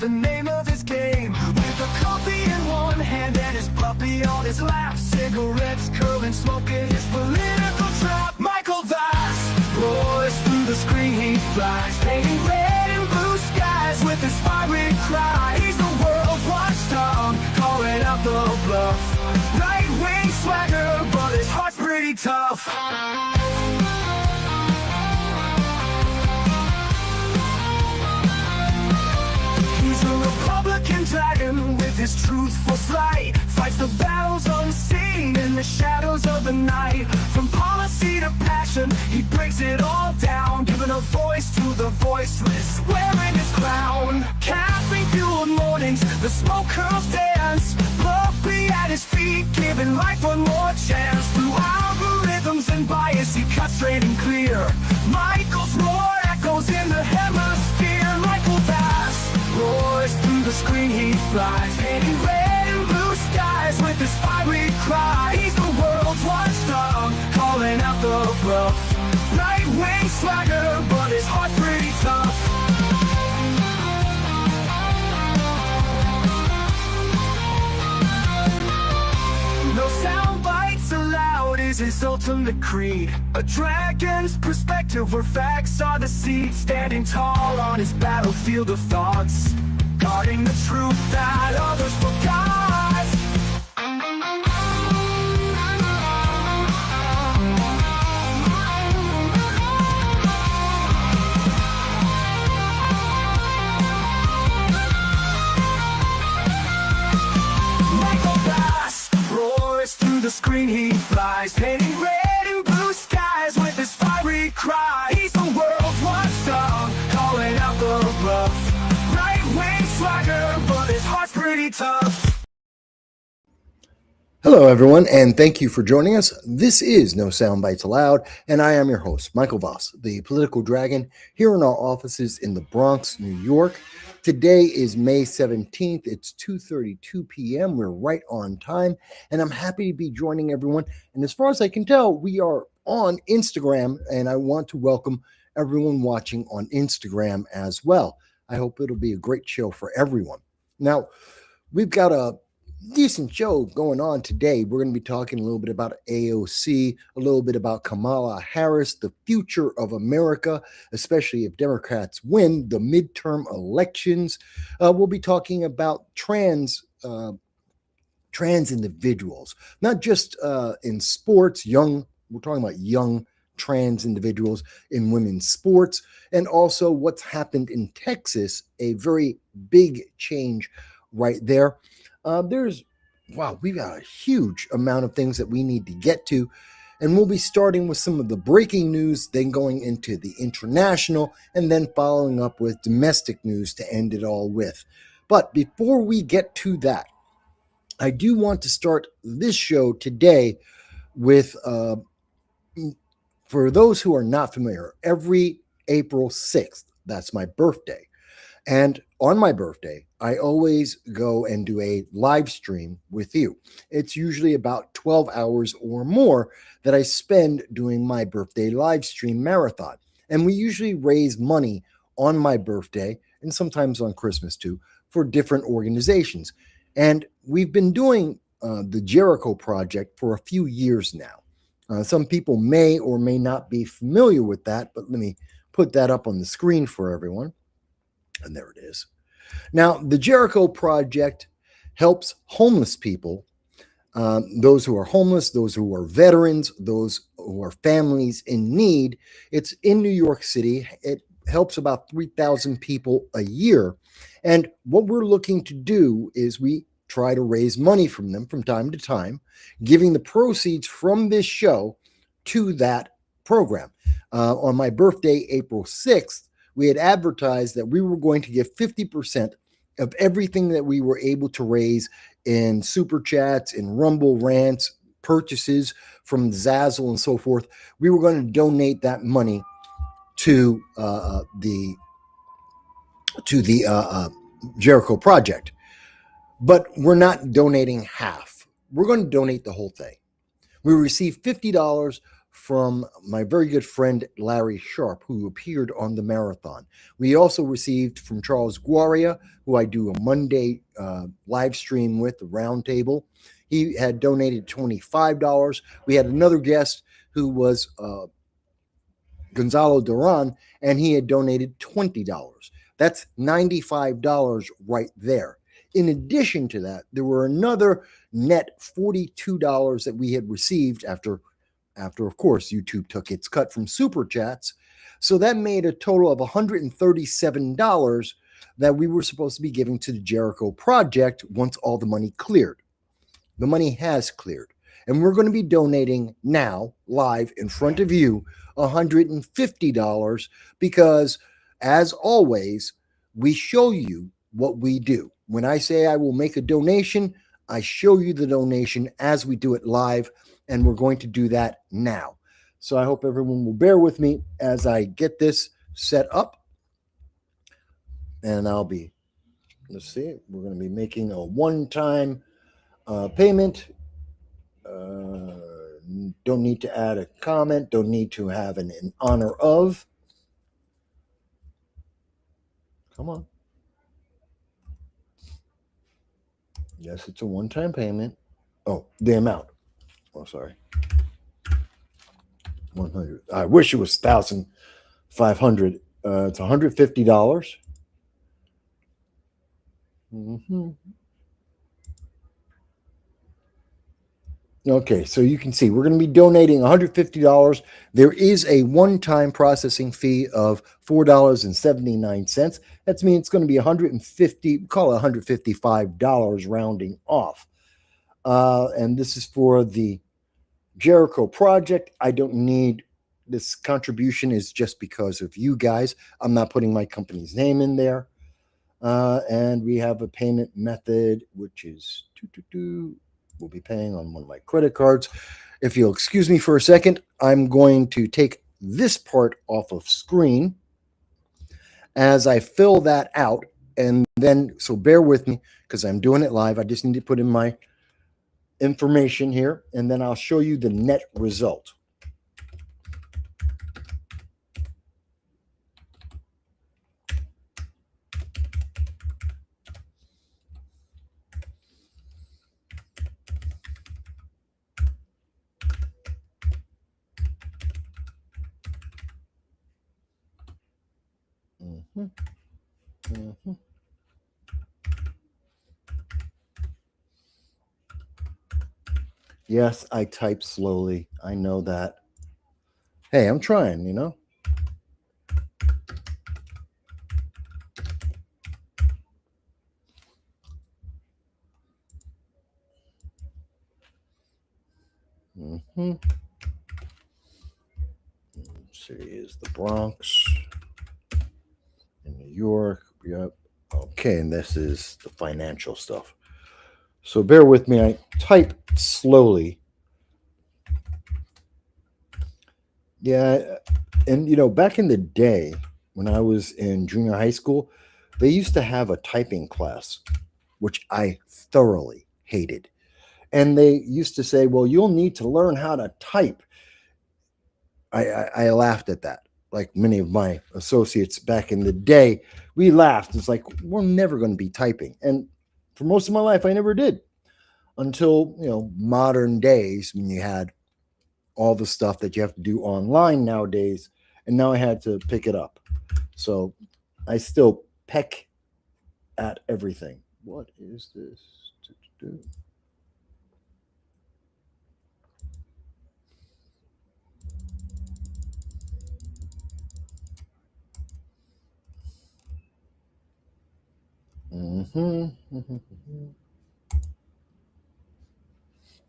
the name of his game. With a coffee in one hand and his puppy on his lap, cigarettes curling, smoking his political trap. Michael Vass roars through the screen, he flies, painting red and blue skies with his fiery cry. He's the world's watchdog, calling out the bluff. Right-wing swagger, but his heart's pretty tough. He's a Republican dragon with his truthful slight, fights the battles unseen in the shadows of the night. From policy to passion, he breaks it all down, giving a voice to the voiceless, wearing his crown. Caffeine-fueled mornings, the smoke curls dance, Puppy at his feet, giving life one more chance. Through algorithms and bias, he cuts straight and clear. Michael's roar echoes in the hemisphere. Michael Vass roars through the screen, he flies, painting red and blue skies with his fiery cry. He's the world's watchdog, calling out the bluff. Right-wing swagger, but his heart's pretty tough. No soundbites allowed is his ultimate creed. A dragon's perspective where facts are the seed. Standing tall on his battlefield of thoughts, guarding the truth that others forgot. Michael Vass roars through the screen, he flies, painting red and blue skies with his fiery cry. He's the world's watchdog, calling out the bluff. Right-wing swagger, but his heart's pretty tough. Hello, everyone, and thank you for joining us. This is No Soundbites Allowed, and I am your host, Michael Voss, the political dragon, here in our offices in the Bronx, New York. Today is May 17th. It's 2:32 p.m. We're right on time, and I'm happy to be joining everyone. And as far as I can tell, we are on Instagram, and I want to welcome everyone watching on Instagram as well. I hope it'll be a great show for everyone. Now, we've got a decent show going on today. We're going to be talking a little bit about AOC, a little bit about Kamala Harris, the future of America, especially if Democrats win the midterm elections. We'll be talking about trans individuals, not just in sports, we're talking about young trans individuals in women's sports, and also what's happened in Texas, a very big change right there. We've got a huge amount of things that we need to get to, and we'll be starting with some of the breaking news, then going into the international, and then following up with domestic news to end it all with. But before we get to that, I do want to start this show today with, for those who are not familiar, every April 6th, that's my birthday. And on my birthday, I always go and do a live stream with you. It's usually about 12 hours or more that I spend doing my birthday live stream marathon. And we usually raise money on my birthday, and sometimes on Christmas too, for different organizations. And we've been doing the Jericho Project for a few years now. Some people may or may not be familiar with that, but let me put that up on the screen for everyone. And there it is. Now, the Jericho Project helps homeless people, those who are homeless, those who are veterans, those who are families in need. It's in New York City. It helps about 3,000 people a year. And what we're looking to do is we try to raise money from them from time to time, giving the proceeds from this show to that program. On my birthday, April 6th, we had advertised that we were going to give 50% of everything that we were able to raise in SuperChats, in RumbleRants, purchases from Zazzle and so forth. We were going to donate that money to the Jericho Project. But we're not donating half. We're going to donate the whole thing. We receive $50 from my very good friend Larry Sharp, who appeared on the marathon. We also received from Charles Guaria, who I do a Monday live stream with, the roundtable. He had donated $25. We had another guest who was Gonzalo Duran, and he had donated $20. That's $95 right there. In addition to that, there were another net $42 that we had received after, of course, YouTube took its cut from Super Chats. So that made a total of $137 that we were supposed to be giving to the Jericho Project once all the money cleared. The money has cleared. And we're going to be donating now, live in front of you, $150 because, as always, we show you what we do. When I say I will make a donation, I show you the donation as we do it live, and we're going to do that now. So I hope everyone will bear with me as I get this set up. And let's see, we're going to be making a one-time payment. Don't need to add a comment. Don't need to have an in honor of. Come on. Yes, it's a one-time payment. Oh, the amount. Oh, sorry. 100. I wish it was 1,500. It's $150. Okay, so you can see we're going to be donating $150. There is a one-time processing fee of $4.79. That means it's going to be $150, call it $155 rounding off. And this is for the Jericho Project. I don't need this contribution is just because of you guys. I'm not putting my company's name in there. And we have a payment method, which is we'll be paying on one of my credit cards. If you'll excuse me for a second, I'm going to take this part off of screen as I fill that out. And then, so bear with me because I'm doing it live. I just need to put in my information here, and then I'll show you the net result. Yes, I type slowly. I know that. Hey, I'm trying, you know. City is the Bronx in New York. Yep. Okay, and this is the financial stuff. So bear with me. I type slowly. Yeah, and you know, back in the day when I was in junior high school, they used to have a typing class, which I thoroughly hated. And they used to say, well, you'll need to learn how to type. I laughed at that. Like many of my associates back in the day, we laughed. It's like, we're never going to be typing. And for most of my life, I never did until, you know, modern days when you had all the stuff that you have to do online nowadays. And now I had to pick it up. So I still peck at everything. What is this to do?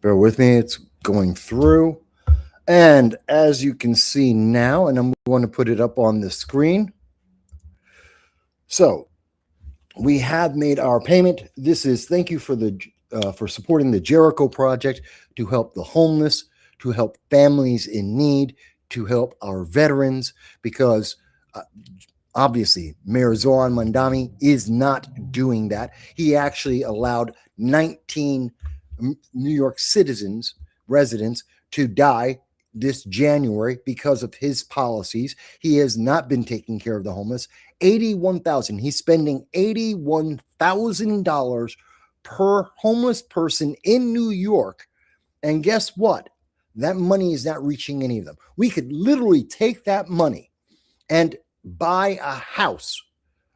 Bear with me, it's going through. And as you can see now, and I'm going to put it up on the screen. So we have made our payment. This is thank you for supporting the Jericho Project to help the homeless, to help families in need, to help our veterans, because obviously, Mayor Zoran Mandami is not doing that. He actually allowed 19 New York residents to die this January, because of his policies, he has not been taking care of the homeless. 81,000. He's spending $81,000 per homeless person in New York. And guess what? That money is not reaching any of them. We could literally take that money and buy a house,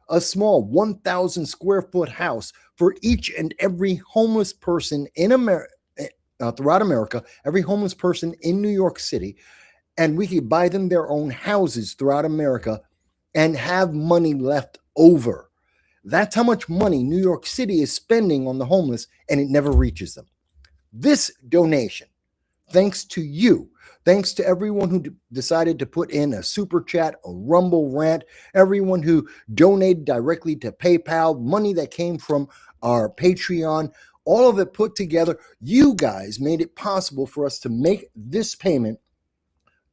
a small 1,000 square foot house for each and every homeless person in America, throughout America, every homeless person in New York City, and we could buy them their own houses throughout America and have money left over. That's how much money New York City is spending on the homeless, and it never reaches them. This donation, thanks to you, thanks to everyone who decided to put in a super chat, a RumbleRant, everyone who donated directly to PayPal, money that came from our Patreon, all of it put together, you guys made it possible for us to make this payment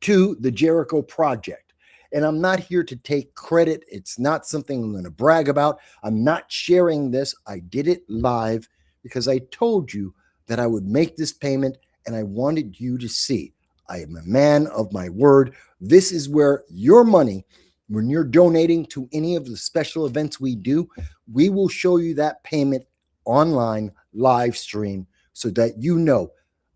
to the Jericho Project. And I'm not here to take credit. It's not something I'm going to brag about. I'm not sharing this. I did it live because I told you that I would make this payment, and I wanted you to see I am a man of my word. This is where your money, when you're donating to any of the special events we do, we will show you that payment online live stream so that you know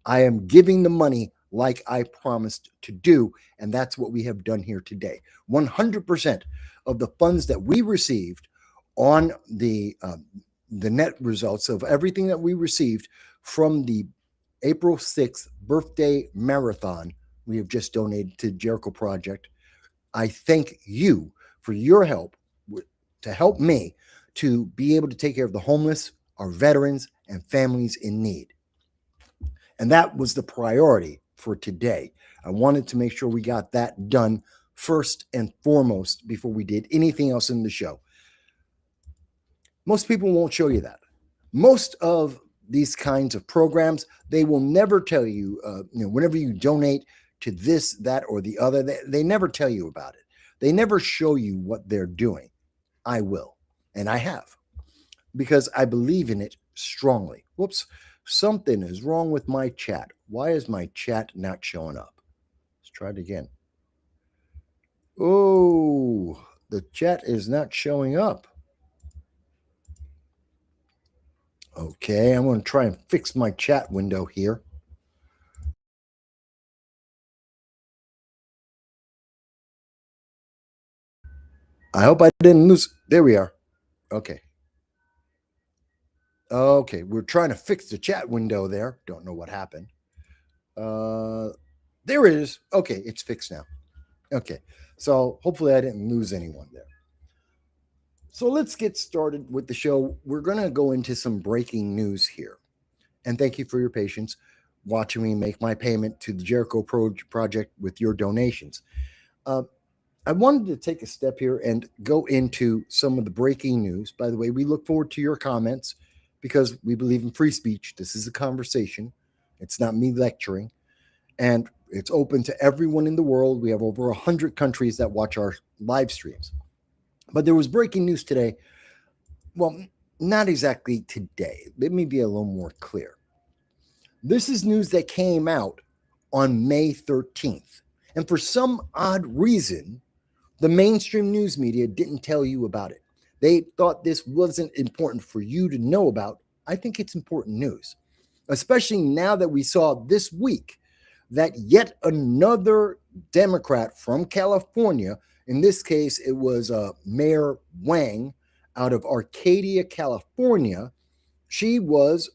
I am giving the money like I promised to do. And that's what we have done here today. 100% of the funds that we received on the net results of everything that we received from the April 6th birthday marathon, we have just donated to Jericho Project. I thank you for your help to help me to be able to take care of the homeless, our veterans, and families in need. And that was the priority for today. I wanted to make sure we got that done first and foremost before we did anything else in the show. Most people won't show you that. Most of these kinds of programs, they will never tell you, whenever you donate to this, that, or the other, they never tell you about it. They never show you what they're doing. I will, and I have, because I believe in it strongly. Whoops, something is wrong with my chat. Why is my chat not showing up? Let's try it again. Oh, the chat is not showing up. Okay, I'm going to try and fix my chat window here. I hope I didn't lose. There we are. Okay. Okay, we're trying to fix the chat window there. Don't know what happened. There it is. Okay, it's fixed now. Okay, so hopefully I didn't lose anyone there. So let's get started with the show. We're going to go into some breaking news here. And thank you for your patience watching me make my payment to the Jericho Project with your donations. I wanted to take a step here and go into some of the breaking news. By the way, we look forward to your comments because we believe in free speech. This is a conversation. It's not me lecturing. And it's open to everyone in the world. We have over 100 countries that watch our live streams. But there was breaking news today. Well, not exactly today. Let me be a little more clear. This is news that came out on May 13th. And for some odd reason, the mainstream news media didn't tell you about it. They thought this wasn't important for you to know about. I think it's important news, especially now that we saw this week that yet another Democrat from California, in this case, it was Mayor Wang out of Arcadia, California. She was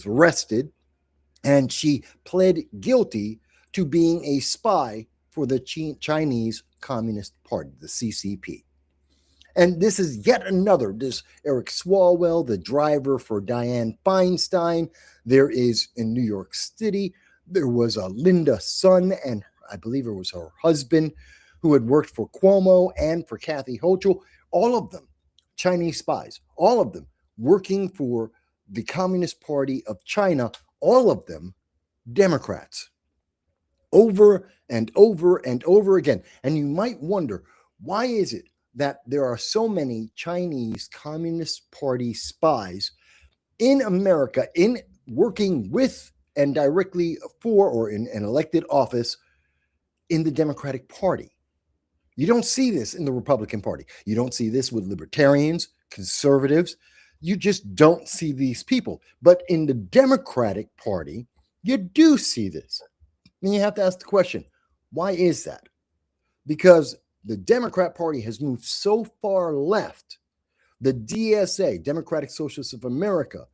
arrested and she pled guilty to being a spy for the Chinese Communist Party, the CCP. And this is yet another, this Eric Swalwell, the driver for Dianne Feinstein. There is in New York City, there was a Linda Sun, and I believe it was her husband, who had worked for Cuomo and for Kathy Hochul. All of them Chinese spies, all of them working for the Communist Party of China, all of them Democrats. Over and over and over again. And you might wonder, why is it that there are so many Chinese Communist Party spies in America in working with and directly for or in an elected office in the Democratic Party. You don't see this in the Republican Party. You don't see this with libertarians, conservatives. You just don't see these people. But in the Democratic Party, you do see this. And you have to ask the question, why is that? Because the Democrat Party has moved so far left. The DSA, Democratic Socialists of America,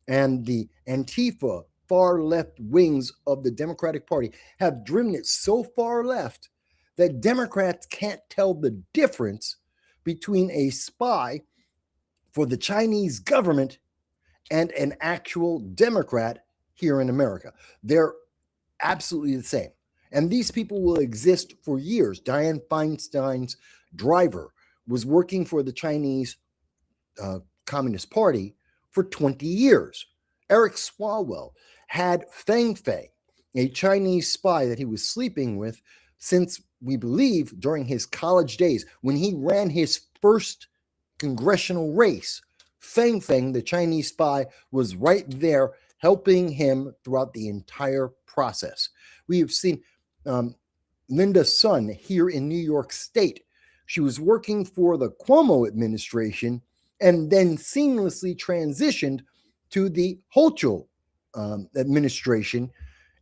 and the Antifa, far left wings of the Democratic Party have driven it so far left that Democrats can't tell the difference between a spy for the Chinese government and an actual Democrat here in America. They're absolutely the same. And these people will exist for years. Dianne Feinstein's driver was working for the Chinese Communist Party for 20 years. Eric Swalwell had Feng Fei, a Chinese spy that he was sleeping with since, we believe, during his college days. When he ran his first congressional race, Feng Feng, the Chinese spy, was right there helping him throughout the entire process. We have seen Linda Sun here in New York State. She was working for the Cuomo administration and then seamlessly transitioned to the Hochul administration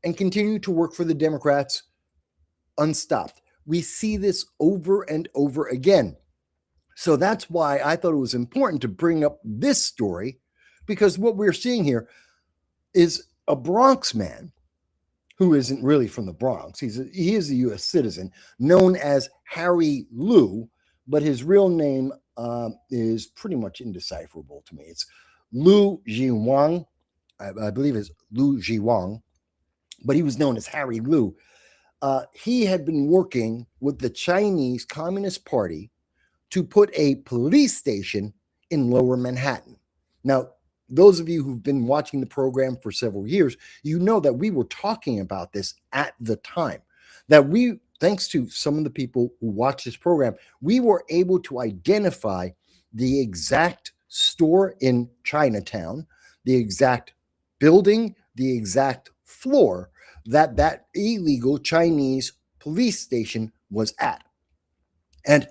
and continued to work for the Democrats unstopped. We see this over and over again. So that's why I thought it was important to bring up this story, because what we're seeing here is a Bronx man who isn't really from the Bronx. He is a U.S. citizen known as Harry Liu, but his real name is pretty much indecipherable to me. It's Liu Jiwang. I believe it's Liu Jiwang, but he was known as Harry Liu. He had been working with the Chinese Communist Party to put a police station in Lower Manhattan. Now, those of you who've been watching the program for several years, you know that we were talking about this at the time. That we, thanks to some of the people who watch this program, we were able to identify the exact store in Chinatown, the exact building, the exact floor that illegal Chinese police station was at. And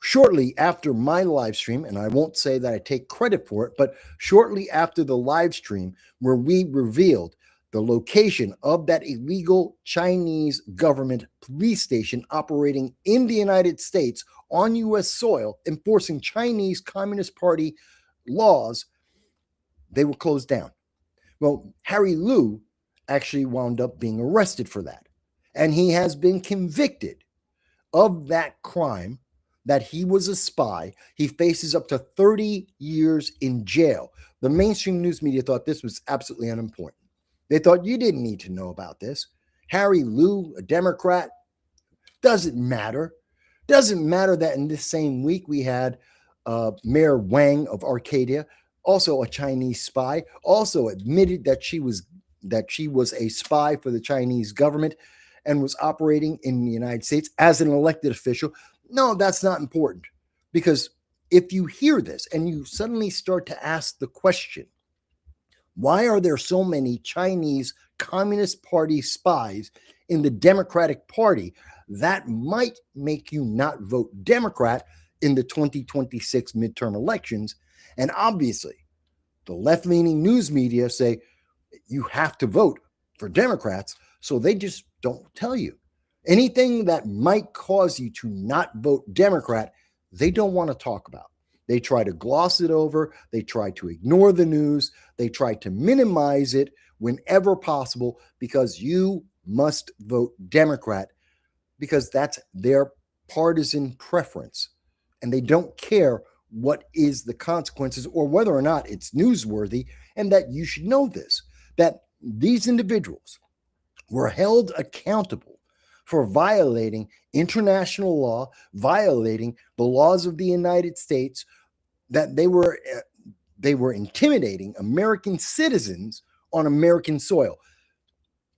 shortly after my live stream, and I won't say that I take credit for it, but shortly after the live stream where we revealed the location of that illegal Chinese government police station operating in the United States on U.S. soil, enforcing Chinese Communist Party laws, they were closed down. Well, Harry Liu actually wound up being arrested for that. And he has been convicted of that crime, that he was a spy. He faces up to 30 years in jail. The mainstream news media thought this was absolutely unimportant. They thought you didn't need to know about this. Harry Liu, a Democrat, doesn't matter. Doesn't matter that in this same week we had Mayor Wang of Arcadia, also a Chinese spy, also admitted that she was a spy for the Chinese government and was operating in the United States as an elected official. No, that's not important, because if you hear this and you suddenly start to ask the question, why are there so many Chinese Communist Party spies in the Democratic Party? That might make you not vote Democrat in the 2026 midterm elections. And obviously, the left-leaning news media say you have to vote for Democrats, so they just don't tell you. Anything that might cause you to not vote Democrat, they don't want to talk about. They try to gloss it over. They try to ignore the news. They try to minimize it whenever possible, because you must vote Democrat, because that's their partisan preference. And they don't care what is the consequences or whether or not it's newsworthy, and that you should know this, that these individuals were held accountable for violating international law, violating the laws of the United States, that they were intimidating American citizens on American soil.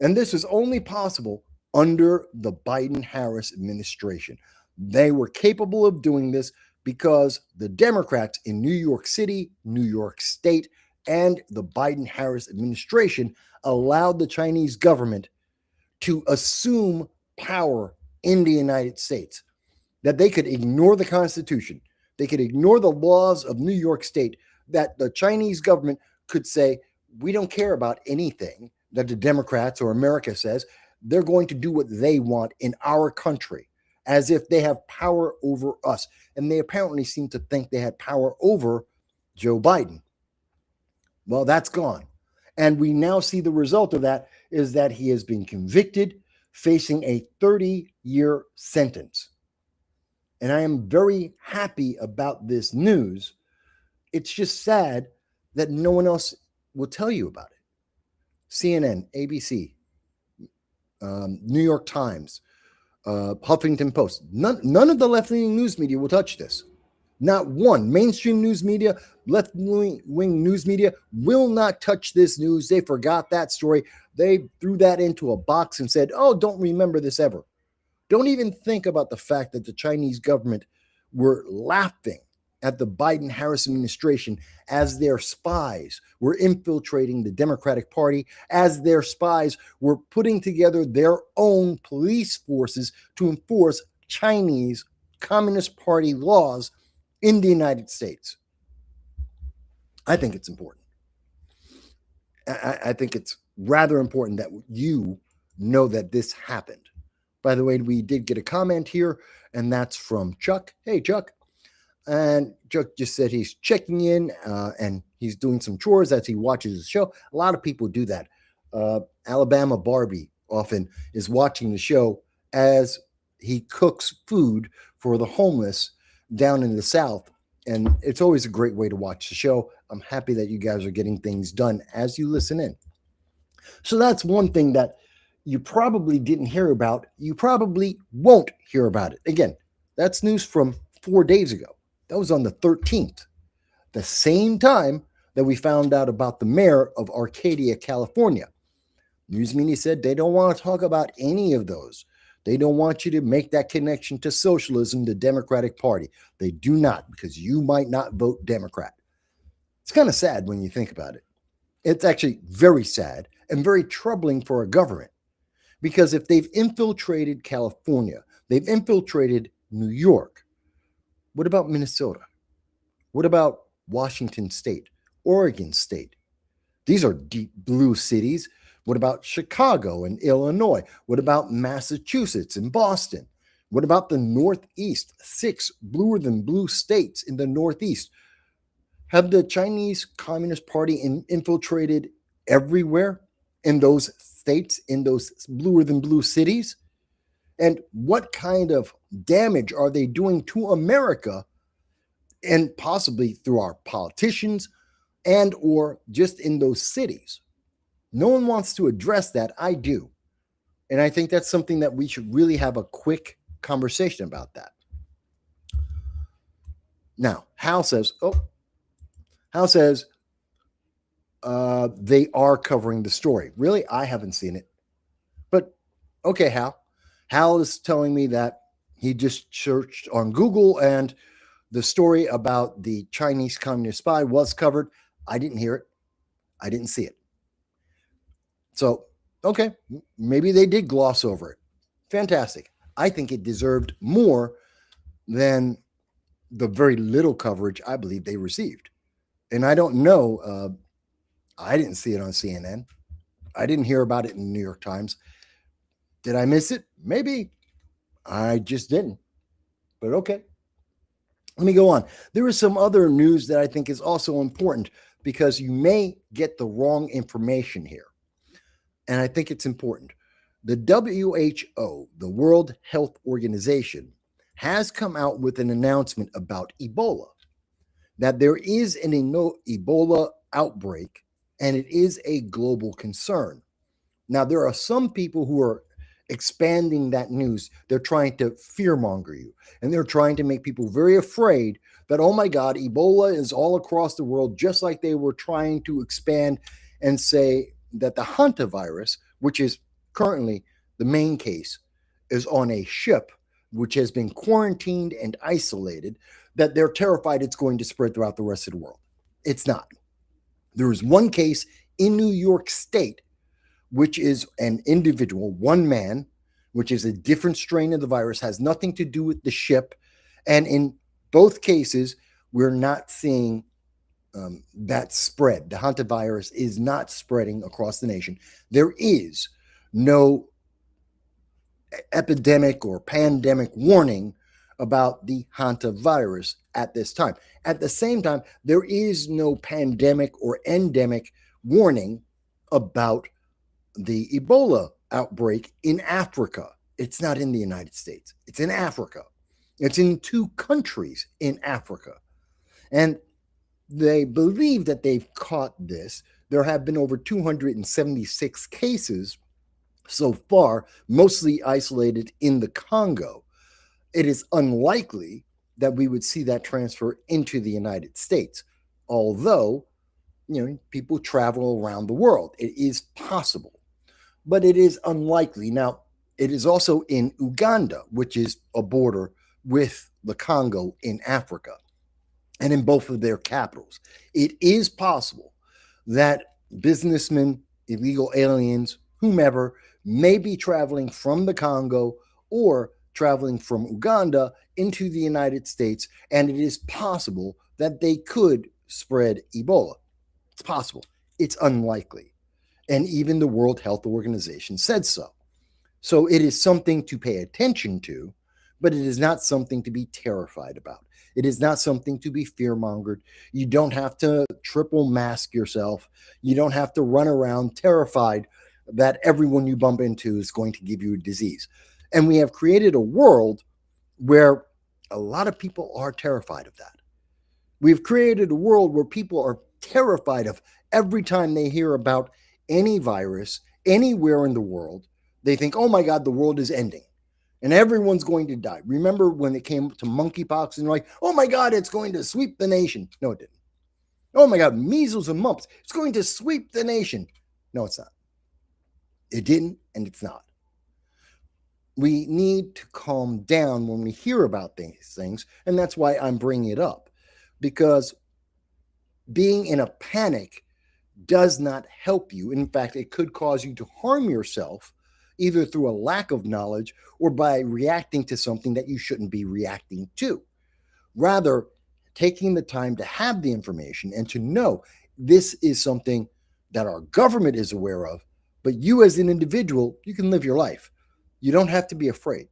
And this was only possible under the Biden-Harris administration. They were capable of doing this because the Democrats in New York City, New York State, and the Biden-Harris administration allowed the Chinese government to assume power in the United States, that they could ignore the Constitution, they could ignore the laws of New York State, that the Chinese government could say, we don't care about anything that the Democrats or America says. They're going to do what they want in our country, as if they have power over us. And they apparently seem to think they had power over Joe Biden. Well, that's gone. And we now see the result of that is that he has been convicted, facing a 30-year sentence. And I am very happy about this news. It's just sad that no one else will tell you about it. CNN, ABC, New York Times, Huffington Post, none of the left-leaning news media will touch this. Not one. Mainstream news media, left-wing news media will not touch this news. They forgot that story. They threw that into a box and said, oh, don't remember this ever. Don't even think about the fact that the Chinese government were laughing at the Biden-Harris administration as their spies were infiltrating the Democratic Party, as their spies were putting together their own police forces to enforce Chinese Communist Party laws in the United States. I think it's important. I think it's rather important that you know that this happened. By the way, we did get a comment here, and that's from Chuck. Hey, Chuck. And Chuck just said he's checking in and he's doing some chores as he watches the show. A lot of people do that. Alabama Barbie often is watching the show as he cooks food for the homeless down in the South. And it's always a great way to watch the show. I'm happy that you guys are getting things done as you listen in. So that's one thing that you probably didn't hear about. You probably won't hear about it. Again, that's news from 4 days ago. That was on the 13th, the same time that we found out about the mayor of Arcadia, California. News media said they don't want to talk about any of those. They don't want you to make that connection to socialism, the Democratic Party. They do not, because you might not vote Democrat. It's kind of sad when you think about it. It's actually very sad and very troubling for a government, because if they've infiltrated California, they've infiltrated New York, what about Minnesota? What about Washington State, Oregon State? These are deep blue cities. What about Chicago and Illinois? What about Massachusetts and Boston? What about the Northeast? 6 bluer than blue states in the Northeast. Have the Chinese Communist Party infiltrated everywhere in those states, in those bluer than blue cities? And what kind of damage are they doing to America, and possibly through our politicians and or just in those cities? No one wants to address that. I do. And I think that's something that we should really have a quick conversation about that. Now, Hal says they are covering the story. Really? I haven't seen it. But okay, Hal. Hal is telling me that he just searched on Google and the story about the Chinese communist spy was covered. I didn't hear it. I didn't see it. So, okay, maybe they did gloss over it. Fantastic. I think it deserved more than the very little coverage I believe they received. And I don't know. I didn't see it on CNN. I didn't hear about it in the New York Times. Did I miss it? Maybe. I just didn't. But okay. Let me go on. There is some other news that I think is also important, because you may get the wrong information here. And I think it's important. The WHO, the World Health Organization, has come out with an announcement about Ebola, that there is an Ebola outbreak, and it is a global concern. Now, there are some people who are expanding that news. They're trying to fearmonger you, and they're trying to make people very afraid that, oh my God, Ebola is all across the world, just like they were trying to expand and say that the hantavirus, which is currently the main case, is on a ship which has been quarantined and isolated, that they're terrified it's going to spread throughout the rest of the world. It's not. There is one case in New York State, which is an individual, one man, which is a different strain of the virus, has nothing to do with the ship. And in both cases, we're not seeing that spread. The hantavirus is not spreading across the nation. There is no epidemic or pandemic warning about the hantavirus at this time. At the same time, there is no pandemic or endemic warning about the Ebola outbreak in Africa. It's not in the United States. It's in Africa. It's in 2 countries in Africa. And they believe that they've caught this. There have been over 276 cases so far, mostly isolated in the Congo. It is unlikely that we would see that transfer into the United States, although, people travel around the world. It is possible, but it is unlikely. Now, it is also in Uganda, which is a border with the Congo in Africa, and in both of their capitals. It is possible that businessmen, illegal aliens, whomever, may be traveling from the Congo or traveling from Uganda into the United States, and it is possible that they could spread Ebola. It's possible. It's unlikely. And even the World Health Organization said so. So it is something to pay attention to, but it is not something to be terrified about. It is not something to be fear-mongered. You don't have to triple mask yourself. You don't have to run around terrified that everyone you bump into is going to give you a disease. And we have created a world where a lot of people are terrified of that. We've created a world where people are terrified of every time they hear about any virus anywhere in the world. They think, oh my God, the world is ending and everyone's going to die. Remember when it came to monkeypox and like, oh my God, it's going to sweep the nation. No, it didn't. Oh my God, measles and mumps. It's going to sweep the nation. No, it's not. It didn't, and it's not. We need to calm down when we hear about these things, and that's why I'm bringing it up, because being in a panic does not help you. In fact, it could cause you to harm yourself, either through a lack of knowledge or by reacting to something that you shouldn't be reacting to. Rather, taking the time to have the information and to know this is something that our government is aware of, but you as an individual, you can live your life. You don't have to be afraid.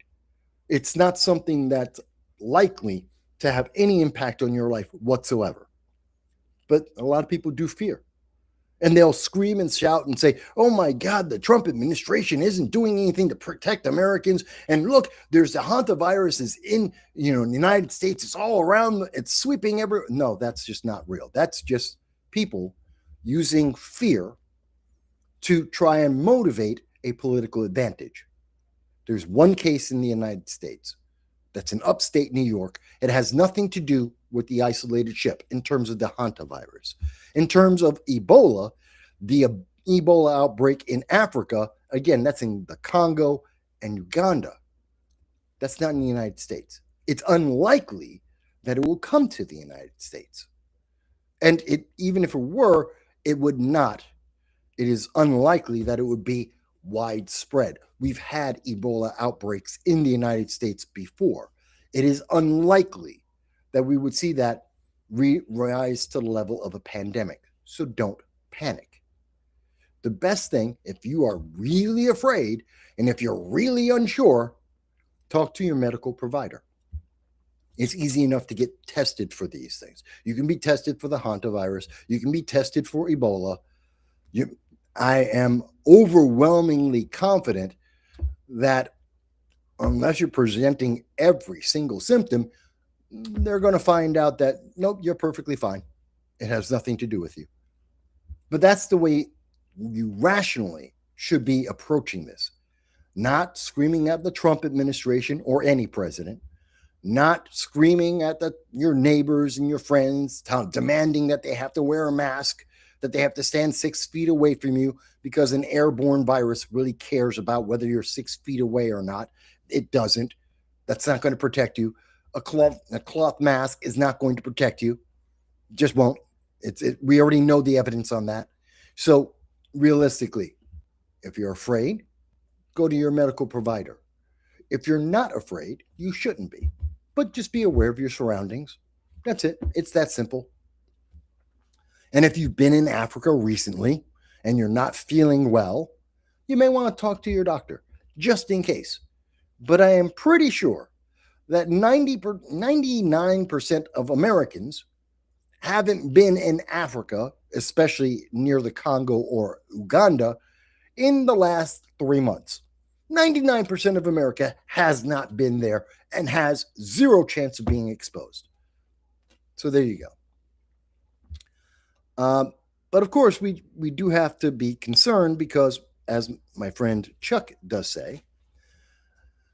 It's not something that's likely to have any impact on your life whatsoever. But a lot of people do fear. And they'll scream and shout and say, oh my God, the Trump administration isn't doing anything to protect Americans. And look, there's the hantavirus is in, the United States. It's all around. It's sweeping everywhere. No, that's just not real. That's just people using fear to try and motivate a political advantage. There's one case in the United States that's in upstate New York. It has nothing to do with the isolated ship in terms of the hantavirus. In terms of Ebola, the Ebola outbreak in Africa, again, that's in the Congo and Uganda. That's not in the United States. It's unlikely that it will come to the United States. And even if it were, it would not. It is unlikely that it would be widespread. We've had Ebola outbreaks in the United States before. It is unlikely that we would see that rise to the level of a pandemic. So don't panic. The best thing, if you are really afraid and if you're really unsure, talk to your medical provider. It's easy enough to get tested for these things. You can be tested for the hantavirus. You can be tested for Ebola. I am overwhelmingly confident that unless you're presenting every single symptom, they're going to find out that, nope, you're perfectly fine. It has nothing to do with you. But that's the way you rationally should be approaching this. Not screaming at the Trump administration or any president. Not screaming at your neighbors and your friends, demanding that they have to wear a mask, that they have to stand 6 feet away from you because an airborne virus really cares about whether you're 6 feet away or not. It doesn't. That's not going to protect you. A cloth mask is not going to protect you. Just won't. We already know the evidence on that. So realistically, if you're afraid, go to your medical provider. If you're not afraid, you shouldn't be. But just be aware of your surroundings. That's it. It's that simple. And if you've been in Africa recently and you're not feeling well, you may want to talk to your doctor just in case. But I am pretty sure that 99% of Americans haven't been in Africa, especially near the Congo or Uganda, in the last 3 months. 99% of America has not been there and has zero chance of being exposed. So there you go. But of course, we do have to be concerned because, as my friend Chuck does say,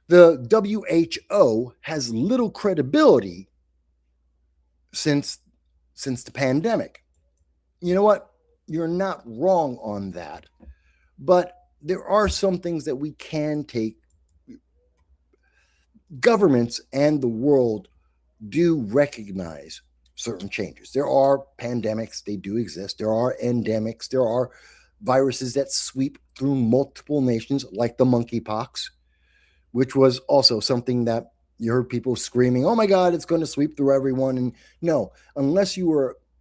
the WHO has little credibility since the pandemic. You know what? You're not wrong on that. But there are some things that we can take. Governments and the world do recognize certain changes. There are pandemics, they do exist. There are endemics. There are viruses that sweep through multiple nations, like the monkeypox, which was also something that you heard people screaming, oh my God, it's going to sweep through everyone. And no,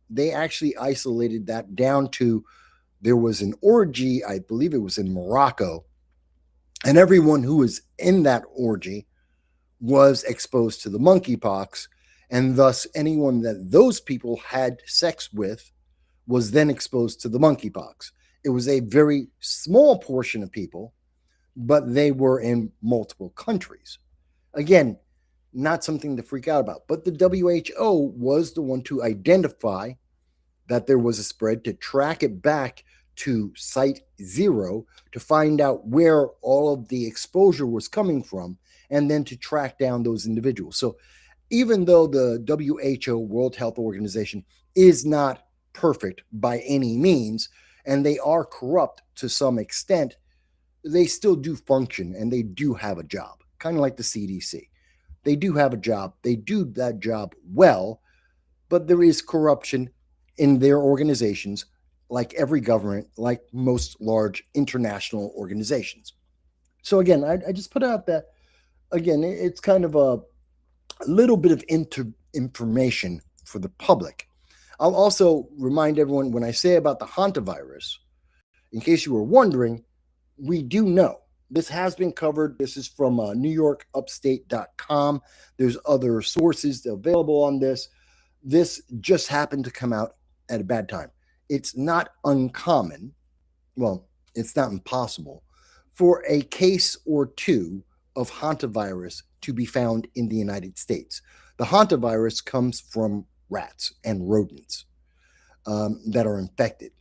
they actually isolated that down to, there was an orgy, I believe it was in Morocco, and everyone who was in that orgy was exposed to the monkeypox, and thus anyone that those people had sex with was then exposed to the monkeypox. It was a very small portion of people, but they were in multiple countries. Again, not something to freak out about, but the WHO was the one to identify that there was a spread, to track it back to site 0, to find out where all of the exposure was coming from, and then to track down those individuals. So even though the WHO, World Health Organization, is not perfect by any means, and they are corrupt to some extent, they still do function and they do have a job, kind of like the CDC. They do have a job. They do that job well, but there is corruption in their organizations, like every government, like most large international organizations. So again, I just put out that, again, it's kind of a little bit of information for the public. I'll also remind everyone, when I say about the hantavirus, in case you were wondering, we do know. This has been covered. This is from NewYorkUpstate.com. There's other sources available on this. This just happened to come out at a bad time. It's not uncommon, well, it's not impossible, for a case or two of hantavirus to be found in the United States. The hantavirus comes from rats and rodents that are infected.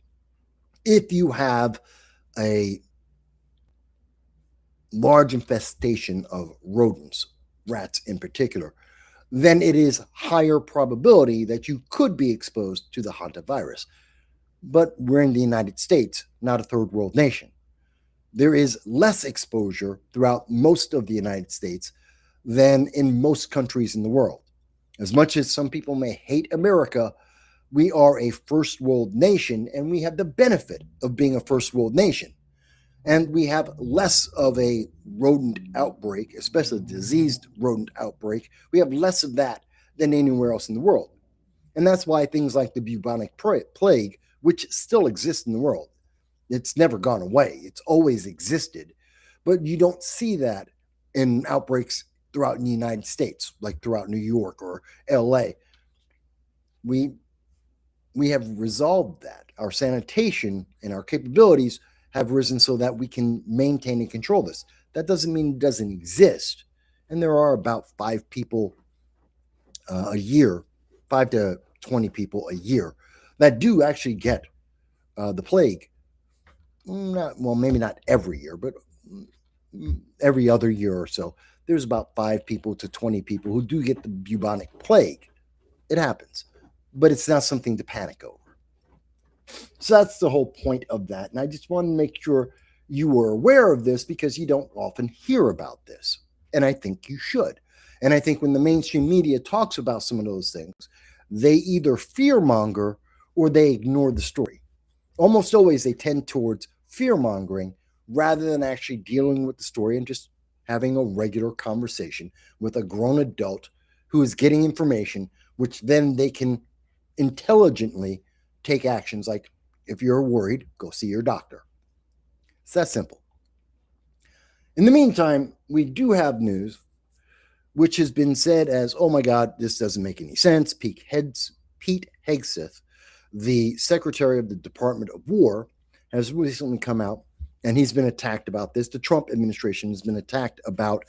If you have a large infestation of rodents, rats in particular, then it is higher probability that you could be exposed to the hantavirus. But we're in the United States, not a third world nation. There is less exposure throughout most of the United States than in most countries in the world. As much as some people may hate America, we are a first world nation, and we have the benefit of being a first world nation. And we have less of a rodent outbreak, especially a diseased rodent outbreak. We have less of that than anywhere else in the world. And that's why things like the bubonic plague, which still exists in the world, it's never gone away. It's always existed. But you don't see that in outbreaks throughout the United States, like throughout New York or LA. We have resolved that. Our sanitation and our capabilities have risen so that we can maintain and control this. That doesn't mean it doesn't exist. And there are about 5 people a year, 5 to 20 people a year that do actually get the plague. Maybe not every year, but every other year or so. There's about 5 people to 20 people who do get the bubonic plague. It happens, but it's not something to panic over. So that's the whole point of that. And I just want to make sure you were aware of this, because you don't often hear about this. And I think you should. And I think when the mainstream media talks about some of those things, they either fearmonger or they ignore the story. Almost always they tend towards fear-mongering rather than actually dealing with the story and just having a regular conversation with a grown adult who is getting information, which then they can intelligently take actions like, if you're worried, go see your doctor. It's that simple. In the meantime, we do have news which has been said as, oh my God, this doesn't make any sense. Pete Hegseth, the Secretary of the Department of War, has recently come out and he's been attacked about this. The Trump administration has been attacked about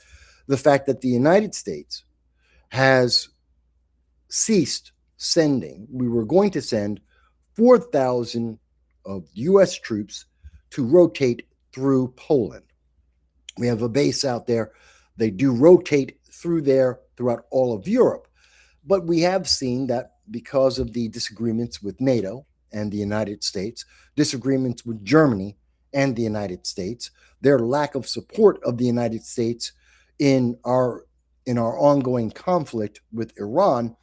the fact that the United States has ceased sending. We were going to send 4,000 of U.S. troops to rotate through Poland. We have a base out there. They do rotate through there throughout all of Europe. But we have seen that because of the disagreements with NATO and the United States, disagreements with Germany and the United States, their lack of support of the United States in our ongoing conflict with Iran,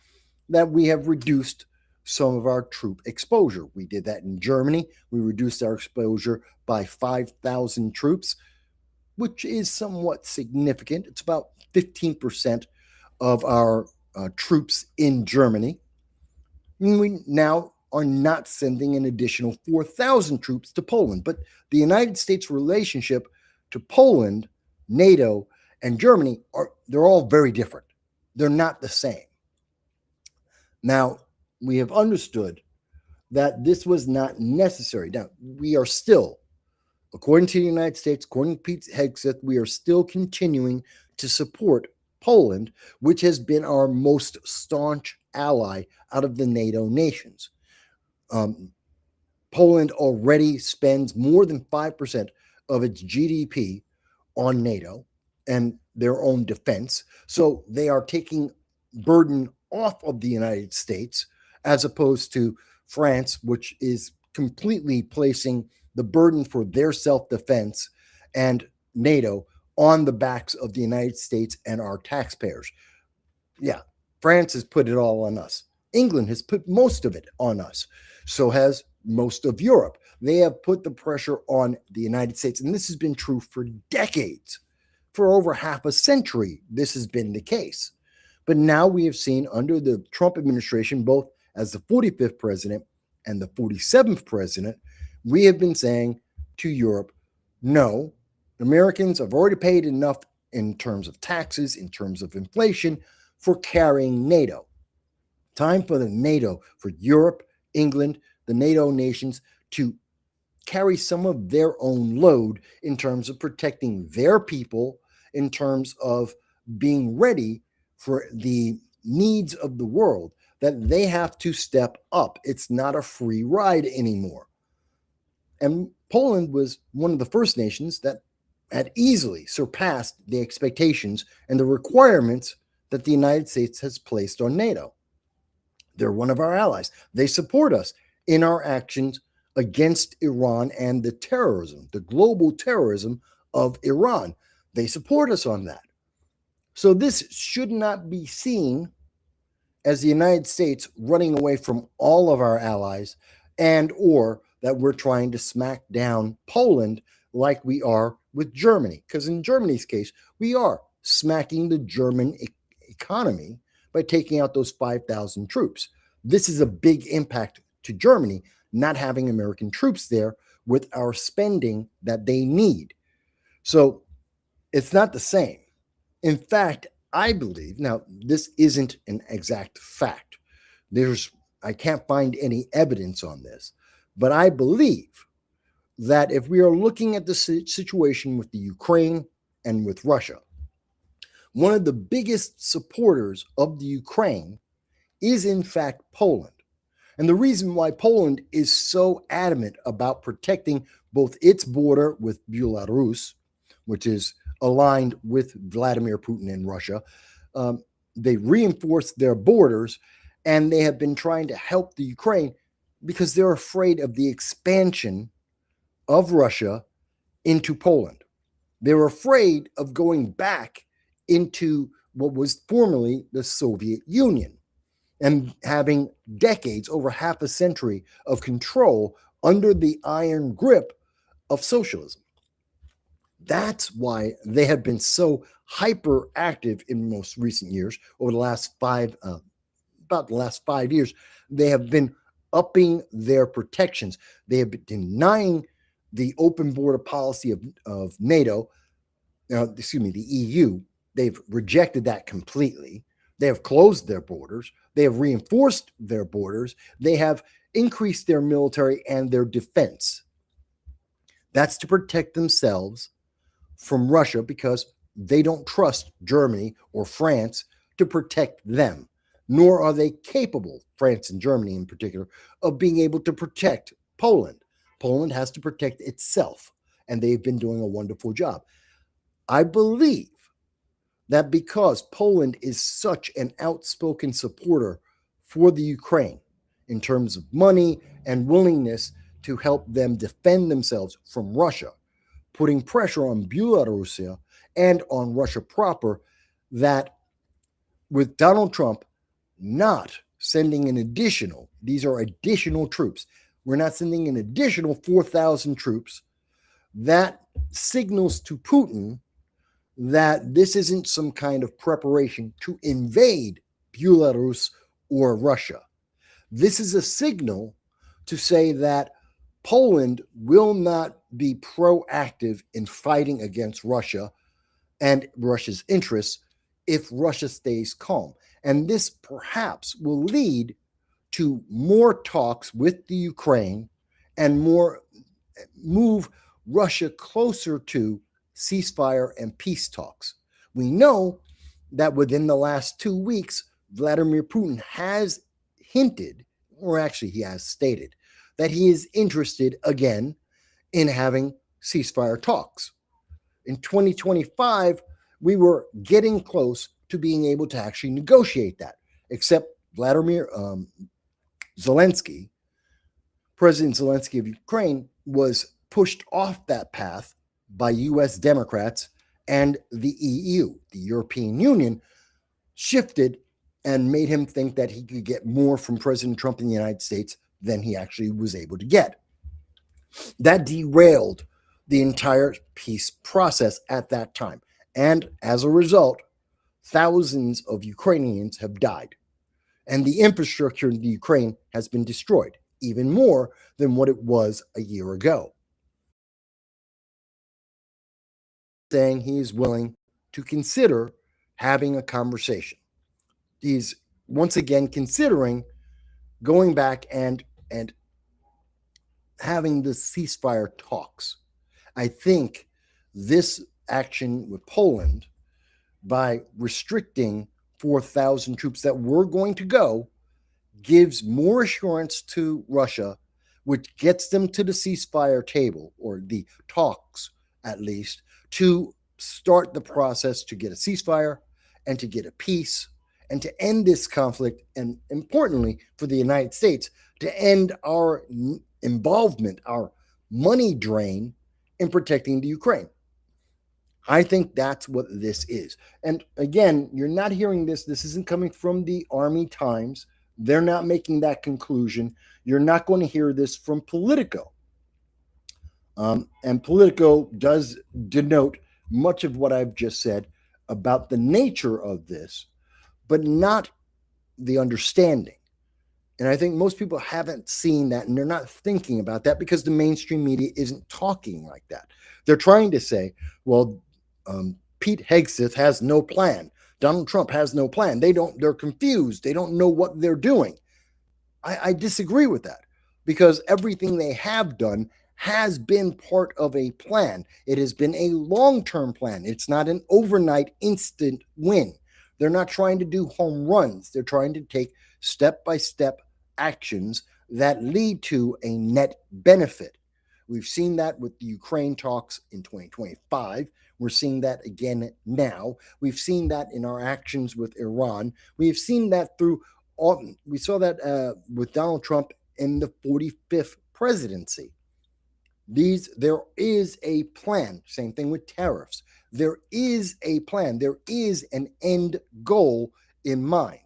that we have reduced some of our troop exposure. We did that in Germany. We reduced our exposure by 5,000 troops, which is somewhat significant. It's about 15% of our troops in Germany. And we now are not sending an additional 4,000 troops to Poland. But the United States relationship to Poland, NATO, and Germany, they're all very different. They're not the same. Now, we have understood that this was not necessary. Now, we are still, according to the United States, according to Pete Hegseth, we are still continuing to support Poland, which has been our most staunch ally out of the NATO nations. Poland already spends more than 5% of its GDP on NATO and their own defense. So they are taking burden off of the United States, as opposed to France, which is completely placing the burden for their self-defense and NATO on the backs of the United States and our taxpayers. Yeah, France has put it all on us. England has put most of it on us. So has most of Europe. They have put the pressure on the United States. And this has been true for decades. For over half a century, this has been the case. But now we have seen under the Trump administration, both as the 45th president and the 47th president, we have been saying to Europe, no, Americans have already paid enough in terms of taxes, in terms of inflation, for carrying NATO. Time for the NATO, for Europe, England, the NATO nations to carry some of their own load in terms of protecting their people, in terms of being ready for the needs of the world, that they have to step up. It's not a free ride anymore. And Poland was one of the first nations that had easily surpassed the expectations and the requirements that the United States has placed on NATO. They're one of our allies. They support us in our actions against Iran and the terrorism, the global terrorism of Iran. They support us on that. So this should not be seen as the United States running away from all of our allies, and or that we're trying to smack down Poland like we are with Germany. Because in Germany's case, we are smacking the German economy by taking out those 5,000 troops. This is a big impact to Germany, not having American troops there with our spending that they need. So it's not the same. In fact, I believe, now this isn't an exact fact. I can't find any evidence on this, but I believe that if we are looking at the situation with the Ukraine and with Russia, one of the biggest supporters of the Ukraine is in fact Poland. And the reason why Poland is so adamant about protecting both its border with Belarus, which is aligned with Vladimir Putin and Russia, they reinforced their borders, and they have been trying to help the Ukraine because they're afraid of the expansion of Russia into Poland. They're afraid of going back into what was formerly the Soviet Union. and having decades, over half a century of control under the iron grip of socialism. That's why they have been so hyperactive in most recent years. Over the last about the last 5 years, they have been upping their protections. They have been denying the open border policy of NATO, the EU. They've rejected that completely. They have closed their borders. They have reinforced their borders. They have increased their military and their defense. That's to protect themselves from Russia because they don't trust Germany or France to protect them, nor are they capable, France and Germany in particular, of being able to protect Poland. Poland has to protect itself, and they've been doing a wonderful job. I believe that because Poland is such an outspoken supporter for the Ukraine in terms of money and willingness to help them defend themselves from Russia, putting pressure on Belarus and on Russia proper, that with Donald Trump not sending these are additional troops. We're not sending an additional 4,000 troops. That signals to Putin that this isn't some kind of preparation to invade Belarus or Russia. This is a signal to say that Poland will not be proactive in fighting against Russia and Russia's interests if Russia stays calm. And this perhaps will lead to more talks with the Ukraine and move Russia closer to ceasefire and peace talks. We know that within the last 2 weeks, Vladimir Putin has hinted, or actually he has stated, that he is interested again in having ceasefire talks. In 2025, we were getting close to being able to actually negotiate that, except Vladimir Zelensky, President Zelensky of Ukraine, was pushed off that path by US Democrats, and the EU, the European Union, shifted and made him think that he could get more from President Trump in the United States than he actually was able to get. That derailed the entire peace process at that time. And as a result, thousands of Ukrainians have died. And the infrastructure in the Ukraine has been destroyed, even more than what it was a year ago. Saying he is willing to consider having a conversation. He's once again considering going back and having the ceasefire talks. I think this action with Poland, by restricting 4,000 troops that were going to go, gives more assurance to Russia, which gets them to the ceasefire table, or the talks at least, to start the process to get a ceasefire and to get a peace and to end this conflict, and importantly for the United States, to end our involvement, our money drain in protecting the Ukraine. I think that's what this is. And again, you're not hearing this. This isn't coming from the Army Times. They're not making that conclusion. You're not going to hear this from Politico. And Politico does denote much of what I've just said about the nature of this, but not the understanding. And I think most people haven't seen that, and they're not thinking about that because the mainstream media isn't talking like that. They're trying to say, well, Pete Hegseth has no plan. Donald Trump has no plan. They're confused. They don't know what they're doing. I disagree with that, because everything they have done has been part of a plan. It has been a long-term plan. It's not an overnight instant win. They're not trying to do home runs. They're trying to take step-by-step actions that lead to a net benefit. We've seen that with the Ukraine talks in 2025. We're seeing that again now. We've seen that in our actions with Iran. We've seen that we saw that with Donald Trump in the 45th presidency. There is a plan. Same thing with tariffs. There is a plan. There is an end goal in mind.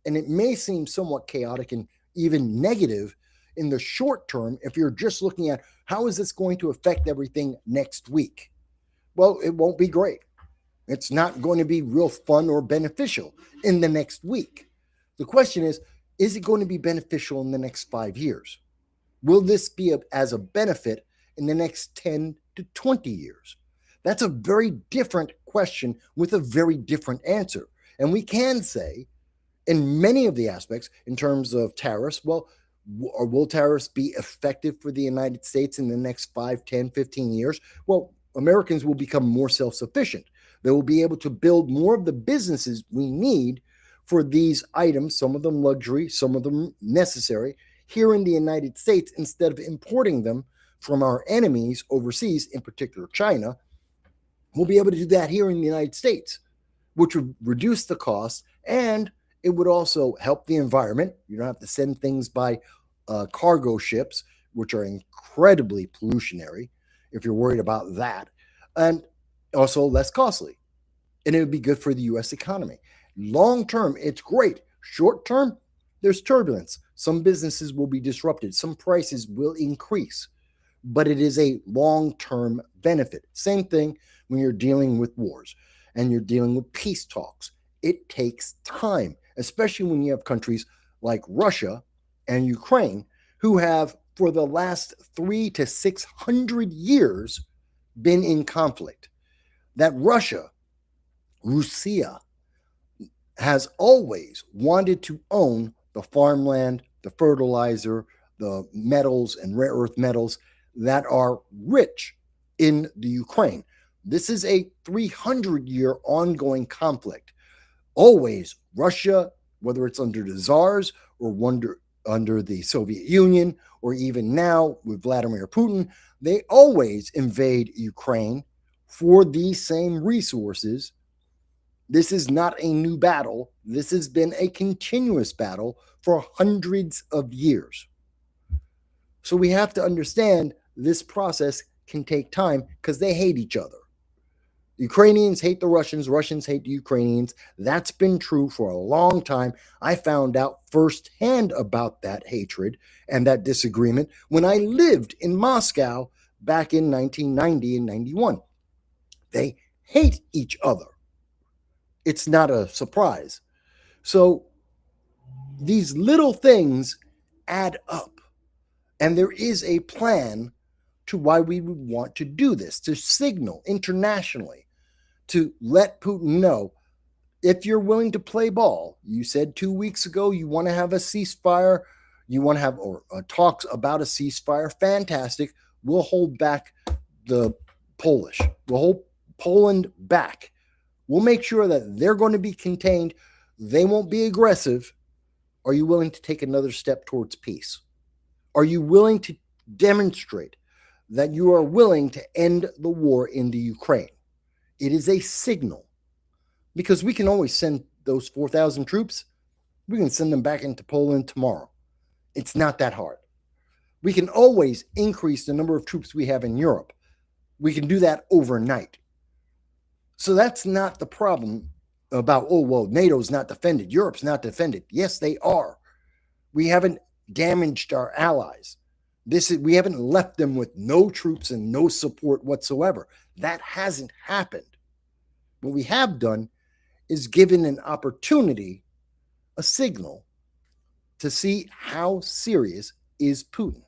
And it may seem somewhat chaotic and even negative in the short term if you're just looking at how is this going to affect everything next week. Well, it won't be great. It's not going to be real fun or beneficial in the next week. The question is it going to be beneficial in the next 5 years? Will this be as a benefit in the next 10 to 20 years? That's a very different question with a very different answer. And we can say, in many of the aspects, in terms of tariffs, well, will tariffs be effective for the United States in the next 5, 10, 15 years? Well, Americans will become more self-sufficient. They will be able to build more of the businesses we need for these items, some of them luxury, some of them necessary, here in the United States instead of importing them from our enemies overseas, in particular China. We'll be able to do that here in the United States, which would reduce the cost, and it would also help the environment. You don't have to send things by cargo ships, which are incredibly pollutionary, if you're worried about that, and also less costly. And it would be good for the U.S. economy. Long term, it's great. Short term, there's turbulence. Some businesses will be disrupted. Some prices will increase. But it is a long-term benefit. Same thing when you're dealing with wars and you're dealing with peace talks. It takes time, especially when you have countries like Russia and Ukraine who have, for the last 300 to 600 years, been in conflict. That Russia has always wanted to own the farmland, the fertilizer, the metals and rare earth metals that are rich in the Ukraine. This is a 300-year ongoing conflict. Always Russia, whether it's under the Tsars or under the Soviet Union, or even now with Vladimir Putin, they always invade Ukraine for these same resources. This is not a new battle. This has been a continuous battle for hundreds of years. So we have to understand this process can take time because they hate each other. The Ukrainians hate the Russians. Russians hate the Ukrainians. That's been true for a long time. I found out firsthand about that hatred and that disagreement when I lived in Moscow back in 1990 and 91. They hate each other. It's not a surprise. So these little things add up. And there is a plan to why we would want to do this, to signal internationally, to let Putin know, if you're willing to play ball, you said 2 weeks ago you want to have a ceasefire, you want to have talks about a ceasefire, fantastic. We'll hold back the Polish. We'll hold Poland back. We'll make sure that they're going to be contained. They won't be aggressive. Are you willing to take another step towards peace? Are you willing to demonstrate that you are willing to end the war in the Ukraine? It is a signal, because we can always send those 4,000 troops. We can send them back into Poland tomorrow. It's not that hard. We can always increase the number of troops we have in Europe. We can do that overnight. So that's not the problem about, oh, well, NATO's not defended. Europe's not defended. Yes, they are. We haven't damaged our allies. We haven't left them with no troops and no support whatsoever. That hasn't happened. What we have done is given an opportunity, a signal, to see how serious is Putin.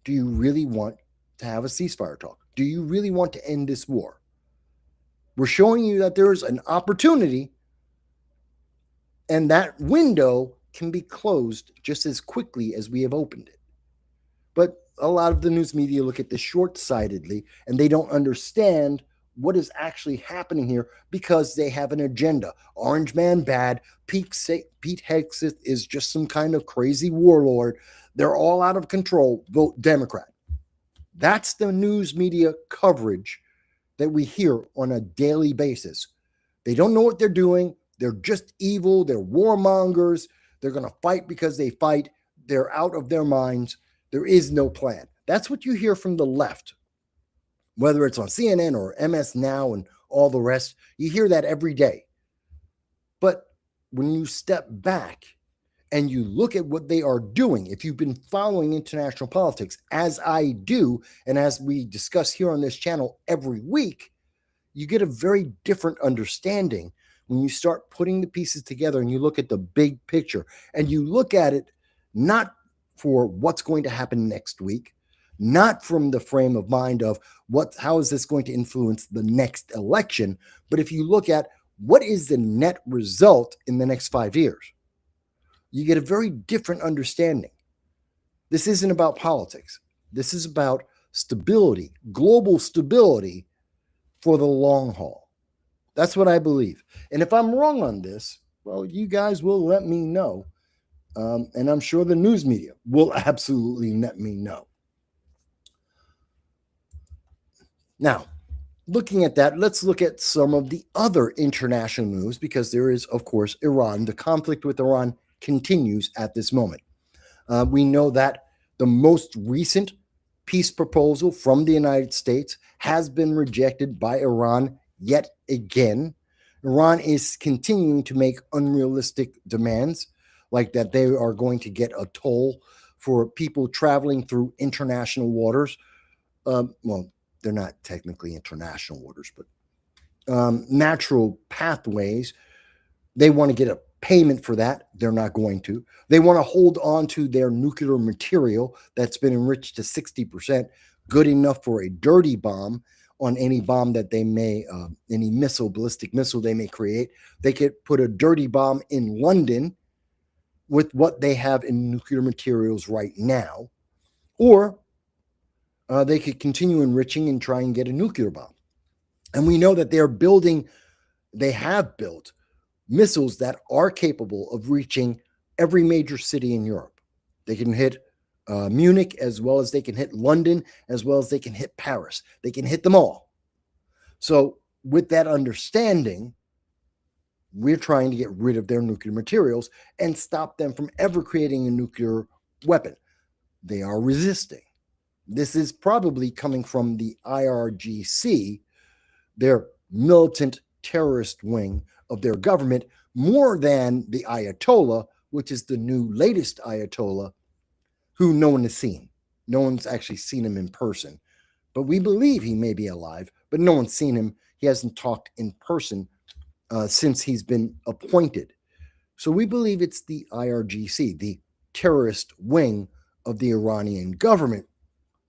Do you really want to have a ceasefire talk? Do you really want to end this war? We're showing you that there's an opportunity, and that window can be closed just as quickly as we have opened it. But a lot of the news media look at this short-sightedly, and they don't understand what is actually happening here because they have an agenda. Orange Man bad. Pete Hegseth is just some kind of crazy warlord. They're all out of control. Vote Democrat. That's the news media coverage that we hear on a daily basis. They don't know what they're doing. They're just evil. They're warmongers. They're going to fight because they fight. They're out of their minds. There is no plan. That's what you hear from the left, whether it's on CNN or MS Now and all the rest. You hear that every day. But when you step back and you look at what they are doing, if you've been following international politics, as I do, and as we discuss here on this channel every week, you get a very different understanding when you start putting the pieces together and you look at the big picture and you look at it not for what's going to happen next week, not from the frame of mind of how is this going to influence the next election, but if you look at what is the net result in the next 5 years, you get a very different understanding. This isn't about politics. This is about stability, global stability for the long haul. That's what I believe. And if I'm wrong on this, well, you guys will let me know. And I'm sure the news media will absolutely let me know. Now, looking at that, let's look at some of the other international news, because there is, of course, Iran. The conflict with Iran continues at this moment. We know that the most recent peace proposal from the United States has been rejected by Iran yet again. Iran is continuing to make unrealistic demands, like that they are going to get a toll for people traveling through international waters. Well, they're not technically international waters, but natural pathways. They want to get a payment for that. They're not going to. They want to hold on to their nuclear material that's been enriched to 60%, good enough for a dirty bomb on any bomb that they may, any missile, ballistic missile they may create. They could put a dirty bomb in London with what they have in nuclear materials right now, or they could continue enriching and try and get a nuclear bomb. And we know that they have built missiles that are capable of reaching every major city in Europe. They can hit Munich, as well as they can hit London, as well as they can hit Paris. They can hit them all. So with that understanding, we're trying to get rid of their nuclear materials and stop them from ever creating a nuclear weapon. They are resisting. This is probably coming from the IRGC, their militant terrorist wing of their government, more than the Ayatollah, which is the new latest Ayatollah, who no one has seen. No one's actually seen him in person. But we believe he may be alive, but no one's seen him. He hasn't talked in person since he's been appointed. So we believe it's the IRGC, the terrorist wing of the Iranian government,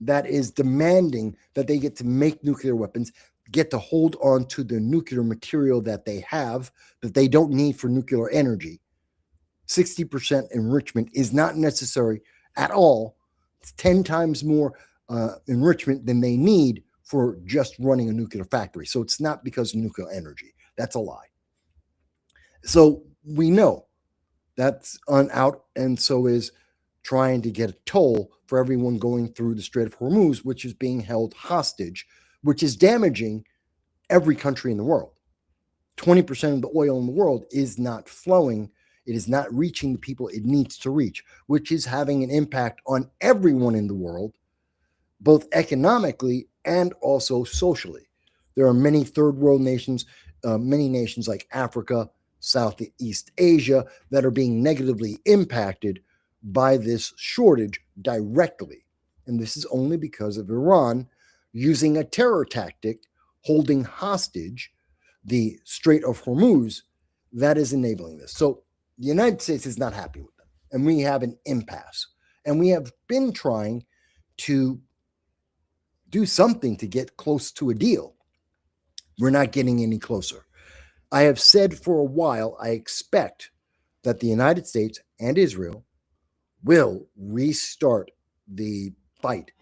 that is demanding that they get to make nuclear weapons, get to hold on to the nuclear material that they have, that they don't need for nuclear energy. 60% enrichment is not necessary at all. It's 10 times more enrichment than they need for just running a nuclear factory. So it's not because of nuclear energy. That's a lie. So we know that's out, and so is trying to get a toll for everyone going through the Strait of Hormuz, which is being held hostage, which is damaging every country in the world. 20% of the oil in the world is not flowing. It is not reaching the people it needs to reach, which is having an impact on everyone in the world, both economically and also socially. There are many third world nations, many nations like Africa, Southeast Asia, that are being negatively impacted by this shortage directly. And this is only because of Iran using a terror tactic, holding hostage the Strait of Hormuz, that is enabling this. So the United States is not happy with them, and we have an impasse. And we have been trying to do something to get close to a deal. We're not getting any closer. I have said for a while, I expect that the United States and Israel will restart the fight,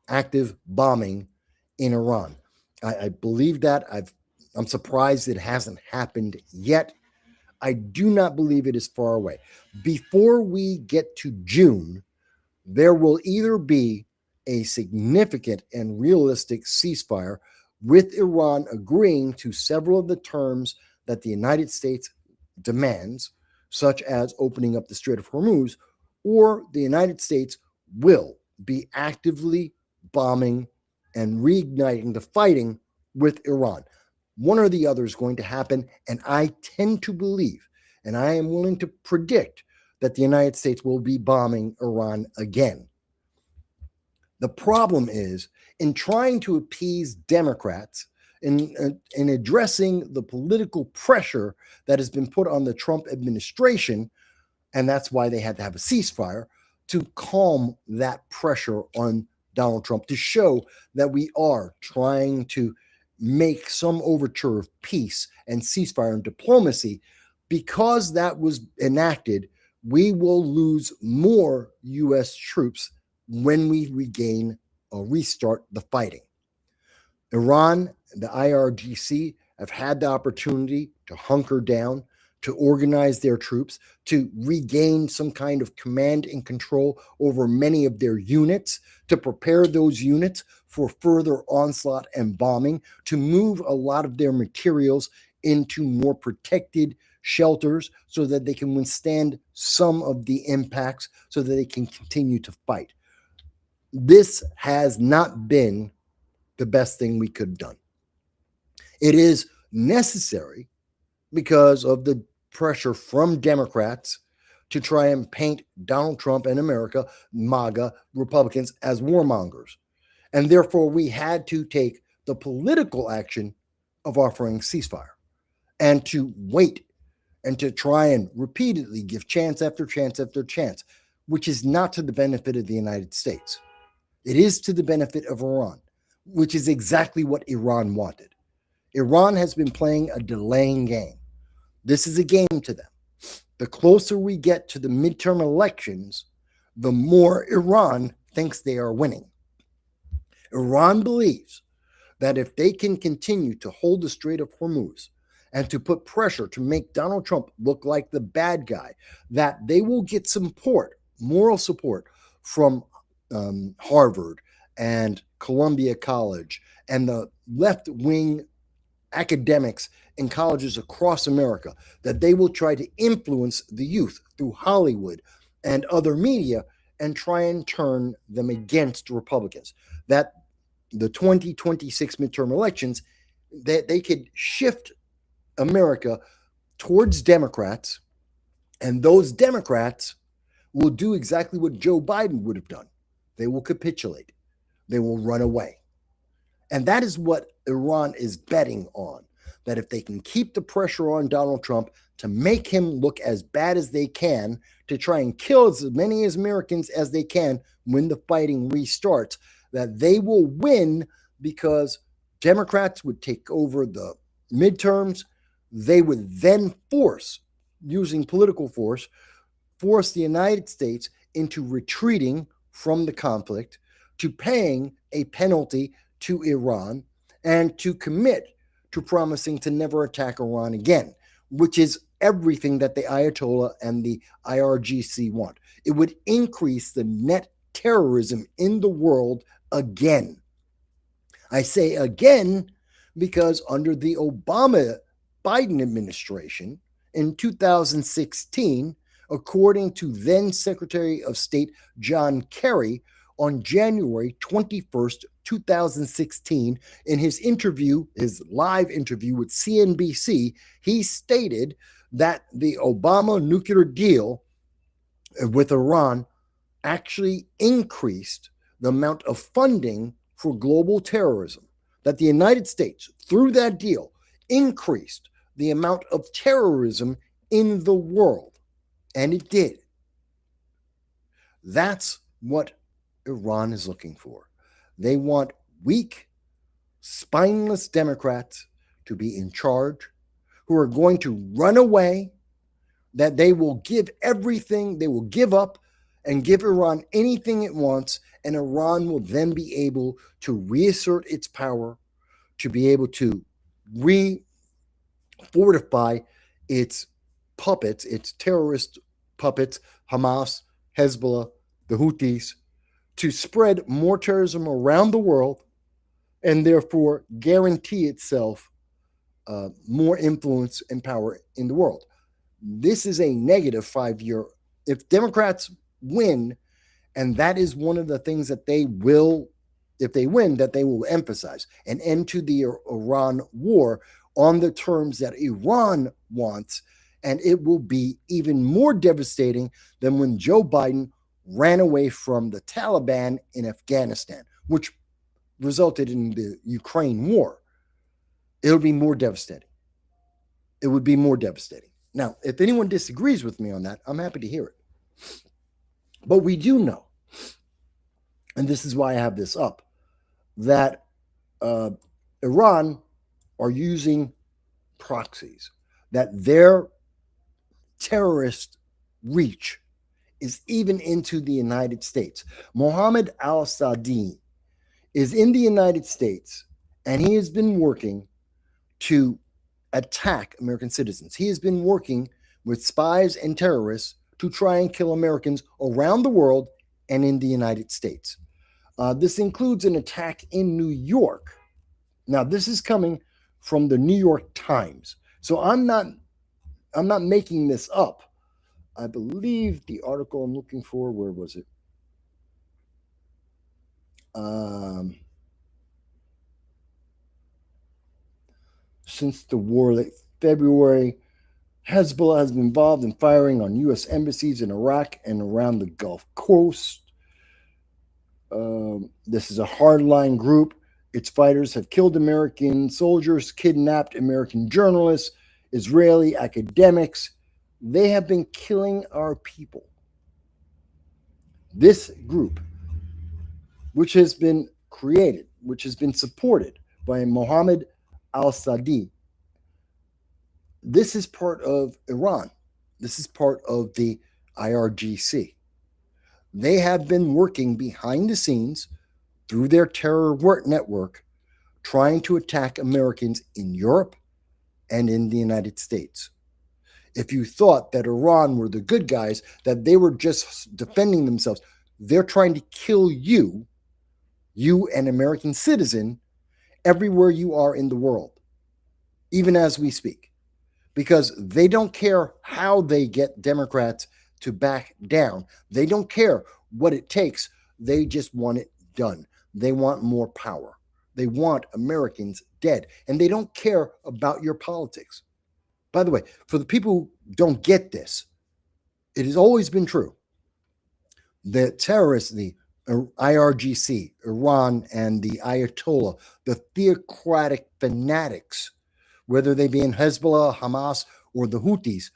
active bombing in Iran. I believe that. I'm surprised it hasn't happened yet. I do not believe it is far away. Before we get to June, there will either be a significant and realistic ceasefire with Iran agreeing to several of the terms that the United States demands, such as opening up the Strait of Hormuz, or the United States will be actively bombing and reigniting the fighting with Iran. One or the other is going to happen, and I tend to believe, and I am willing to predict, that the United States will be bombing Iran again. The problem is, in trying to appease Democrats, in addressing the political pressure that has been put on the Trump administration, and that's why they had to have a ceasefire, to calm that pressure on Donald Trump, to show that we are trying to make some overture of peace and ceasefire and diplomacy. Because that was enacted, we will lose more U.S. troops when we regain or restart the fighting. Iran, the IRGC, have had the opportunity to hunker down, to organize their troops, to regain some kind of command and control over many of their units, to prepare those units for further onslaught and bombing, to move a lot of their materials into more protected shelters so that they can withstand some of the impacts, so that they can continue to fight. This has not been the best thing we could have done. It is necessary because of the pressure from Democrats to try and paint Donald Trump and America, MAGA, Republicans, as warmongers. And therefore, we had to take the political action of offering ceasefire and to wait and to try and repeatedly give chance after chance after chance, which is not to the benefit of the United States. It is to the benefit of Iran, which is exactly what Iran wanted. Iran has been playing a delaying game. This is a game to them. The closer we get to the midterm elections, the more Iran thinks they are winning. Iran believes that if they can continue to hold the Strait of Hormuz and to put pressure to make Donald Trump look like the bad guy, that they will get support, moral support from Harvard and Columbia College and the left-wing academics in colleges across America, that they will try to influence the youth through Hollywood and other media and try and turn them against Republicans. That the 2026 midterm elections, that they could shift America towards Democrats, and those Democrats will do exactly what Joe Biden would have done. They will capitulate. They will run away. And that is what Iran is betting on, that if they can keep the pressure on Donald Trump to make him look as bad as they can, to try and kill as many as Americans as they can when the fighting restarts, that they will win, because Democrats would take over the midterms. They would then force, using political force the United States into retreating from the conflict, to paying a penalty to Iran, and to commit to promising to never attack Iran again, which is everything that the Ayatollah and the IRGC want. It would increase the net terrorism in the world again. I say again because under the Obama-Biden administration in 2016, according to then Secretary of State John Kerry, on January 21st, 2016, in his live interview with CNBC, he stated that the Obama nuclear deal with Iran actually increased the amount of funding for global terrorism, that the United States, through that deal, increased the amount of terrorism in the world. And it did. That's what Iran is looking for. They want weak, spineless Democrats to be in charge, who are going to run away, that they will give everything, they will give up and give Iran anything it wants, and Iran will then be able to reassert its power, to be able to re-fortify its puppets, its terrorist puppets, Hamas, Hezbollah, the Houthis, to spread more terrorism around the world, and therefore guarantee itself more influence and power in the world. This is a negative 5-year. If Democrats win, and that is one of the things that they will, if they win, that they will emphasize, an end to the Iran war on the terms that Iran wants, And it will be even more devastating than when Joe Biden ran away from the Taliban in Afghanistan, which resulted in the Ukraine war. It'll be more devastating. It would be more devastating. Now, if anyone disagrees with me on that, I'm happy to hear it. But we do know, and this is why I have this up, that Iran are using proxies, that their terrorist reach is even into the United States. Mohammed al-Sadi is in the United States, and he has been working to attack American citizens. He has been working with spies and terrorists to try and kill Americans around the world and in the United States. This includes an attack in New York. Now, this is coming from the New York Times. So I'm not making this up. I believe the article I'm looking for, where was it? Since the war, late February, Hezbollah has been involved in firing on U.S. embassies in Iraq and around the Gulf Coast. This is a hardline group. Its fighters have killed American soldiers, kidnapped American journalists, Israeli academics. They have been killing our people. This group, which has been created, which has been supported by Mohammed al-Sadi, this is part of Iran. This is part of the IRGC. They have been working behind the scenes through their terror network, trying to attack Americans in Europe and in the United States. If you thought that Iran were the good guys, that they were just defending themselves, they're trying to kill you, an American citizen, everywhere you are in the world, even as we speak, because they don't care how they get Democrats to back down. They don't care what it takes. They just want it done. They want more power. They want Americans dead, and they don't care about your politics. By the way, for the people who don't get this, it has always been true. The terrorists, the IRGC, Iran, and the Ayatollah, the theocratic fanatics, whether they be in Hezbollah, Hamas, or the Houthis,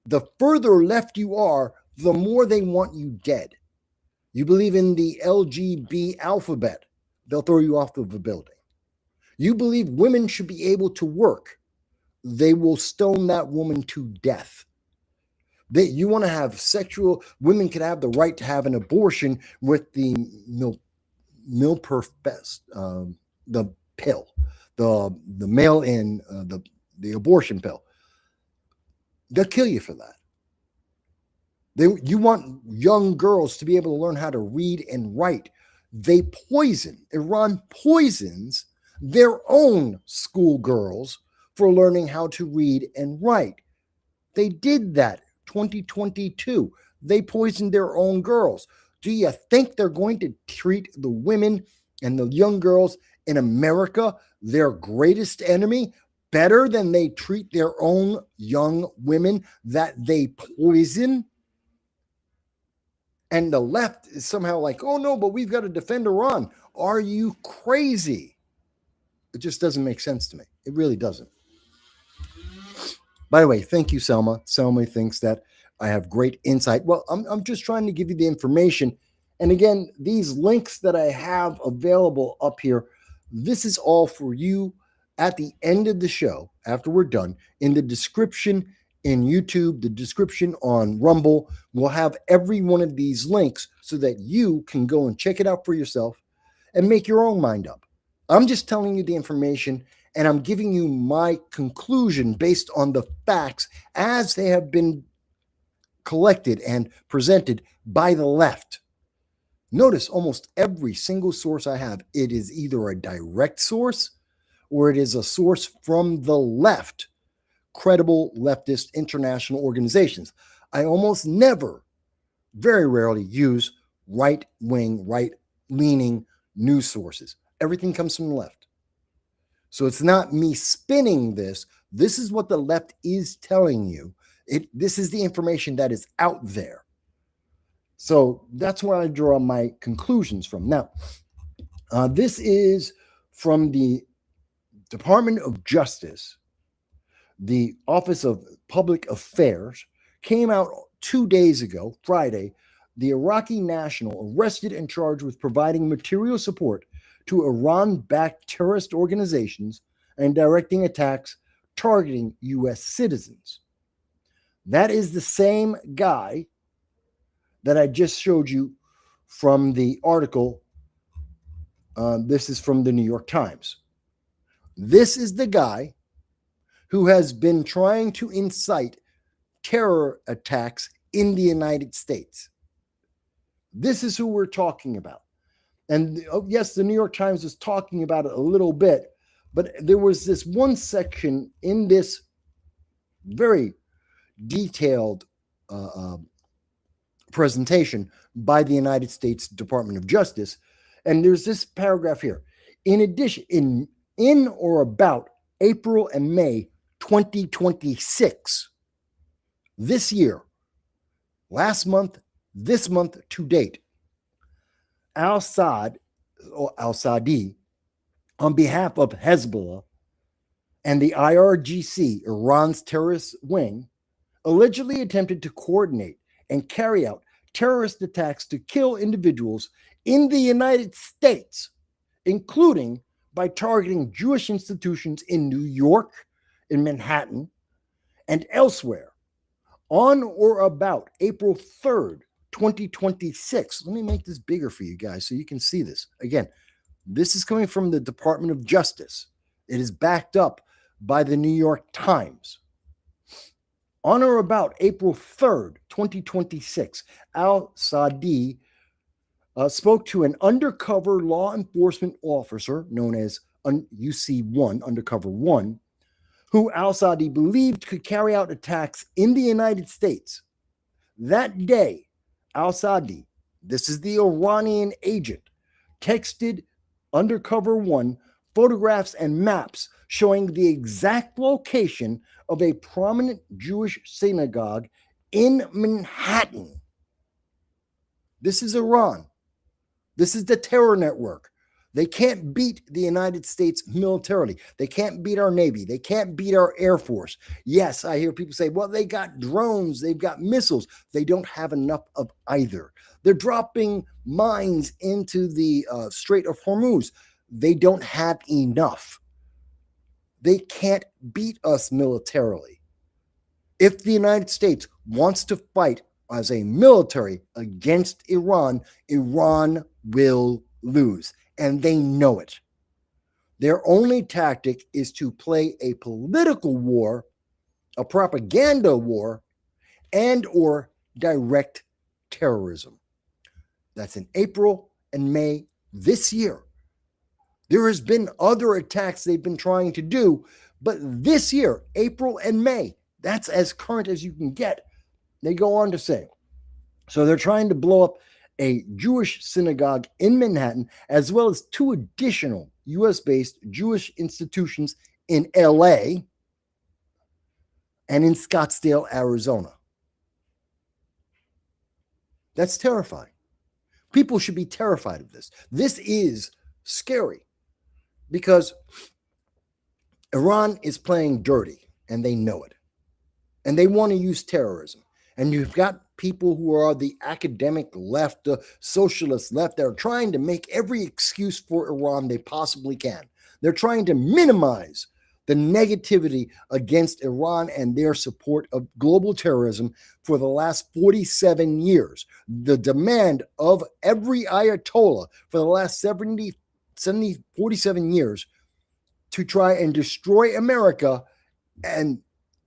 the further left you are, the more they want you dead. You believe in the LGB alphabet, they'll throw you off of a building. You believe women should be able to work, they will stone that woman to death. You want to have women can have the right to have an abortion with the the pill, the mail-in, the abortion pill. They'll kill you for that. You want young girls to be able to learn how to read and write. Iran poisons their own schoolgirls for learning how to read and write. They did that 2022. They poisoned their own girls. Do you think they're going to treat the women and the young girls in America, their greatest enemy, better than they treat their own young women that they poison? And the left is somehow like, oh no, but we've got to defend Iran. Are you crazy? It just doesn't make sense to me. It really doesn't. By the way, thank you, Selma. Selma thinks that I have great insight. Well, I'm just trying to give you the information. And again, these links that I have available up here, this is all for you at the end of the show, after we're done. In the description in YouTube, the description on Rumble, we'll have every one of these links so that you can go and check it out for yourself and make your own mind up. I'm just telling you the information, and I'm giving you my conclusion based on the facts as they have been collected and presented by the left. Notice almost every single source I have, it is either a direct source or it is a source from the left, credible leftist international organizations. I almost never, very rarely use right-wing, right-leaning news sources. Everything comes from the left. So it's not me spinning this. This is what the left is telling you. This is the information that is out there. So that's where I draw my conclusions from. Now, this is from the Department of Justice. The Office of Public Affairs came out 2 days ago, Friday. The Iraqi national arrested and charged with providing material support to Iran-backed terrorist organizations and directing attacks targeting U.S. citizens. That is the same guy that I just showed you from the article. This is from the New York Times. This is the guy who has been trying to incite terror attacks in the United States. This is who we're talking about. And yes, the New York Times is talking about it a little bit, but there was this one section in this very detailed presentation by the United States Department of Justice. And there's this paragraph here. In addition, in or about April and May 2026, this year, last month, this month to date, al-Sadi, on behalf of Hezbollah and the IRGC, Iran's terrorist wing, allegedly attempted to coordinate and carry out terrorist attacks to kill individuals in the United States, including by targeting Jewish institutions in New York, in Manhattan, and elsewhere. On or about April 3rd, 2026. Let me make this bigger for you guys so you can see this. Again, this is coming from the Department of Justice. It is backed up by the New York Times. On or about April 3rd, 2026, al-Sadi spoke to an undercover law enforcement officer known as UC1, Undercover 1, who al-Sadi believed could carry out attacks in the United States. That day, al-Sadi, this is the Iranian agent, texted Undercover 1 photographs and maps showing the exact location of a prominent Jewish synagogue in Manhattan. This is Iran. This is the terror network. They can't beat the United States militarily. They can't beat our Navy. They can't beat our Air Force. Yes, I hear people say, well, they got drones. They've got missiles. They don't have enough of either. They're dropping mines into the Strait of Hormuz. They don't have enough. They can't beat us militarily. If the United States wants to fight as a military against Iran, Iran will lose. And they know it. Their only tactic is to play a political war, a propaganda war, and or direct terrorism. That's in April and May this year. There has been other attacks they've been trying to do, but this year, April and May, that's as current as you can get. They go on to say, so they're trying to blow up a Jewish synagogue in Manhattan, as well as 2 additional U.S.-based Jewish institutions in L.A. and in Scottsdale, Arizona. That's terrifying. People should be terrified of this. This is scary because Iran is playing dirty, and they know it. And they want to use terrorism. And you've got people who are the academic left, the socialist left, that are trying to make every excuse for Iran they possibly can. They're trying to minimize the negativity against Iran and their support of global terrorism for the last 47 years. The demand of every Ayatollah for the last 47 years to try and destroy America and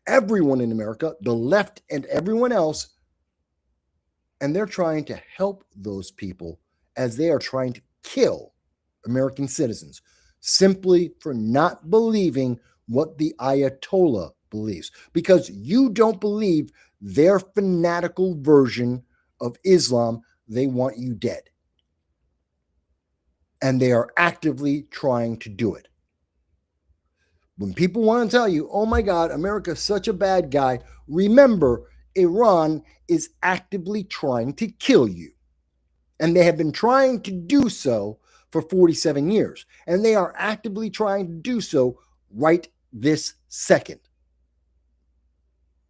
everyone in America, the left and everyone else. And they're trying to help those people as they are trying to kill American citizens simply for not believing what the Ayatollah believes. Because you don't believe their fanatical version of Islam, they want you dead. And they are actively trying to do it. When people want to tell you, oh my God, America's such a bad guy, remember, Iran is actively trying to kill you. And they have been trying to do so for 47 years. And they are actively trying to do so right this second.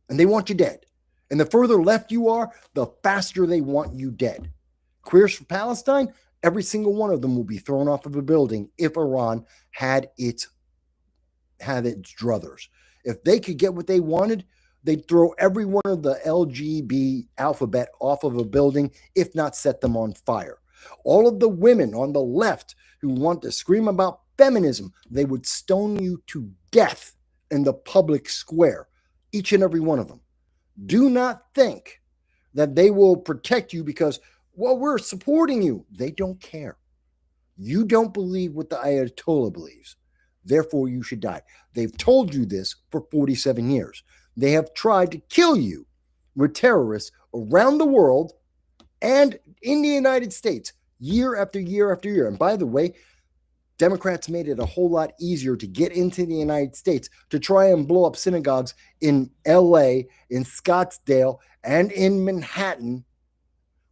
And they want you dead. And the further left you are, the faster they want you dead. Queers for Palestine, every single one of them will be thrown off of a building if Iran had its druthers. If they could get what they wanted, they'd throw every one of the LGB alphabet off of a building, if not set them on fire. All of the women on the left who want to scream about feminism, they would stone you to death in the public square, each and every one of them. Do not think that they will protect you because, well, we're supporting you. They don't care. You don't believe what the Ayatollah believes. Therefore, you should die. They've told you this for 47 years. They have tried to kill you with terrorists around the world and in the United States year after year after year. And by the way, Democrats made it a whole lot easier to get into the United States to try and blow up synagogues in LA, in Scottsdale, and in Manhattan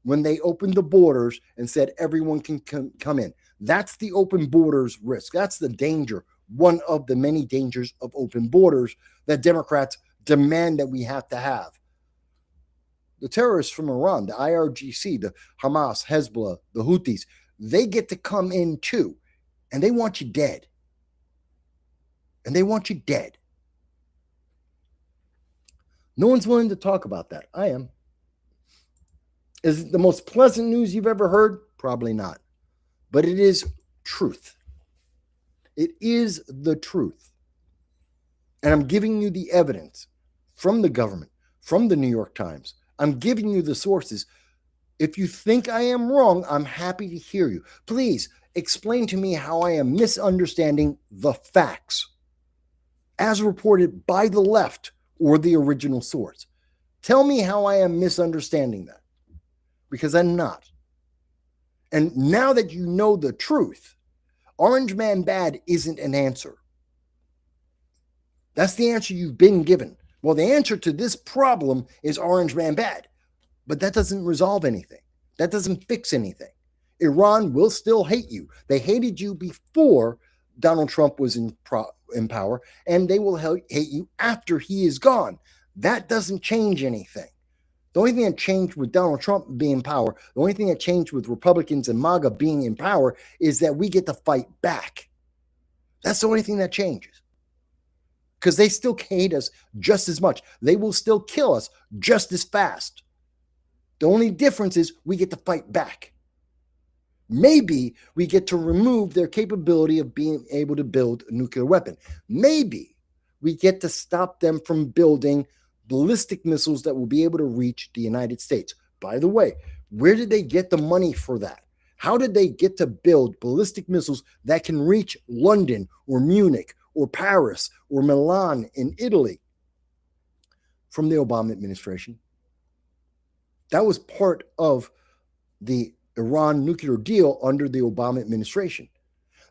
when they opened the borders and said everyone can come in. That's the open borders risk. That's the danger, one of the many dangers of open borders that Democrats demand that we have to have. The terrorists from Iran, the IRGC, the Hamas, Hezbollah, the Houthis, they get to come in too. And they want you dead. And they want you dead. No one's willing to talk about that. I am. Is it the most pleasant news you've ever heard? Probably not. But it is truth. It is the truth. And I'm giving you the evidence from the government, from the New York Times. I'm giving you the sources. If you think I am wrong, I'm happy to hear you. Please explain to me how I am misunderstanding the facts as reported by the left or the original source. Tell me how I am misunderstanding that, because I'm not. And now that you know the truth, Orange Man Bad isn't an answer. That's the answer you've been given. Well, the answer to this problem is Orange Man Bad, but that doesn't resolve anything. That doesn't fix anything. Iran will still hate you. They hated you before Donald Trump was in power, and they will hate you after he is gone. That doesn't change anything. The only thing that changed with Donald Trump being in power, the only thing that changed with Republicans and MAGA being in power is that we get to fight back. That's the only thing that changes. Because they still hate us just as much. They will still kill us just as fast. The only difference is we get to fight back. Maybe we get to remove their capability of being able to build a nuclear weapon. Maybe we get to stop them from building ballistic missiles that will be able to reach the United States. By the way, where did they get the money for that? How did they get to build ballistic missiles that can reach London or Munich or Paris or Milan in Italy? From the Obama administration. That was part of the Iran nuclear deal under the Obama administration,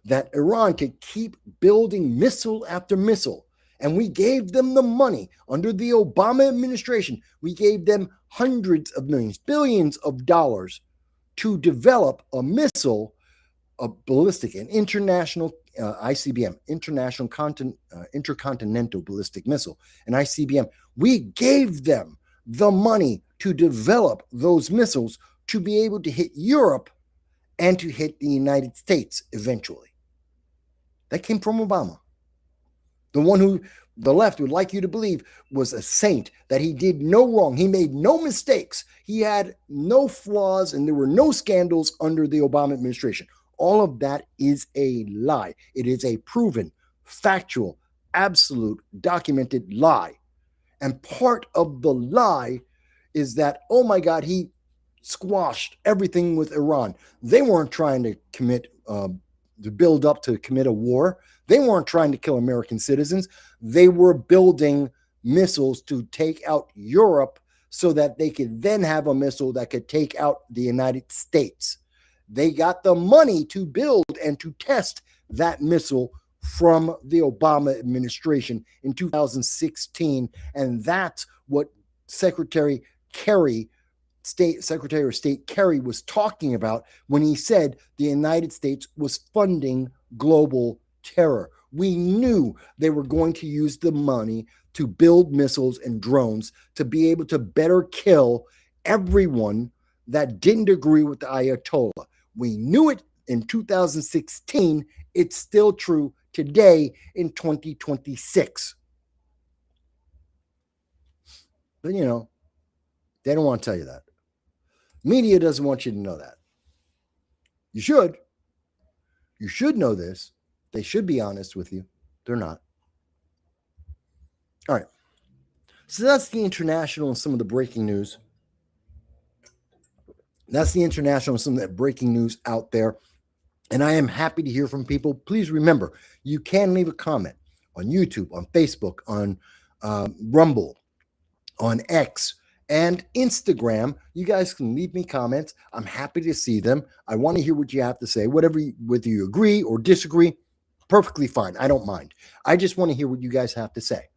that Iran could keep building missile after missile. And we gave them the money under the Obama administration. We gave them hundreds of millions, billions of dollars to develop a missile, a ballistic, an international ICBM, intercontinental ballistic missile, an ICBM. We gave them the money to develop those missiles to be able to hit Europe and to hit the United States eventually. That came from Obama. The one who the left would like you to believe was a saint, that he did no wrong. He made no mistakes. He had no flaws, and there were no scandals under the Obama administration. All of that is a lie. It is a proven, factual, absolute, documented lie. And part of the lie is that, oh my God, he squashed everything with Iran. They weren't trying to commit, to build up to commit a war. They weren't trying to kill American citizens. They were building missiles to take out Europe so that they could then have a missile that could take out the United States. They got the money to build and to test that missile from the Obama administration in 2016. And that's what Secretary Secretary of State Kerry was talking about when he said the United States was funding global terror. We knew they were going to use the money to build missiles and drones to be able to better kill everyone that didn't agree with the Ayatollah. We knew it in 2016. It's still true today in 2026. But, you know, they don't want to tell you that. Media doesn't want you to know that. You should. You should know this. They should be honest with you. They're not. All right. So that's the international and some of the breaking news. That's the international and some of that breaking news out there. And I am happy to hear from people. Please remember, you can leave a comment on YouTube, on Facebook, on Rumble, on X, and Instagram. You guys can leave me comments. I'm happy to see them. I want to hear what you have to say. Whether you agree or disagree, perfectly fine. I don't mind. I just want to hear what you guys have to say.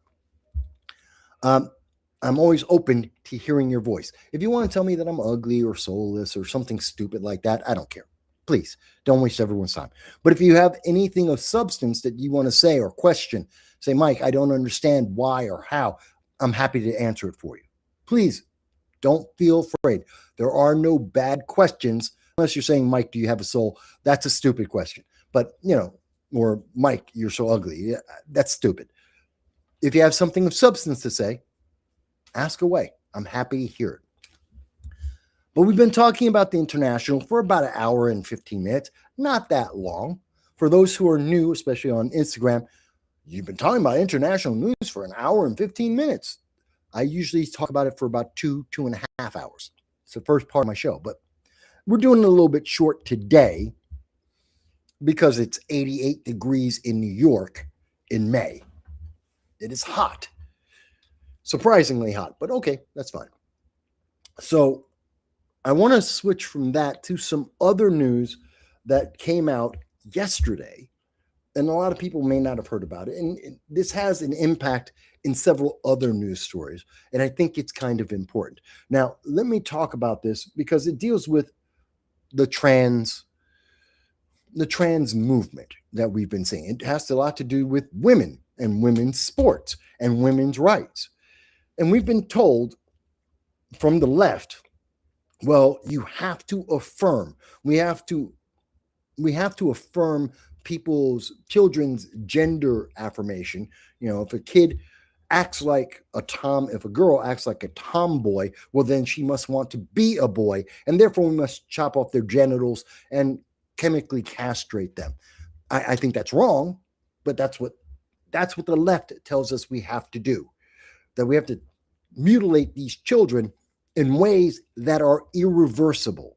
I'm always open to hearing your voice. If you want to tell me that I'm ugly or soulless or something stupid like that, I don't care. Please don't waste everyone's time. But if you have anything of substance that you want to say or question, say, Mike, I don't understand why or how, I'm happy to answer it for you. Please don't feel afraid. There are no bad questions unless you're saying, Mike, do you have a soul? That's a stupid question. But, you know, or Mike, you're so ugly. Yeah, that's stupid. If you have something of substance to say, ask away. I'm happy to hear it. But we've been talking about the international for about an hour and 15 minutes. Not that long. For those who are new, especially on Instagram, you've been talking about international news for an hour and 15 minutes. I usually talk about it for about 2.5 hours. It's the first part of my show. But we're doing it a little bit short today because it's 88 degrees in New York in May. It is hot. Surprisingly hot, but okay, that's fine. So I want to switch from that to some other news that came out yesterday, and a lot of people may not have heard about it. And this has an impact in several other news stories, and I think it's kind of important. Now, let me talk about this because it deals with the trans movement that we've been seeing. It has a lot to do with women and women's sports and women's rights. And we've been told from the left, well, you have to affirm. We have to affirm children's gender affirmation. You know, if a kid acts like if a girl acts like a tomboy, well, then she must want to be a boy, and therefore we must chop off their genitals and chemically castrate them. I think that's wrong, but that's what the left tells us we have to do. That we have to mutilate these children in ways that are irreversible,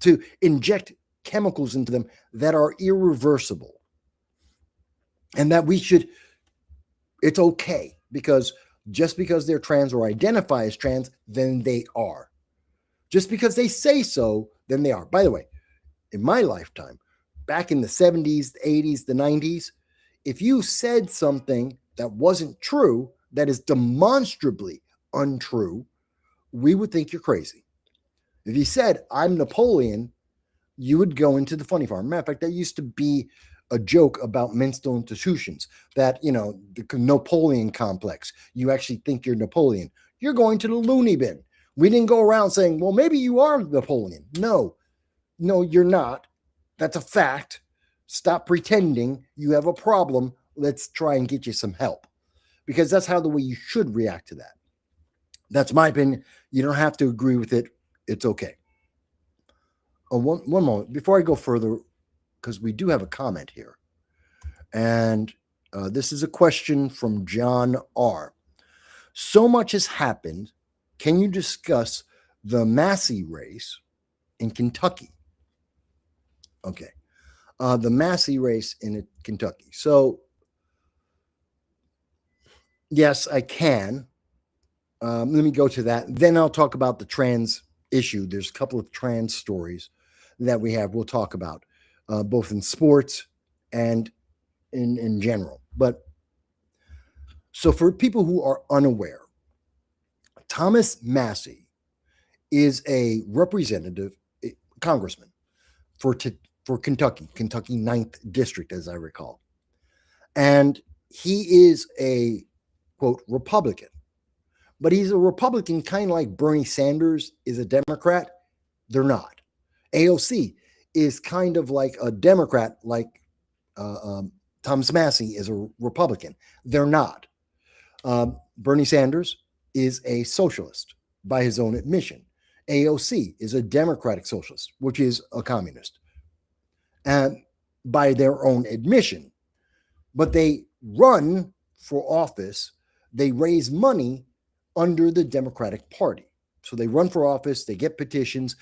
to inject chemicals into them that are irreversible. And that it's okay, because just because they're trans or identify as trans, then they are. Just because they say so, then they are. By the way, in my lifetime, back in the 70s, the 80s, the 90s, if you said something that wasn't true, that is demonstrably untrue, we would think you're crazy. If you said, I'm Napoleon, you would go into the funny farm. Matter of fact, that used to be a joke about mental institutions, that, you know, the Napoleon complex. You actually think you're Napoleon. You're going to the loony bin. We didn't go around saying, well, maybe you are Napoleon. No, you're not. That's a fact. Stop pretending you have a problem. Let's try and get you some help. Because that's how the way you should react to that. That's my opinion. You don't have to agree with it. It's okay. One moment before I go further, because we do have a comment here. And this is a question from John R. So much has happened. Can you discuss the Massey race in Kentucky? Okay. The Massey race in Kentucky. So, yes, I can. Let me go to that. Then I'll talk about the trans issue. There's a couple of trans stories that we'll talk about, both in sports and in general. But so for people who are unaware, Thomas Massie is a representative, congressman for Kentucky 9th District, as I recall. And he is a, quote, Republican. But he's a Republican kind of like Bernie Sanders is a Democrat. They're not. AOC is kind of like a Democrat, like Thomas Massie is a Republican. They're not. Bernie Sanders is a socialist by his own admission. AOC is a Democratic socialist, which is a communist, and by their own admission. But they run for office. They raise money under the Democratic Party. So they run for office. They get petitions.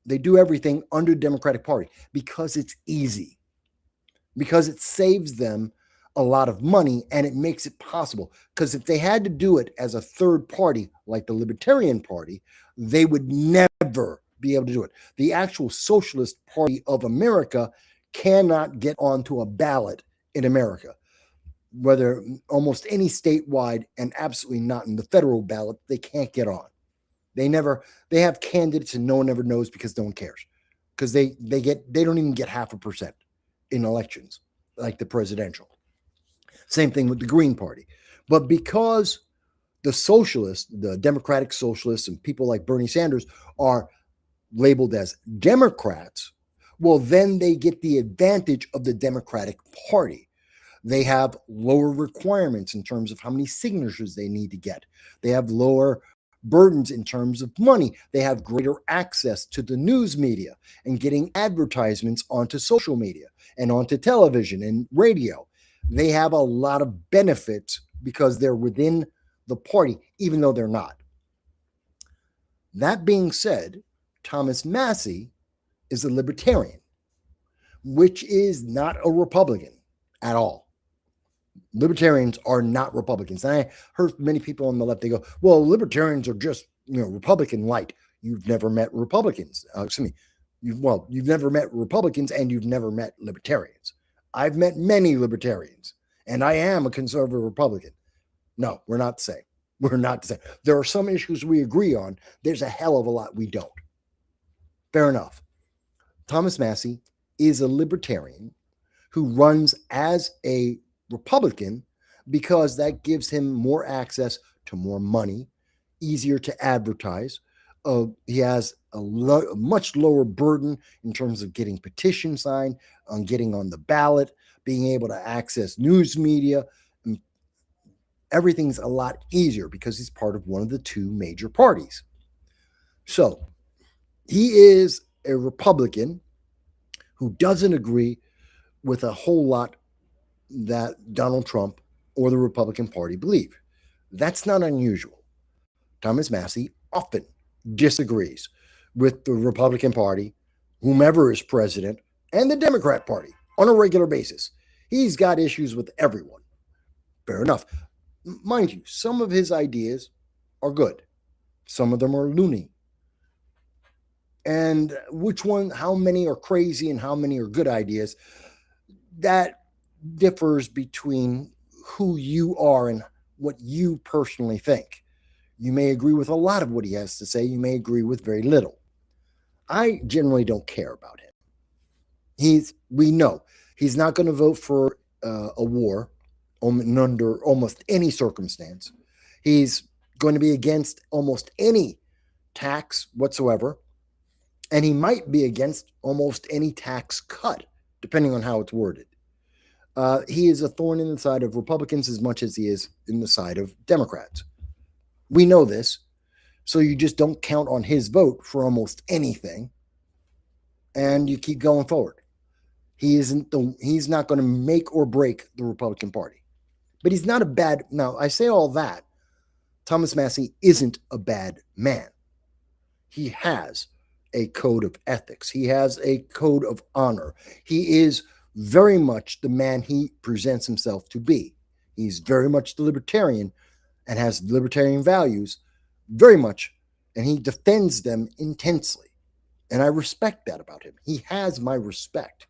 They do everything under Democratic Party because it's easy, because it saves them a lot of money and it makes it possible. Because if they had to do it as a third party, like the Libertarian Party, they would never be able to do it. The actual Socialist Party of America cannot get onto a ballot in America, whether almost any statewide and absolutely not in the federal ballot, they can't get on. They have candidates and no one ever knows because no one cares, because they don't even get 0.5% in elections like the presidential. Same thing with the Green Party. But because the socialists, the Democratic socialists and people like Bernie Sanders are labeled as Democrats, well, then they get the advantage of the Democratic Party. They have lower requirements in terms of how many signatures they need to get. They have lower burdens in terms of money. They have greater access to the news media and getting advertisements onto social media and onto television and radio. They have a lot of benefits because they're within the party, even though they're not. That being said, Thomas Massie is a libertarian, which is not a Republican at all. Libertarians are not Republicans. And I heard many people on the left, they go, well, libertarians are just, Republican light. You've never met Republicans. You've never met Republicans and you've never met libertarians. I've met many libertarians and I am a conservative Republican. No, we're not the same. We're not the same. There are some issues we agree on. There's a hell of a lot we don't. Fair enough. Thomas Massie is a libertarian who runs as a Republican because that gives him more access to more money, easier to advertise. He has a much lower burden in terms of getting petitions signed, on getting on the ballot, being able to access news media. Everything's a lot easier because he's part of one of the two major parties. So he is a Republican who doesn't agree with a whole lot that Donald Trump or the Republican Party believe. That's not unusual. Thomas Massie often disagrees with the Republican Party, whomever is president, and the Democrat Party on a regular basis. He's got issues with everyone. Fair enough. Mind you, some of his ideas are good. Some of them are loony. And how many are crazy and how many are good ideas, that differs between who you are and what you personally think. You may agree with a lot of what he has to say. You may agree with very little. I generally don't care about him. We know he's not going to vote for a war under almost any circumstance. He's going to be against almost any tax whatsoever. And he might be against almost any tax cut, depending on how it's worded. He is a thorn in the side of Republicans as much as he is in the side of Democrats. We know this, so you just don't count on his vote for almost anything, and you keep going forward. He's not going to make or break the Republican Party, but he's not a bad. Now, I say all that. Thomas Massie isn't a bad man. He has a code of ethics. He has a code of honor. He is very much the man he presents himself to be. He's very much the libertarian and has libertarian values very much, and he defends them intensely. And I respect that about him. He has my respect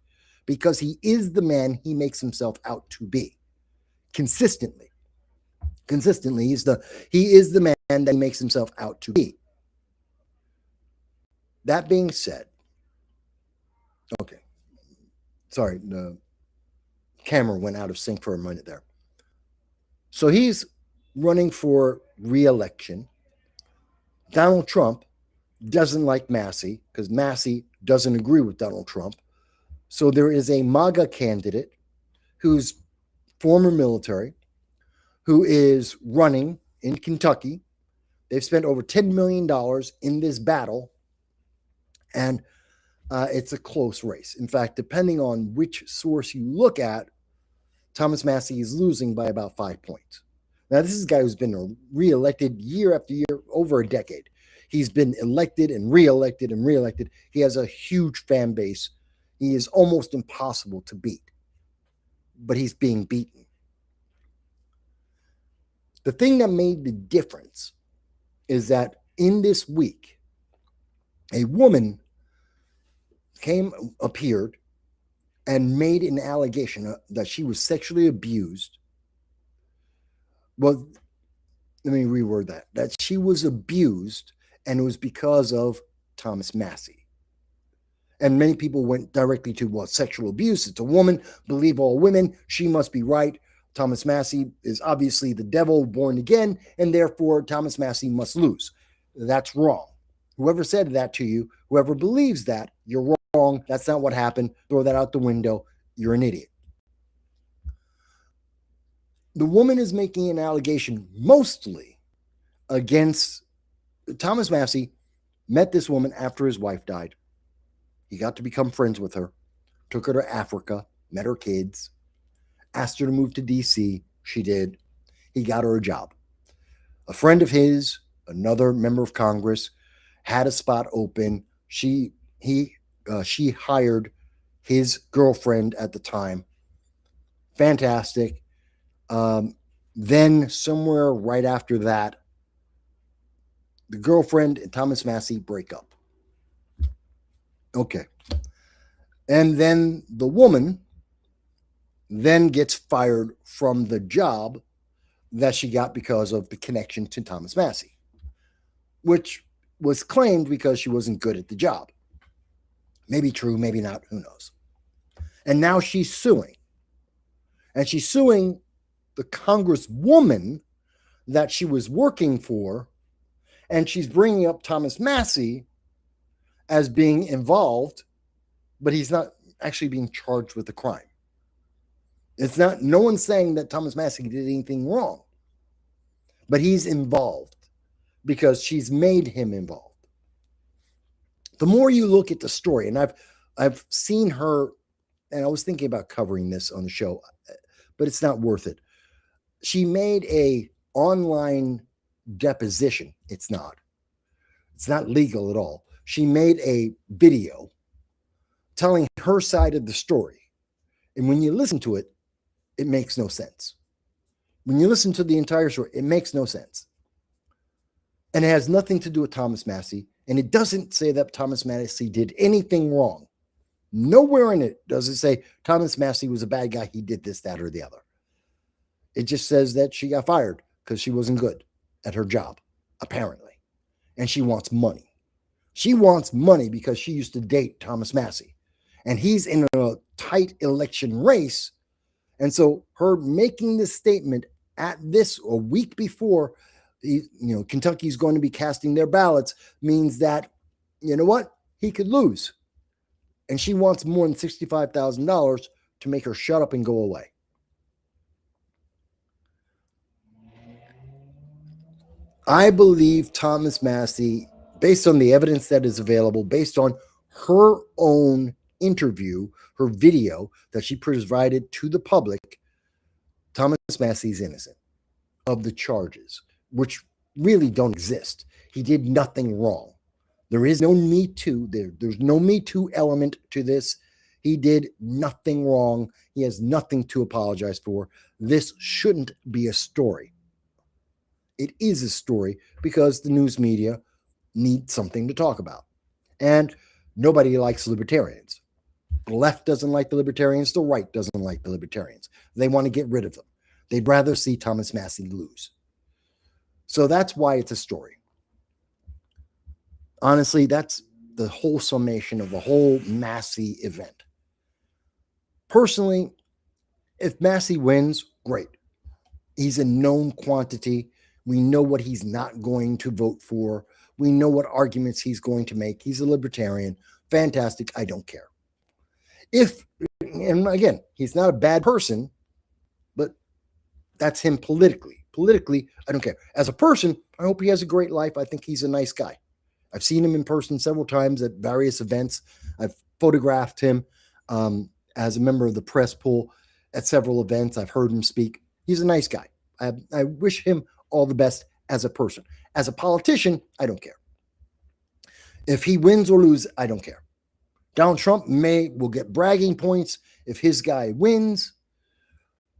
because he is the man he makes himself out to be. Consistently, he is the man that he makes himself out to be. That being said, okay, sorry, the camera went out of sync for a minute there. So he's running for re-election. Donald Trump doesn't like Massey because Massey doesn't agree with Donald Trump. So there is a MAGA candidate who's former military, who is running in Kentucky. They've spent over $10 million in this battle, and it's a close race. In fact, depending on which source you look at, Thomas Massey is losing by about 5 points. Now, this is a guy who's been reelected year after year, over a decade. He's been elected and reelected and reelected. He has a huge fan base. He is almost impossible to beat, but he's being beaten. The thing that made the difference is that in this week, a woman appeared and made an allegation that she was sexually abused. Well, let me reword that she was abused, and it was because of Thomas Massey. And many people went directly to, well, sexual abuse. It's a woman. Believe all women. She must be right. Thomas Massey is obviously the devil born again, and therefore Thomas Massey must lose. That's wrong. Whoever said that to you, whoever believes that, you're wrong. That's not what happened. Throw that out the window. You're an idiot. The woman is making an allegation mostly against Thomas Massey. Met this woman after his wife died. He got to become friends with her, took her to Africa, met her kids, asked her to move to D.C. She did. He got her a job. A friend of his, another member of Congress, had a spot open. She hired his girlfriend at the time. Fantastic. Then somewhere right after that, the girlfriend and Thomas Massey break up. Okay. And then the woman then gets fired from the job that she got because of the connection to Thomas Massey, which was claimed because she wasn't good at the job. Maybe true, maybe not, who knows. And now she's suing. And she's suing the congresswoman that she was working for, and she's bringing up Thomas Massey as being involved, but he's not actually being charged with the crime. It's not, no one's saying that Thomas Massey did anything wrong, but he's involved because she's made him involved. The more you look at the story, and I've seen her, and I was thinking about covering this on the show, but it's not worth it. She made a online deposition. It's not legal at all. She made a video telling her side of the story. And when you listen to it, it makes no sense. When you listen to the entire story, it makes no sense. And it has nothing to do with Thomas Massey. And it doesn't say that Thomas Massey did anything wrong. Nowhere in it does it say Thomas Massey was a bad guy. He did this, that, or the other. It just says that she got fired because she wasn't good at her job, apparently. And she wants money. She wants money because she used to date Thomas Massey. And he's in a tight election race. And so her making this statement at this, a week before, Kentucky's going to be casting their ballots, means that, you know what? He could lose. And she wants more than $65,000 to make her shut up and go away. I believe Thomas Massey, based on the evidence that is available, based on her own interview, her video that she provided to the public, Thomas Massey is innocent of the charges, which really don't exist. He did nothing wrong. There is no Me Too. There's no Me Too element to this. He did nothing wrong. He has nothing to apologize for. This shouldn't be a story. It is a story because the news media need something to talk about. And nobody likes libertarians. The left doesn't like the libertarians. The right doesn't like the libertarians. They want to get rid of them. They'd rather see Thomas Massie lose. So that's why it's a story. Honestly, that's the whole summation of the whole Massie event. Personally, if Massie wins, great. He's a known quantity. We know what he's not going to vote for. We know what arguments he's going to make. He's a libertarian. Fantastic. I don't care. And again, he's not a bad person, but that's him politically. Politically, I don't care. As a person, I hope he has a great life. I think he's a nice guy. I've seen him in person several times at various events. I've photographed him as a member of the press pool at several events. I've heard him speak. He's a nice guy. I wish him all the best as a person. As a politician, I don't care. If he wins or loses, I don't care. Donald Trump will get bragging points if his guy wins,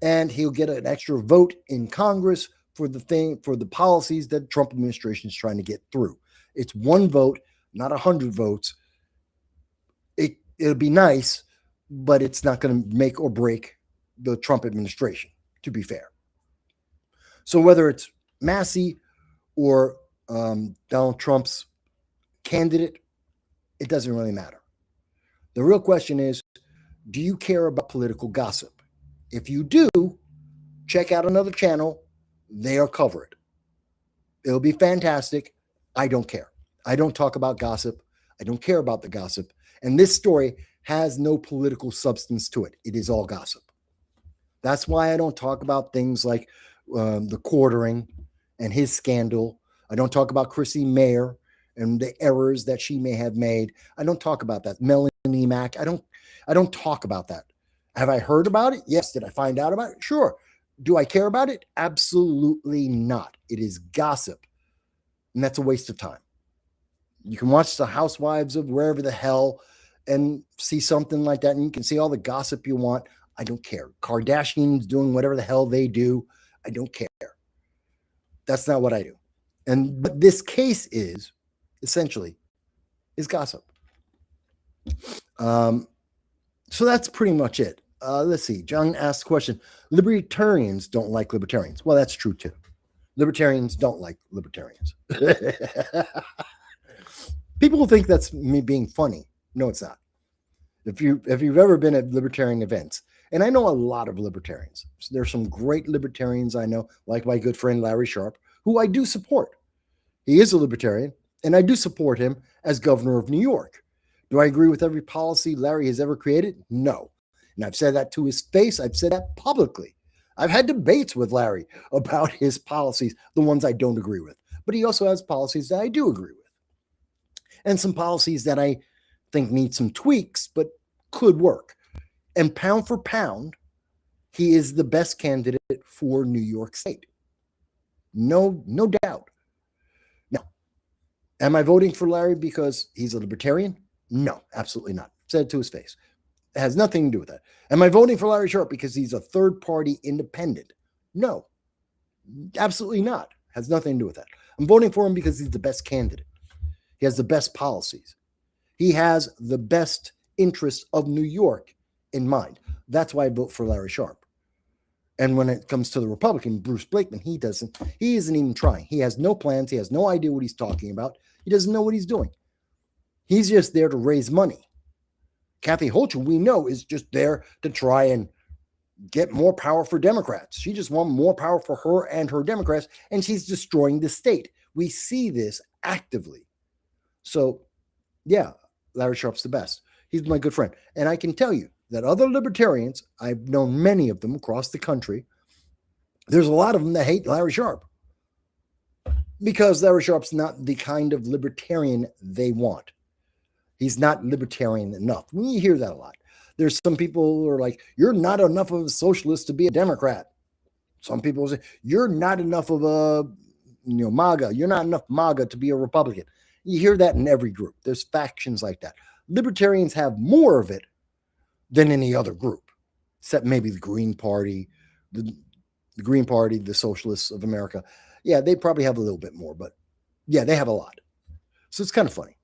and he'll get an extra vote in Congress for the policies that the Trump administration is trying to get through. It's one vote, not 100 votes. It'll be nice, but it's not going to make or break the Trump administration, to be fair. So whether it's Massie or Donald Trump's candidate, it doesn't really matter. The real question is, do you care about political gossip? If you do, check out another channel. They'll cover it. It'll be fantastic. I don't care. I don't talk about gossip. I don't care about the gossip. And this story has no political substance to it. It is all gossip. That's why I don't talk about things like the quartering and his scandal. I don't talk about Chrissy Mayer and the errors that she may have made. I don't talk about that. Melanie Mack. I don't talk about that. Have I heard about it? Yes. Did I find out about it? Sure. Do I care about it? Absolutely not. It is gossip. And that's a waste of time. You can watch the Housewives of wherever the hell and see something like that. And you can see all the gossip you want. I don't care. Kardashians doing whatever the hell they do. I don't care. That's not what I do. But this case is essentially gossip. So that's pretty much it. Let's see. John asked the question, libertarians don't like libertarians. Well, that's true too. Libertarians don't like libertarians. People will think that's me being funny. No, it's not. If you've ever been at libertarian events, and I know a lot of libertarians. So there's some great libertarians I know, like my good friend Larry Sharpe, who I do support. He is a libertarian, and I do support him as governor of New York. Do I agree with every policy Larry has ever created? No. And I've said that to his face. I've said that publicly. I've had debates with Larry about his policies, the ones I don't agree with. But he also has policies that I do agree with. And some policies that I think need some tweaks, but could work. And pound for pound, he is the best candidate for New York State. No doubt. Now, am I voting for Larry because he's a libertarian? No, absolutely not. Said it to his face. It has nothing to do with that. Am I voting for Larry Sharpe because he's a third-party independent? No, absolutely not. Has nothing to do with that. I'm voting for him because he's the best candidate. He has the best policies. He has the best interests of New York in mind. That's why I vote for Larry Sharpe. And when it comes to the Republican, Bruce Blakeman, he isn't even trying. He has no plans. He has no idea what he's talking about. He doesn't know what he's doing. He's just there to raise money. Kathy Hochul, we know, is just there to try and get more power for Democrats. She just wants more power for her and her Democrats, and she's destroying the state. We see this actively. So, yeah, Larry Sharpe's the best. He's my good friend. And I can tell you that other libertarians, I've known many of them across the country, there's a lot of them that hate Larry Sharpe because Larry Sharpe's not the kind of libertarian they want. He's not libertarian enough. You hear that a lot. There's some people who are like, you're not enough of a socialist to be a Democrat. Some people say, you're not enough of a MAGA. You're not enough MAGA to be a Republican. You hear that in every group. There's factions like that. Libertarians have more of it than any other group, except maybe the Green Party, the Green Party, the Socialists of America. Yeah, they probably have a little bit more, but yeah, they have a lot. So it's kind of funny.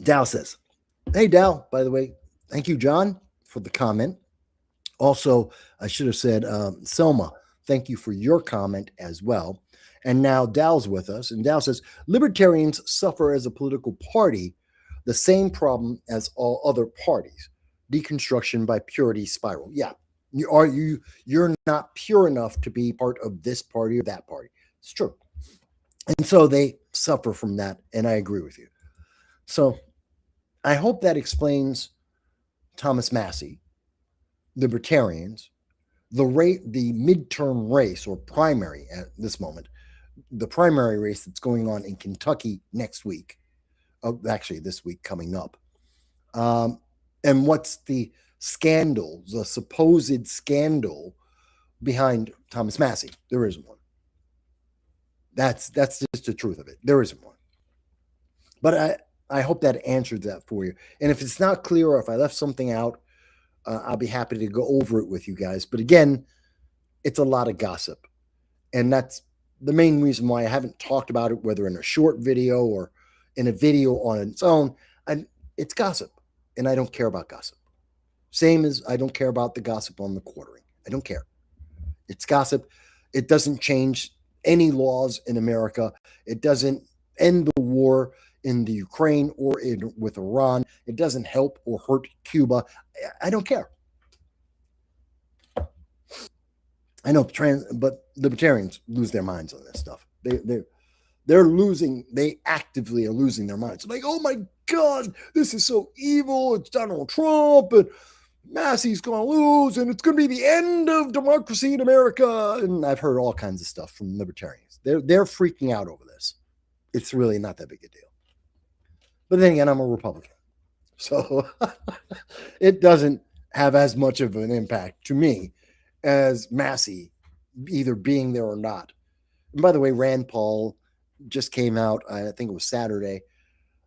Dow says, hey, Dow, by the way, thank you, John, for the comment. Also, I should have said, Selma, thank you for your comment as well. And now Dow's with us. And Dow says, libertarians suffer as a political party the same problem as all other parties. Deconstruction by purity spiral. Yeah. You're not pure enough to be part of this party or that party. It's true. And so they suffer from that. And I agree with you. So I hope that explains Thomas Massey, libertarians, the midterm race or primary at this moment, the primary race that's going on in Kentucky next week, actually this week coming up. And what's the scandal, the supposed scandal behind Thomas Massey? There isn't one. That's just the truth of it. There isn't one. But I hope that answered that for you. And if it's not clear or if I left something out, I'll be happy to go over it with you guys. But again, it's a lot of gossip. And that's the main reason why I haven't talked about it, whether in a short video or in a video on its own. And it's gossip. And I don't care about gossip. Same as I don't care about the gossip on the quartering. I don't care. It's gossip. It doesn't change any laws in America. It doesn't end the war in the Ukraine or with Iran. It doesn't help or hurt Cuba. I don't care. I know but libertarians lose their minds on this stuff. They're losing. They actively are losing their minds. Like, oh my God, this is so evil. It's Donald Trump and Massey's going to lose, and it's going to be the end of democracy in America. And I've heard all kinds of stuff from libertarians. They're freaking out over this. It's really not that big a deal. But then again, I'm a Republican. So it doesn't have as much of an impact to me as Massey either being there or not. And by the way, Rand Paul just came out, I think it was Saturday,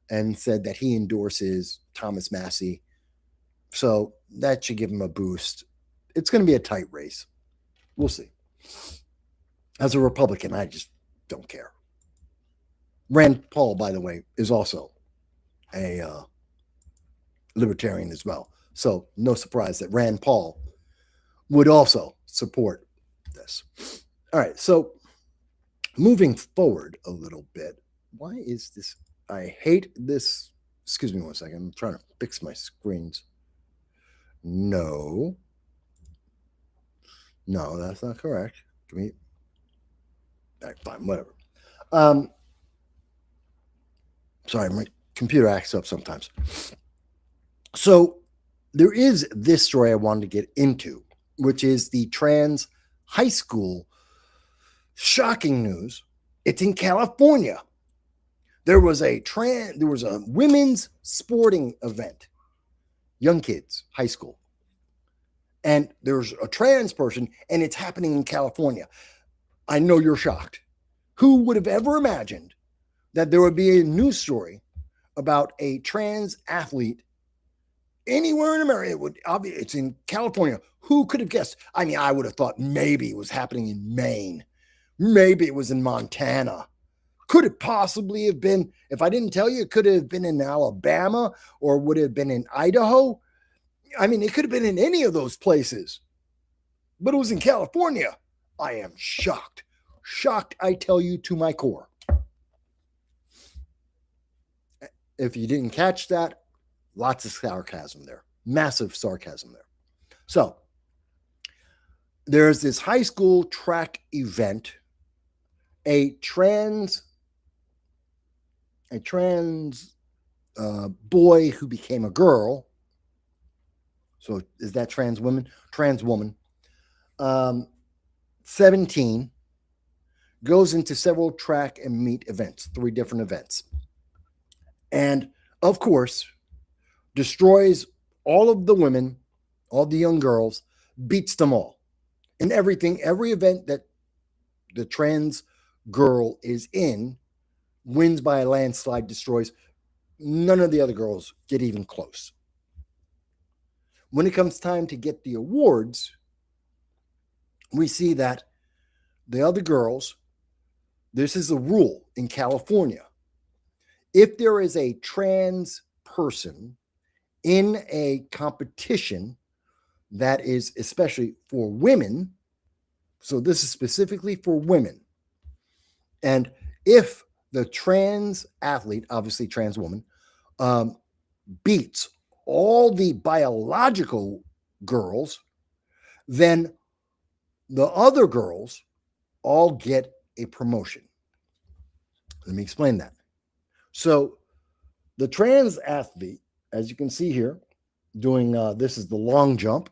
and said that he endorses Thomas Massey. So that should give him a boost. It's going to be a tight race. We'll see. As a Republican, I just don't care. Rand Paul, by the way, is also a libertarian as well. So no surprise that Rand Paul would also support this. All right. So moving forward a little bit, why is this? I hate this. Excuse me 1 second. I'm trying to fix my screens. No, that's not correct. Give me. All right, fine, whatever. Sorry, my computer acts up sometimes. So there is this story I wanted to get into, which is the trans high school. Shocking news. It's in California. There was a women's sporting event. Young kids, high school. And there's a trans person, and it's happening in California. I know you're shocked. Who would have ever imagined that there would be a news story about a trans athlete anywhere in America? It's in California. Who could have guessed? I mean, I would have thought maybe it was happening in Maine. Maybe it was in Montana. Could it possibly have been, if I didn't tell you, it could have been in Alabama or would have been in Idaho? I mean, it could have been in any of those places. But it was in California. I am shocked. Shocked, I tell you, to my core. If you didn't catch that, lots of sarcasm there. Massive sarcasm there. So, there's this high school track event. A trans boy who became a girl. So is that trans woman? Trans woman. 17 goes into several track and meet events, 3 different events. And of course, destroys all of the women, all the young girls, beats them all. And every event that the trans girl is in, wins by a landslide, destroys. None of the other girls get even close. When it comes time to get the awards, we see that the other girls, this is a rule in California. If there is a trans person in a competition that is especially for women, so this is specifically for women, and if the trans athlete, obviously trans woman, beats all the biological girls, then the other girls all get a promotion. Let me explain that. So the trans athlete, as you can see here, doing this is the long jump.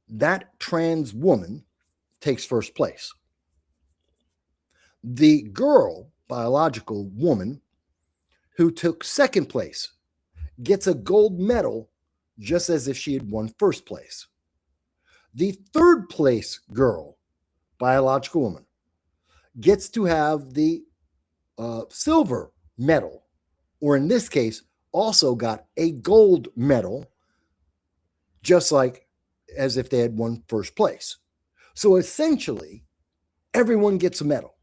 That trans woman takes first place. The girl, biological woman, who took second place gets a gold medal just as if she had won first place. The third place girl, biological woman, gets to have the silver medal, or in this case, also got a gold medal, just like as if they had won first place. So essentially, everyone gets a medal.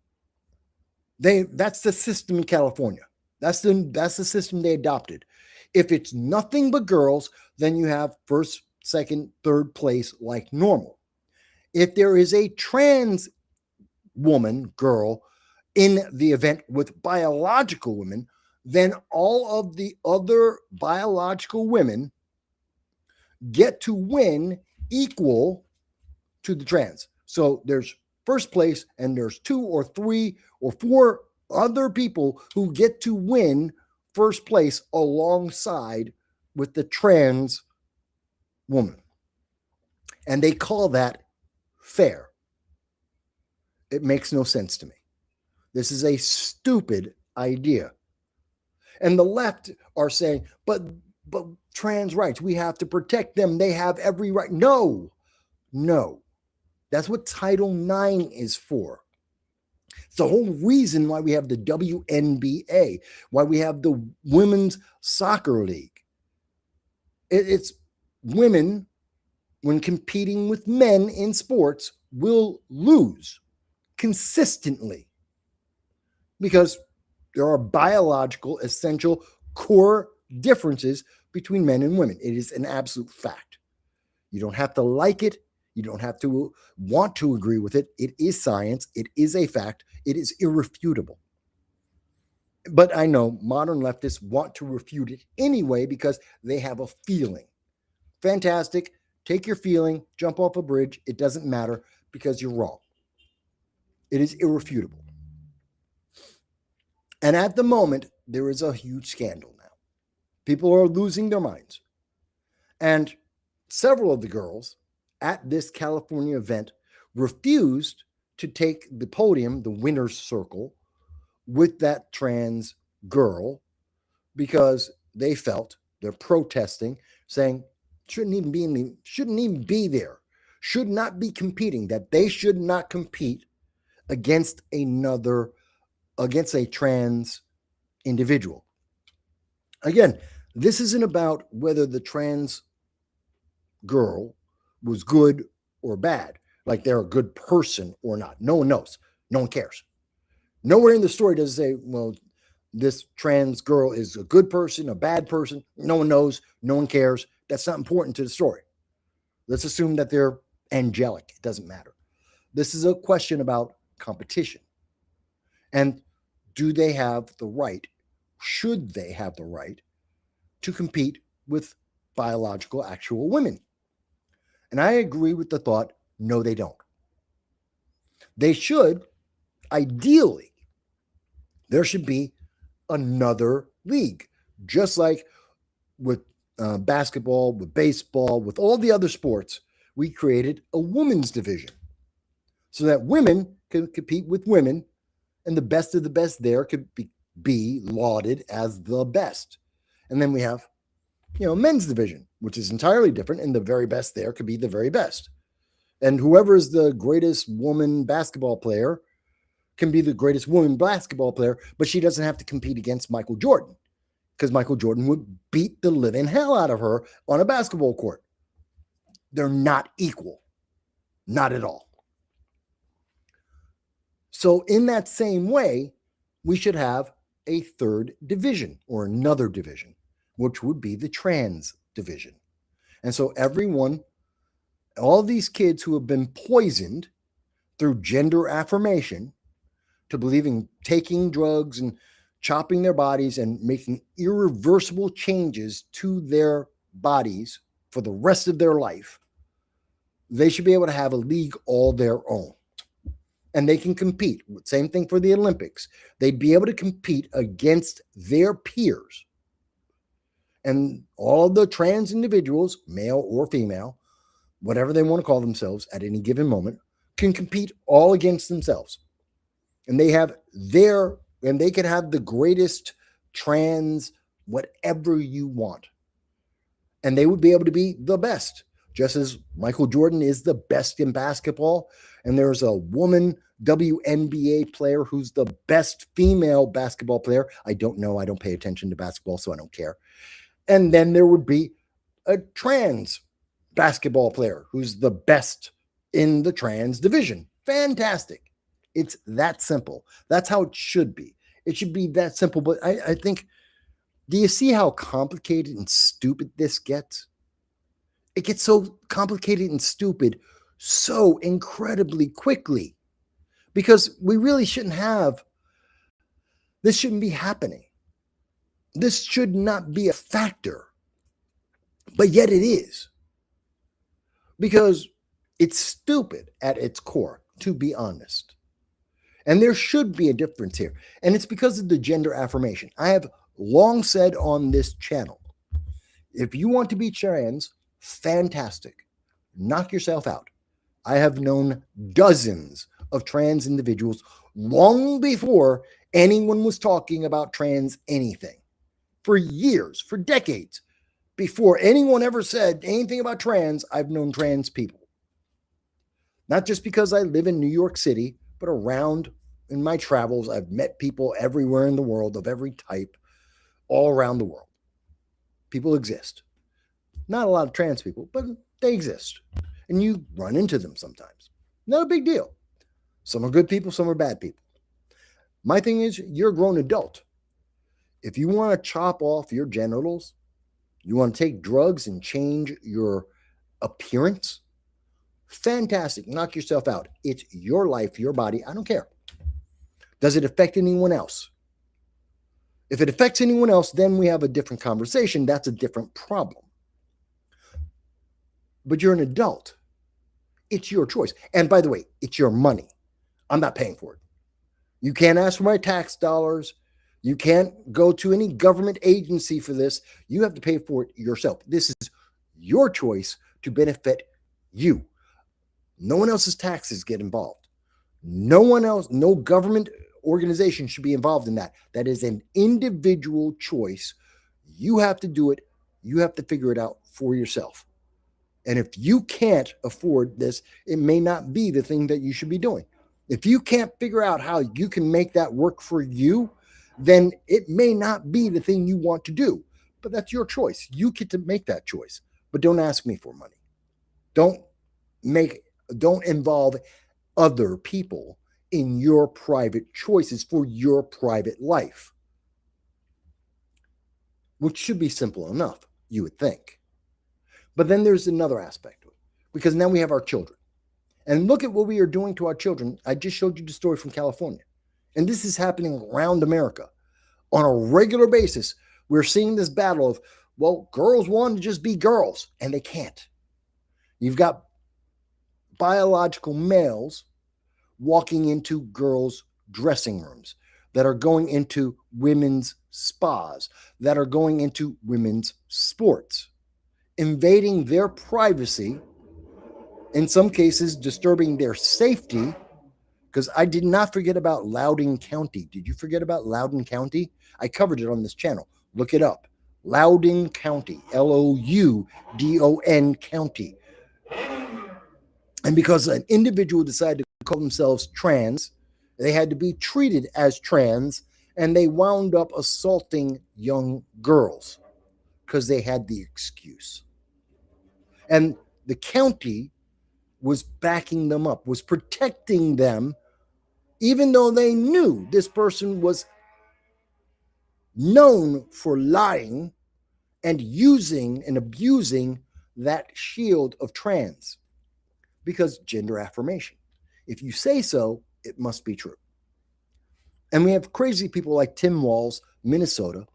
That's the system in California. That's the system they adopted. If it's nothing but girls, then you have first, second, third place like normal. If there is a trans woman, girl, in the event with biological women, then all of the other biological women get to win equal to the trans. So there's first place, and there's 2 or 3 or 4 other people who get to win first place alongside with the trans woman. And they call that fair. It makes no sense to me. This is a stupid idea. And the left are saying, but trans rights, we have to protect them. They have every right. No. That's what Title IX is for. It's the whole reason why we have the WNBA, why we have the Women's Soccer League. It's women, when competing with men in sports, will lose consistently because there are biological, essential, core differences between men and women. It is an absolute fact. You don't have to like it. You don't have to want to agree with it. It is science. It is a fact. It is irrefutable. But I know modern leftists want to refute it anyway because they have a feeling. Fantastic. Take your feeling, jump off a bridge. It doesn't matter because you're wrong. It is irrefutable. And at the moment, there is a huge scandal now. People are losing their minds. And several of the girls at this California event refused to take the podium, the winner's circle, with that trans girl because they felt they're protesting, saying shouldn't even be there, should not be competing, that they should not compete against a trans individual. Again, this isn't about whether the trans girl was good or bad, like they're a good person or not. No one knows. No one cares. Nowhere in the story does it say, well, this trans girl is a good person, a bad person. No one knows. No one cares. That's not important to the story. Let's assume that they're angelic. It doesn't matter. This is a question about competition. And do they have the right? Should they have the right to compete with biological, actual women? And I agree with the thought, no, they don't. They should, ideally, there should be another league, just like with basketball, with baseball, with all the other sports. We created a women's division so that women can compete with women, and the best of the best there could be lauded as the best. And then we have, men's division, which is entirely different, and the very best there could be the very best. And whoever is the greatest woman basketball player can be the greatest woman basketball player, but she doesn't have to compete against Michael Jordan because Michael Jordan would beat the living hell out of her on a basketball court. They're not equal. Not at all. So in that same way, we should have a third division or another division, which would be the trans division. And so everyone, all these kids who have been poisoned through gender affirmation to believing taking drugs and chopping their bodies and making irreversible changes to their bodies for the rest of their life, they should be able to have a league all their own. And they can compete. Same thing for the Olympics. They'd be able to compete against their peers. And all the trans individuals, male or female, whatever they want to call themselves at any given moment, can compete all against themselves. And they can have the greatest trans whatever you want. And they would be able to be the best, just as Michael Jordan is the best in basketball. And there's a woman WNBA player who's the best female basketball player. I don't know. I don't pay attention to basketball, so I don't care. And then there would be a trans basketball player who's the best in the trans division. Fantastic. It's that simple. That's how it should be. It should be that simple. But I think, do you see how complicated and stupid this gets? It gets so complicated and stupid so incredibly quickly because we really shouldn't have, this shouldn't be happening. This should not be a factor, but yet it is because it's stupid at its core, to be honest. And there should be a difference here. And it's because of the gender affirmation. I have long said on this channel, if you want to be trans, fantastic. Knock yourself out. I have known dozens of trans individuals long before anyone was talking about trans anything. For years, for decades, before anyone ever said anything about trans, I've known trans people. Not just because I live in New York City, but around in my travels, I've met people everywhere in the world of every type, all around the world. People exist. Not a lot of trans people, but they exist. And you run into them sometimes. Not a big deal. Some are good people, some are bad people. My thing is, you're a grown adult. If you want to chop off your genitals, you want to take drugs and change your appearance, fantastic. Knock yourself out. It's your life, your body. I don't care. Does it affect anyone else? If it affects anyone else, then we have a different conversation. That's a different problem. But you're an adult. It's your choice. And by the way, it's your money. I'm not paying for it. You can't ask for my tax dollars. You can't go to any government agency for this. You have to pay for it yourself. This is your choice to benefit you. No one else's taxes get involved. No one else, no government organization should be involved in that. That is an individual choice. You have to do it. You have to figure it out for yourself. And if you can't afford this, it may not be the thing that you should be doing. If you can't figure out how you can make that work for you, then it may not be the thing you want to do. But that's your choice. You get to make that choice. But don't ask me for money. Don't involve other people in your private choices for your private life. Which should be simple enough, you would think. But then there's another aspect of it, because now we have our children. And look at what we are doing to our children. I just showed you the story from California. And this is happening around America. On a regular basis, we're seeing this battle of, well, girls want to just be girls, and they can't. You've got biological males walking into girls' dressing rooms, that are going into women's spas, that are going into women's sports, invading their privacy, in some cases disturbing their safety, because I did not forget about Loudoun County. Did you forget about Loudoun County? I covered it on this channel. Look it up. Loudoun County, Loudon County. And because an individual decided to call themselves trans, they had to be treated as trans, and they wound up assaulting young girls because they had the excuse. And the county was backing them up, was protecting them, even though they knew this person was known for lying and using and abusing that shield of trans, because gender affirmation. If you say so, it must be true. And we have crazy people like Tim Walz, Minnesota,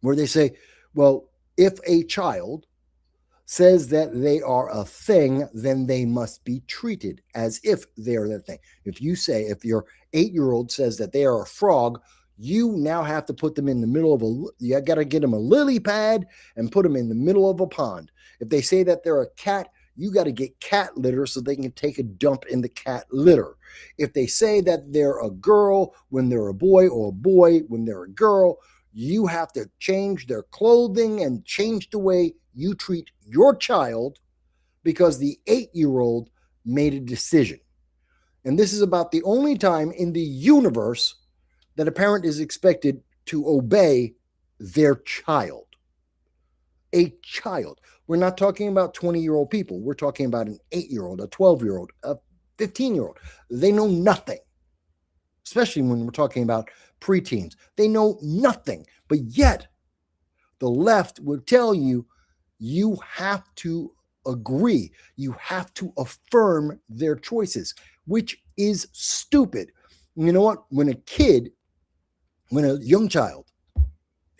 where they say, well, if a child says that they are a thing, then they must be treated as if they are that thing. If your 8-year-old says that they are a frog, you now have to put them in the middle of you got to get them a lily pad and put them in the middle of a pond. If they say that they're a cat, you got to get cat litter so they can take a dump in the cat litter. If they say that they're a girl when they're a boy, or a boy when they're a girl, you have to change their clothing and change the way you treat your child, because the 8-year-old made a decision. And this is about the only time in the universe that a parent is expected to obey their child. A child. We're not talking about 20-year-old people. We're talking about an 8-year-old, a 12-year-old, a 15-year-old. They know nothing, especially when we're talking about preteens. They know nothing, but yet the left will tell you, you have to agree. You have to affirm their choices, which is stupid. You know what? When a young child,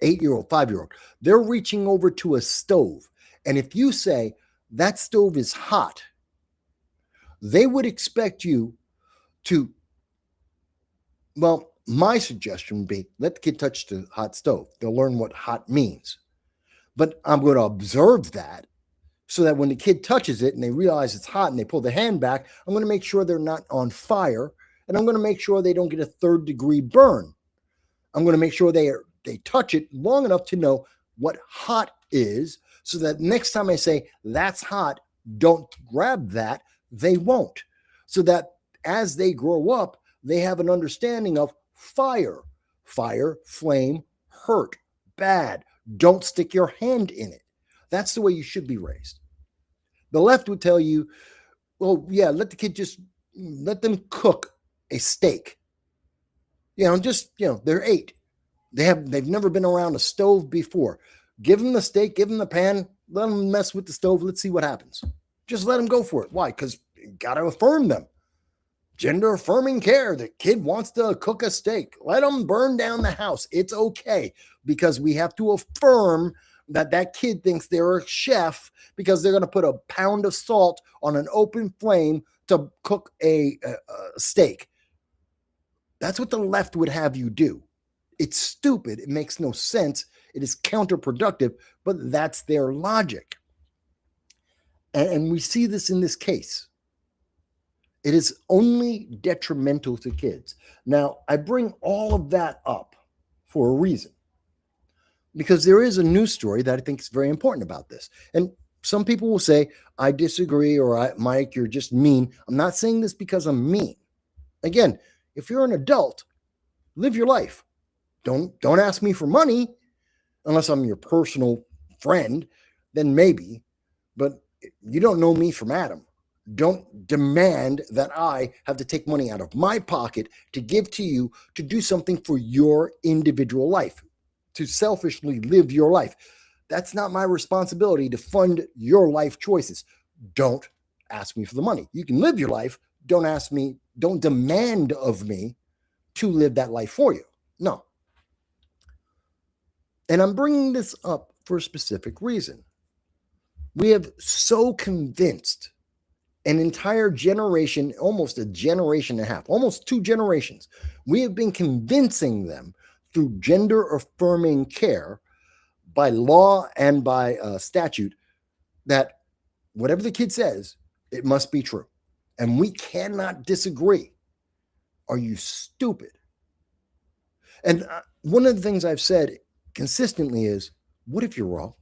8-year-old, 5-year-old, they're reaching over to a stove, and if you say that stove is hot, they would expect you to, well, my suggestion would be let the kid touch the hot stove. They'll learn what hot means. But I'm going to observe that, so that when the kid touches it and they realize it's hot and they pull the hand back, I'm going to make sure they're not on fire, and I'm going to make sure they don't get a 3rd-degree burn. I'm going to make sure they touch it long enough to know what hot is, so that next time I say that's hot, don't grab that, they won't. So that as they grow up, they have an understanding of fire, flame, hurt, bad. Don't stick your hand in it. That's the way you should be raised. The left would tell you, well, yeah, let the kid let them cook a steak. They're 8. They've never been around a stove before. Give them the steak, give them the pan, let them mess with the stove. Let's see what happens. Just let them go for it. Why? Because you got to affirm them. Gender affirming care. The kid wants to cook a steak. Let them burn down the house. It's okay, because we have to affirm that kid thinks they're a chef, because they're going to put a pound of salt on an open flame to cook a steak. That's what the left would have you do. It's stupid. It makes no sense. It is counterproductive, but that's their logic. And we see this in this case. It is only detrimental to kids. Now, I bring all of that up for a reason, because there is a news story that I think is very important about this. And some people will say, I disagree, or Mike, you're just mean. I'm not saying this because I'm mean. Again, if you're an adult, live your life. Don't ask me for money unless I'm your personal friend, then maybe. But you don't know me from Adam. Don't demand that I have to take money out of my pocket to give to you to do something for your individual life, to selfishly live your life. That's not my responsibility to fund your life choices. Don't ask me for the money. You can live your life. Don't demand of me to live that life for you. No. And I'm bringing this up for a specific reason. We have so convinced an entire generation, almost a generation and a half, almost 2 generations, we have been convincing them through gender affirming care by law and by statute that whatever the kid says, it must be true. And we cannot disagree. Are you stupid? And one of the things I've said consistently is, what if you're wrong?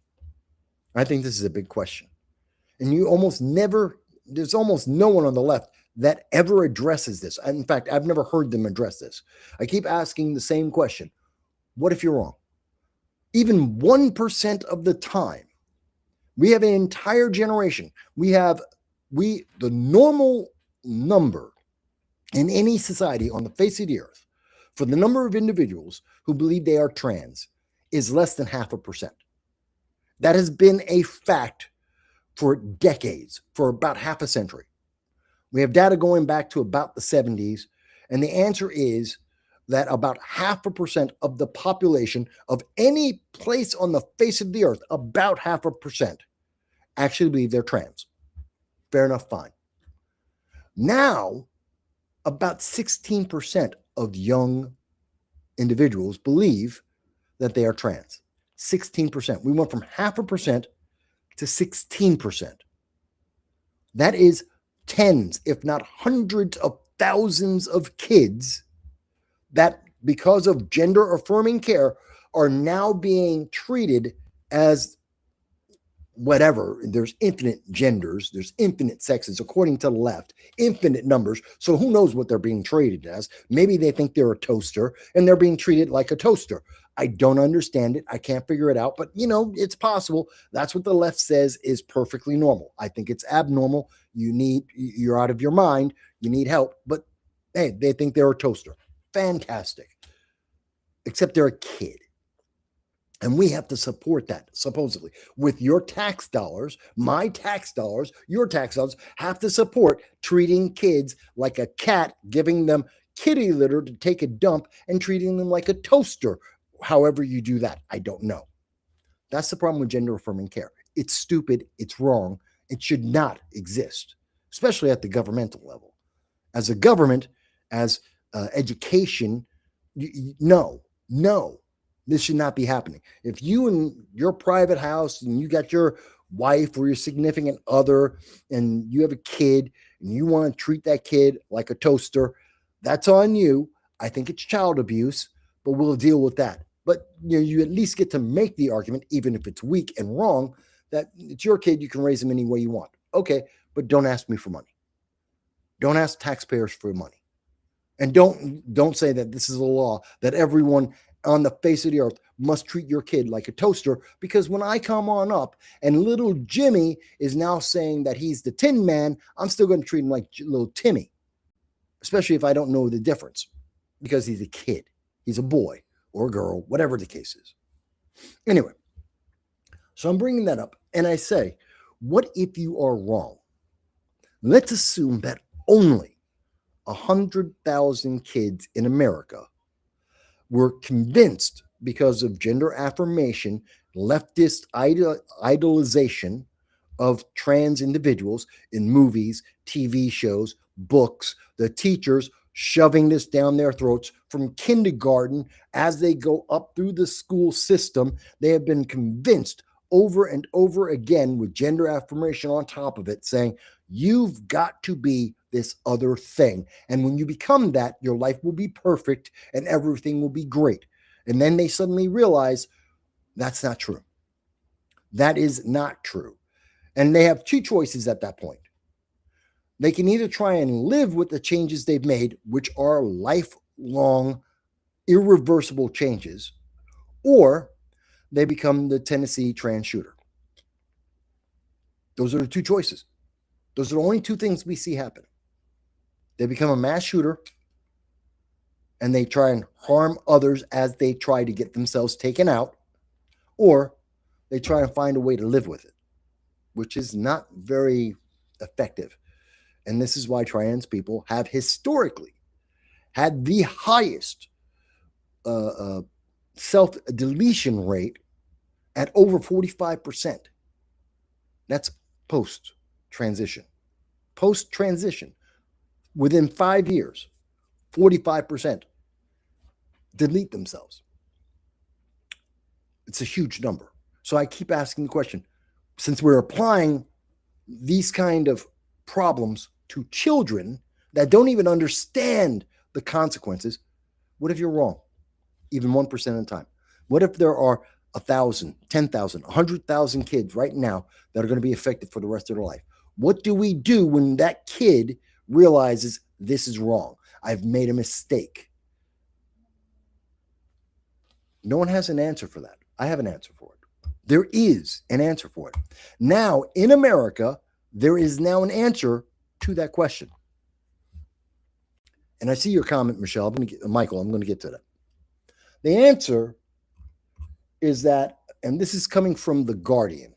I think this is a big question. And there's almost no one on the left that ever addresses this. In fact, I've never heard them address this. I keep asking the same question. What if you're wrong? Even 1% of the time, we have an entire generation. The normal number in any society on the face of the earth for the number of individuals who believe they are trans is less than 0.5%. That has been a fact for decades, for about half a century. We have data going back to about the 70s, and the answer is that about 0.5% of the population of any place on the face of the earth, about 0.5%, actually believe they're trans. Fair enough, fine. Now, about 16% of young individuals believe that they are trans. 16%. We went from 0.5% to 16%. That is tens, if not hundreds of thousands of kids that, because of gender affirming care, are now being treated as whatever. There's infinite genders, there's infinite sexes, according to the left, infinite numbers. So who knows what they're being treated as? Maybe they think they're a toaster and they're being treated like a toaster. I don't understand it. I can't figure it out, but it's possible. That's what the left says is perfectly normal. I think it's abnormal. You're out of your mind. You need help, but hey, they think they're a toaster. Fantastic. Except they're a kid. And we have to support that, supposedly. With your tax dollars, my tax dollars, your tax dollars have to support treating kids like a cat, giving them kitty litter to take a dump, and treating them like a toaster. However you do that, I don't know. That's the problem with gender affirming care. It's stupid. It's wrong. It should not exist, especially at the governmental level. As a government, as education, no. This should not be happening. If you in your private house and you got your wife or your significant other and you have a kid and you want to treat that kid like a toaster, that's on you. I think it's child abuse, but we'll deal with that. But you at least get to make the argument, even if it's weak and wrong, that it's your kid, you can raise him any way you want. Okay, but don't ask me for money. Don't ask taxpayers for money. And don't say that this is a law that everyone on the face of the earth must treat your kid like a toaster, because when I come on up and little Jimmy is now saying that he's the Tin Man, I'm still going to treat him like little Timmy, especially if I don't know the difference, because he's a kid. He's a boy or a girl, whatever the case is. Anyway, so I'm bringing that up, and I say, what if you are wrong? Let's assume that only 100,000 kids in America were convinced, because of gender affirmation, leftist idolization of trans individuals in movies, TV shows, books, the teachers shoving this down their throats from kindergarten as they go up through the school system. They have been convinced over and over again, with gender affirmation on top of it, saying, you've got to be this other thing. And when you become that, your life will be perfect and everything will be great. And then they suddenly realize that's not true. That is not true. And they have two choices at that point. They can either try and live with the changes they've made, which are lifelong, irreversible changes, or they become the Tennessee trans shooter. Those are the two choices. Those are the only two things we see happen. They become a mass shooter and they try and harm others as they try to get themselves taken out, or they try and find a way to live with it, which is not very effective. And this is why trans people have historically had the highest self-deletion rate at over 45%. That's post-transition. Post-transition, within 5 years, 45% delete themselves. It's a huge number. So I keep asking the question, since we're applying these kind of problems to children that don't even understand the consequences, what if you're wrong? Even 1% of the time. What if there are 1,000, 10,000, 100,000 kids right now that are going to be affected for the rest of their life? What do we do when that kid realizes this is wrong? I've made a mistake. No one has an answer for that. I have an answer for it. There is an answer for it. Now, in America, there is now an answer to that question. And I see your comment, Michelle. Michael, I'm going to get to that. The answer is that, and this is coming from The Guardian,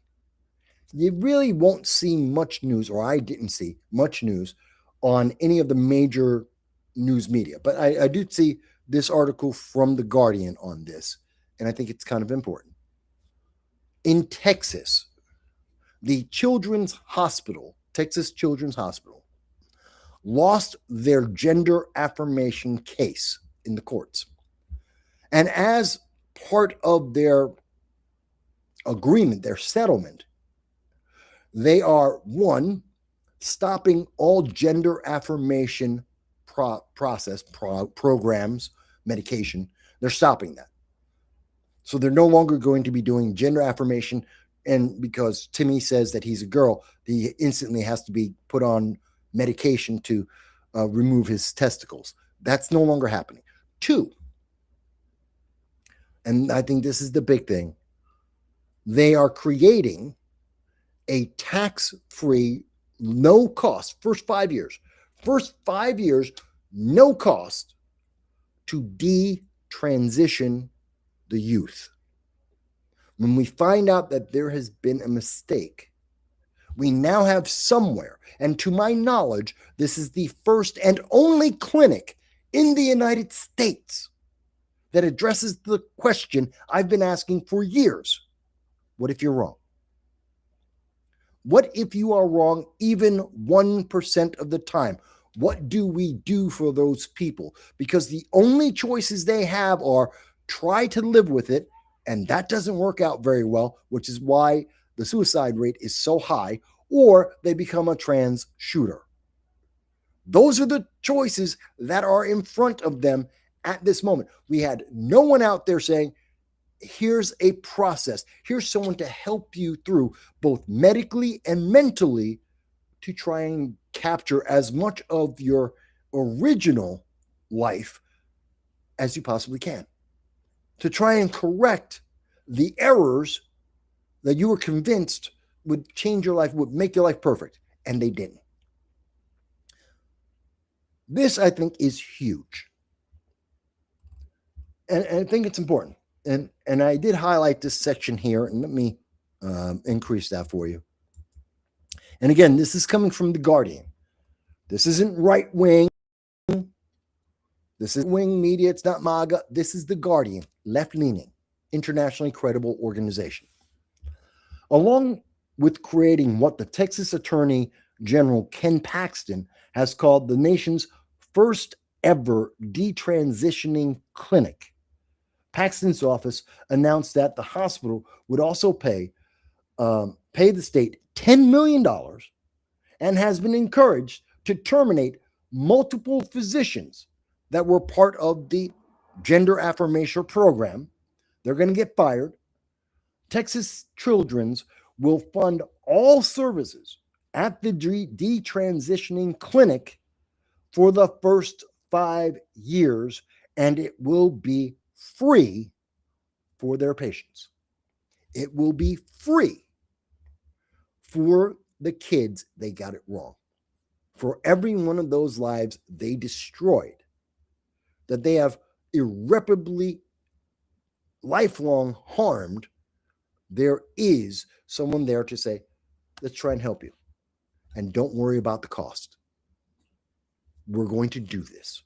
you really won't see much news, or I didn't see much news on any of the major news media. But I do see this article from The Guardian on this, and I think it's kind of important. In Texas, the Children's Hospital, Texas Children's Hospital, lost their gender affirmation case in the courts. And as part of their agreement, their settlement, they are, one, stopping all gender affirmation programs, medication. They're stopping that. So they're no longer going to be doing gender affirmation. And because Timmy says that he's a girl, he instantly has to be put on medication to remove his testicles. That's no longer happening. Two, and I think this is the big thing, they are creating a tax-free, no cost, first 5 years, no cost to detransition the youth. When we find out that there has been a mistake, we now have somewhere, and to my knowledge, this is the first and only clinic in the United States that addresses the question I've been asking for years. What if you're wrong? What if you are wrong even 1% of the time? What do we do for those people? Because the only choices they have are try to live with it, and that doesn't work out very well, which is why the suicide rate is so high, or they become a trans shooter. Those are the choices that are in front of them at this moment. We had no one out there saying, here's a process. Here's someone to help you through both medically and mentally to try and capture as much of your original life as you possibly can, to try and correct the errors that you were convinced would change your life, would make your life perfect, and they didn't. This, I think, is huge. And I think it's important. And I did highlight this section here, and let me increase that for you. And again, this is coming from The Guardian. This isn't right-wing. This is wing media. It's not MAGA. This is The Guardian, left-leaning, internationally credible organization. Along with creating what the Texas Attorney General Ken Paxton has called the nation's first ever detransitioning clinic, Paxton's office announced that the hospital would also pay the state $10 million and has been encouraged to terminate multiple physicians that were part of the gender affirmation program. They're going to get fired. Texas Children's will fund all services at the detransitioning clinic for the first 5 years, and it will be free for their patients. It will be free for the kids they got it wrong. For every one of those lives they destroyed, that they have irreparably lifelong harmed, there is someone there to say, let's try and help you. And don't worry about the cost. We're going to do this.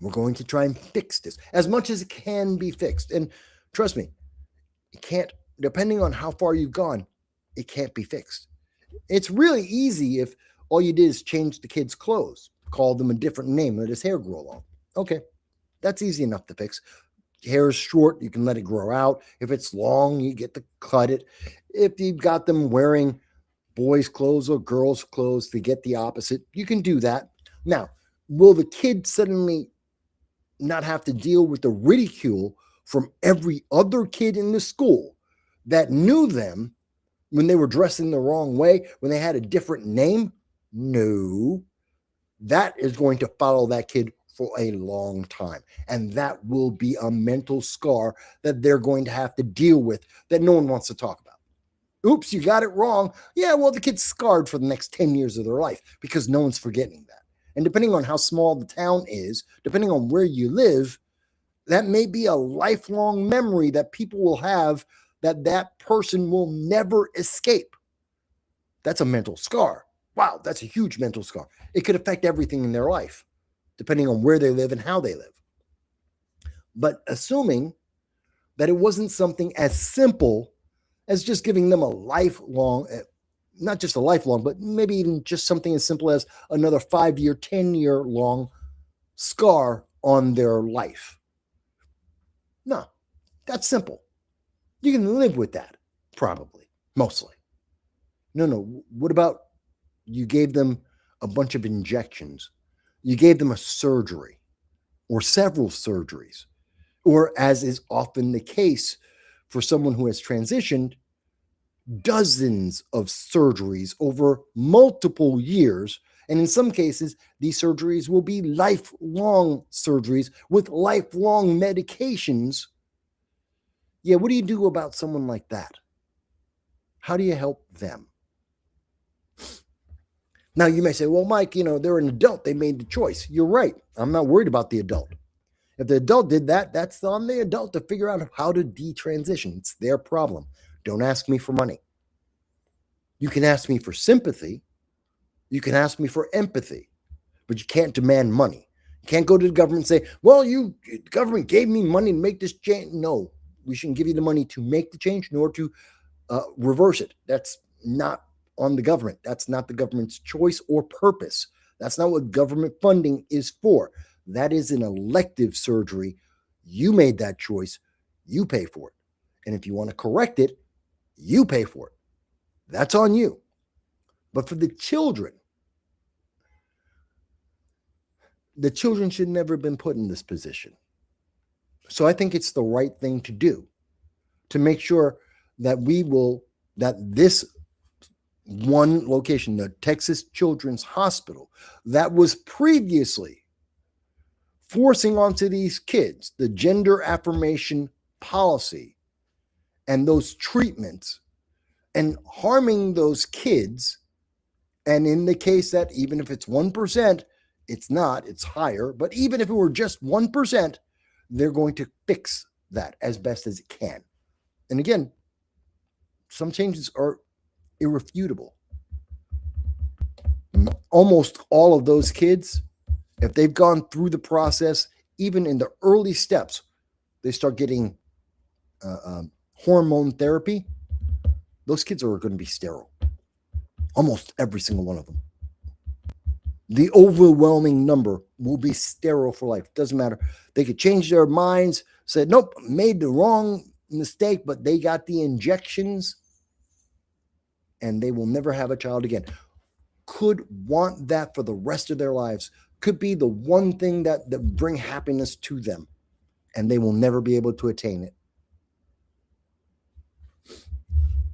We're going to try and fix this as much as it can be fixed. And trust me, it can't, depending on how far you've gone, it can't be fixed. It's really easy if all you did is change the kid's clothes, call them a different name, let his hair grow long. Okay, that's easy enough to fix. Hair is short, you can let it grow out. If it's long, you get to cut it. If you've got them wearing boys' clothes or girls' clothes to get the opposite, you can do that. Now, will the kid suddenly not have to deal with the ridicule from every other kid in the school that knew them when they were dressing the wrong way, when they had a different name? No. That is going to follow that kid for a long time. And that will be a mental scar that they're going to have to deal with that no one wants to talk about. Oops, you got it wrong. Yeah, well, the kid's scarred for the next 10 years of their life because no one's forgetting that. And depending on how small the town is, depending on where you live, That may be a lifelong memory that people will have that person will never escape. That's a mental scar. Wow, that's a huge mental scar. It could affect everything in their life, depending on where they live and how they live. But assuming that it wasn't something as simple as just giving them a lifelong, not just a lifelong, but maybe even just something as simple as another 5-year, 10-year long scar on their life. No, that's simple. You can live with that, probably, mostly. No. What about you gave them a bunch of injections? You gave them a surgery or several surgeries, or as is often the case for someone who has transitioned, dozens of surgeries over multiple years. And in some cases, these surgeries will be lifelong surgeries with lifelong medications. Yeah, what do you do about someone like that? How do you help them? Now, you may say, well, Mike, they're an adult. They made the choice. You're right. I'm not worried about the adult. If the adult did that, that's on the adult to figure out how to detransition. It's their problem. Don't ask me for money. You can ask me for sympathy. You can ask me for empathy, but you can't demand money. You can't go to the government and say, well, the government gave me money to make this change. No, we shouldn't give you the money to make the change nor to reverse it. That's not on the government. That's not the government's choice or purpose. That's not what government funding is for. That is an elective surgery. You made that choice. You pay for it. And if you want to correct it, you pay for it. That's on you. But for the children should never have been put in this position. So I think it's the right thing to do to make sure that this one location, the Texas Children's Hospital, that was previously forcing onto these kids the gender affirmation policy and those treatments and harming those kids. And in the case that even if it's 1%, it's higher, but even if it were just 1%, they're going to fix that as best as it can. And again, some changes are irrefutable. Almost all of those kids, if they've gone through the process, even in the early steps, they start getting hormone therapy. Those kids are going to be sterile. Almost every single one of them. The overwhelming number will be sterile for life. Doesn't matter. They could change their minds, said, nope, made the wrong mistake, but they got the injections and they will never have a child again. Could want that for the rest of their lives. Could be the one thing that bring happiness to them, and they will never be able to attain it.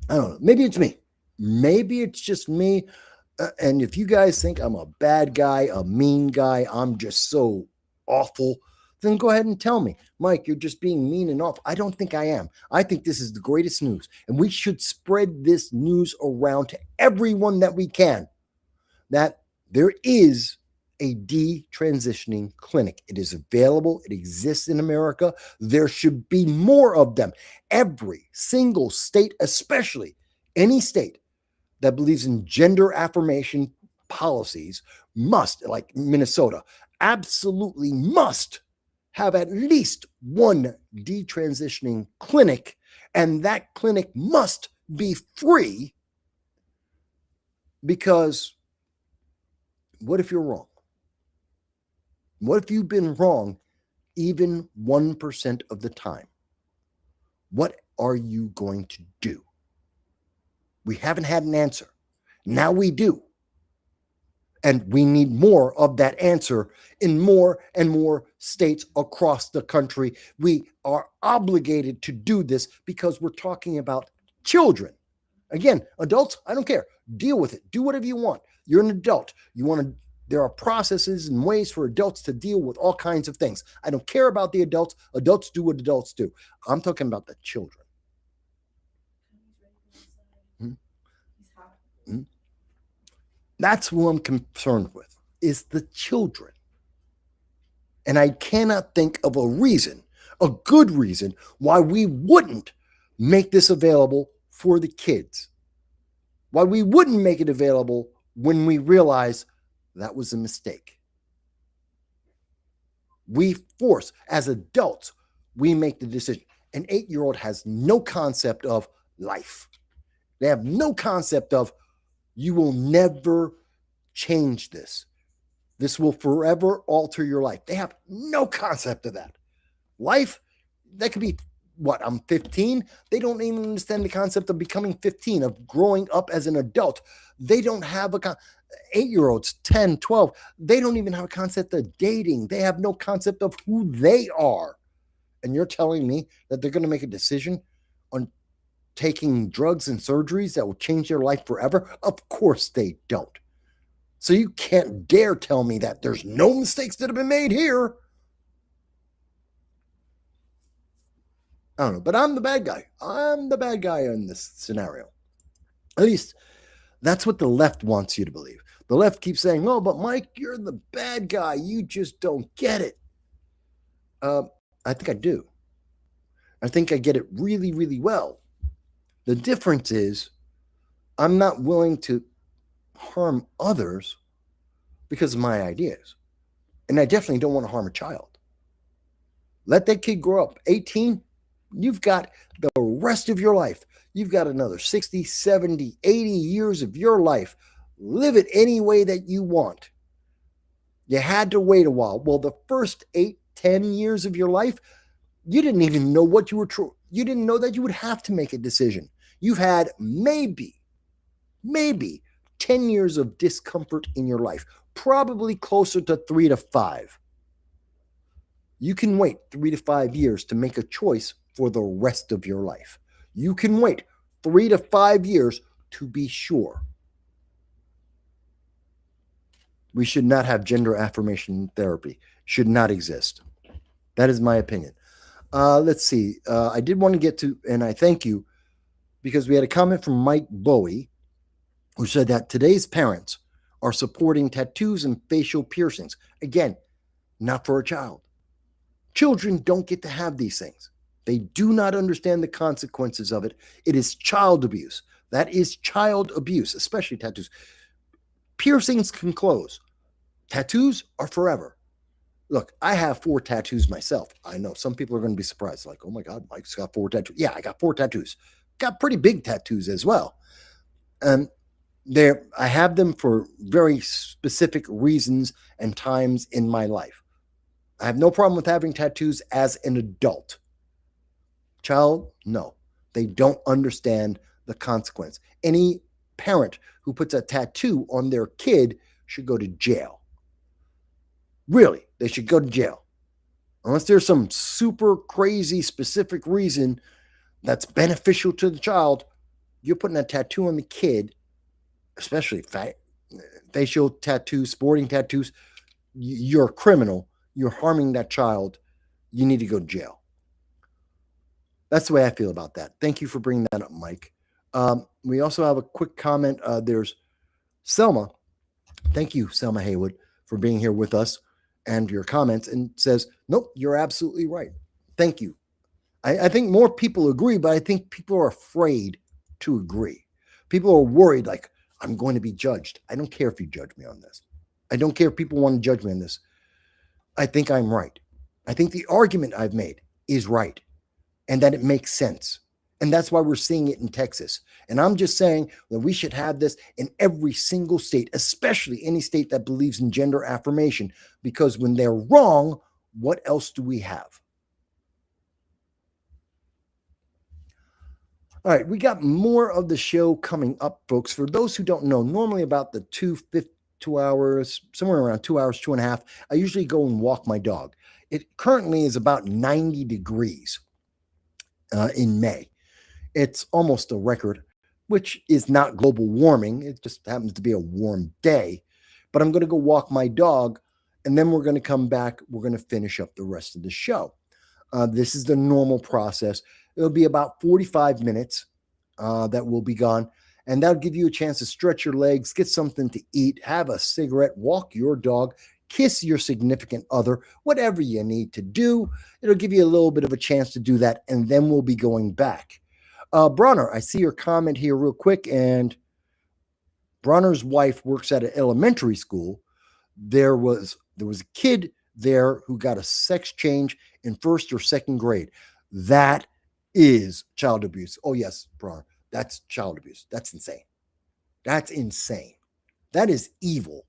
I don't know. Maybe it's me. Maybe it's just me. And if you guys think I'm a bad guy, a mean guy, I'm just so awful, then go ahead and tell me, Mike, you're just being mean and awful. I don't think I am. I think this is the greatest news, and we should spread this news around to everyone that we can, that there is a detransitioning clinic. It is available. It exists in America. There should be more of them. Every single state, especially any state that believes in gender affirmation policies, must, like Minnesota, absolutely must have at least one detransitioning clinic, and that clinic must be free, because what if you're wrong? What if you've been wrong even 1% of the time? What are you going to do? We haven't had an answer. Now we do. And we need more of that answer in more and more states across the country. We are obligated to do this because we're talking about children. Again, adults, I don't care. Deal with it. Do whatever you want. You're an adult. There are processes and ways for adults to deal with all kinds of things. I don't care about the adults. Adults do what adults do. I'm talking about the children. That's who I'm concerned with, is the children. And I cannot think of a reason, a good reason why we wouldn't make this available for the kids, why we wouldn't make it available when we realize that was a mistake. We force, as adults, we make the decision. An 8-year-old has no concept of life. They have no concept of, you will never change this. This will forever alter your life. They have no concept of that. Life, that could be, what, I'm 15? They don't even understand the concept of becoming 15, of growing up as an adult. They don't have 8-year-olds, 10, 12, they don't even have a concept of dating. They have no concept of who they are. And you're telling me that they're going to make a decision on taking drugs and surgeries that will change their life forever? Of course they don't. So you can't dare tell me that there's no mistakes that have been made here. I don't know, but I'm the bad guy. I'm the bad guy in this scenario. At least that's what the left wants you to believe. The left keeps saying, oh, but Mike, you're the bad guy. You just don't get it. I think I do. I think I get it really, really well. The difference is I'm not willing to harm others because of my ideas. And I definitely don't want to harm a child. Let that kid grow up. 18, you've got the rest of your life. You've got another 60, 70, 80 years of your life. Live it any way that you want. You had to wait a while. Well, the first 8, 10 years of your life, you didn't even know what you were you didn't know that you would have to make a decision. You've had maybe 10 years of discomfort in your life, probably closer to 3 to 5. You can wait 3 to 5 years to make a choice for the rest of your life. You can wait 3 to 5 years to be sure. We should not have gender affirmation therapy. Should not exist. That is my opinion. Let's see. I did want to get to, and I thank you, because we had a comment from Mike Bowie, who said that today's parents are supporting tattoos and facial piercings. Again, not for a child. Children don't get to have these things. They do not understand the consequences of it. It is child abuse. That is child abuse, especially tattoos. Piercings can close. Tattoos are forever. Look, I have 4 tattoos myself. I know some people are going to be surprised. Like, oh my God, Mike's got 4 tattoos. Yeah, I got 4 tattoos. Got pretty big tattoos as well. And I have them for very specific reasons and times in my life. I have no problem with having tattoos as an adult. Child, no. They don't understand the consequence. Any parent who puts a tattoo on their kid should go to jail. Really, they should go to jail. Unless there's some super crazy specific reason that's beneficial to the child, you're putting a tattoo on the kid, especially facial tattoos, sporting tattoos, you're a criminal. You're harming that child. You need to go to jail. That's the way I feel about that. Thank you for bringing that up, Mike. We also have a quick comment. There's Selma. Thank you, Selma Haywood, for being here with us and your comments, and says, nope, you're absolutely right. Thank you. I think more people agree, but I think people are afraid to agree. People are worried, like, I'm going to be judged. I don't care if you judge me on this. I don't care if people want to judge me on this. I think I'm right. I think the argument I've made is right and that it makes sense. And that's why we're seeing it in Texas. And I'm just saying that we should have this in every single state, especially any state that believes in gender affirmation, because when they're wrong, what else do we have? All right, we got more of the show coming up, folks. For those who don't know, normally about the 2 hours, somewhere around 2 hours, 2.5, I usually go and walk my dog. It currently is about 90 degrees in May. It's almost a record, which is not global warming. It just happens to be a warm day. But I'm going to go walk my dog, and then we're going to come back. We're going to finish up the rest of the show. This is the normal process. It'll be about 45 minutes that will be gone. And that'll give you a chance to stretch your legs, get something to eat, have a cigarette, walk your dog, kiss your significant other, whatever you need to do. It'll give you a little bit of a chance to do that, and then we'll be going back. Bronner, I see your comment here real quick, and Bronner's wife works at an elementary school. There was a kid there who got a sex change in first or second grade. That is child abuse. Oh, yes, Bronner, that's child abuse. That's insane. That's insane. That is evil.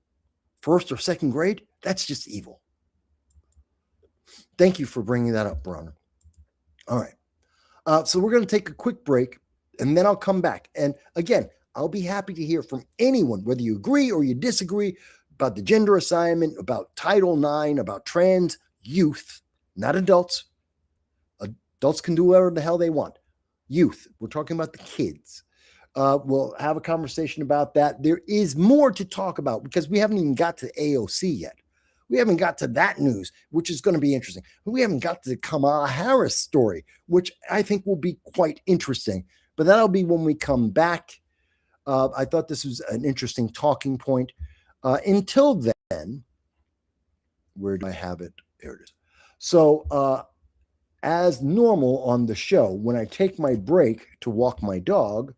First or second grade, that's just evil. Thank you for bringing that up, Bronner. All right. So we're going to take a quick break, and then I'll come back. And again, I'll be happy to hear from anyone, whether you agree or you disagree about the gender assignment, about Title IX, about trans youth, not adults. Adults can do whatever the hell they want. Youth, we're talking about the kids. We'll have a conversation about that. There is more to talk about because we haven't even got to AOC yet. We haven't got to that news, which is going to be interesting. We haven't got to the Kamala Harris story, which I think will be quite interesting. But that'll be when we come back. I thought this was an interesting talking point. Until then, where do I have it? There it is. So as normal on the show, when I take my break to walk my dog,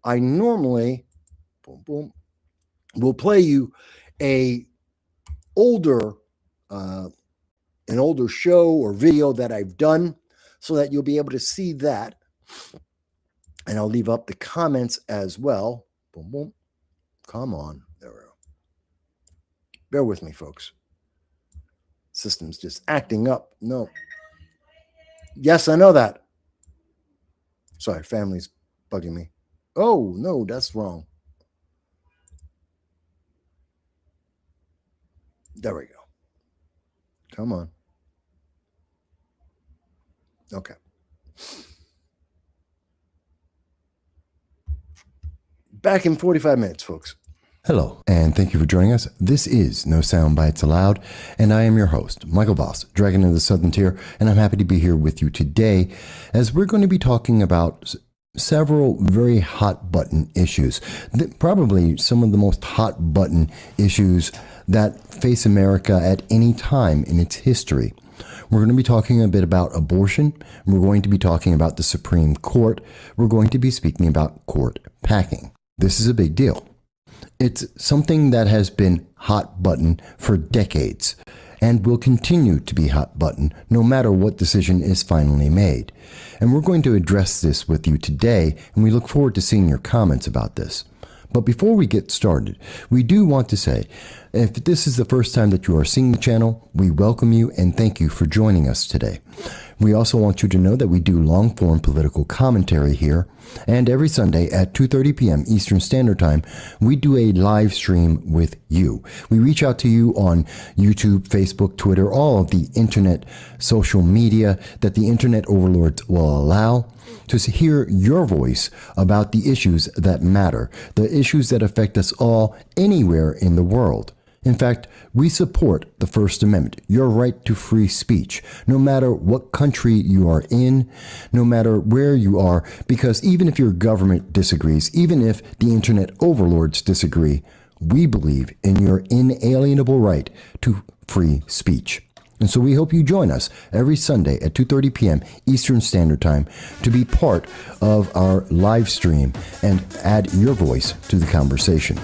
I normally, will play you an older show or video that I've done so that you'll be able to see that. And I'll leave up the comments as well. Boom, boom. Come on. There we go. Bear with me, folks. System's just acting up. No. Yes, I know that. Sorry, family's bugging me. Oh, no, that's wrong. There we go. Come on. Okay. Back in 45 minutes, folks. Hello, and thank you for joining us. This is No Soundbites Allowed, and I am your host, Michael Voss, Dragon of the Southern Tier, and I'm happy to be here with you today as we're going to be talking about several very hot button issues, probably some of the most hot button issues that face America at any time in its history. We're going to be talking a bit about abortion. We're going to be talking about the Supreme Court. We're going to be speaking about court packing. This is a big deal. It's something that has been hot button for decades and will continue to be hot button no matter what decision is finally made. And we're going to address this with you today, and we look forward to seeing your comments about this. But before we get started, we do want to say, if this is the first time that you are seeing the channel, we welcome you and thank you for joining us today. We also want you to know that we do long-form political commentary here, and every Sunday at 2:30 p.m. Eastern Standard Time, we do a live stream with you. We reach out to you on YouTube, Facebook, Twitter, all of the internet social media that the internet overlords will allow, to hear your voice about the issues that matter, the issues that affect us all anywhere in the world. In fact, we support the First Amendment, your right to free speech, no matter what country you are in, no matter where you are, because even if your government disagrees, even if the internet overlords disagree, we believe in your inalienable right to free speech. And so we hope you join us every Sunday at 2:30 p.m. Eastern Standard Time to be part of our live stream and add your voice to the conversation.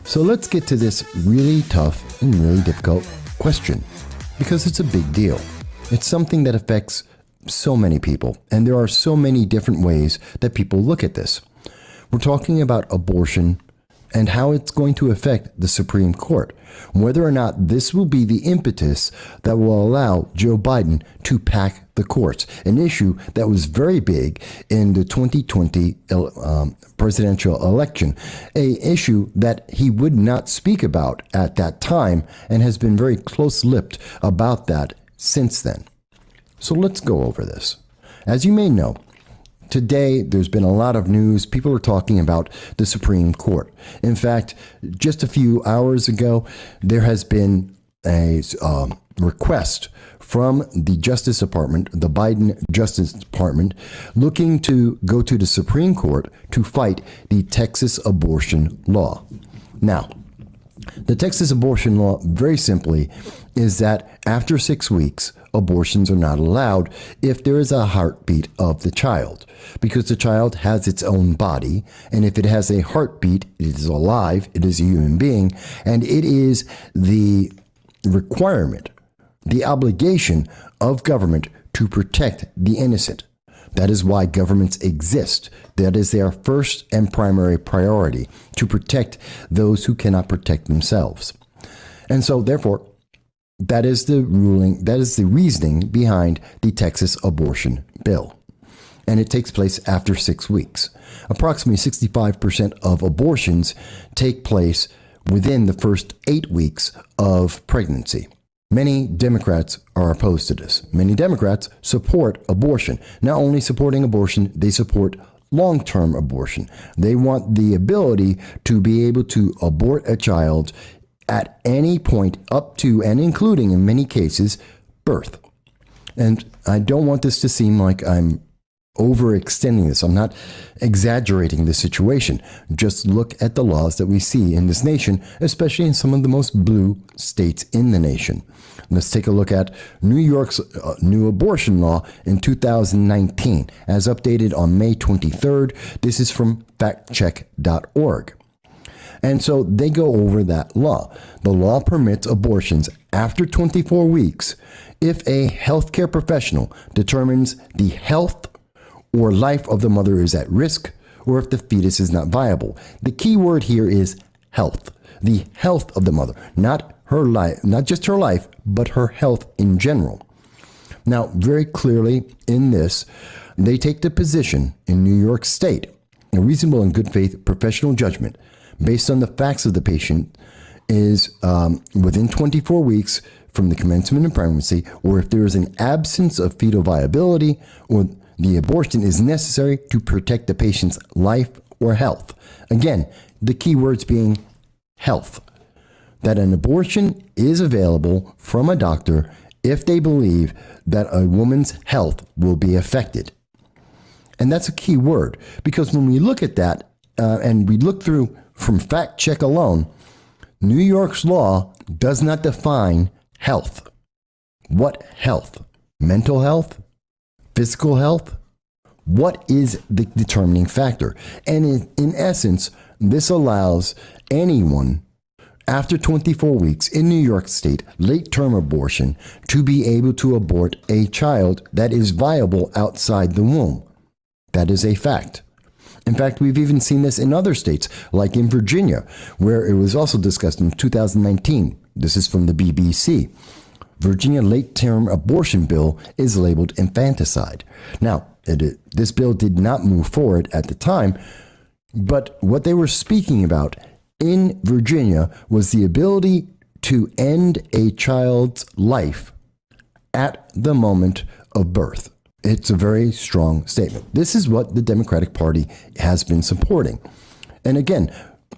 So let's get to this really tough and really difficult question, because it's a big deal. It's something that affects so many people, and there are so many different ways that people look at this. We're talking about abortion and how it's going to affect the Supreme Court, whether or not this will be the impetus that will allow Joe Biden to pack the courts, an issue that was very big in the 2020 presidential election, an issue that he would not speak about at that time and has been very close-lipped about that since then. So let's go over this. As you may know, today, there's been a lot of news. People are talking about the Supreme Court. In fact, just a few hours ago, there has been a request from the Justice Department, the Biden Justice Department, looking to go to the Supreme Court to fight the Texas abortion law. Now, The Texas abortion law, very simply, is that after 6 weeks, abortions are not allowed if there is a heartbeat of the child, because the child has its own body, and if it has a heartbeat, it is alive, it is a human being, and it is the requirement, the obligation of government to protect the innocent. That is why governments exist. That is their first and primary priority, to protect those who cannot protect themselves. And so, therefore, that is the reasoning behind the Texas abortion bill. And it takes place after 6 weeks. Approximately 65% of abortions take place within the first 8 weeks of pregnancy. Many Democrats are opposed to this. Many Democrats support abortion. Not only supporting abortion, they support long-term abortion. They want the ability to be able to abort a child at any point up to and including, in many cases, birth. And I don't want this to seem like I'm overextending this. I'm not exaggerating the situation. Just look at the laws that we see in this nation, especially in some of the most blue states in the nation. Let's take a look at New York's new abortion law in 2019, as updated on May 23rd. This is from factcheck.org. And so they go over that law. The law permits abortions after 24 weeks if a healthcare professional determines the health or life of the mother is at risk, or if the fetus is not viable. The key word here is health. The health of the mother, not her life, not just her life, but her health in general. Now, very clearly in this, they take the position in New York State, a reasonable and good faith professional judgment based on the facts of the patient is within 24 weeks from the commencement of pregnancy, or if there is an absence of fetal viability, or the abortion is necessary to protect the patient's life or health. Again, the key words being health. That an abortion is available from a doctor if they believe that a woman's health will be affected. And that's a key word, because when we look at that and we look through from fact check alone, New York's law does not define health. What health? Mental health? Physical health? What is the determining factor? And in essence, this allows anyone after 24 weeks in New York State, late-term abortion, to be able to abort a child that is viable outside the womb. That is a fact. In fact, we've even seen this in other states, like in Virginia, where it was also discussed in 2019. This is from the BBC. Virginia late-term abortion bill is labeled infanticide. Now, this bill did not move forward at the time, but what they were speaking about in Virginia was the ability to end a child's life at the moment of birth. It's a very strong statement. This is what the Democratic Party has been supporting. And again,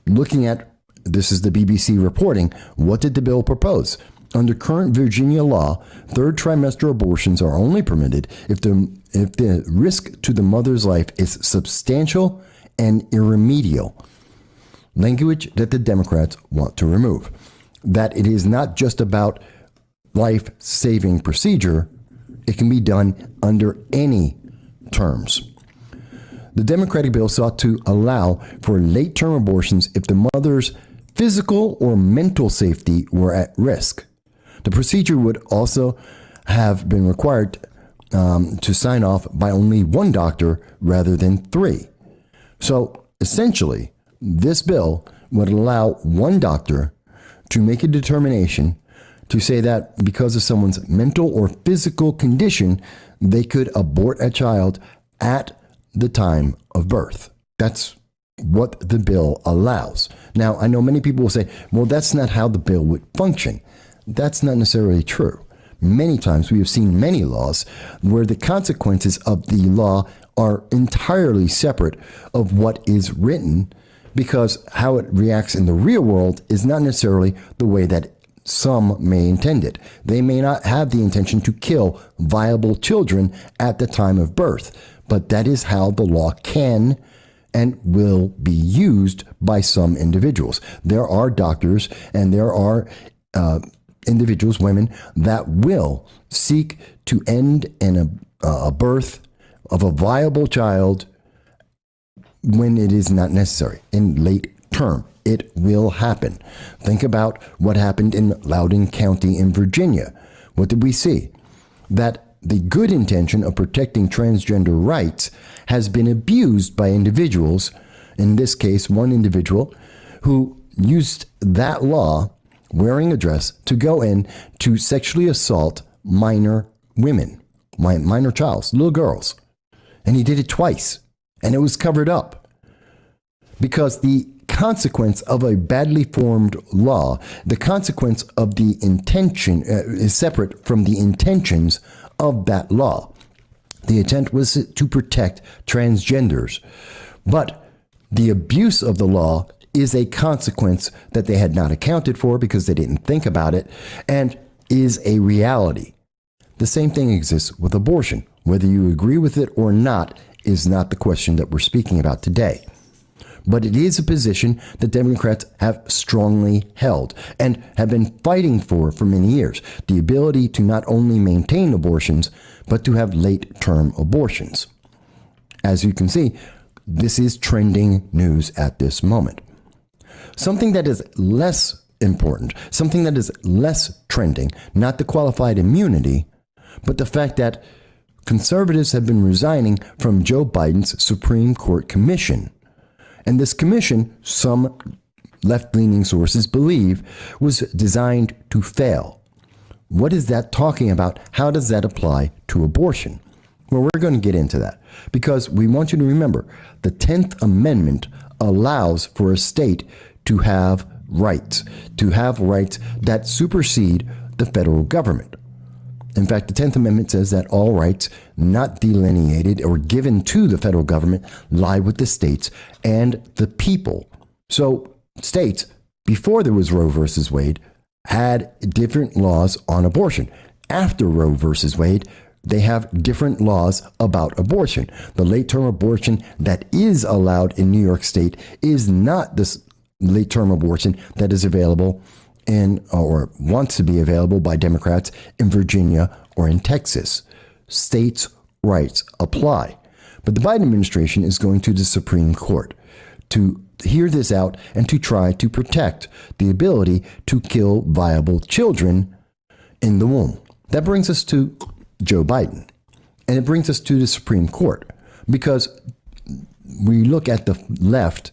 looking at, this is the BBC reporting, what did the bill propose? Under current Virginia law, third trimester abortions are only permitted if the risk to the mother's life is substantial and irremediable. Language that the Democrats want to remove. That it is not just about life-saving procedure, it can be done under any terms. The Democratic bill sought to allow for late-term abortions if the mother's physical or mental safety were at risk. The procedure would also have been required to sign off by only one doctor rather than 3. So essentially, this bill would allow one doctor to make a determination to say that because of someone's mental or physical condition, they could abort a child at the time of birth. That's what the bill allows. Now, I know many people will say, well, that's not how the bill would function. That's not necessarily true. Many times we have seen many laws where the consequences of the law are entirely separate of what is written, because how it reacts in the real world is not necessarily the way that some may intend it. They may not have the intention to kill viable children at the time of birth, but that is how the law can and will be used by some individuals. There are doctors and there are individuals, women, that will seek to end a birth of a viable child when it is not necessary, in late term. It will happen. Think about what happened in Loudoun County in Virginia. What did we see? That the good intention of protecting transgender rights has been abused by individuals, in this case, one individual who used that law, wearing a dress, to go in to sexually assault minor women, minor childs, little girls. And he did it twice, and it was covered up. Because the consequence of a badly formed law, the consequence of the intention is separate from the intentions of that law. The intent was to protect transgenders, but the abuse of the law is a consequence that they had not accounted for because they didn't think about it, and is a reality. The same thing exists with abortion. Whether you agree with it or not is not the question that we're speaking about today. But it is a position that Democrats have strongly held and have been fighting for many years. The ability to not only maintain abortions, but to have late-term abortions. As you can see, this is trending news at this moment. Something that is less important, something that is less trending, not the qualified immunity, but the fact that conservatives have been resigning from Joe Biden's Supreme Court commission. And this commission, some left-leaning sources believe, was designed to fail. What is that talking about? How does that apply to abortion? Well, we're going to get into that because we want you to remember the 10th Amendment allows for a state to have rights that supersede the federal government. In fact, the 10th Amendment says that all rights not delineated or given to the federal government lie with the states and the people. So states, before there was Roe versus Wade, had different laws on abortion. After Roe versus Wade, they have different laws about abortion. The late-term abortion that is allowed in New York State is not this late-term abortion that is available in, or wants to be available by Democrats in Virginia or in Texas. States' rights apply. But the Biden administration is going to the Supreme Court to hear this out and to try to protect the ability to kill viable children in the womb. That brings us to Joe Biden. And it brings us to the Supreme Court because we look at the left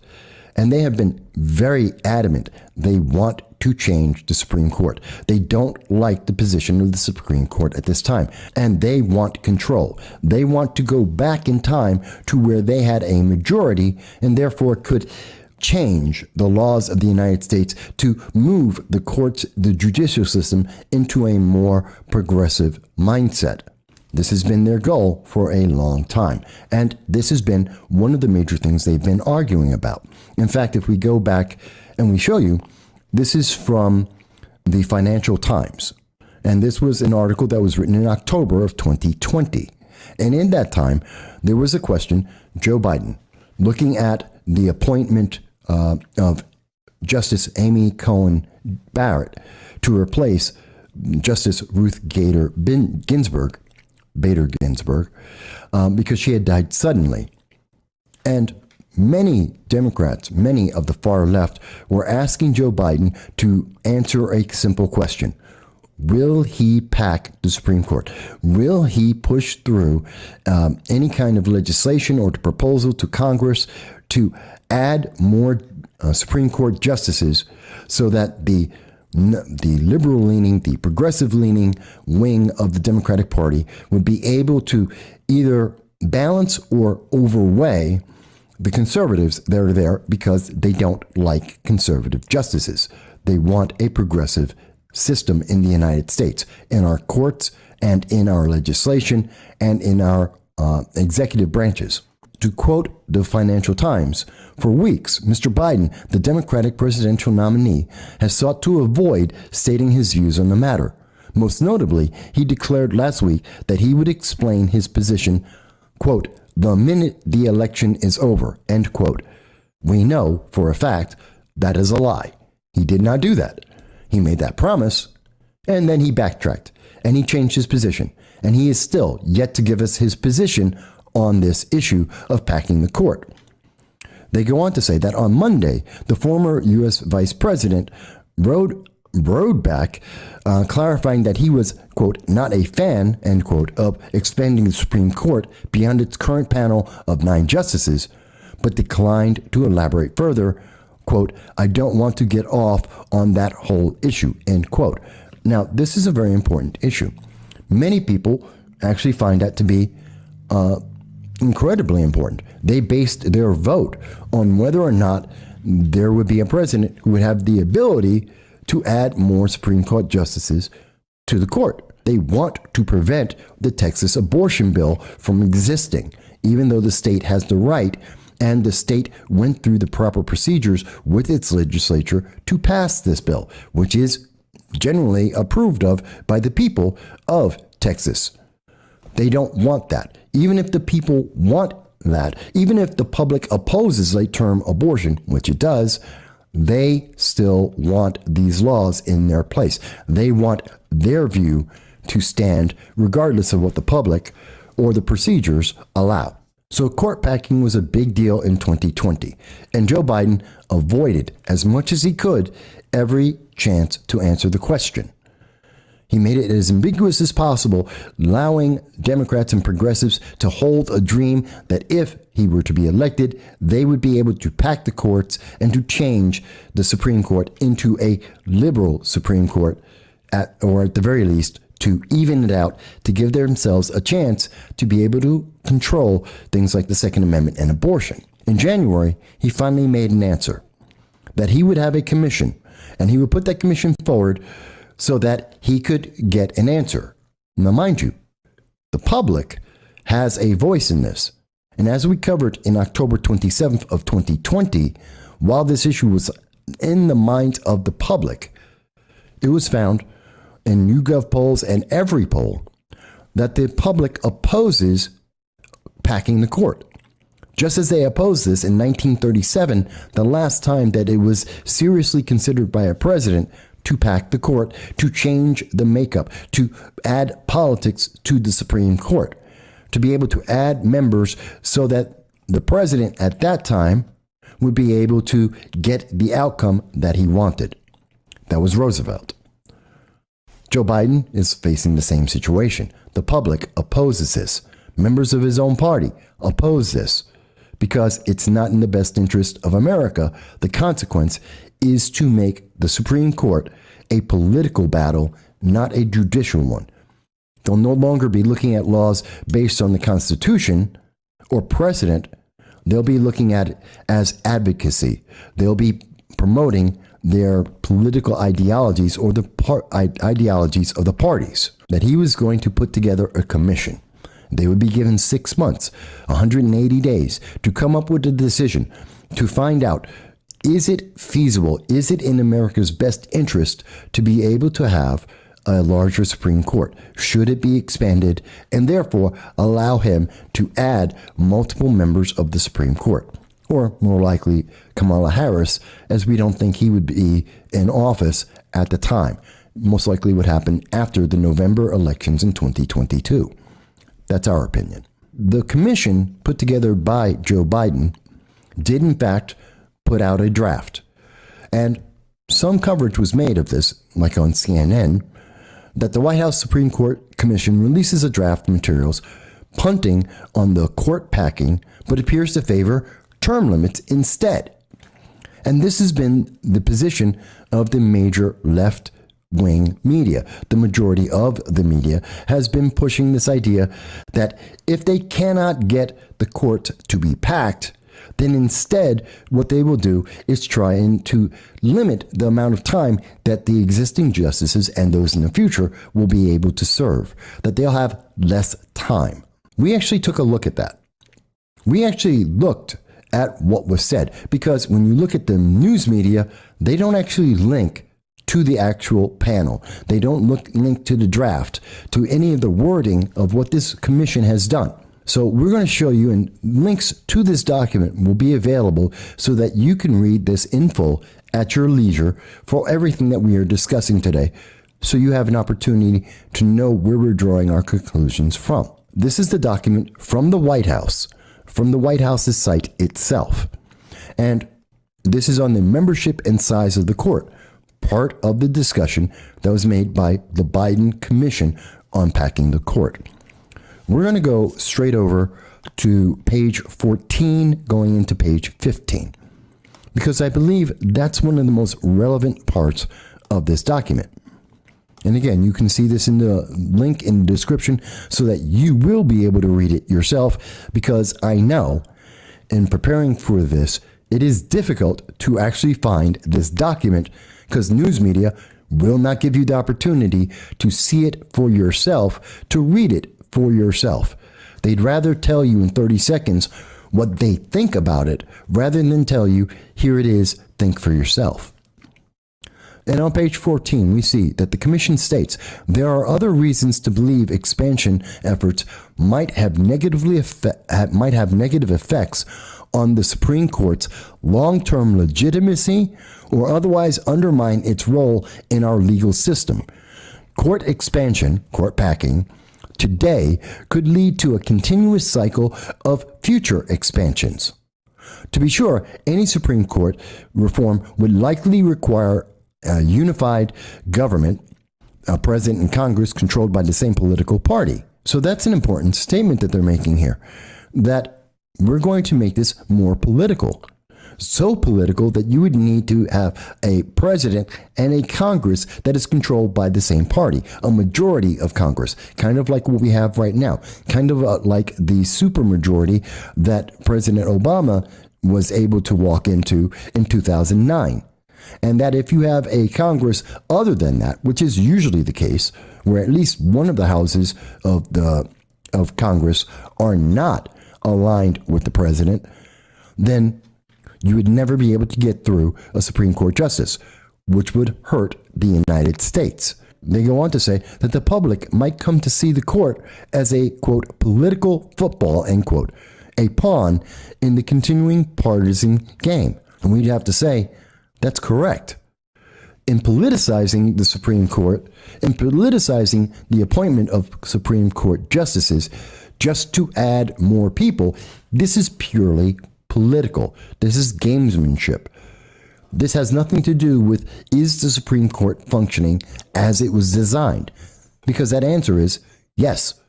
and they have been very adamant. They want to change the Supreme Court. They don't like the position of the Supreme Court at this time, and they want control. They want to go back in time to where they had a majority and therefore could change the laws of the United States to move the courts, the judicial system, into a more progressive mindset. This has been their goal for a long time, and this has been one of the major things they've been arguing about. In fact, if we go back and we show you, this is from the Financial Times, and this was an article that was written in October of 2020. And in that time, there was a question, Joe Biden, looking at the appointment of Justice Amy Coney Barrett to replace Justice Ruth Bader Ginsburg, because she had died suddenly. And many Democrats, many of the far left, were asking Joe Biden to answer a simple question. Will he pack the Supreme Court? Will he push through any kind of legislation or proposal to Congress to add more Supreme Court justices so that the liberal-leaning, the progressive-leaning wing of the Democratic Party would be able to either balance or overweigh the conservatives that are there because they don't like conservative justices. They want a progressive system in the United States, in our courts and in our legislation and in our executive branches. To quote the Financial Times, for weeks, Mr. Biden, the Democratic presidential nominee, has sought to avoid stating his views on the matter. Most notably, he declared last week that he would explain his position, quote, the minute the election is over, end quote. We know for a fact that is a lie. He did not do that. He made that promise, and then he backtracked, and he changed his position, and he is still yet to give us his position on this issue of packing the court. They go on to say that on Monday, the former U.S. Vice President wrote back, clarifying that he was, quote, not a fan, end quote, of expanding the Supreme Court beyond its current panel of 9 justices, but declined to elaborate further. Quote, I don't want to get off on that whole issue, end quote. Now, this is a very important issue. Many people actually find that to be incredibly important. They based their vote on whether or not there would be a president who would have the ability to add more Supreme Court justices to the court. They want to prevent the Texas abortion bill from existing, even though the state has the right and the state went through the proper procedures with its legislature to pass this bill, which is generally approved of by the people of Texas. They don't want that. Even if the people want that, even if the public opposes late term abortion, which it does, they still want these laws in their place. They want their view to stand regardless of what the public or the procedures allow. So court packing was a big deal in 2020, and Joe Biden avoided as much as he could every chance to answer the question. He made it as ambiguous as possible, allowing Democrats and progressives to hold a dream that if he were to be elected, they would be able to pack the courts and to change the Supreme Court into a liberal Supreme Court, or at the very least, to even it out, to give themselves a chance to be able to control things like the Second Amendment and abortion. In January, he finally made an answer that he would have a commission, and he would put that commission forward so that he could get an answer. Now, mind you, the public has a voice in this. And as we covered in October 27th of 2020, while this issue was in the minds of the public, it was found in YouGov polls and every poll that the public opposes packing the court. Just as they opposed this in 1937, the last time that it was seriously considered by a president to pack the court, to change the makeup, to add politics to the Supreme Court, to be able to add members so that the president at that time would be able to get the outcome that he wanted. That was Roosevelt. Joe Biden is facing the same situation. The public opposes this. Members of his own party oppose this because it's not in the best interest of America. The consequence is to make the Supreme Court a political battle, not a judicial one. They'll no longer be looking at laws based on the Constitution or precedent. They'll be looking at it as advocacy. They'll be promoting their political ideologies or the ideologies of the parties. That he was going to put together a commission. They would be given 6 months, 180 days to come up with a decision to find out, is it feasible? Is it in America's best interest to be able to have a larger Supreme Court? Should it be expanded and therefore allow him to add multiple members of the Supreme Court? Or more likely, Kamala Harris, as we don't think he would be in office at the time. Most likely would happen after the November elections in 2022. That's our opinion. The commission put together by Joe Biden did in fact put out a draft. And some coverage was made of this, like on CNN, that the White House Supreme Court Commission releases a draft materials punting on the court packing, but appears to favor term limits instead. And this has been the position of the major left-wing media. The majority of the media has been pushing this idea that if they cannot get the court to be packed, then instead what they will do is try and to limit the amount of time that the existing justices and those in the future will be able to serve, that they'll have less time. We actually took a look at that. We actually looked at what was said, because when you look at the news media, they don't actually link to the actual panel. They don't link to the draft, to any of the wording of what this commission has done. So we're going to show you, and links to this document will be available so that you can read this in full at your leisure for everything that we are discussing today. So you have an opportunity to know where we're drawing our conclusions from. This is the document from the White House, from the White House's site itself. And this is on the membership and size of the court, part of the discussion that was made by the Biden Commission on packing the court. We're going to go straight over to page 14, going into page 15, because I believe that's one of the most relevant parts of this document. And again, you can see this in the link in the description so that you will be able to read it yourself, because I know in preparing for this, it is difficult to actually find this document because news media will not give you the opportunity to see it for yourself, to read it for yourself. They'd rather tell you in 30 seconds what they think about it rather than tell you, here it is, think for yourself. And on page 14, we see that the commission states there are other reasons to believe expansion efforts might have negative effects on the Supreme Court's long-term legitimacy or otherwise undermine its role in our legal system. Court expansion, court packing, today could lead to a continuous cycle of future expansions. To be sure, any Supreme Court reform would likely require a unified government, a president and Congress controlled by the same political party. So that's an important statement that they're making here, that we're going to make this more political. So political that you would need to have a president and a Congress that is controlled by the same party, a majority of Congress, kind of like what we have right now, kind of like the supermajority that President Obama was able to walk into in 2009. And that if you have a Congress other than that, which is usually the case, where at least one of the houses of Congress are not aligned with the president, then you would never be able to get through a Supreme Court justice, which would hurt the United States. They go on to say that the public might come to see the court as a, quote, political football, end quote, a pawn in the continuing partisan game. And we'd have to say, that's correct. In politicizing the Supreme Court, in politicizing the appointment of Supreme Court justices, just to add more people, this is purely political. This is gamesmanship. This has nothing to do with, is the Supreme Court functioning as it was designed? Because that answer is yes.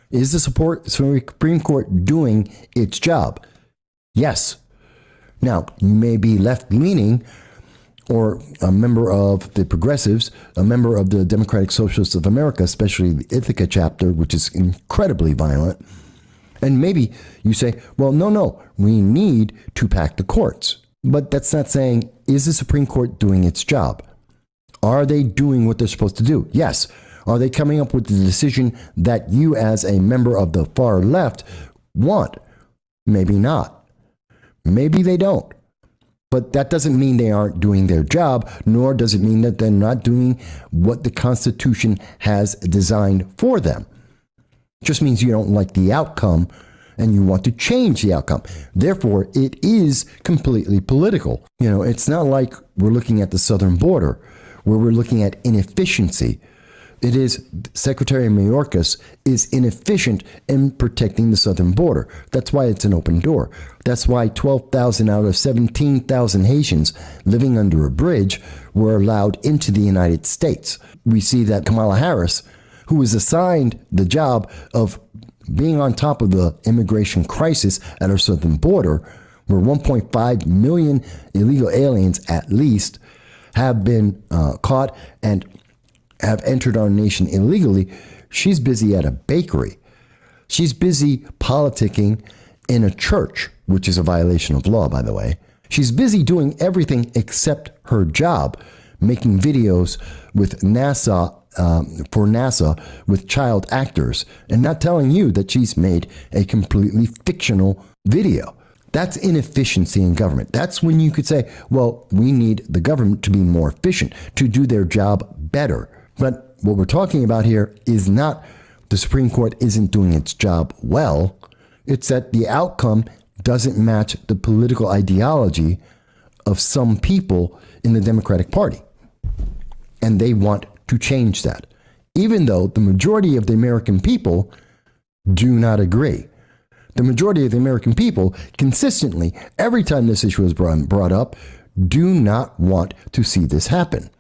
Is the Supreme Court doing its job? Yes. Now, you may be left-leaning or a member of the Progressives, a member of the Democratic Socialists of America, especially the Ithaca chapter, which is incredibly violent. And maybe you say, well, no, we need to pack the courts. But that's not saying, is the Supreme Court doing its job? Are they doing what they're supposed to do? Yes. Are they coming up with the decision that you as a member of the far left want? Maybe not. Maybe they don't. But that doesn't mean they aren't doing their job, nor does it mean that they're not doing what the Constitution has designed for them. It just means you don't like the outcome and you want to change the outcome. Therefore, it is completely political. You know, it's not like we're looking at the southern border where we're looking at inefficiency. It is Secretary Mayorkas is inefficient in protecting the southern border. That's why it's an open door. That's why 12,000 out of 17,000 Haitians living under a bridge were allowed into the United States. We see that Kamala Harris, who was assigned the job of being on top of the immigration crisis at our southern border, where 1.5 million illegal aliens at least have been caught and have entered our nation illegally, she's busy at a bakery. She's busy politicking in a church, which is a violation of law, by the way. She's busy doing everything except her job, making videos with NASA, for NASA, with child actors, and not telling you that she's made a completely fictional video. That's inefficiency in government. That's when you could say, well, we need the government to be more efficient, to do their job better. But what we're talking about here is not the Supreme Court isn't doing its job well. It's that the outcome doesn't match the political ideology of some people in the Democratic Party. And they want to change that, even though the majority of the American people do not agree. The majority of the American people consistently, every time this issue is brought up, do not want to see this happen.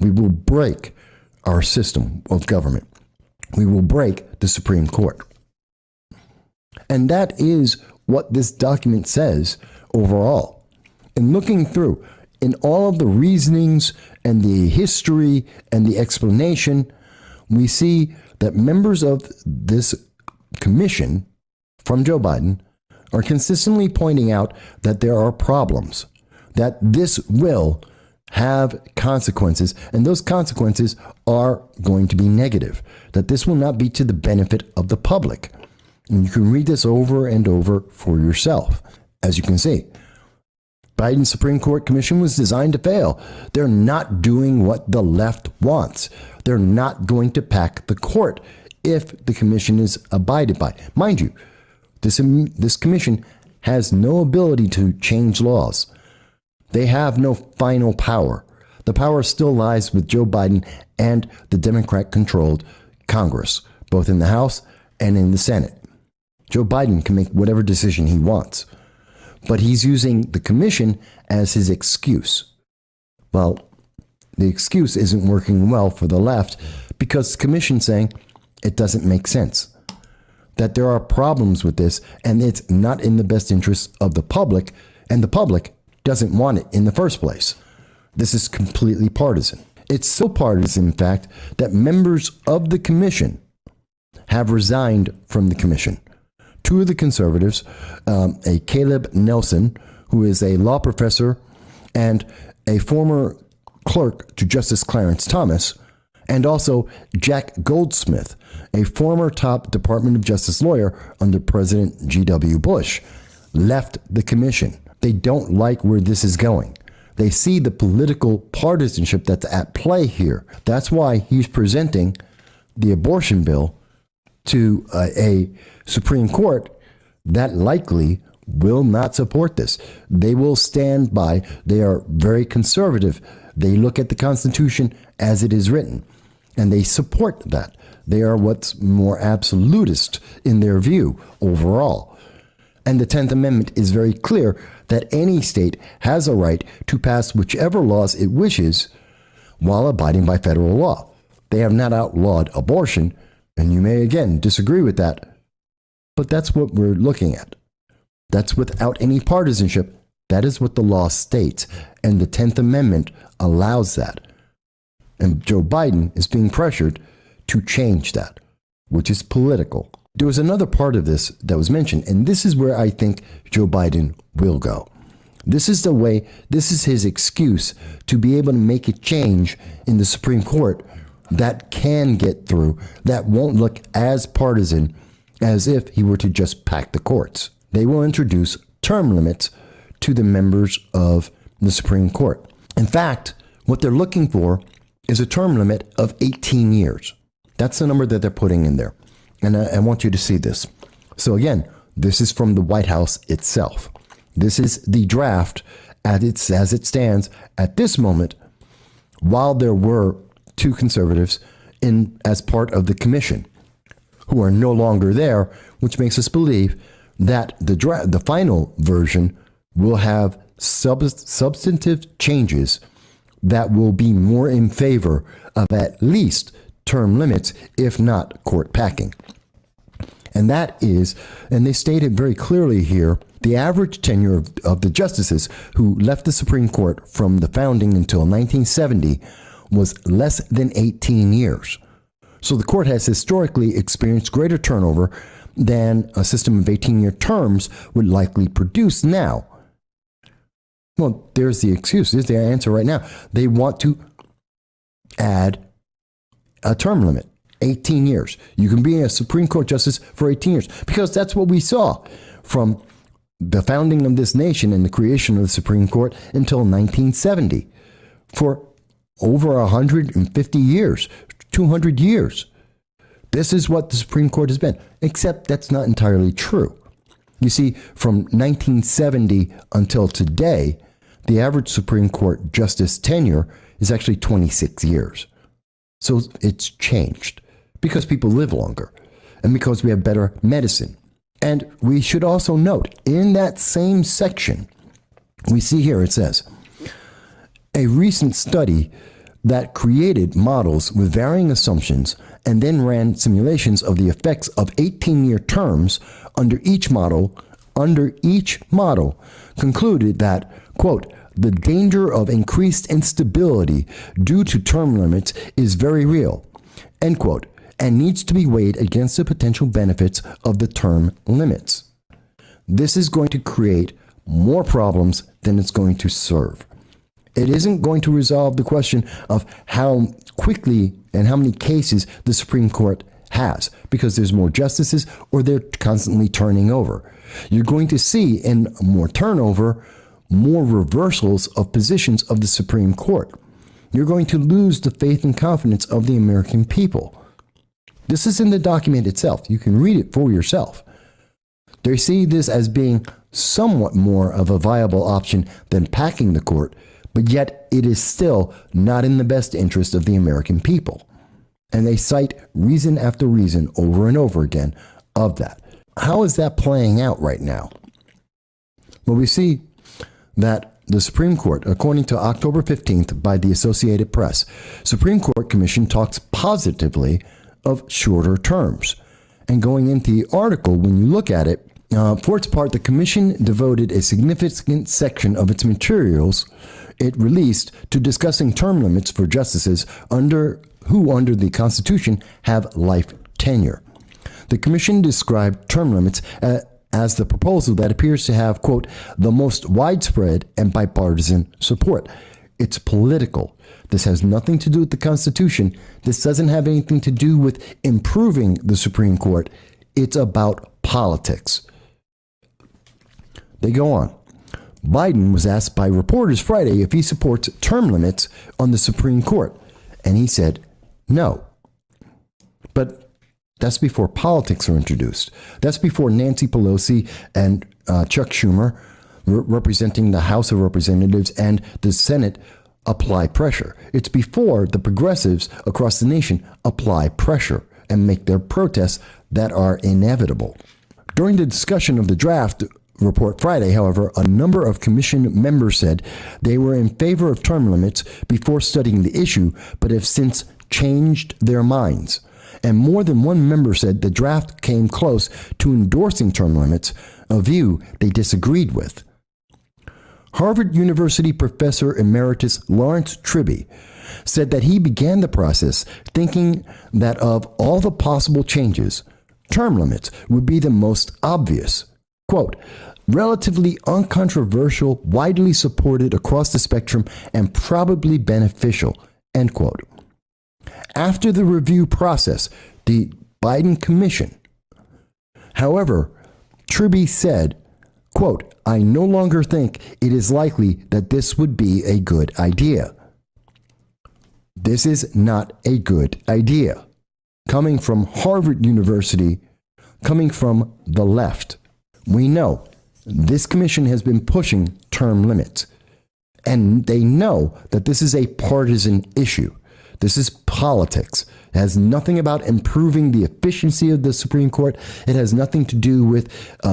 We will break our system of government. We will break the Supreme Court. And that is what this document says overall. And looking through, in all of the reasonings and the history and the explanation, we see that members of this commission from Joe Biden are consistently pointing out that there are problems, that this will have consequences, and those consequences are going to be negative, that this will not be to the benefit of the public. And you can read this over and over for yourself. As you can see, Biden's Supreme Court Commission was designed to fail. They're not doing what the left wants. They're not going to pack the court if the commission is abided by. Mind you, this commission has no ability to change laws. They have no final power. The power still lies with Joe Biden and the Democrat-controlled Congress, both in the House and in the Senate. Joe Biden can make whatever decision he wants, but he's using the commission as his excuse. Well, the excuse isn't working well for the left because the commission's saying it doesn't make sense, that there are problems with this and it's not in the best interest of the public, and the public doesn't want it in the first place. This is completely partisan. It's so partisan, in fact, that members of the commission have resigned from the commission. Two of the conservatives, a Caleb Nelson, who is a law professor and a former clerk to Justice Clarence Thomas, and also Jack Goldsmith, a former top Department of Justice lawyer under President G.W. Bush, left the commission. They don't like where this is going. They see the political partisanship that's at play here. That's why he's presenting the abortion bill to a Supreme Court that likely will not support this. They will stand by. They are very conservative. They look at the Constitution as it is written, and they support that. They are what's more absolutist in their view overall. And the 10th Amendment is very clear that any state has a right to pass whichever laws it wishes while abiding by federal law. They have not outlawed abortion, and you may again disagree with that, but that's what we're looking at. That's without any partisanship. That is what the law states, and the 10th Amendment allows that. And Joe Biden is being pressured to change that, which is political. There was another part of this that was mentioned, and this is where I think Joe Biden will go. This is the way, this is his excuse to be able to make a change in the Supreme Court that can get through, that won't look as partisan as if he were to just pack the courts. They will introduce term limits to the members of the Supreme Court. In fact, what they're looking for is a term limit of 18 years. That's the number that they're putting in there. And I want you to see this. So again, this is from the White House itself. This is the draft as it stands at this moment, while there were two conservatives as part of the commission who are no longer there, which makes us believe that the final version will have substantive changes that will be more in favor of at least term limits, if not court packing. And that is, and they stated very clearly here, the average tenure of the justices who left the Supreme Court from the founding until 1970 was less than 18 years. So the court has historically experienced greater turnover than a system of 18-year terms would likely produce now. Well, there's the excuse. There's the answer right now. They want to add a term limit, 18 years. You can be a Supreme Court justice for 18 years because that's what we saw from the founding of this nation and the creation of the Supreme Court until 1970. For over 150 years, 200 years, This is what the Supreme Court has been, except that's not entirely true. You see, from 1970 until today, the average Supreme Court justice tenure is actually 26 years. So it's changed because people live longer and because we have better medicine. And we should also note, in that same section, we see here it says, a recent study that created models with varying assumptions and then ran simulations of the effects of 18-year terms under each model concluded that, quote, the danger of increased instability due to term limits is very real, end quote, and needs to be weighed against the potential benefits of the term limits. This is going to create more problems than it's going to serve. It isn't going to resolve the question of how quickly and how many cases the Supreme Court has, because there's more justices or they're constantly turning over. You're going to see in more turnover, more reversals of positions of the Supreme Court. You're going to lose the faith and confidence of the American people. This is in the document itself. You can read it for yourself. They see this as being somewhat more of a viable option than packing the court, but yet it is still not in the best interest of the American people. And they cite reason after reason over and over again of that. How is that playing out right now? Well, we see that the Supreme Court, according to October 15th by the Associated Press, Supreme Court Commission talks positively of shorter terms. And going into the article, when you look at it, for its part, the Commission devoted a significant section of its materials it released to discussing term limits for justices who under the Constitution have life tenure. The Commission described term limits as the proposal that appears to have, quote, the most widespread and bipartisan support. It's political. This has nothing to do with the Constitution. This doesn't have anything to do with improving the Supreme Court. It's about politics. They go on. Biden was asked by reporters Friday if he supports term limits on the Supreme Court, and he said no. But that's before politics are introduced. That's before Nancy Pelosi and Chuck Schumer, representing the House of Representatives and the Senate, apply pressure. It's before the progressives across the nation apply pressure and make their protests that are inevitable. During the discussion of the draft report Friday, however, a number of commission members said they were in favor of term limits before studying the issue, but have since changed their minds. And more than one member said the draft came close to endorsing term limits, a view they disagreed with. Harvard University professor emeritus Lawrence Tribby said that he began the process thinking that of all the possible changes, term limits would be the most obvious. Quote, relatively uncontroversial, widely supported across the spectrum, and probably beneficial, end quote. After the review process, the Biden Commission, however, Tribby said, quote, I no longer think it is likely that this would be a good idea. This is not a good idea. Coming from Harvard University, coming from the left. We know this commission has been pushing term limits, and they know that this is a partisan issue. This is politics. It has nothing about improving the efficiency of the Supreme Court. It has nothing to do with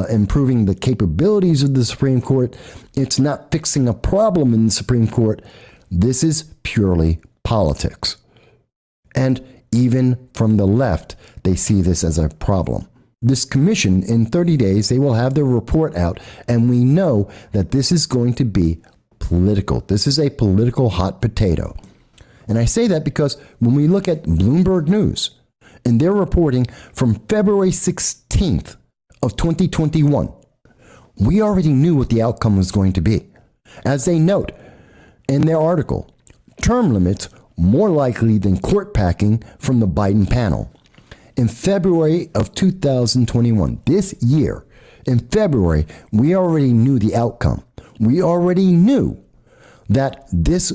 improving the capabilities of the Supreme Court. It's not fixing a problem in the Supreme Court. This is purely politics. And even from the left, they see this as a problem. This commission, in 30 days, they will have their report out, and we know that this is going to be political. This is a political hot potato. And I say that because when we look at Bloomberg News and their reporting from February 16th of 2021, we already knew what the outcome was going to be. As they note in their article, term limits more likely than court packing from the Biden panel. In February of 2021, this year, in February, we already knew the outcome. We already knew that this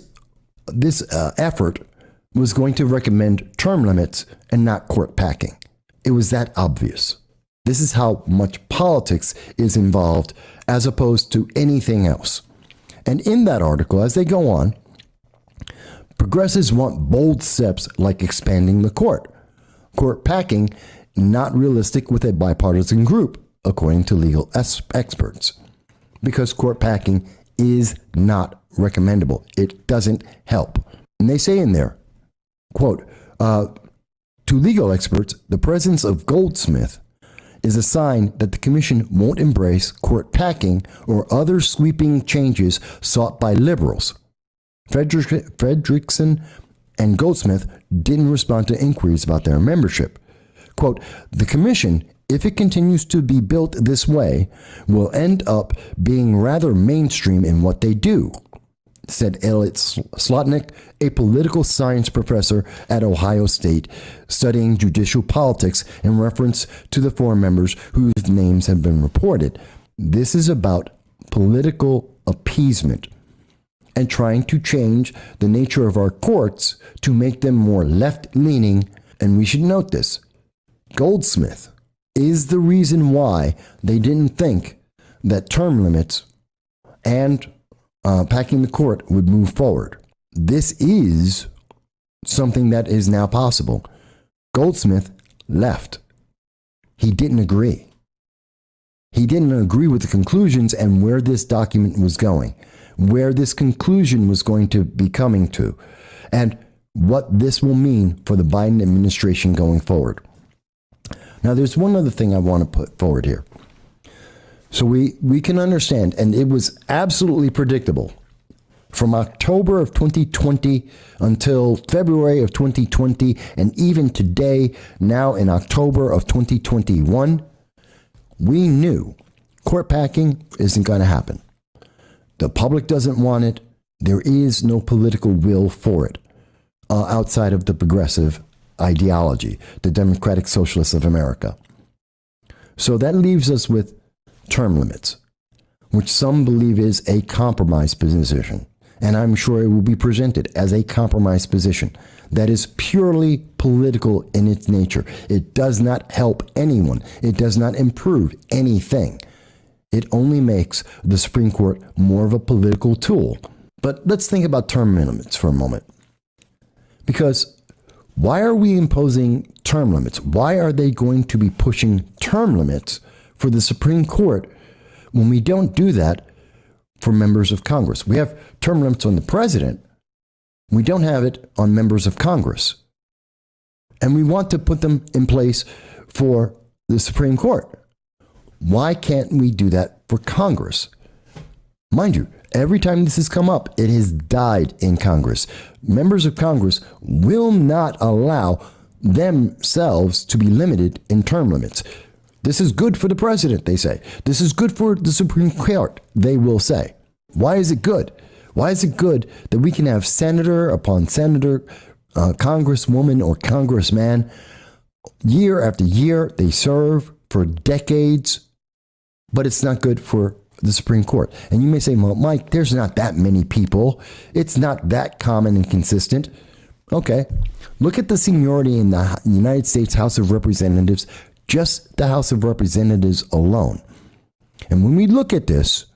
effort was going to recommend term limits and not court packing. It was that obvious. This is how much politics is involved as opposed to anything else. And in that article, as they go on, progressives want bold steps like expanding the court packing, not realistic with a bipartisan group, according to legal experts, because court packing is not recommendable. It doesn't help. And they say in there, quote, to legal experts, the presence of Goldsmith is a sign that the commission won't embrace court packing or other sweeping changes sought by liberals. Fredrickson and Goldsmith didn't respond to inquiries about their membership. Quote, the commission, if it continues to be built this way, will end up being rather mainstream in what they do, said Elliot Slotnick, a political science professor at Ohio State, studying judicial politics in reference to the four members whose names have been reported. This is about political appeasement and trying to change the nature of our courts to make them more left-leaning. And we should note this. Goldsmith is the reason why they didn't think that term limits and packing the court would move forward. This is something that is now possible. Goldsmith left. He didn't agree. He didn't agree with the conclusions and where this document was going, where this conclusion was going to be coming to, and what this will mean for the Biden administration going forward. Now, there's one other thing I want to put forward here. So we can understand, and it was absolutely predictable, from October of 2020 until February of 2020, and even today, now in October of 2021, we knew court packing isn't going to happen. The public doesn't want it. There is no political will for it outside of the progressive ideology, the Democratic Socialists of America. So that leaves us with term limits, which some believe is a compromise position. And I'm sure it will be presented as a compromise position that is purely political in its nature. It does not help anyone. It does not improve anything. It only makes the Supreme Court more of a political tool. But let's think about term limits for a moment. Because why are we imposing term limits? Why are they going to be pushing term limits for the Supreme Court when we don't do that for members of Congress? We have term limits on the president. We don't have it on members of Congress. And we want to put them in place for the Supreme Court. Why can't we do that for Congress? Mind you, every time this has come up, it has died in Congress. Members of Congress will not allow themselves to be limited in term limits. This is good for the president, they say. This is good for the Supreme Court, they will say. Why is it good? Why is it good that we can have senator upon senator, congresswoman or congressman, year after year, they serve for decades, but it's not good for the Supreme Court? And you may say, well, Mike, there's not that many people. It's not that common and consistent. Okay, look at the seniority in the United States House of Representatives, just the House of Representatives alone. And when we look at this,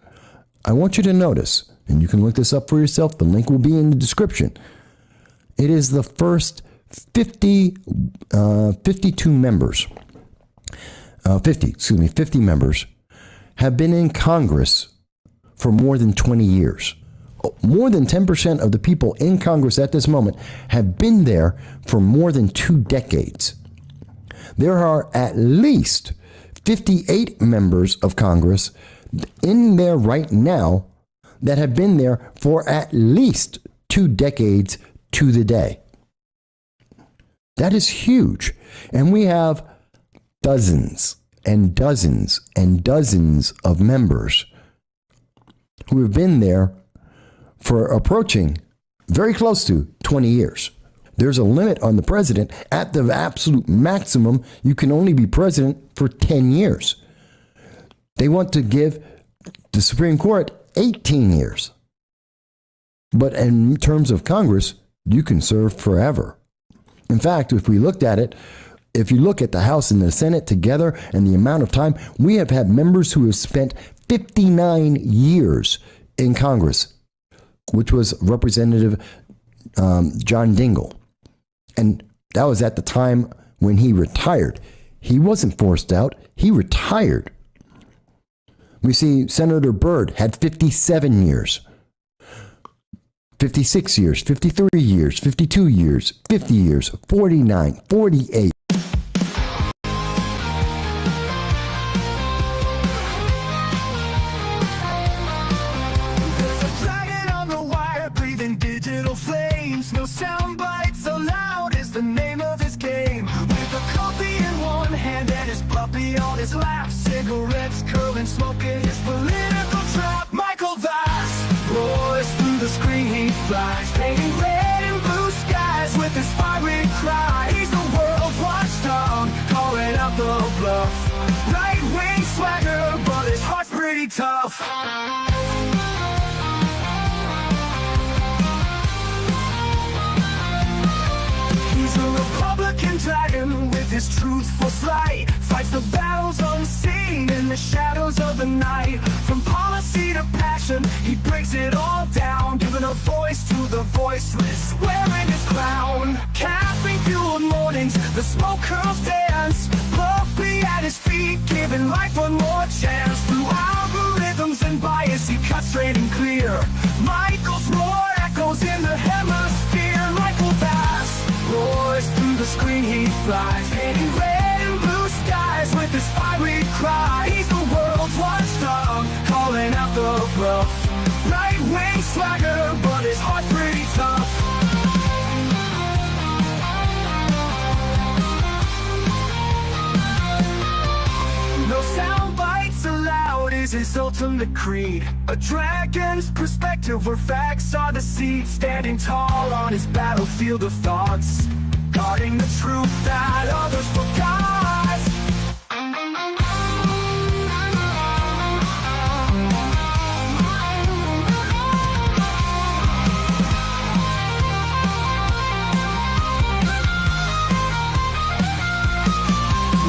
I want you to notice, and you can look this up for yourself, the link will be in the description. It is the first 52 members, 50 members have been in Congress for more than 20 years. More than 10% of the people in Congress at this moment have been there for more than 2 decades. There are at least 58 members of Congress in there right now that have been there for at least 2 decades to the day. That is huge. And we have dozens and dozens and dozens of members who have been there for approaching very close to 20 years. There's a limit on the president. At the absolute maximum, you can only be president for 10 years. They want to give the Supreme Court 18 years. But in terms of Congress, you can serve forever. In fact, if we looked at it, if you look at the House and the Senate together and the amount of time, we have had members who have spent 59 years in Congress, which was Representative John Dingell. And that was at the time when he retired. He wasn't forced out. He retired. We see Senator Byrd had 57 years, 56 years, 53 years, 52 years, 50 years, 49, 48. There's a dragon on the wire, breathing digital flames. No sound bites allowed is the name of his game. With a coffee in one hand and his puppy on his lap, cigarettes curling, smoking his political trap. Michael Vass roars through the screen, he flies, painting red and blue skies with his fiery cry. He's the world's watchdog, calling out the bluff. Right-wing swagger, but his heart's pretty tough. He's a Republican dragon with his truthful slight, fights the battles unseen in the shadows of the night. From policy to passion, he breaks it all down, giving a voice to the voiceless, wearing his crown. Caffeine-fueled mornings, the smoke curls dance, Puffy at his feet, giving life one more chance. Through algorithms and bias, he cuts straight and clear. Michael's roar echoes in the hemisphere. Michael Vass roars through the screen, he flies, painting red and blue skies with his fiery cry. He's the world's watchdog, calling out the bluff. Right-wing swagger, but his heart's pretty tough. No sound bites allowed is his ultimate creed. A dragon's perspective where facts are the seed. Standing tall on his battlefield of thoughts, guarding the truth that others forgot.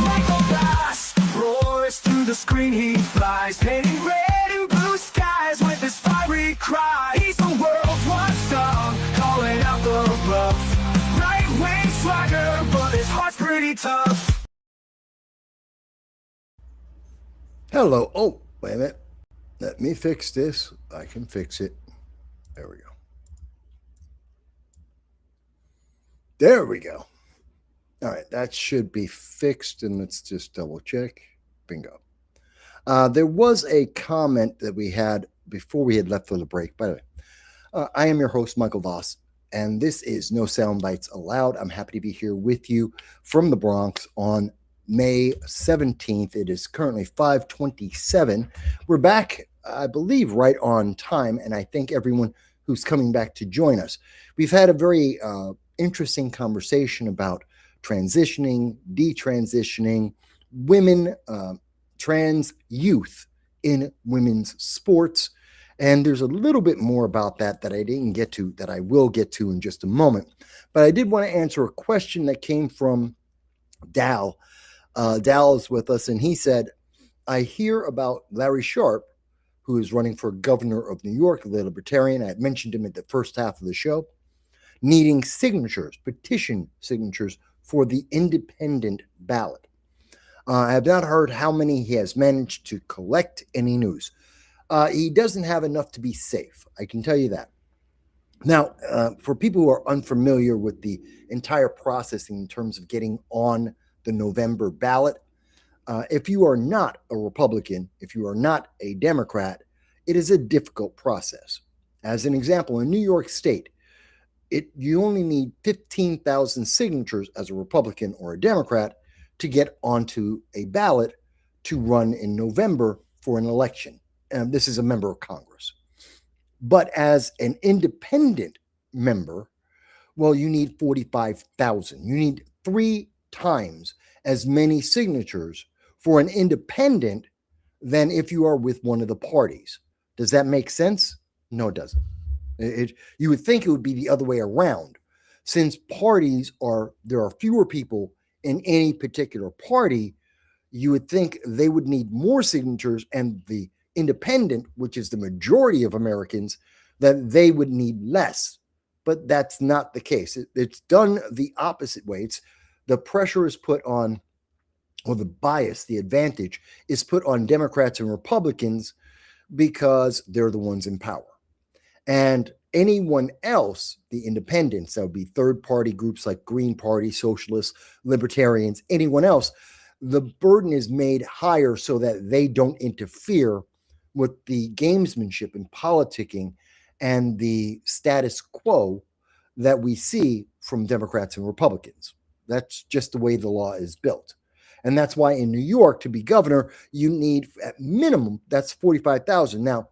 Michael Vass roars through the screen, he flies, painting red and blue skies with his fiery cry. He's the world's watchdog, calling out the bluff. Right-wing swagger, but his heart's pretty tough. Hello. Oh, wait a minute. Let me fix this. I can fix it. There we go. There we go. All right, that should be fixed, and let's just double check. Bingo. There was a comment that we had before we had left for the break. By the way, I am your host, Michael Voss, and this is No Sound Bites Allowed. I'm happy to be here with you from the Bronx on May 17th. It is currently 5:27. We're back, I believe, right on time, and I thank everyone who's coming back to join us. We've had a very interesting conversation about transitioning, detransitioning, women, trans youth in women's sports. And there's a little bit more about that I didn't get to, that I will get to in just a moment. But I did want to answer a question that came from Dal. Dal is with us, and he said, I hear about Larry Sharpe, who is running for governor of New York, the Libertarian. I had mentioned him at the first half of the show, needing signatures, petition signatures for the independent ballot. I have not heard how many he has managed to collect. Any news? He doesn't have enough to be safe. I can tell you that. Now, for people who are unfamiliar with the entire process in terms of getting on the November ballot, if you are not a Republican, if you are not a Democrat, it is a difficult process. As an example, in New York State, you only need 15,000 signatures as a Republican or a Democrat to get onto a ballot to run in November for an election. And this is a member of Congress. But as an independent member, well, you need 45,000. You need 3 times as many signatures for an independent than if you are with one of the parties. Does that make sense? No, it doesn't. You would think it would be the other way around. Since parties there are fewer people in any particular party, you would think they would need more signatures, and the independent, which is the majority of Americans, that they would need less. But that's not the case. It's done the opposite way. The pressure is put on, or the bias, the advantage is put on Democrats and Republicans because they're the ones in power. And anyone else, the independents, that would be third party groups like Green Party, Socialists, Libertarians, anyone else, the burden is made higher so that they don't interfere with the gamesmanship and politicking and the status quo that we see from Democrats and Republicans. That's just the way the law is built. And that's why in New York, to be governor, you need at minimum, that's 45,000. Now,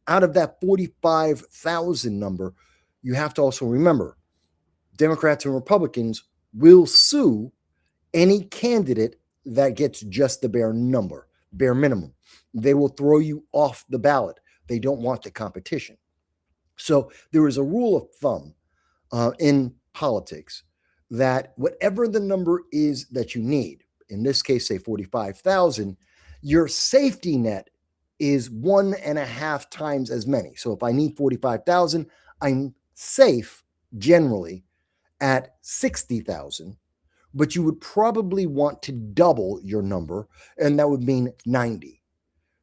out of that 45,000 number, you have to also remember, Democrats and Republicans will sue any candidate that gets just the bare minimum. They will throw you off the ballot. They don't want the competition. So there is a rule of thumb in politics that whatever the number is that you need, in this case, say 45,000, your safety net is 1.5 times as many. So if I need 45,000, I'm safe generally at 60,000, but you would probably want to double your number, and that would mean 90.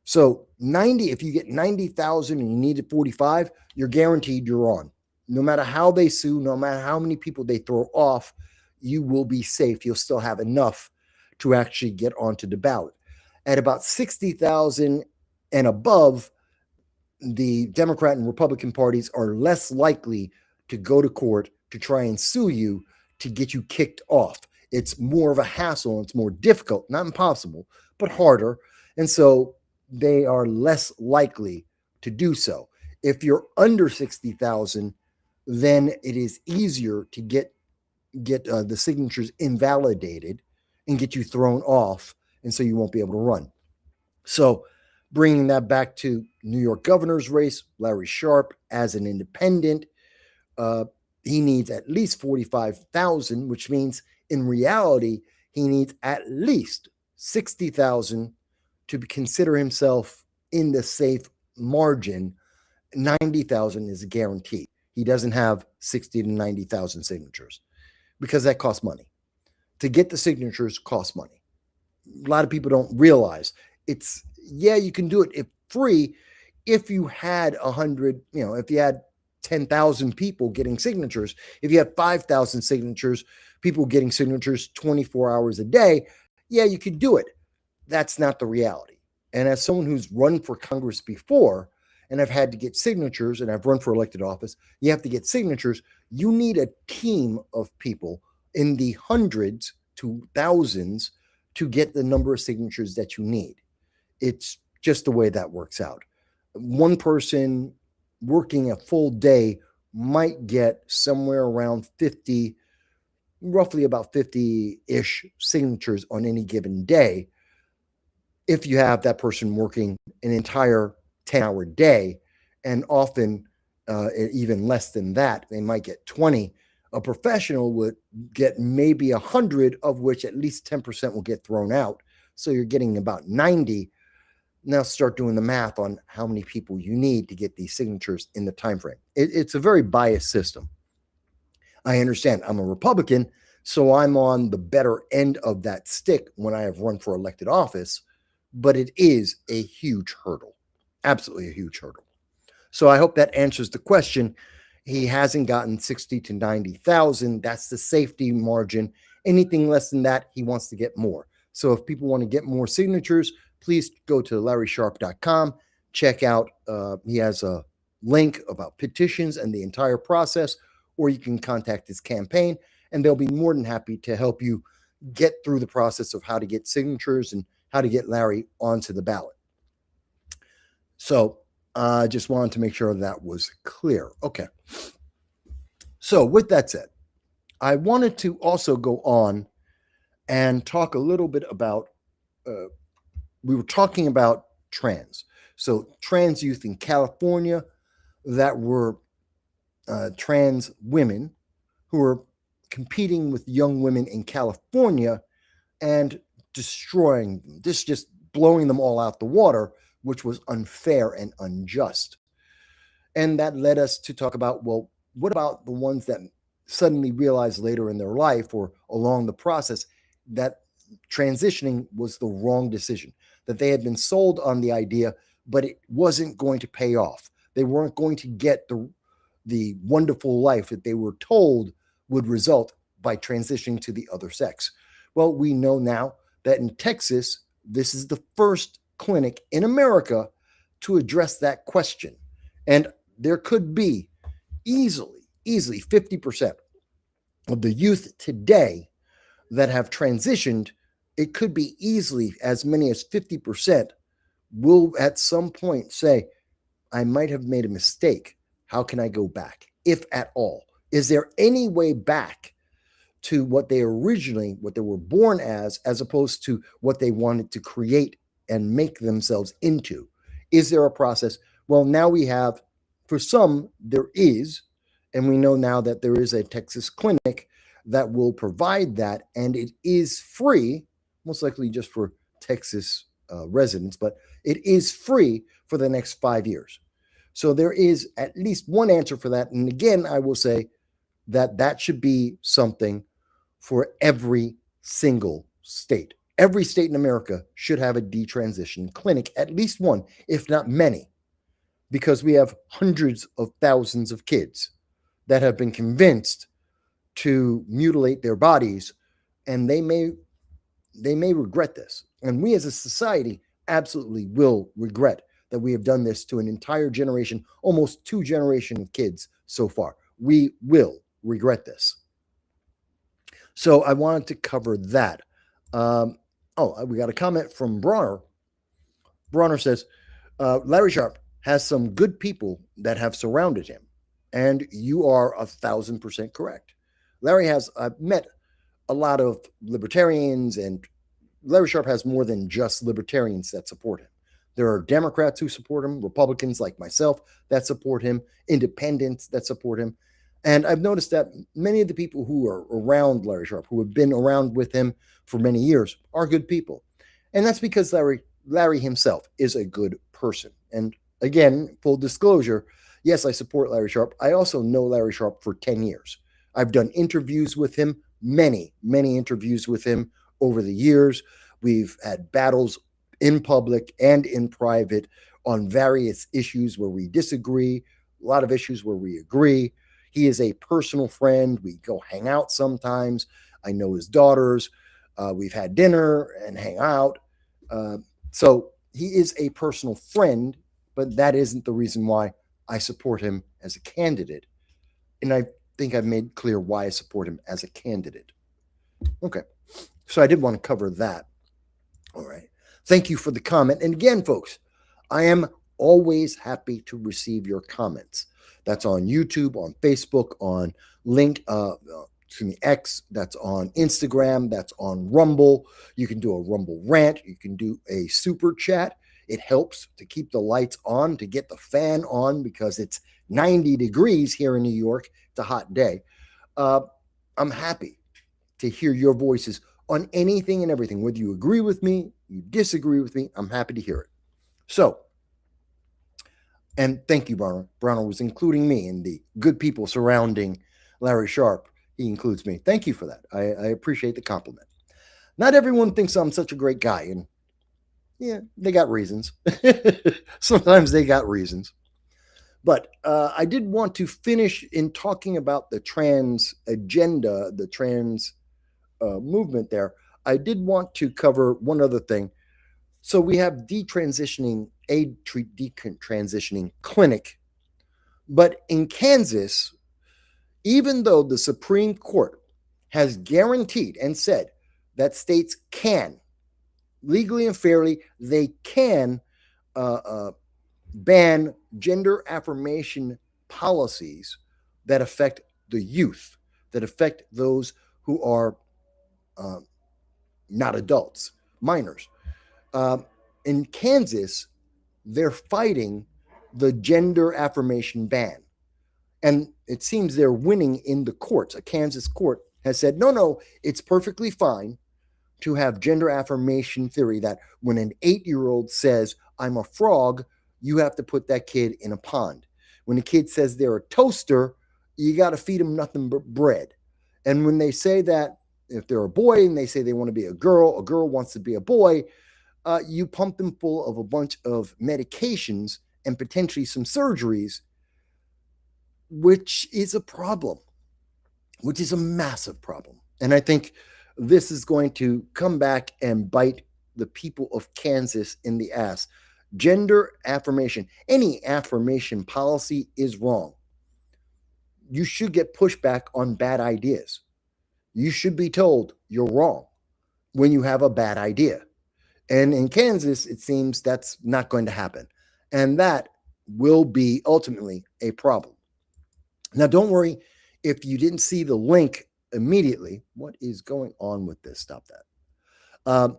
So 90, if you get 90,000 and you needed 45, you're guaranteed you're on. No matter how they sue, no matter how many people they throw off, you will be safe. You'll still have enough to actually get onto the ballot. At about 60,000 and above, the Democrat and Republican parties are less likely to go to court to try and sue you to get you kicked off. It's more of a hassle. It's more difficult, not impossible, but harder. And so they are less likely to do so. If you're under 60,000, then it is easier to get the signatures invalidated and get you thrown off, and so you won't be able to run. So bringing that back to New York governor's race, Larry Sharpe, as an independent, he needs at least 45,000, which means in reality, he needs at least 60,000 to consider himself in the safe margin. 90,000 is a guarantee. He doesn't have 60 to 90,000 signatures because that costs money. To get the signatures costs money. A lot of people don't realize you can do it if free if you had 100, if you had 10,000 people getting signatures, if you had 5,000 signatures, people getting signatures 24 hours a day, you could do it. That's not the reality. And as someone who's run for Congress before, and I've had to get signatures, and I've run for elected office, you have to get signatures. You need a team of people in the hundreds to thousands to get the number of signatures that you need. It's just the way that works out. One person working a full day might get somewhere around 50, roughly about 50-ish signatures on any given day. If you have that person working an entire 10-hour day, and often even less than that, they might get 20. A professional would get maybe 100, of which at least 10% will get thrown out. So you're getting about 90. Now start doing the math on how many people you need to get these signatures in the time frame. It's a very biased system. I understand. I'm a Republican, so I'm on the better end of that stick when I have run for elected office, but it is a huge hurdle. Absolutely a huge hurdle. So I hope that answers the question. He hasn't gotten 60 to 90,000. That's the safety margin. Anything less than that, he wants to get more. So if people want to get more signatures, please go to LarrySharpe.com. Check out, he has a link about petitions and the entire process, or you can contact his campaign, and they'll be more than happy to help you get through the process of how to get signatures and how to get Larry onto the ballot. So I just wanted to make sure that was clear. Okay. So with that said, I wanted to also go on and talk a little bit about, we were talking about trans. So trans youth in California that were trans women who were competing with young women in California and destroying them, just blowing them all out the water, which was unfair and unjust. And that led us to talk about, well, what about the ones that suddenly realized later in their life or along the process that transitioning was the wrong decision, that they had been sold on the idea, but it wasn't going to pay off. They weren't going to get the wonderful life that they were told would result by transitioning to the other sex. Well, we know now that in Texas, this is the first clinic in America to address that question. And there could be easily 50% of the youth today that have transitioned. It could be easily as many as 50% will at some point say, I might have made a mistake. How can I go back, if at all? Is there any way back to what they were born as opposed to what they wanted to create and make themselves into? Is there a process? Well, now we have, for some, there is, and we know now that there is a Texas clinic that will provide that, and it is free, most likely just for Texas residents, but it is free for the next 5 years. So there is at least one answer for that. And again, I will say that should be something for every single state. Every state in America should have a detransition clinic, at least one, if not many, because we have hundreds of thousands of kids that have been convinced to mutilate their bodies, and they may regret this. And we as a society absolutely will regret that we have done this to an entire generation, almost 2 generations of kids so far. We will regret this. So I wanted to cover that. We got a comment from Bronner. Bronner says, Larry Sharpe has some good people that have surrounded him. And you are 1,000% correct. I've met a lot of libertarians, and Larry Sharpe has more than just libertarians that support him. There are Democrats who support him, Republicans like myself that support him, independents that support him. And I've noticed that many of the people who are around Larry Sharpe, who have been around with him for many years, are good people. And that's because Larry himself is a good person. And again, full disclosure, yes, I support Larry Sharpe. I also know Larry Sharpe for 10 years. I've done interviews with him, many interviews with him over the years. We've had battles in public and in private on various issues where we disagree, a lot of issues where we agree. He is a personal friend. We go hang out sometimes. I know his daughters. We've had dinner and hang out. So he is a personal friend, but that isn't the reason why I support him as a candidate. And I think I've made clear why I support him as a candidate. Okay. So I did want to cover that. All right. Thank you for the comment. And again, folks, I am always happy to receive your comments. That's on YouTube, on Facebook, on X, that's on Instagram, that's on Rumble. You can do a RumbleRant. You can do a SuperChat. It helps to keep the lights on, to get the fan on, because it's 90 degrees here in New York. It's a hot day. I'm happy to hear your voices on anything and everything. Whether you agree with me, you disagree with me, I'm happy to hear it. So, and thank you, Bronner. Bronner was including me in the good people surrounding Larry Sharpe. He includes me. Thank you for that. I appreciate the compliment. Not everyone thinks I'm such a great guy, and yeah, they got reasons. Sometimes they got reasons. But I did want to finish in talking about the trans agenda, the trans movement there. I did want to cover one other thing. So we have detransitioning clinic. But in Kansas, even though the Supreme Court has guaranteed and said that states can, legally and fairly, they can ban gender affirmation policies that affect the youth, that affect those who are not adults, minors. In Kansas, they're fighting the gender affirmation ban. And it seems they're winning in the courts. A Kansas court has said, no, it's perfectly fine to have gender affirmation theory that when an 8-year-old says, I'm a frog, you have to put that kid in a pond. When a kid says they're a toaster, you got to feed them nothing but bread. And when they say that, if they're a boy and they say they want to be a girl wants to be a boy, you pump them full of a bunch of medications and potentially some surgeries, which is a problem, which is a massive problem. And I think this is going to come back and bite the people of Kansas in the ass. Gender affirmation, any affirmation policy is wrong. You should get pushback on bad ideas. You should be told you're wrong when you have a bad idea. And in Kansas, it seems that's not going to happen. And that will be ultimately a problem. Now, don't worry if you didn't see the link immediately. What is going on with this? Stop that.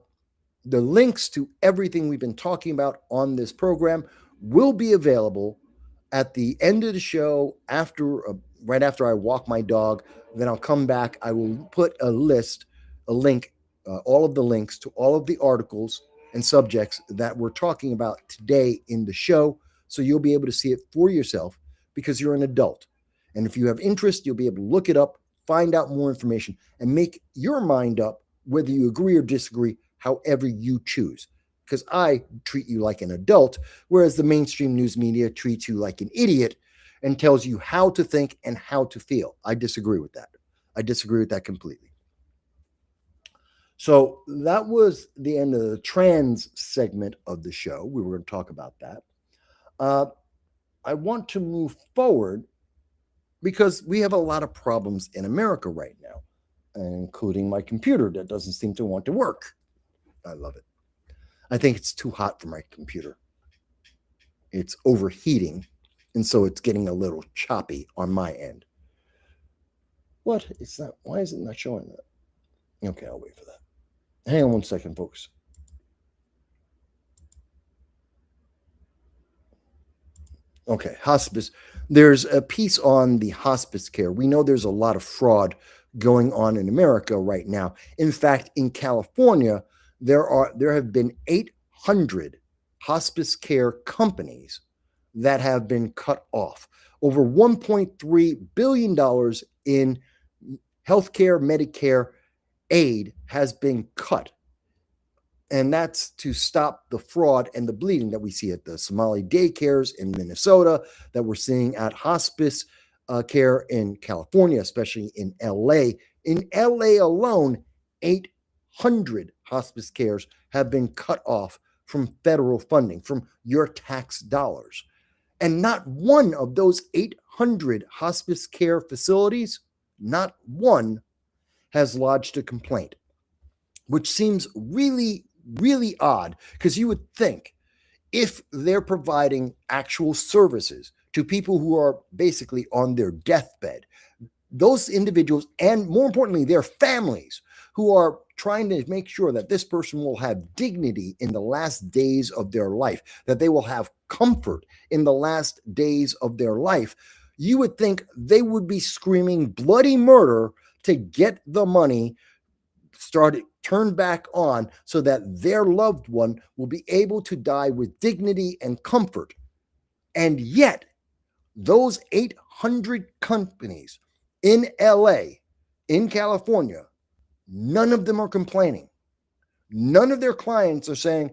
The links to everything we've been talking about on this program will be available at the end of the show right after I walk my dog. Then I'll come back. I will put a link, all of the links to all of the articles and subjects that we're talking about today in the show. So you'll be able to see it for yourself because you're an adult. And if you have interest, you'll be able to look it up, find out more information, and make your mind up whether you agree or disagree, however you choose. Because I treat you like an adult, whereas the mainstream news media treats you like an idiot and tells you how to think and how to feel. I disagree with that. I disagree with that completely. So that was the end of the trans segment of the show. We were going to talk about that. I want to move forward because we have a lot of problems in America right now, including my computer that doesn't seem to want to work. I love it. I think it's too hot for my computer. It's overheating, and so it's getting a little choppy on my end. What? It's not. Why is it not showing that? Okay, I'll wait for that. Hang on one second, folks. Okay, hospice. There's a piece on the hospice care. We know there's a lot of fraud going on in America right now. In fact, in California, there have been 800 hospice care companies that have been cut off. Over $1.3 billion in healthcare, Medicare aid has been cut. And that's to stop the fraud and the bleeding that we see at the Somali daycares in Minnesota, that we're seeing at hospice care in California, especially in LA. In LA alone, 800 hospice cares have been cut off from federal funding, from your tax dollars. And not one of those 800 hospice care facilities, not one, has lodged a complaint, which seems really, really odd, because you would think if they're providing actual services to people who are basically on their deathbed, those individuals, and more importantly, their families, who are trying to make sure that this person will have dignity in the last days of their life, that they will have comfort in the last days of their life, you would think they would be screaming bloody murder to get the money turned back on so that their loved one will be able to die with dignity and comfort. And yet, those 800 companies in LA, in California, none of them are complaining. None of their clients are saying,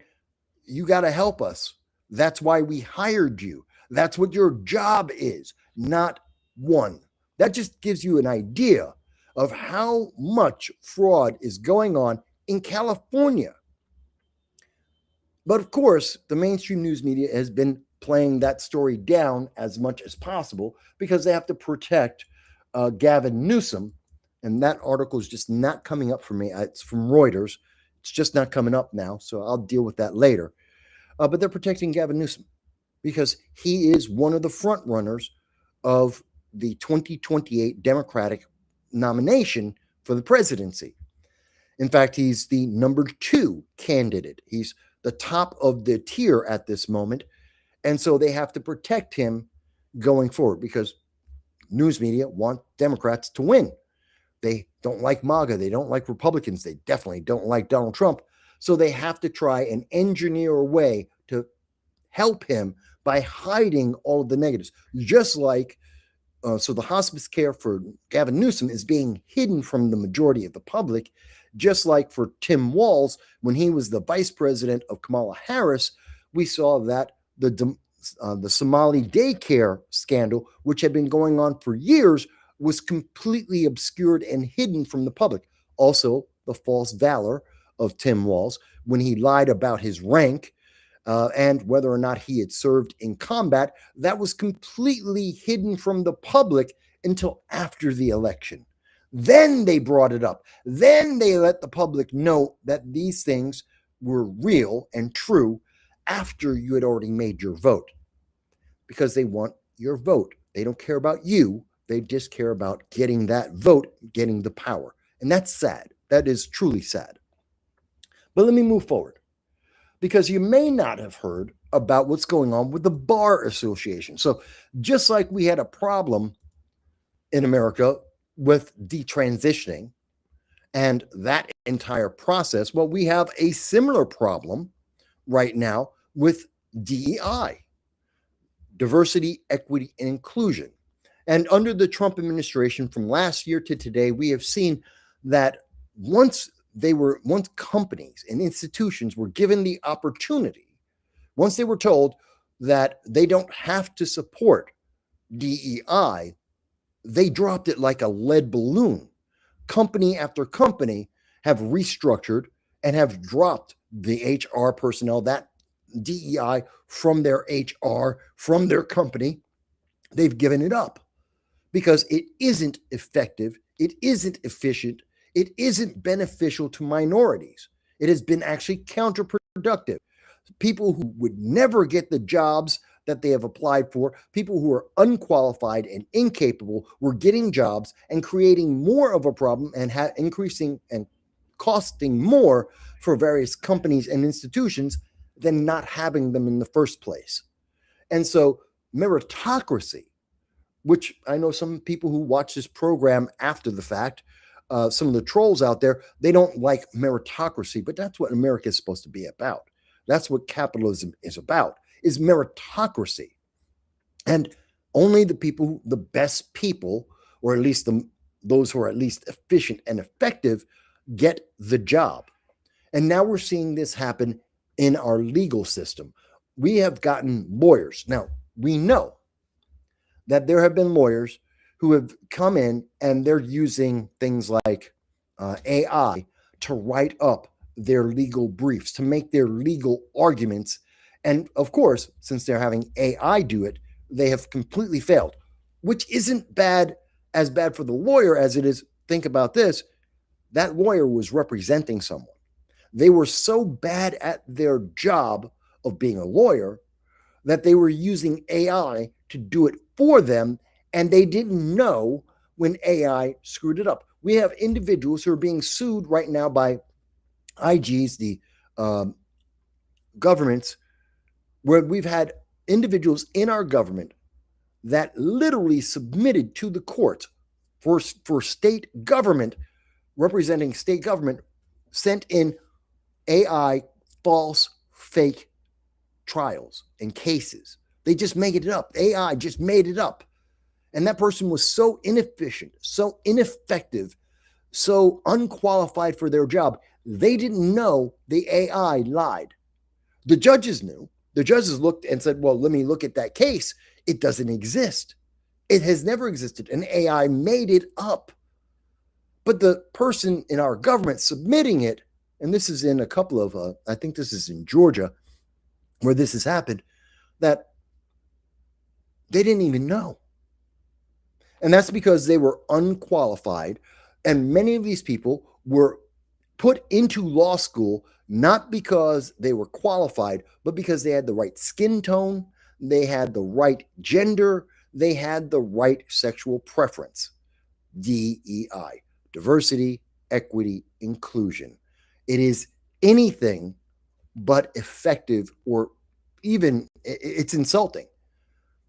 you got to help us. That's why we hired you. That's what your job is. Not one. That just gives you an idea of how much fraud is going on in California. But of course, the mainstream news media has been playing that story down as much as possible because they have to protect Gavin Newsom. And that article is just not coming up for me. It's from Reuters. It's just not coming up now, so I'll deal with that later. But they're protecting Gavin Newsom because he is one of the front runners of the 2028 Democratic nomination for the presidency. In fact, he's the number 2 candidate. He's the top of the tier at this moment. And so they have to protect him going forward because news media want Democrats to win. They don't like MAGA. They don't like Republicans. They definitely don't like Donald Trump. So they have to try and engineer a way to help him by hiding all of the negatives. Just like, so the hospice care for Gavin Newsom is being hidden from the majority of the public, just like for Tim Walz, when he was the vice president of Kamala Harris, we saw that the Somali daycare scandal, which had been going on for years, was completely obscured and hidden from the public. Also, the false valor of Tim Walz when he lied about his rank and whether or not he had served in combat, that was completely hidden from the public until after the election. Then they brought it up. Then they let the public know that these things were real and true after you had already made your vote, because they want your vote. They don't care about you. They just care about getting that vote, getting the power. And that's sad. That is truly sad. But let me move forward, because you may not have heard about what's going on with the Bar Association. So just like we had a problem in America with detransitioning and that entire process, well, we have a similar problem right now with DEI, diversity, equity, and inclusion. And under the Trump administration from last year to today, we have seen that once companies and institutions were given the opportunity, once they were told that they don't have to support DEI, they dropped it like a lead balloon. Company after company have restructured and have dropped the HR personnel, that DEI, from their HR, from their company. They've given it up because it isn't effective. It isn't efficient. It isn't beneficial to minorities. It has been actually counterproductive. People who would never get the jobs that they have applied for, people who are unqualified and incapable, were getting jobs and creating more of a problem and increasing and costing more for various companies and institutions than not having them in the first place. And so meritocracy, which I know some people who watch this program after the fact, some of the trolls out there, they don't like meritocracy, but that's what America is supposed to be about. That's what capitalism is about, is meritocracy. And only the best people, or at least those who are at least efficient and effective, get the job. And now we're seeing this happen in our legal system. We have gotten lawyers. Now, we know that there have been lawyers who have come in and they're using things like AI to write up their legal briefs, to make their legal arguments. And of course, since they're having AI do it, they have completely failed, which isn't as bad for the lawyer as it is. Think about this. That lawyer was representing someone. They were so bad at their job of being a lawyer that they were using AI to do it for them, and they didn't know when AI screwed it up. We have individuals who are being sued right now by IGs, the governments, where we've had individuals in our government that literally submitted to the court for state government, representing state government, sent in AI false, fake trials and cases. They just made it up. AI just made it up. And that person was so inefficient, so ineffective, so unqualified for their job. They didn't know the AI lied. The judges knew. The judges looked and said, well, let me look at that case. It doesn't exist. It has never existed. And AI made it up. But the person in our government submitting it, and this is in a couple of, I think this is in Georgia, where this has happened, that they didn't even know. And that's because they were unqualified. And many of these people were put into law school not because they were qualified, but because they had the right skin tone, they had the right gender, they had the right sexual preference. DEI, diversity, equity, inclusion. It is anything but effective, or even it's insulting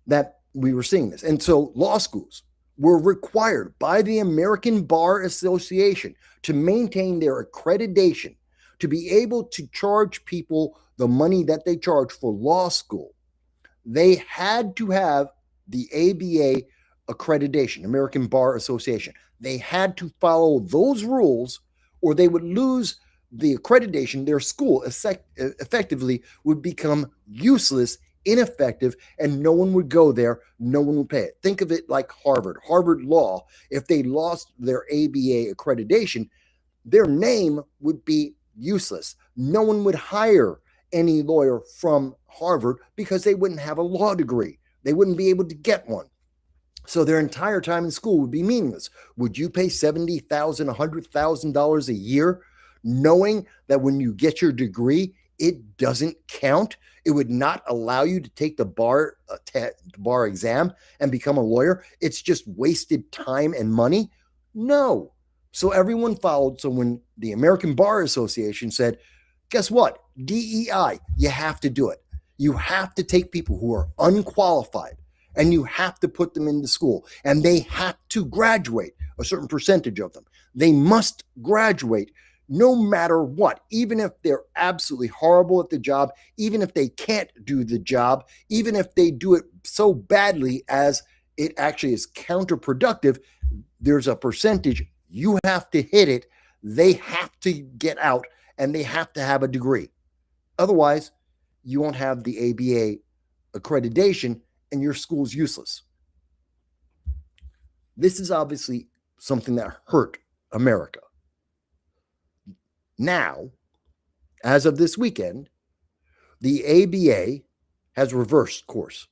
that we were seeing this. And so law schools were required by the American Bar Association to maintain their accreditation to be able to charge people the money that they charge for law school. They had to have the ABA accreditation, American Bar Association. They had to follow those rules or they would lose the accreditation. Their school effectively would become useless, ineffective, and no one would go there. No one would pay it. Think of it like Harvard Law. If they lost their ABA accreditation, their name would be useless. No one would hire any lawyer from Harvard because they wouldn't have a law degree. They wouldn't be able to get one. So their entire time in school would be meaningless. Would you pay $70,000, $100,000 a year knowing that when you get your degree, it doesn't count? It would not allow you to take the bar exam and become a lawyer. It's just wasted time and money. No. So everyone followed. So when the American Bar Association said, guess what? DEI, you have to do it. You have to take people who are unqualified and you have to put them into school, and they have to graduate, a certain percentage of them. They must graduate no matter what, even if they're absolutely horrible at the job, even if they can't do the job, even if they do it so badly as it actually is counterproductive. There's a percentage. You have to hit it. They have to get out and they have to have a degree. Otherwise, you won't have the ABA accreditation and your school's useless. This is obviously something that hurt America. Now, as of this weekend, the ABA has reversed course.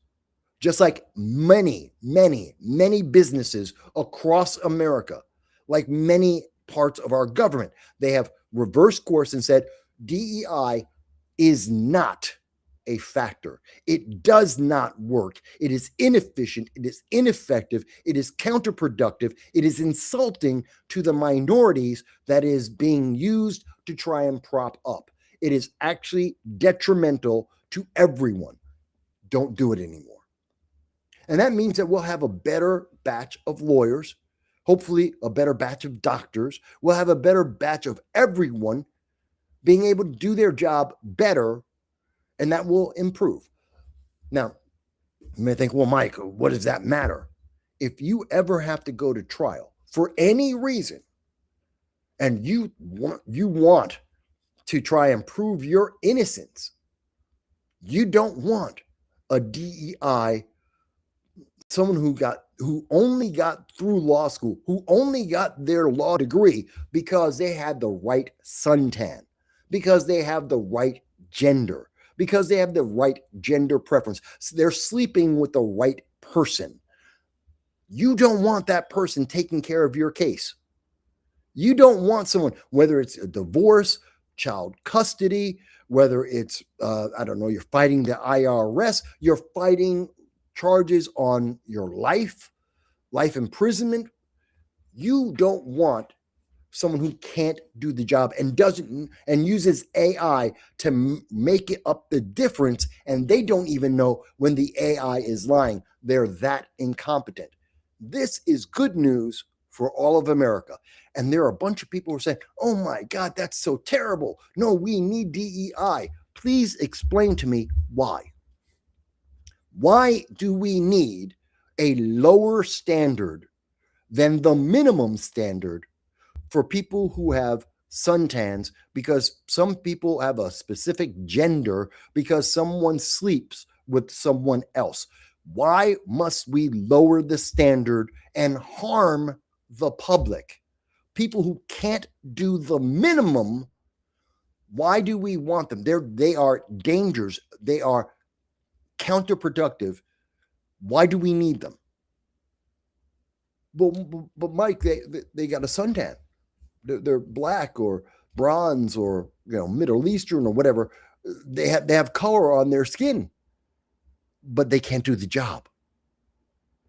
Just like many, many, many businesses across America, like many parts of our government, they have reversed course and said DEI is not a factor. It does not work. It is inefficient. It is ineffective. It is counterproductive. It is insulting to the minorities that is being used to try and prop up. It is actually detrimental to everyone. Don't do it anymore. And that means that we'll have a better batch of lawyers, hopefully a better batch of doctors. We'll have a better batch of everyone being able to do their job better, and that will improve. Now, you may think, well, Mike, what does that matter? If you ever have to go to trial for any reason, and you want to try and prove your innocence, you don't want a DEI, someone who only got through law school, who only got their law degree because they had the right suntan, because they have the right gender, because they have the right gender preference. So they're sleeping with the right person. You don't want that person taking care of your case. You don't want someone, whether it's a divorce, child custody, whether it's, you're fighting the IRS, you're fighting charges on your life imprisonment. You don't want someone who can't do the job and uses AI to make it up the difference, and they don't even know when the AI is lying. They're that incompetent. This is good news for all of America. And there are a bunch of people who are saying, oh my God, that's so terrible. No, we need DEI. Please explain to me why. Why do we need a lower standard than the minimum standard for people who have suntans, because some people have a specific gender, because someone sleeps with someone else? Why must we lower the standard and harm the public? People who can't do the minimum, why do we want them? They are dangers. They are counterproductive. Why do we need them? But Mike, they got a suntan. They're black or bronze or Middle Eastern or whatever. They have color on their skin, but they can't do the job.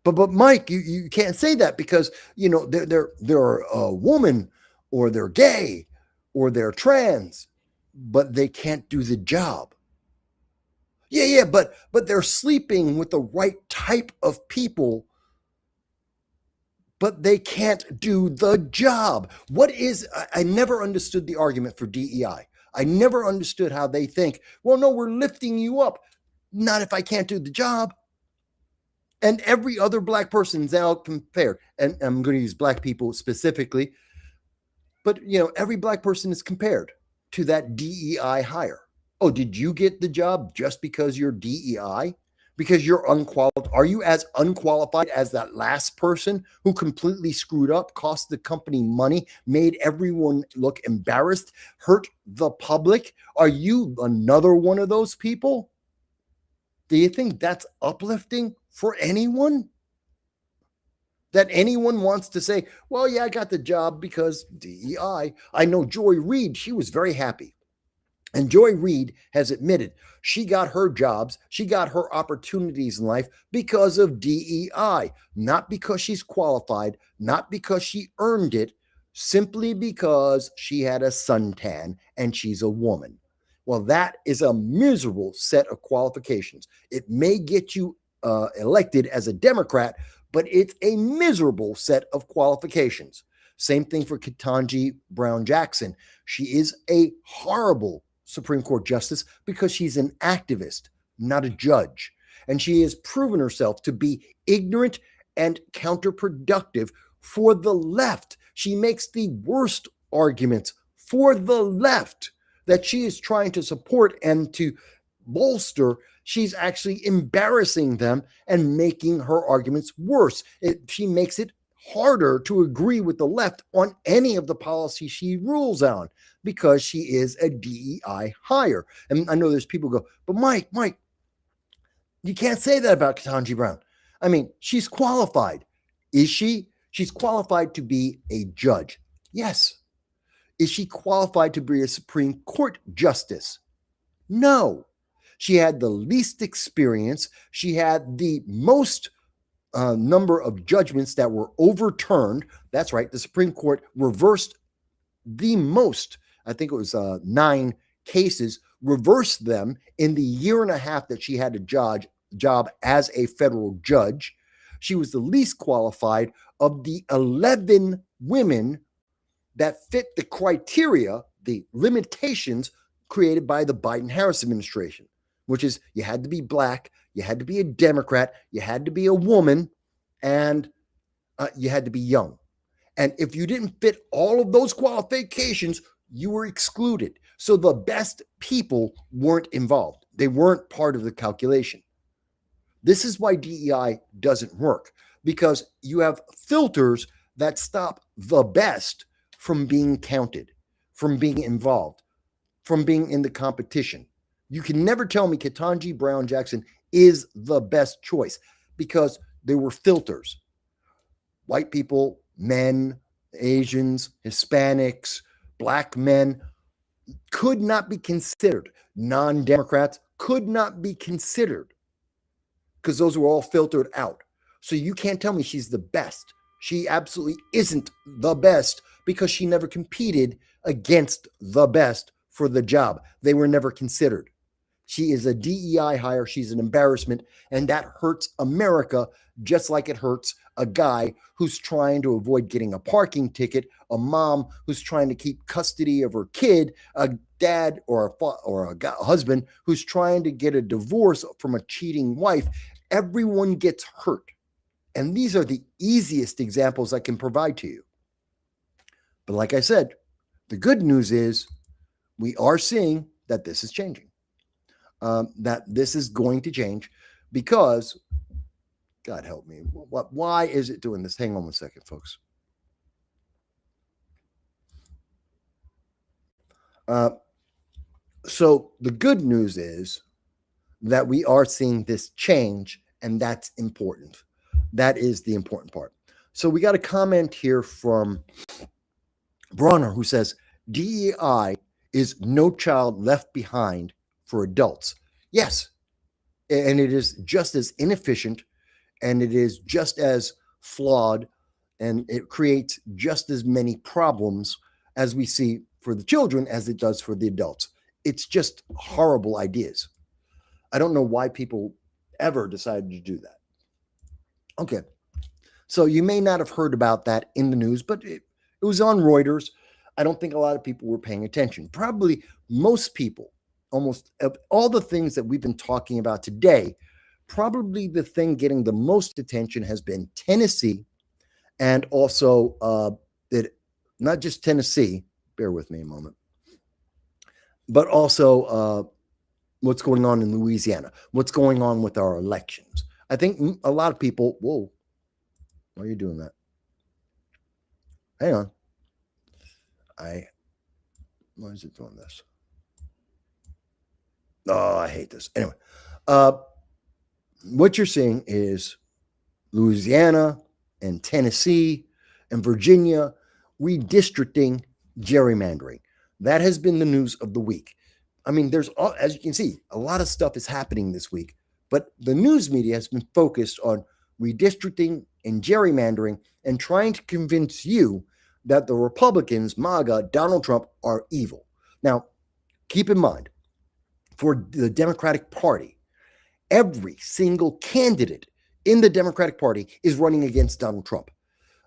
But Mike, you can't say that because they're a woman or they're gay or they're trans, but they can't do the job. Yeah, but they're sleeping with the right type of people but they can't do the job. I never understood the argument for DEI. I never understood how they think, well, no, we're lifting you up. Not if I can't do the job. And every other black person is now compared, and I'm going to use black people specifically, but every black person is compared to that DEI hire. Oh, did you get the job just because you're DEI? Because you're unqualified? Are you as unqualified as that last person who completely screwed up, cost the company money, made everyone look embarrassed, hurt the public? Are you another one of those people? Do you think that's uplifting for anyone? That anyone wants to say, well, yeah, I got the job because DEI. I know Joy Reid, she was very happy. And Joy Reid has admitted she got her jobs, she got her opportunities in life because of DEI, not because she's qualified, not because she earned it, simply because she had a suntan and she's a woman. Well, that is a miserable set of qualifications. It may get you elected as a Democrat, but it's a miserable set of qualifications. Same thing for Ketanji Brown Jackson. She is a horrible Supreme Court justice because she's an activist, not a judge. And she has proven herself to be ignorant and counterproductive for the left. She makes the worst arguments for the left that she is trying to support and to bolster. She's actually embarrassing them and making her arguments worse. She makes it harder to agree with the left on any of the policies she rules on because she is a DEI hire. And I know there's people who go, but Mike, you can't say that about Ketanji Brown. I mean, she's qualified. Is she? She's qualified to be a judge. Yes. Is she qualified to be a Supreme Court justice? No. She had the least experience. She had the most number of judgments that were overturned. That's right. The Supreme Court reversed the most. I think it was 9 cases, reversed them in the year and a half that she had a job as a federal judge. She was the least qualified of the 11 women that fit the criteria, the limitations created by the Biden-Harris administration, which is you had to be black, you had to be a Democrat, you had to be a woman, and you had to be young. And if you didn't fit all of those qualifications, you were excluded. So the best people weren't involved. They weren't part of the calculation. This is why DEI doesn't work, because you have filters that stop the best from being counted, from being involved, from being in the competition. You can never tell me Ketanji Brown Jackson is the best choice because there were filters. White people, men, Asians, Hispanics, black men could not be considered. Non-Democrats could not be considered because those were all filtered out. So you can't tell me she's the best. She absolutely isn't the best because she never competed against the best for the job. They were never considered. She is a DEI hire. She's an embarrassment, and that hurts America just like it hurts a guy who's trying to avoid getting a parking ticket, a mom who's trying to keep custody of her kid, a dad or a husband who's trying to get a divorce from a cheating wife. Everyone gets hurt. And these are the easiest examples I can provide to you. But like I said, the good news is we are seeing that this is changing. That this is going to change because, God help me, why is it doing this? Hang on 1 second, folks. So the good news is that we are seeing this change, and that's important. That is the important part. So we got a comment here from Bronner who says, DEI is no child left behind for adults. Yes, and it is just as inefficient, and it is just as flawed, and it creates just as many problems as we see for the children as it does for the adults. It's just horrible ideas. I don't know why people ever decided to do that. Okay, So you may not have heard about that in the news, but it was on Reuters. I don't think a lot of people were paying attention. Probably most people, almost of all the things that we've been talking about today, probably the thing getting the most attention has been Tennessee, and also that not just Tennessee, bear with me a moment, but also what's going on in Louisiana, what's going on with our elections. I think a lot of people, whoa, why are you doing that? Hang on. Why is it doing this? Oh, I hate this. Anyway, what you're seeing is Louisiana and Tennessee and Virginia redistricting, gerrymandering. That has been the news of the week. I mean, there's, as you can see, a lot of stuff is happening this week, but the news media has been focused on redistricting and gerrymandering and trying to convince you that the Republicans, MAGA, Donald Trump, are evil. Now, keep in mind, for the Democratic Party, every single candidate in the Democratic Party is running against Donald Trump.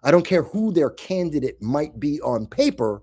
I don't care who their candidate might be on paper,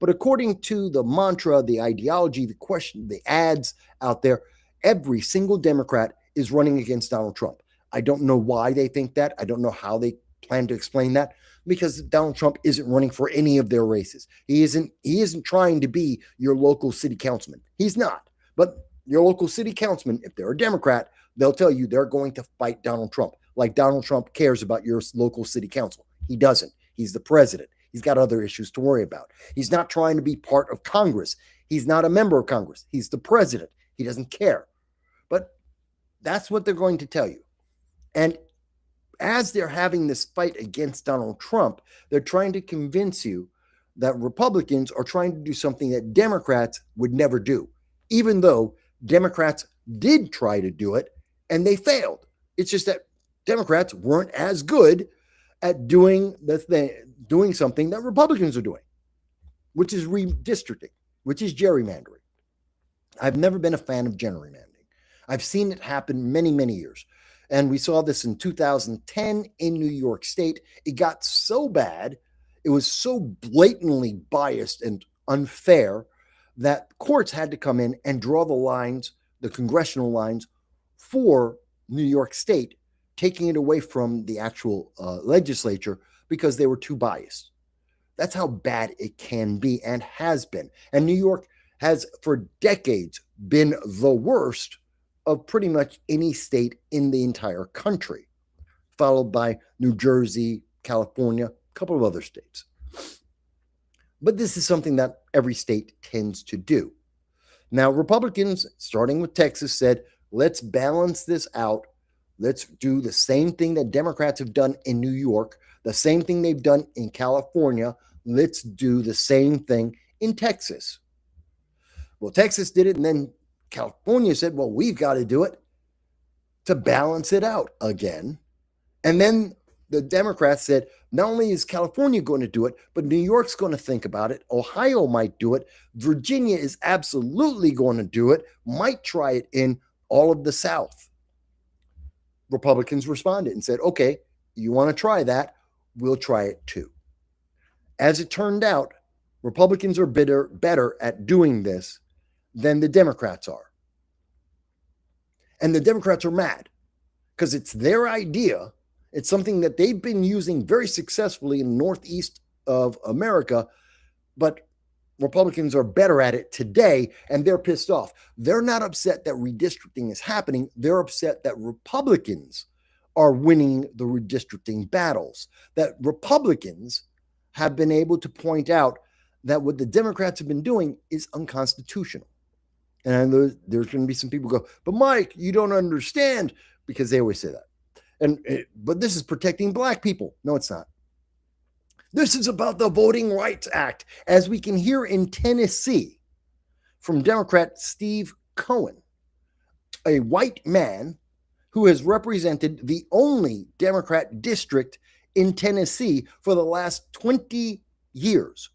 but according to the mantra, the ideology, the question, the ads out there, every single Democrat is running against Donald Trump. I don't know why they think that. I don't know how they plan to explain that, because Donald Trump isn't running for any of their races. He isn't trying to be your local city councilman. He's not. But your local city councilman, if they're a Democrat, they'll tell you they're going to fight Donald Trump. Like Donald Trump cares about your local city council. He doesn't. He's the president. He's got other issues to worry about. He's not trying to be part of Congress. He's not a member of Congress. He's the president. He doesn't care. But that's what they're going to tell you. And as they're having this fight against Donald Trump, they're trying to convince you that Republicans are trying to do something that Democrats would never do, even though Democrats did try to do it and they failed. It's just that Democrats weren't as good at doing something that Republicans are doing, which is redistricting, which is gerrymandering. I've never been a fan of gerrymandering. I've seen it happen many, many years. And we saw this in 2010 in New York State. It got so bad, it was so blatantly biased and unfair that courts had to come in and draw the lines, the congressional lines for New York State, taking it away from the actual legislature because they were too biased. That's how bad it can be and has been. And New York has for decades been the worst of pretty much any state in the entire country, followed by New Jersey, California, a couple of other states. But this is something that every state tends to do. Now, Republicans, starting with Texas, said, let's balance this out. Let's do the same thing that Democrats have done in New York, the same thing they've done in California. Let's do the same thing in Texas. Well, Texas did it, and then California said, well, we've got to do it to balance it out again. And then the Democrats said, not only is California going to do it, but New York's going to think about it. Ohio might do it. Virginia is absolutely going to do it, might try it in all of the South. Republicans responded and said, okay, you want to try that? We'll try it too. As it turned out, Republicans are better at doing this than the Democrats are. And the Democrats are mad because it's their idea. It's something that they've been using very successfully in the Northeast of America, but Republicans are better at it today, and they're pissed off. They're not upset that redistricting is happening. They're upset that Republicans are winning the redistricting battles, that Republicans have been able to point out that what the Democrats have been doing is unconstitutional. And there's going to be some people go, but Mike, you don't understand, because they always say that. But this is protecting black people. No, it's not. This is about the Voting Rights Act, as we can hear in Tennessee from Democrat Steve Cohen, a white man who has represented the only Democrat district in Tennessee for the last 20 years.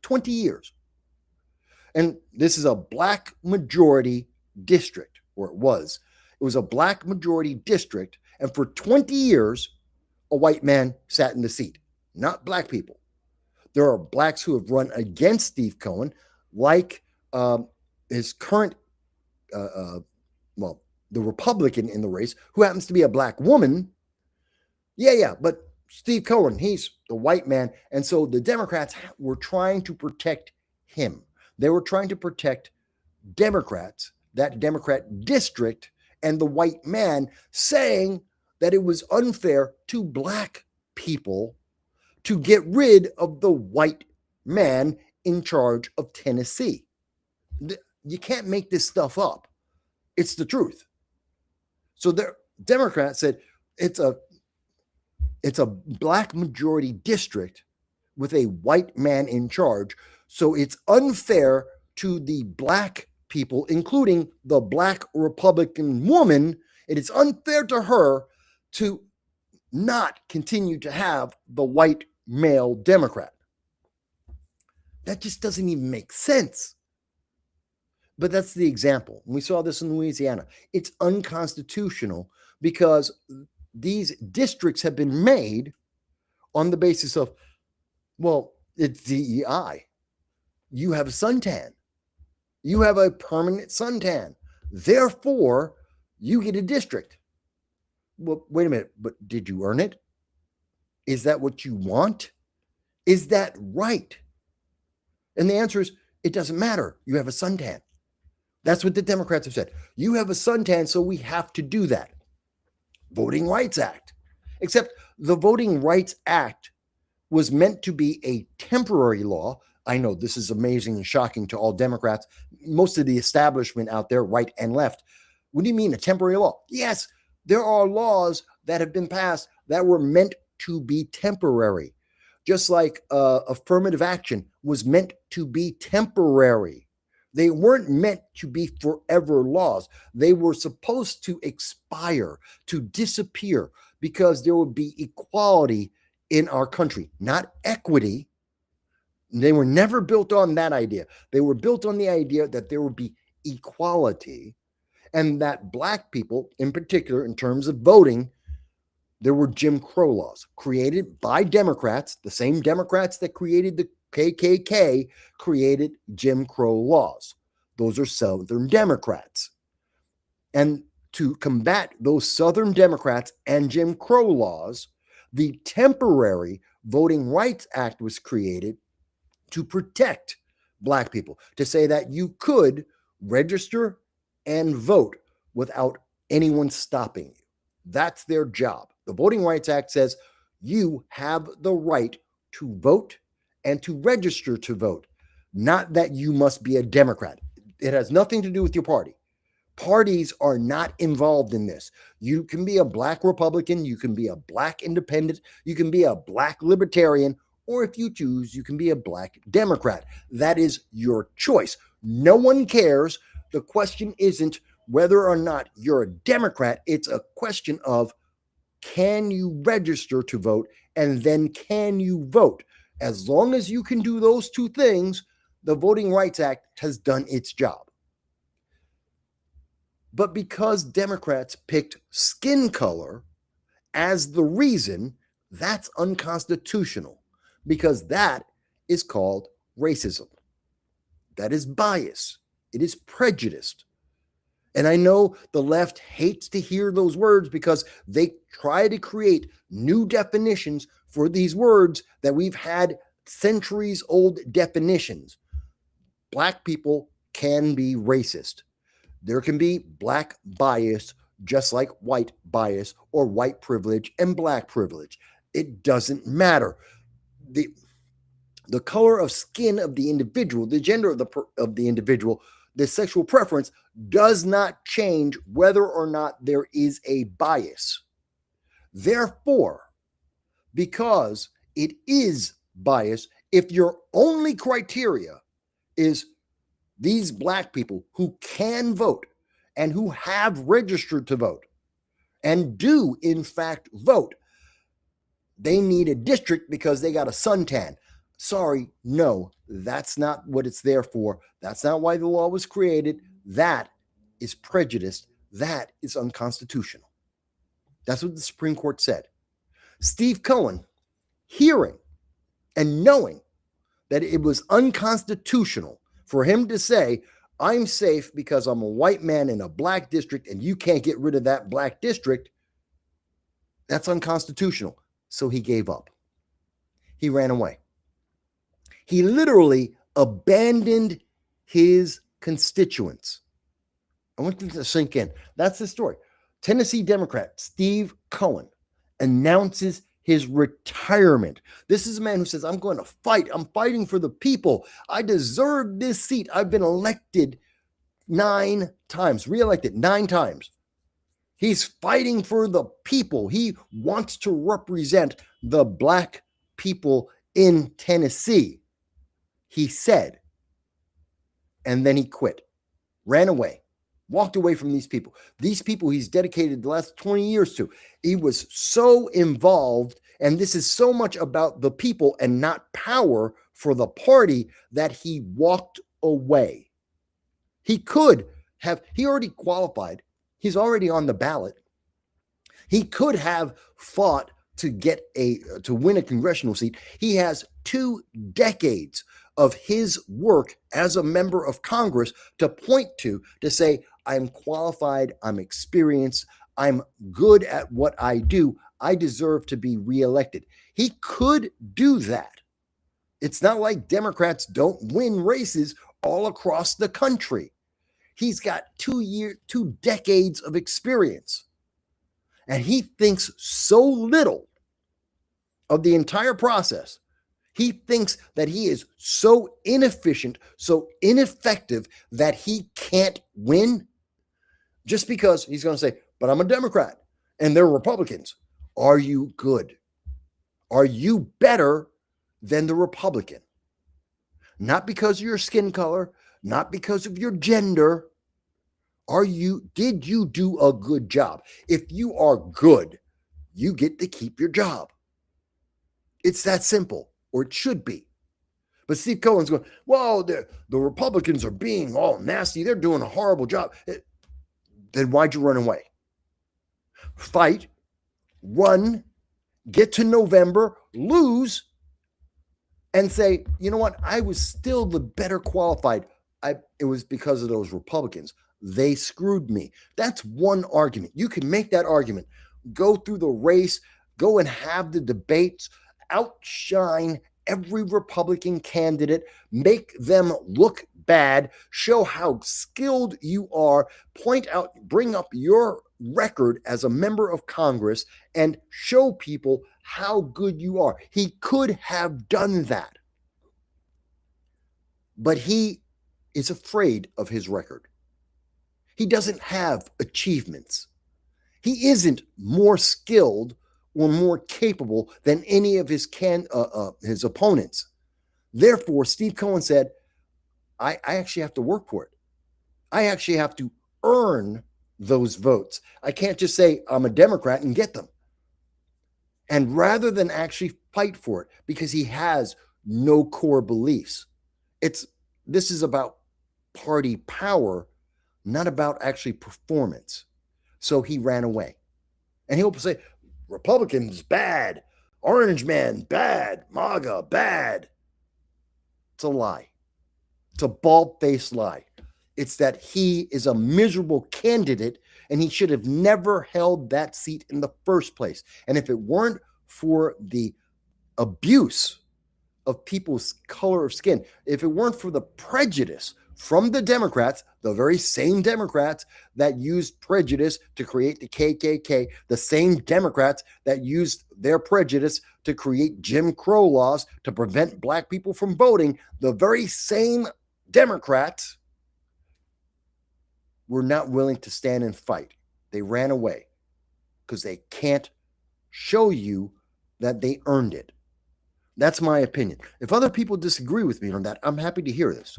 20 years. And this is a black majority district, or it was. It was a black majority district. And for 20 years, a white man sat in the seat, not black people. There are blacks who have run against Steve Cohen, like his current, the Republican in the race, who happens to be a black woman. Yeah, but Steve Cohen, he's the white man. And so the Democrats were trying to protect him. They were trying to protect Democrats, that Democrat district, and the white man, saying that it was unfair to black people to get rid of the white man in charge of Tennessee. You can't make this stuff up. It's the truth. So the Democrats said it's a black majority district with a white man in charge. So it's unfair to the black people, including the black Republican woman. It is unfair to her to not continue to have the white male Democrat. That just doesn't even make sense. But that's the example. We saw this in Louisiana. It's unconstitutional because these districts have been made on the basis of, well, it's DEI. You have a suntan. You have a permanent suntan. Therefore, you get a district. Well, wait a minute, but did you earn it? Is that what you want? Is that right? And the answer is, it doesn't matter. You have a suntan. That's what the Democrats have said. You have a suntan, so we have to do that. Voting Rights Act. Except the Voting Rights Act was meant to be a temporary law. I know this is amazing and shocking to all Democrats, most of the establishment out there, right and left. What do you mean a temporary law? Yes, there are laws that have been passed that were meant to be temporary. Just like affirmative action was meant to be temporary. They weren't meant to be forever laws. They were supposed to expire, to disappear, because there would be equality in our country, not equity. They were never built on that idea. They were built on the idea that there would be equality, and that black people, in particular, in terms of voting, there were Jim Crow laws created by Democrats, the same Democrats that created the KKK created Jim Crow laws. Those are Southern Democrats. And to combat those Southern Democrats and Jim Crow laws, the temporary Voting Rights Act was created to protect black people, to say that you could register and vote without anyone stopping you. That's their job. The Voting Rights Act says you have the right to vote and to register to vote, not that you must be a Democrat. It has nothing to do with your party. Parties are not involved in this. You can be a black Republican, you can be a black independent, you can be a black libertarian, or if you choose, you can be a black Democrat. That is your choice. No one cares. The question isn't whether or not you're a Democrat. It's a question of, can you register to vote, and then can you vote? As long as you can do those two things, the Voting Rights Act has done its job. But because Democrats picked skin color as the reason, that's unconstitutional, because that is called racism. That is bias. It is prejudiced. And I know the left hates to hear those words because they try to create new definitions for these words that we've had centuries old definitions. Black people can be racist. There can be black bias, just like white bias, or white privilege and black privilege. It doesn't matter. The color of skin of the individual, the gender of the individual, the sexual preference does not change whether or not there is a bias. Therefore, because it is bias, if your only criteria is these black people who can vote and who have registered to vote and do in fact vote, they need a district because they got a suntan. Sorry, no, that's not what it's there for. That's not why the law was created. That is prejudice. That is unconstitutional. That's what the Supreme Court said. Steve Cohen, hearing and knowing that it was unconstitutional for him to say, I'm safe because I'm a white man in a black district and you can't get rid of that black district, that's unconstitutional. So he gave up. He ran away. He literally abandoned his constituents. I want them to sink in. That's the story. Tennessee Democrat Steve Cohen announces his retirement. This is a man who says, I'm going to fight. I'm fighting for the people. I deserve this seat. I've been elected 9 times, reelected 9 times. He's fighting for the people. He wants to represent the black people in Tennessee, he said. And then he quit, ran away, walked away from these people. These people he's dedicated the last 20 years to. He was so involved, and this is so much about the people and not power for the party that he walked away. He could have, he already qualified. He's already on the ballot. He could have fought to get to win a congressional seat. He has 2 decades of his work as a member of Congress to point to say, I'm qualified, I'm experienced, I'm good at what I do, I deserve to be reelected. He could do that. It's not like Democrats don't win races all across the country. He's got 2 decades of experience. And he thinks so little of the entire process. He thinks that he is so inefficient, so ineffective that he can't win just because he's going to say, but I'm a Democrat and they're Republicans. Are you good? Are you better than the Republican? Not because of your skin color, not because of your gender. Did you do a good job? If you are good, you get to keep your job. It's that simple, or it should be. But Steve Cohen's going, well, the Republicans are being all nasty. They're doing a horrible job. Then why'd you run away? Fight, run, get to November, lose, and say, you know what? I was still the better qualified. It was because of those Republicans. They screwed me. That's one argument. You can make that argument. Go through the race, go and have the debates, outshine every Republican candidate, make them look bad, show how skilled you are, point out, bring up your record as a member of Congress, and show people how good you are. He could have done that. But he is afraid of his record. He doesn't have achievements. He isn't more skilled or more capable than any of his opponents. Therefore, Steve Cohen said, I actually have to work for it. I actually have to earn those votes. I can't just say I'm a Democrat and get them. And rather than actually fight for it, because he has no core beliefs, this is about party power, not about actually performance. So he ran away. And he'll say, Republicans, bad. Orange man, bad. MAGA, bad. It's a lie. It's a bald-faced lie. It's that he is a miserable candidate and he should have never held that seat in the first place. And if it weren't for the abuse of people's color of skin, if it weren't for the prejudice from the Democrats, the very same Democrats that used prejudice to create the KKK, the same Democrats that used their prejudice to create Jim Crow laws to prevent black people from voting, the very same Democrats were not willing to stand and fight. They ran away because they can't show you that they earned it. That's my opinion. If other people disagree with me on that, I'm happy to hear this.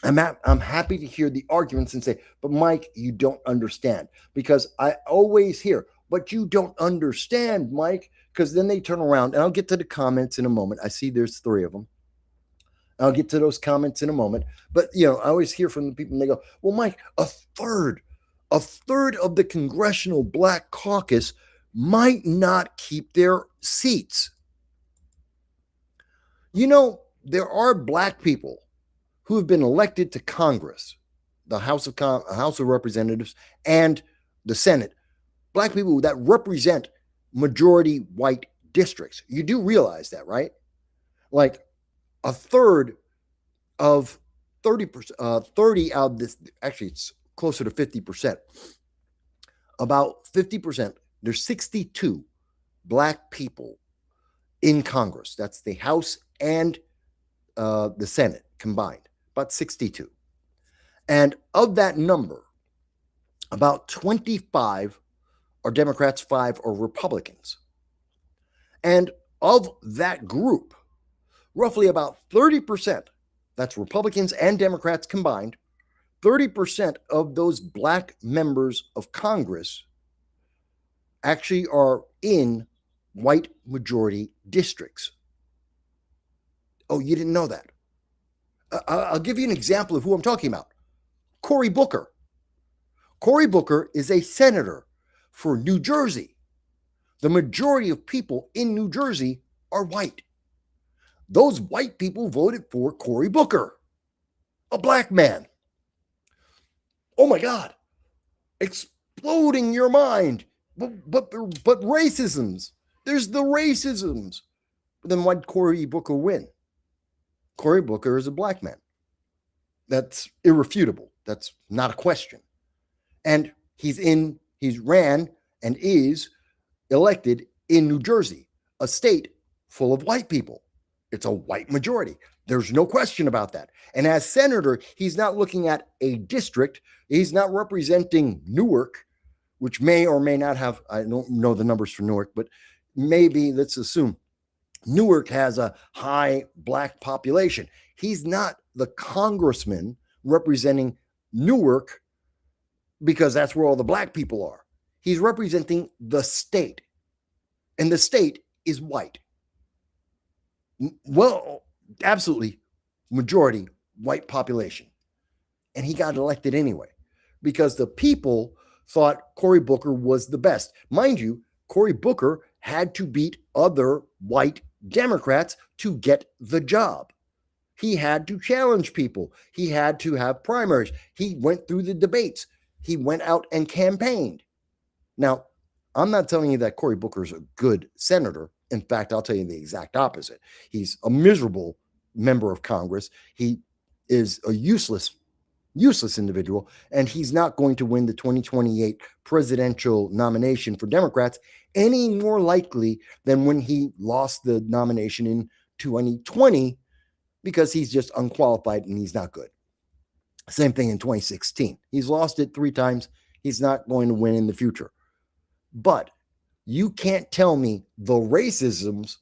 I'm happy to hear the arguments and say, but Mike, you don't understand. Because I always hear, but you don't understand, Mike. Because then they turn around, and I'll get to the comments in a moment. I see there's 3 of them. I'll get to those comments in a moment. But, I always hear from the people, and they go, well, Mike, a third of the Congressional Black Caucus might not keep their seats. You know, there are black people who have been elected to Congress, the House of Representatives, and the Senate. Black people that represent majority white districts. You do realize that, right? Like a third of 30%, 30 out of this, actually it's closer to 50%. About 50%, there's 62 black people in Congress. That's the House and the Senate combined, about 62. And of that number, about 25 are Democrats, 5 are Republicans. And of that group, roughly about 30%, that's Republicans and Democrats combined, 30% of those black members of Congress actually are in white majority districts. Oh, you didn't know that? I'll give you an example of who I'm talking about. Cory Booker. Cory Booker is a senator for New Jersey. The majority of people in New Jersey are white. Those white people voted for Cory Booker, a black man. Oh my God, exploding your mind. But racisms, there's the racisms. But then why did Cory Booker win? Cory Booker is a black man. That's irrefutable. That's not a question. And he's ran and is elected in New Jersey, a state full of white people. It's a white majority. There's no question about that. And as senator, he's not looking at a district. He's not representing Newark, which may or may not have, I don't know the numbers for Newark, but maybe let's assume Newark has a high black population. He's not the congressman representing Newark because that's where all the black people are. He's representing the state, and the state is white. Well, absolutely majority white population. And he got elected anyway because the people thought Cory Booker was the best. Mind you, Cory Booker had to beat other white Democrats to get the job. He had to challenge people. He had to have primaries. He went through the debates. He went out and campaigned. Now, I'm not telling you that Cory Booker is a good senator. In fact, I'll tell you the exact opposite. He's a miserable member of Congress. He is a useless individual, and he's not going to win the 2028 presidential nomination for Democrats any more likely than when he lost the nomination in 2020 because he's just unqualified and he's not good. Same thing in 2016. He's lost it 3 times. He's not going to win in the future. But you can't tell me the racisms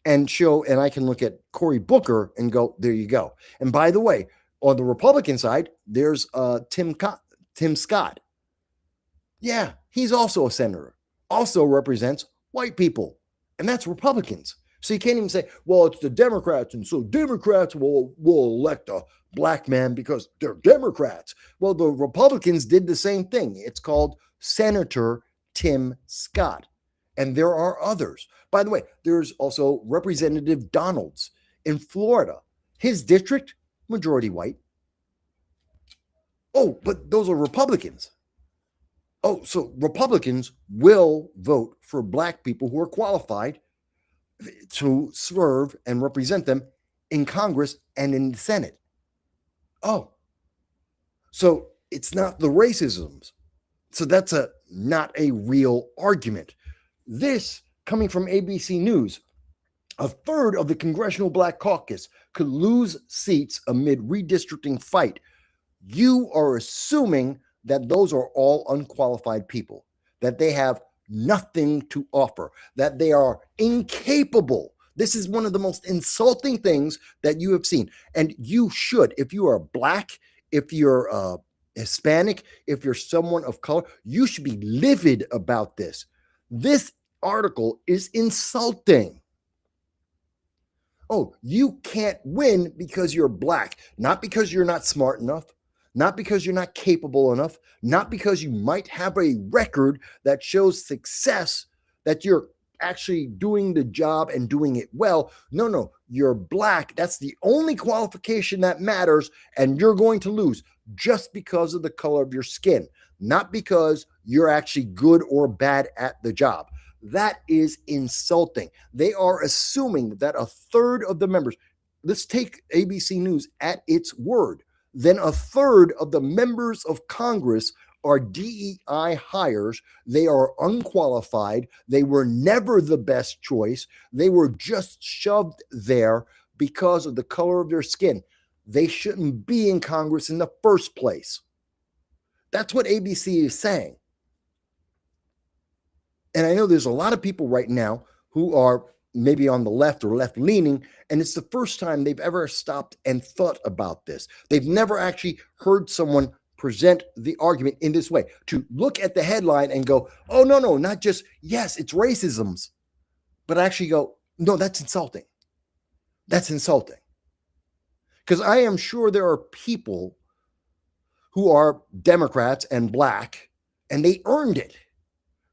and I can look at Cory Booker and go, there you go. And by the way, on the Republican side, there's Tim Scott. Yeah, he's also a senator, also represents white people, and that's Republicans. So you can't even say, well, it's the Democrats, and so Democrats will elect a black man because they're Democrats. Well, the Republicans did the same thing. It's called Senator Tim Scott, and there are others. By the way, there's also Representative Donalds in Florida. His district, majority white. Oh, but those are Republicans. Oh, so Republicans will vote for black people who are qualified to serve and represent them in Congress and in the Senate. Oh, so it's not the racisms. So that's not a real argument. This coming from ABC News. A third of the Congressional Black Caucus could lose seats amid redistricting fight. You are assuming that those are all unqualified people, that they have nothing to offer, that they are incapable. This is one of the most insulting things that you have seen. And you should, if you are black, if you're Hispanic, if you're someone of color, you should be livid about this. This article is insulting. Oh, you can't win because you're black, not because you're not smart enough, not because you're not capable enough, not because you might have a record that shows success that you're actually doing the job and doing it well. No, you're black. That's the only qualification that matters, and you're going to lose just because of the color of your skin, not because you're actually good or bad at the job. That is insulting. They are assuming that a third of the members, let's take ABC News at its word, then a third of the members of Congress are DEI hires. They are unqualified. They were never the best choice. They were just shoved there because of the color of their skin. They shouldn't be in Congress in the first place. That's what ABC is saying. And I know there's a lot of people right now who are maybe on the left or left leaning, and it's the first time they've ever stopped and thought about this. They've never actually heard someone present the argument in this way, to look at the headline and go, oh, no, not just, yes, it's racism's, but actually go, no, that's insulting. That's insulting. Because I am sure there are people who are Democrats and black, and they earned it.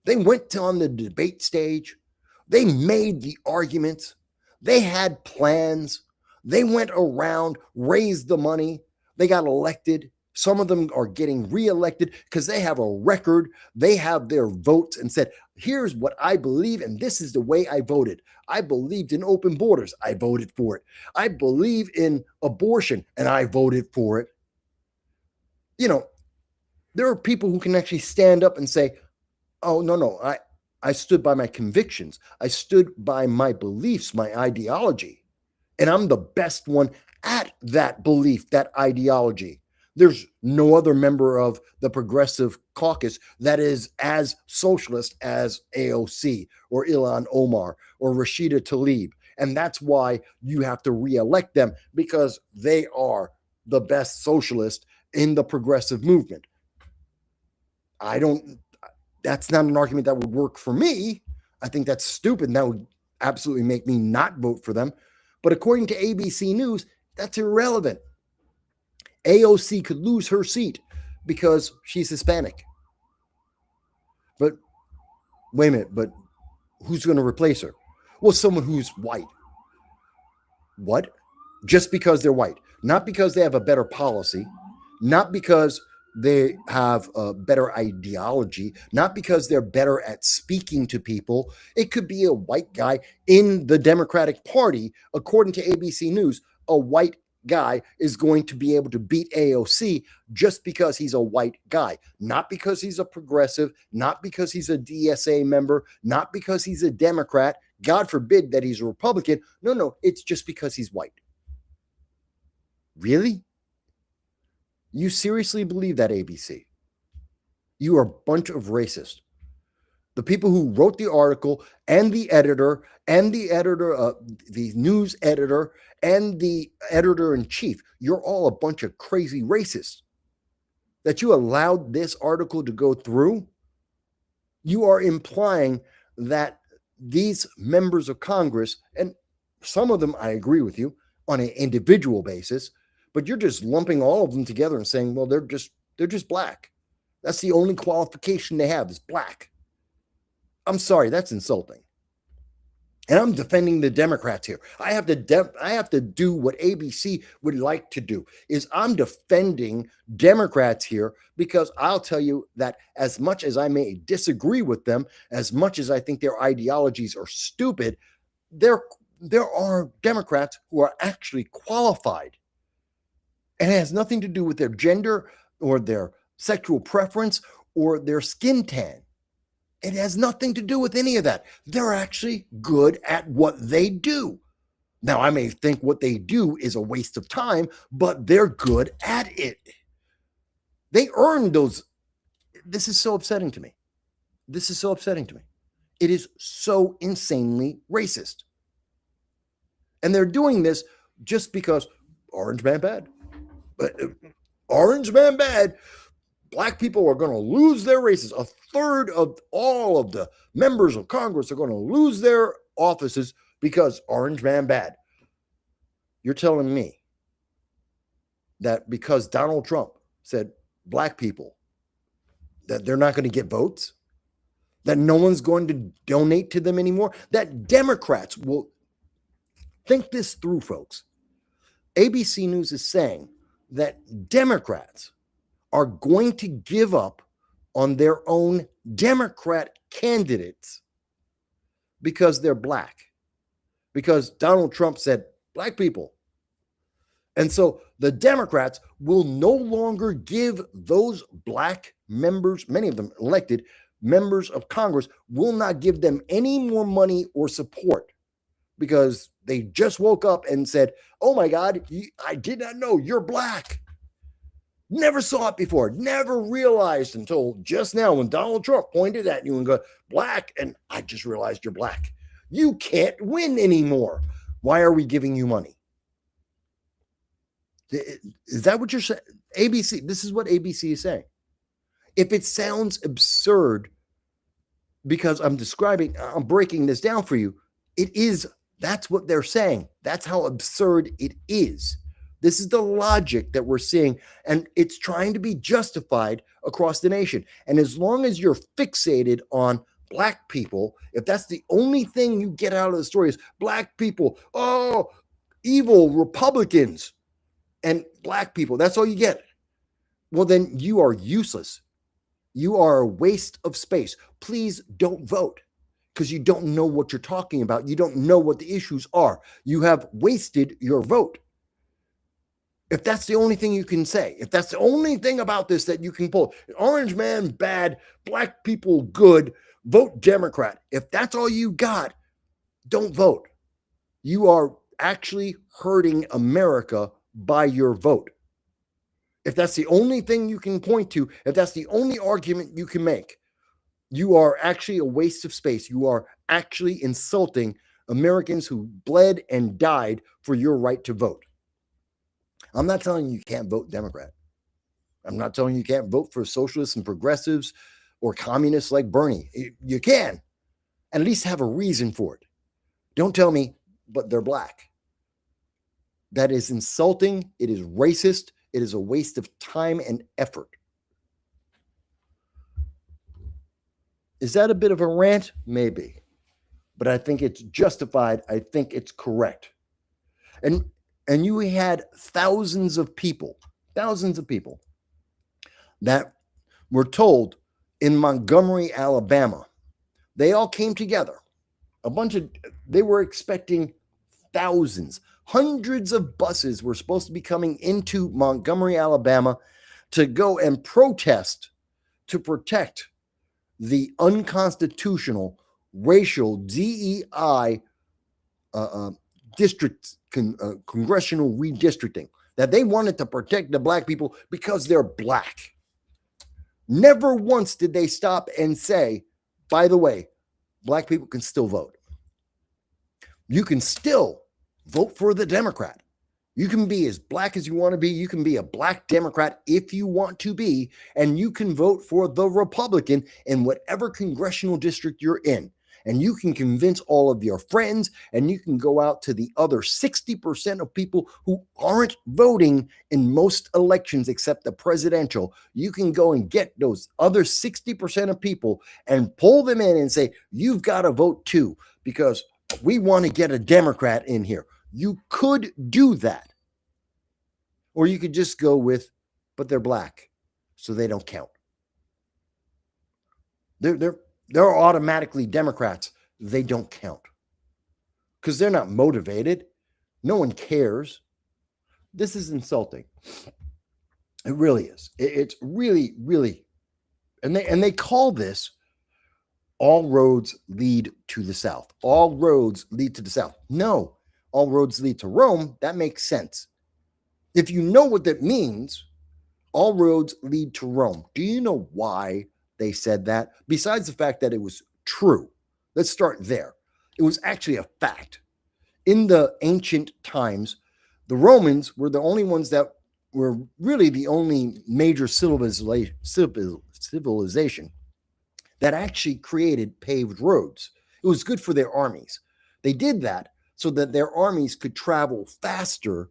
They went on the debate stage. They made the arguments. They had plans. They went around, raised the money. They got elected. Some of them are getting reelected because they have a record. They have their votes and said, here's what I believe, and this is the way I voted. I believed in open borders. I voted for it. I believe in abortion, and I voted for it. You know, there are people who can actually stand up and say, oh, no, I stood by my convictions. I stood by my beliefs, my ideology, and I'm the best one at that belief, that ideology. There's no other member of the Progressive Caucus that is as socialist as AOC or Ilhan Omar or Rashida Tlaib. And that's why you have to reelect them, because they are the best socialist in the progressive movement. That's not an argument that would work for me. I think that's stupid, and that would absolutely make me not vote for them. But according to ABC News, that's irrelevant. AOC could lose her seat because she's Hispanic. But wait a minute, but who's going to replace her? Well, someone who's white. What? Just because they're white. Not because they have a better policy. Not because they have a better ideology. Not because they're better at speaking to people. It could be a white guy in the Democratic Party. According to ABC News, a white guy is going to be able to beat AOC just because he's a white guy, not because he's a progressive, not because he's a DSA member, not because he's a Democrat. God forbid that he's a Republican. No, it's just because he's white. Really? You seriously believe that, ABC? You are a bunch of racists. The people who wrote the article and the editor, the news editor, and the editor-in-chief, you're all a bunch of crazy racists. That you allowed this article to go through, you are implying that these members of Congress, and some of them I agree with you on an individual basis, but you're just lumping all of them together and saying, well, they're just black. That's the only qualification they have, is black. I'm sorry, that's insulting. And I'm defending the Democrats here. I have to do what ABC would like to do, is I'm defending Democrats here, because I'll tell you that as much as I may disagree with them, as much as I think their ideologies are stupid, there are Democrats who are actually qualified. And it has nothing to do with their gender or their sexual preference or their skin tan. It has nothing to do with any of that. They're actually good at what they do. Now, I may think what they do is a waste of time, but they're good at it. They earned those. This is so upsetting to me. It is so insanely racist. And they're doing this just because orange man bad. But orange man bad. Black people are going to lose their races. A third of all of the members of Congress are going to lose their offices because orange man bad. You're telling me that because Donald Trump said black people, that they're not going to get votes? that no one's going to donate to them anymore, that Democrats will think this through, folks. ABC News is saying that Democrats are going to give up on their own Democrat candidates because they're black, because Donald Trump said black people. And so the Democrats will no longer give those black members, many of them elected members of Congress, will not give them any more money or support because they just woke up and said, oh my God, I did not know you're black. Never saw it before. Never realized until just now when Donald Trump pointed at you and go, black, and I just realized you're black. You can't win anymore. Why are we giving you money? Is that what you're saying? ABC, this is what ABC is saying. If it sounds absurd because I'm breaking this down for you, it is, that's what they're saying. That's how absurd it is. This is the logic that we're seeing, and it's trying to be justified across the nation. And as long as you're fixated on black people, if that's the only thing you get out of the story is black people, oh, evil Republicans and black people, that's all you get. Well, then you are useless. You are a waste of space. Please don't vote because you don't know what you're talking about. You don't know what the issues are. You have wasted your vote. If that's the only thing you can say, if that's the only thing about this that you can pull, orange man bad, black people good, vote Democrat. If that's all you got, don't vote. You are actually hurting America by your vote. If that's the only thing you can point to, if that's the only argument you can make, you are actually a waste of space. You are actually insulting Americans who bled and died for your right to vote. I'm not telling you can't vote Democrat. I'm not telling you can't vote for socialists and progressives or communists like Bernie. You can, and at least have a reason for it. Don't tell me, but they're black. That is insulting. It is racist. It is a waste of time and effort. Is that a bit of a rant? Maybe. But I think it's justified. I think it's correct. And you had thousands of people that were told in Montgomery, Alabama, they all came together. They were expecting thousands, hundreds of buses were supposed to be coming into Montgomery, Alabama to go and protest to protect the unconstitutional racial DEI congressional redistricting, that they wanted to protect the black people because they're black. Never once did they stop and say, by the way, black people can still vote. You can still vote for the Democrat. You can be as black as you want to be. You can be a black Democrat if you want to be, and you can vote for the Republican in whatever congressional district you're in. And you can convince all of your friends, and you can go out to the other 60% of people who aren't voting in most elections except the presidential. You can go and get those other 60% of people and pull them in and say, you've got to vote too, because we want to get a Democrat in here. You could do that. Or you could just go with, but they're black, so they don't count. They're automatically Democrats. They don't count because they're not motivated. No one cares. This is insulting. It really is. It's really, really, and they call this all roads lead to the South. All roads lead to the South. No, all roads lead to Rome. That makes sense. If you know what that means, all roads lead to Rome. Do you know why they said that? Besides the fact that it was true. Let's start there. It was actually a fact. In the ancient times, the Romans were the only ones that were really the only major civilization that actually created paved roads. It was good for their armies. They did that so that their armies could travel faster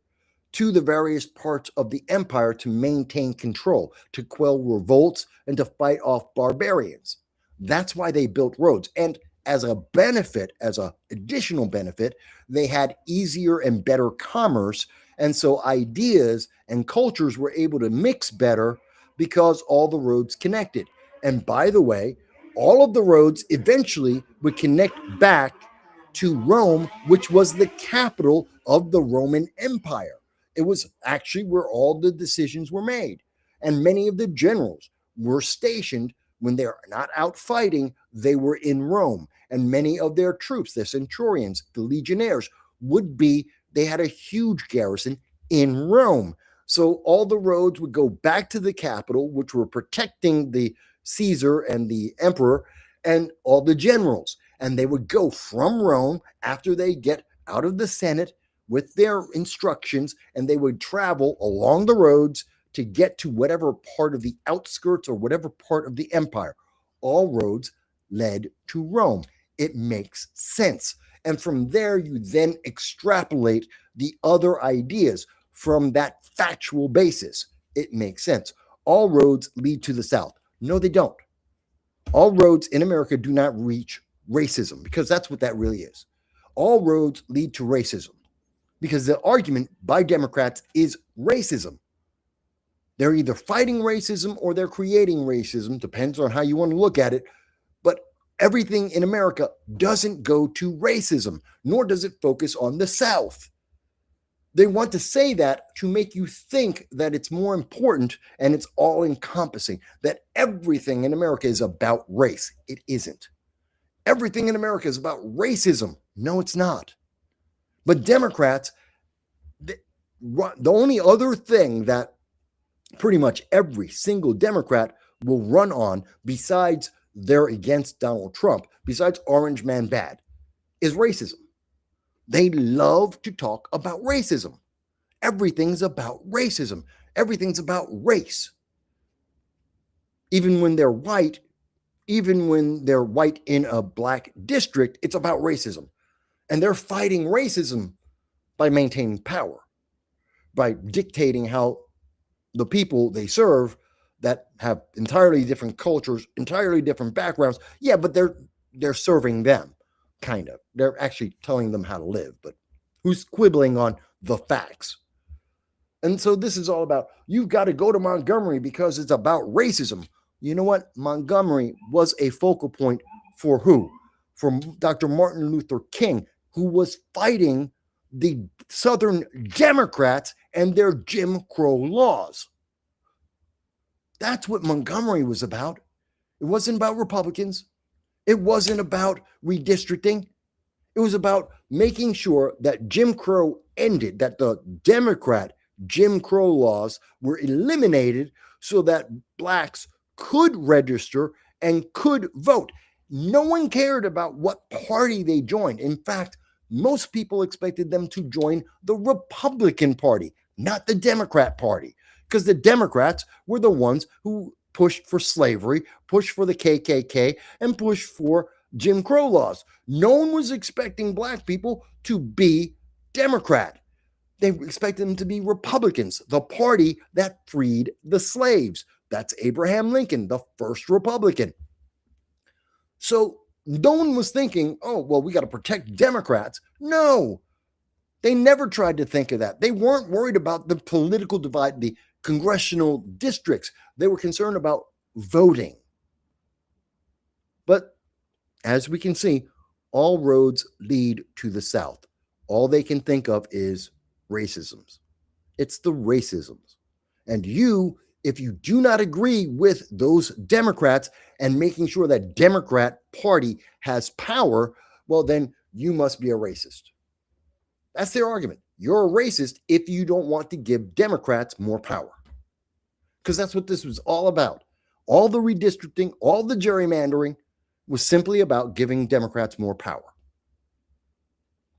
to the various parts of the empire to maintain control, to quell revolts, and to fight off barbarians. That's why they built roads. And as a benefit, as an additional benefit, they had easier and better commerce. And so ideas and cultures were able to mix better because all the roads connected. And by the way, all of the roads eventually would connect back to Rome, which was the capital of the Roman Empire. It was actually where all the decisions were made. And many of the generals were stationed when they're not out fighting, they were in Rome. And many of their troops, the centurions, the legionnaires, they had a huge garrison in Rome. So all the roads would go back to the capital, which were protecting the Caesar and the emperor and all the generals. And they would go from Rome after they get out of the Senate with their instructions, and they would travel along the roads to get to whatever part of the outskirts or whatever part of the empire. All roads led to Rome. It makes sense. And from there, you then extrapolate the other ideas from that factual basis. It makes sense. All roads lead to the South. No, they don't. All roads in America do not reach racism, because that's what that really is. All roads lead to racism, because the argument by Democrats is racism. They're either fighting racism or they're creating racism, depends on how you want to look at it. But everything in America doesn't go to racism, nor does it focus on the South. They want to say that to make you think that it's more important and it's all encompassing, that everything in America is about race. It isn't. Everything in America is about racism. No, it's not. But Democrats, the only other thing that pretty much every single Democrat will run on, besides they're against Donald Trump, besides Orange Man Bad, is racism. They love to talk about racism. Everything's about racism. Everything's about race. Even when they're white in a black district, it's about racism. And they're fighting racism by maintaining power, by dictating how the people they serve that have entirely different cultures, entirely different backgrounds. Yeah, but they're serving them, kind of. They're actually telling them how to live, but who's quibbling on the facts? And so this is all about, you've got to go to Montgomery because it's about racism. You know what? Montgomery was a focal point for who? For Dr. Martin Luther King, who was fighting the Southern Democrats and their Jim Crow laws. That's what Montgomery was about. It wasn't about Republicans. It wasn't about redistricting. It was about making sure that Jim Crow ended, that the Democrat Jim Crow laws were eliminated so that blacks could register and could vote. No one cared about what party they joined. In fact, most people expected them to join the Republican Party, not the Democrat Party, because the Democrats were the ones who pushed for slavery, pushed for the KKK, and pushed for Jim Crow laws. No one was expecting black people to be Democrat. They expected them to be Republicans, the party that freed the slaves. That's Abraham Lincoln, the first Republican. So no one was thinking, oh, well, we got to protect Democrats. No, they never tried to think of that. They weren't worried about the political divide, the congressional districts. They were concerned about voting. But as we can see, all roads lead to the South. All they can think of is racisms. It's the racisms. And you, if you do not agree with those Democrats and making sure that Democrat Party has power, well, then you must be a racist. That's their argument. You're a racist if you don't want to give Democrats more power. Because that's what this was all about. All the redistricting, all the gerrymandering was simply about giving Democrats more power.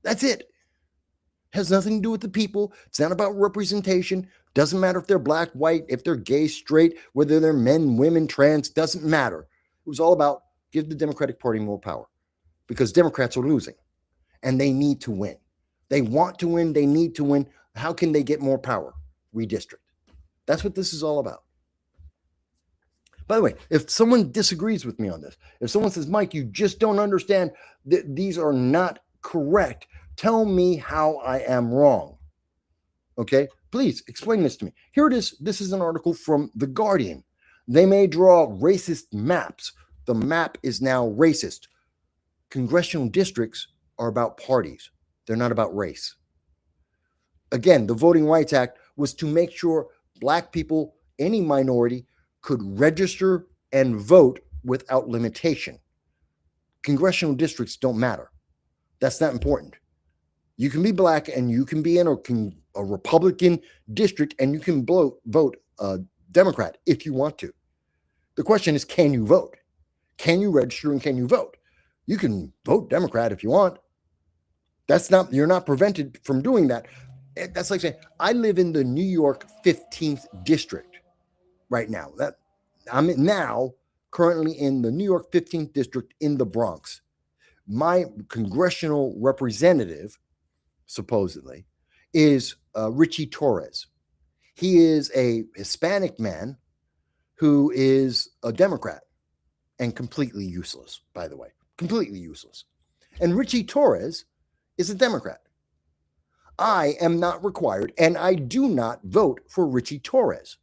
That's it. Has nothing to do with the people. It's not about representation. Doesn't matter if they're black, white, if they're gay, straight, whether they're men, women, trans, doesn't matter. It was all about give the Democratic Party more power because Democrats are losing and they need to win. They want to win. They need to win. How can they get more power? Redistrict. That's what this is all about. By the way, if someone disagrees with me on this, if someone says, Mike, you just don't understand that these are not correct, tell me how I am wrong. Okay, please explain this to me. Here it is. This is an article from The Guardian. They may draw racist maps. The map is now racist. Congressional districts are about parties. They're not about race. Again, the Voting Rights Act was to make sure Black people, any minority, could register and vote without limitation. Congressional districts don't matter. That's not important. You can be Black and you can be in a Republican district and you can vote Democrat if you want to. The question is, can you vote? Can you register and can you vote? You can vote Democrat if you want. You're not prevented from doing that. That's like saying, I live in the New York 15th district right now. I'm now currently in the New York 15th district in the Bronx. My congressional representative, supposedly, is Richie Torres. He is a Hispanic man who is a Democrat and completely useless, by the way, completely useless. And Richie Torres is a Democrat. I am not required, and I do not vote for Richie Torres.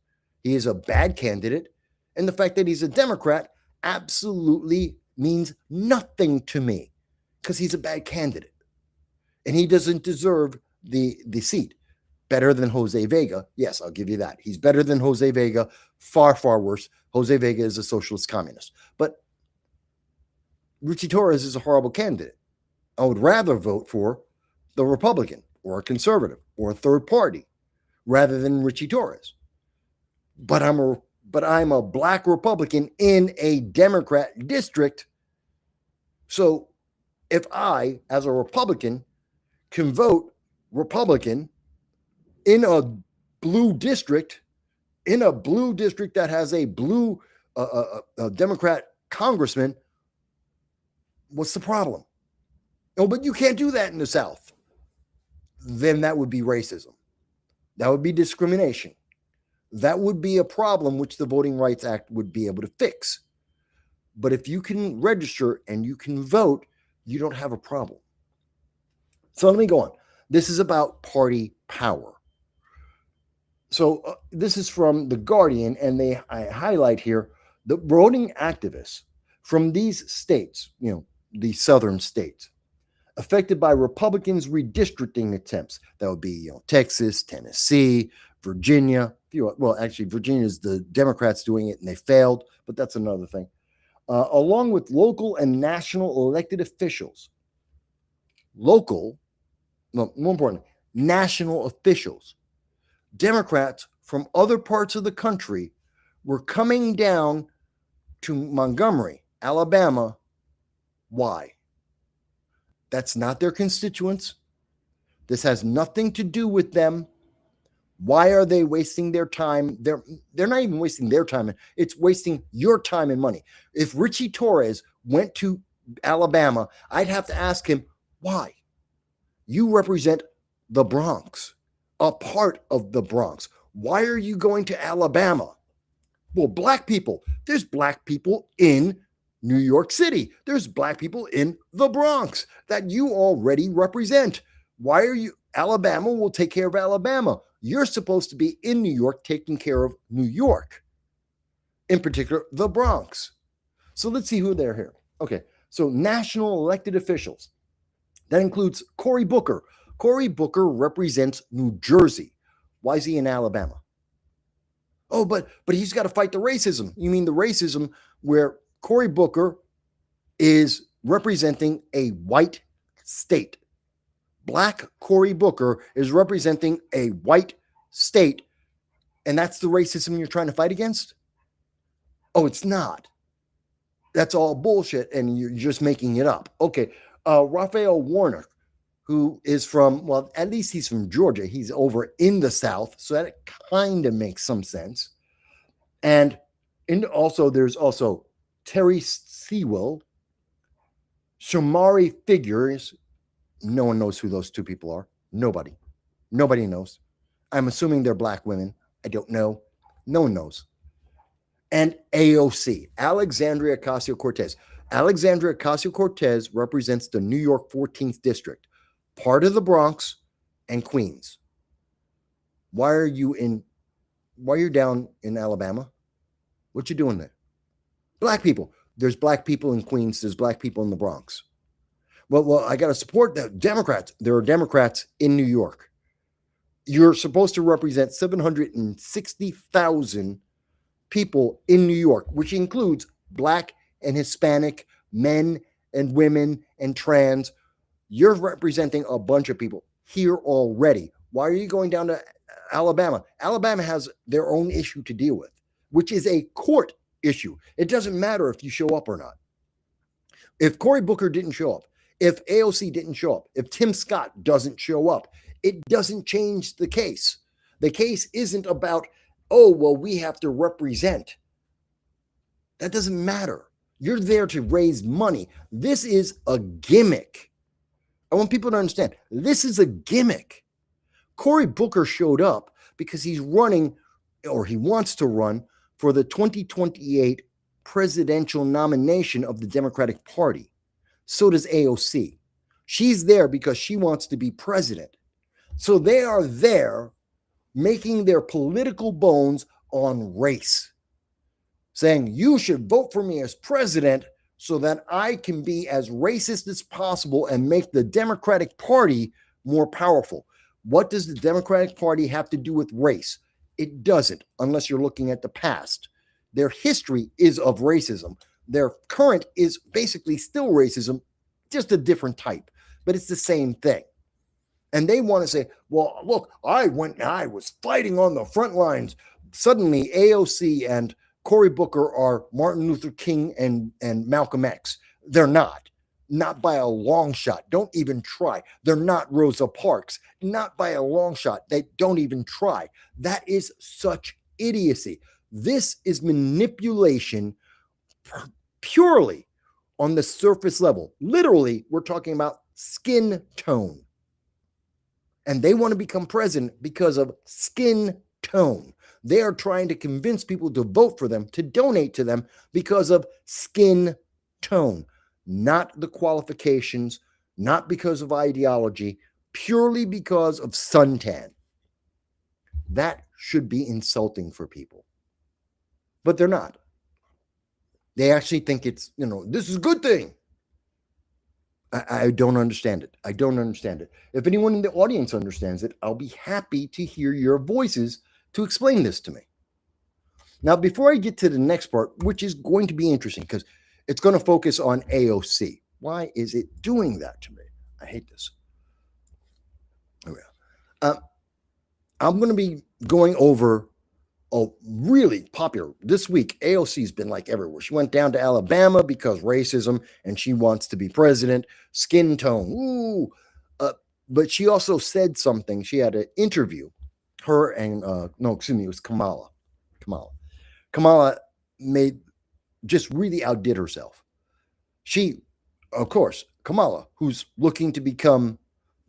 He is a bad candidate, and the fact that he's a Democrat absolutely means nothing to me because he's a bad candidate, and he doesn't deserve the seat. Better than Jose Vega. Yes, I'll give you that. He's better than Jose Vega. Far, far worse. Jose Vega is a socialist communist. But Richie Torres is a horrible candidate. I would rather vote for the Republican or a conservative or a third party rather than Richie Torres. But I'm a Black Republican in a Democrat district. So if I, as a Republican, can vote Republican in a blue district, that has a blue Democrat congressman, what's the problem? Oh, but you can't do that in the South. Then that would be racism. That would be discrimination. That would be a problem which the Voting Rights Act would be able to fix. But if you can register and you can vote, you don't have a problem. So let me go on. This is about party power. So this is from The Guardian, and I highlight here the voting activists from these states, the southern states, affected by Republicans' redistricting attempts. That would be Texas, Tennessee, Virginia. Well, actually, Virginia is the Democrats doing it, and they failed, but that's another thing. Along with local and national elected officials. More importantly, national officials. Democrats from other parts of the country were coming down to Montgomery, Alabama. Why? That's not their constituents. This has nothing to do with them. Why are they wasting their time? They're not even wasting their time. It's wasting your time and money. If Richie Torres went to Alabama, I'd have to ask him, why? You represent the Bronx, a part of the Bronx. Why are you going to Alabama? Well, Black people. There's Black people in New York City. There's Black people in the Bronx that you already represent. Why are you? Alabama will take care of Alabama. You're supposed to be in New York taking care of New York, in particular, the Bronx. So let's see who they're here. Okay, so national elected officials. That includes Cory Booker. Cory Booker represents New Jersey. Why is he in Alabama? Oh, but he's got to fight the racism. You mean the racism where Cory Booker is representing a white state. Black Cory Booker is representing a white state, and that's the racism you're trying to fight against? Oh, it's not. That's all bullshit, and you're just making it up. Okay, Raphael Warnock, who is from, well, at least he's from Georgia. He's over in the South, so that kind of makes some sense. And there's also Terry Sewell, Shamari Figures. No one knows who those two people are. Nobody knows. I'm assuming they're Black women. I don't know. No one knows. and AOC, Alexandria Ocasio-Cortez. Alexandria Ocasio-Cortez represents the New York 14th District, part of the Bronx and Queens. Why are you down in Alabama? What you doing there? Black people. There's black people in Queens. There's black people in the Bronx. Well, I got to support the Democrats. There are Democrats in New York. You're supposed to represent 760,000 people in New York, which includes black and Hispanic men and women and trans. You're representing a bunch of people here already. Why are you going down to Alabama? Alabama has their own issue to deal with, which is a court issue. It doesn't matter if you show up or not. If Cory Booker didn't show up, if AOC didn't show up, if Tim Scott doesn't show up, it doesn't change the case. The case isn't about, oh, well, we have to represent. That doesn't matter. You're there to raise money. This is a gimmick. I want people to understand, this is a gimmick. Cory Booker showed up because he's running, or he wants to run, for the 2028 presidential nomination of the Democratic Party. So does AOC. She's there because she wants to be president. So they are there making their political bones on race, saying you should vote for me as president so that I can be as racist as possible and make the Democratic Party more powerful. What does the Democratic Party have to do with race? It doesn't, unless you're looking at the past. Their history is of racism. Their current is basically still racism, just a different type, but it's the same thing. And they want to say, well, look, I was fighting on the front lines. Suddenly AOC and Cory Booker are Martin Luther King and Malcolm X. They're not by a long shot. Don't even try. They're not Rosa Parks, not by a long shot. They don't even try. That is such idiocy. This is manipulation purely on the surface level. Literally, we're talking about skin tone. And they want to become president because of skin tone. They are trying to convince people to vote for them, to donate to them because of skin tone, not the qualifications, not because of ideology, purely because of suntan. That should be insulting for people. But they're not. They actually think it's, this is a good thing. I don't understand it. I don't understand it. If anyone in the audience understands it, I'll be happy to hear your voices to explain this to me. Now, before I get to the next part, which is going to be interesting because it's going to focus on AOC. Why is it doing that to me? I hate this. I'm going to be going over a really popular this week. AOC's been like everywhere. She went down to Alabama because racism and she wants to be president. Skin tone. Ooh. But she also said something. She had an interview. Her and, it was Kamala. Kamala just really outdid herself. She, of course, Kamala, who's looking to become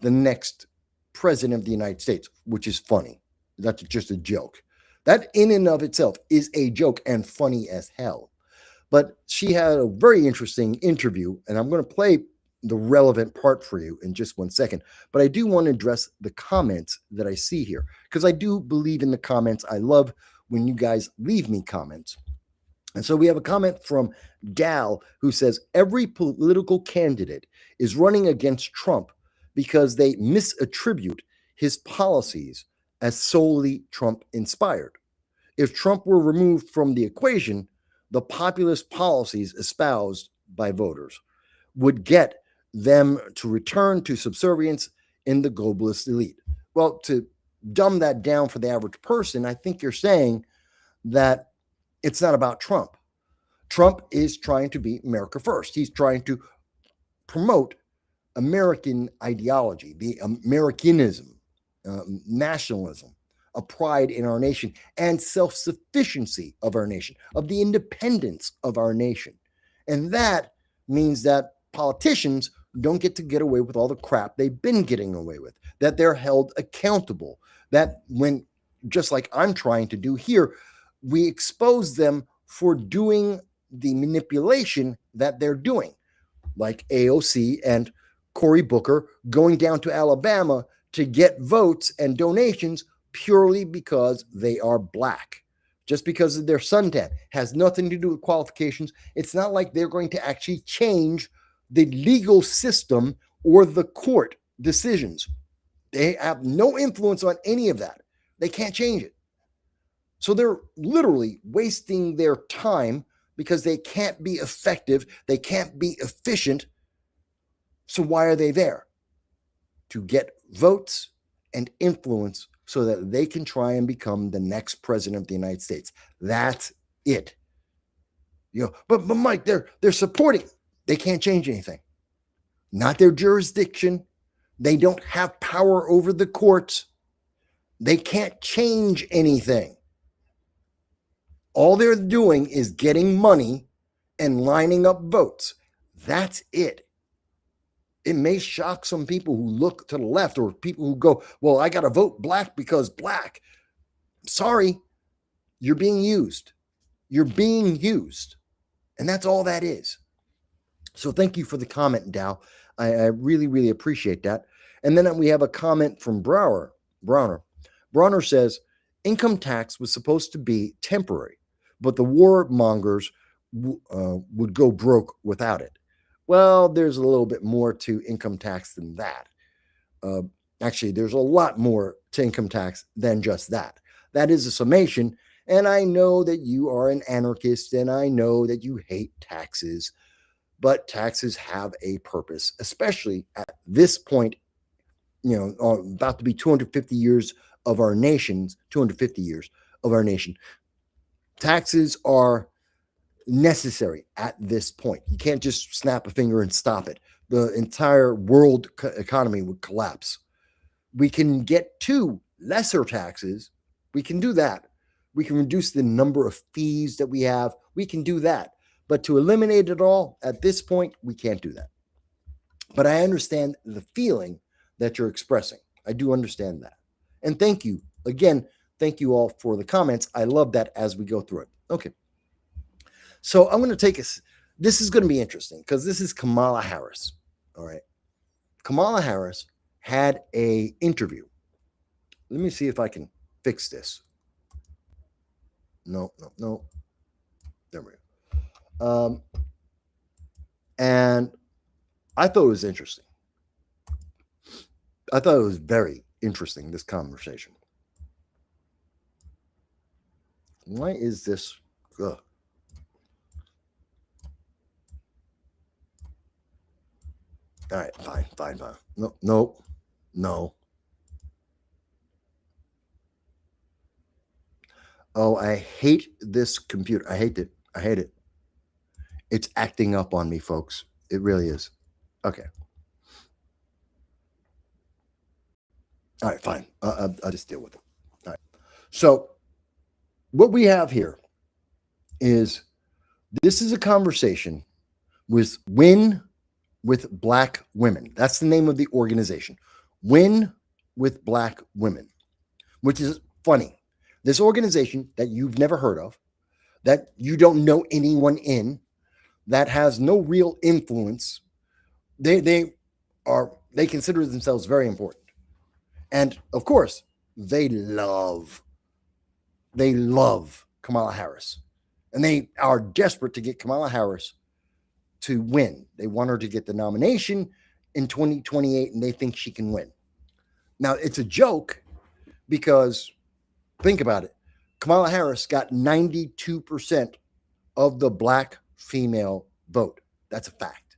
the next president of the United States, which is funny. That's just a joke. That in and of itself is a joke and funny as hell. But she had a very interesting interview, and I'm going to play the relevant part for you in just 1 second. But I do want to address the comments that I see here, because I do believe in the comments. I love when you guys leave me comments. And so we have a comment from Dal who says, every political candidate is running against Trump because they misattribute his policies as solely Trump inspired. If Trump were removed from the equation, the populist policies espoused by voters would get them to return to subservience in the globalist elite. Well, to dumb that down for the average person, I think you're saying that it's not about Trump. Trump is trying to be America first. He's trying to promote American ideology, the Americanism, nationalism, a pride in our nation, and self-sufficiency of our nation, of the independence of our nation. And that means that politicians don't get away with all the crap they've been getting away with, that they're held accountable, that when, just like I'm trying to do here, we expose them for doing the manipulation that they're doing, like AOC and Cory Booker going down to Alabama to get votes and donations purely because they are black. Just because of their suntan has nothing to do with qualifications. It's not like they're going to actually change the legal system or the court decisions. They have no influence on any of that. They can't change it. So they're literally wasting their time because they can't be effective. They can't be efficient. So why are they there? To get votes and influence so that they can try and become the next president of the United States. That's it. But Mike, they're supporting. They can't change anything. Not their jurisdiction. They don't have power over the courts. They can't change anything. All they're doing is getting money and lining up votes. That's it. It may shock some people who look to the left or people who go, well, I got to vote black because black. Sorry, you're being used. You're being used. And that's all that is. So thank you for the comment, Dow. I really, really appreciate that. And then we have a comment from Browner. Browner says, income tax was supposed to be temporary, but the warmongers would go broke without it. Well, there's a little bit more to income tax than that. Actually, there's a lot more to income tax than just that. That is a summation. And I know that you are an anarchist and I know that you hate taxes, but taxes have a purpose, especially at this point, about to be 250 years of our nation's 250 years of our nation. Taxes are necessary at this point. You can't just snap a finger and stop it. The entire world economy would collapse. We can get to lesser taxes. We can do that. We can reduce the number of fees that we have. We can do that. But to eliminate it all at this point, we can't do that. But I understand the feeling that you're expressing. I do understand that. And thank you. Again, thank you all for the comments. I love that as we go through it. Okay. So I'm going to take us. This is going to be interesting because this is Kamala Harris. All right. Kamala Harris had an interview. Let me see if I can fix this. No. There we go. And I thought it was interesting. I thought it was very interesting, this conversation. Why is this? Ugh. All right, fine. No. Oh, I hate this computer. I hate it. It's acting up on me, folks. It really is. Okay. All right, fine. I'll just deal with it. All right. So what we have here is this is a conversation with Win with Black Women. That's the name of the organization. Win with Black Women, which is funny. This organization that you've never heard of, that you don't know anyone in, that has no real influence, they consider themselves very important. And of course, they love Kamala Harris. And they are desperate to get Kamala Harris to win. They want her to get the nomination in 2028, and they think she can win. Now, it's a joke because, think about it. Kamala Harris got 92% of the black female vote. That's a fact.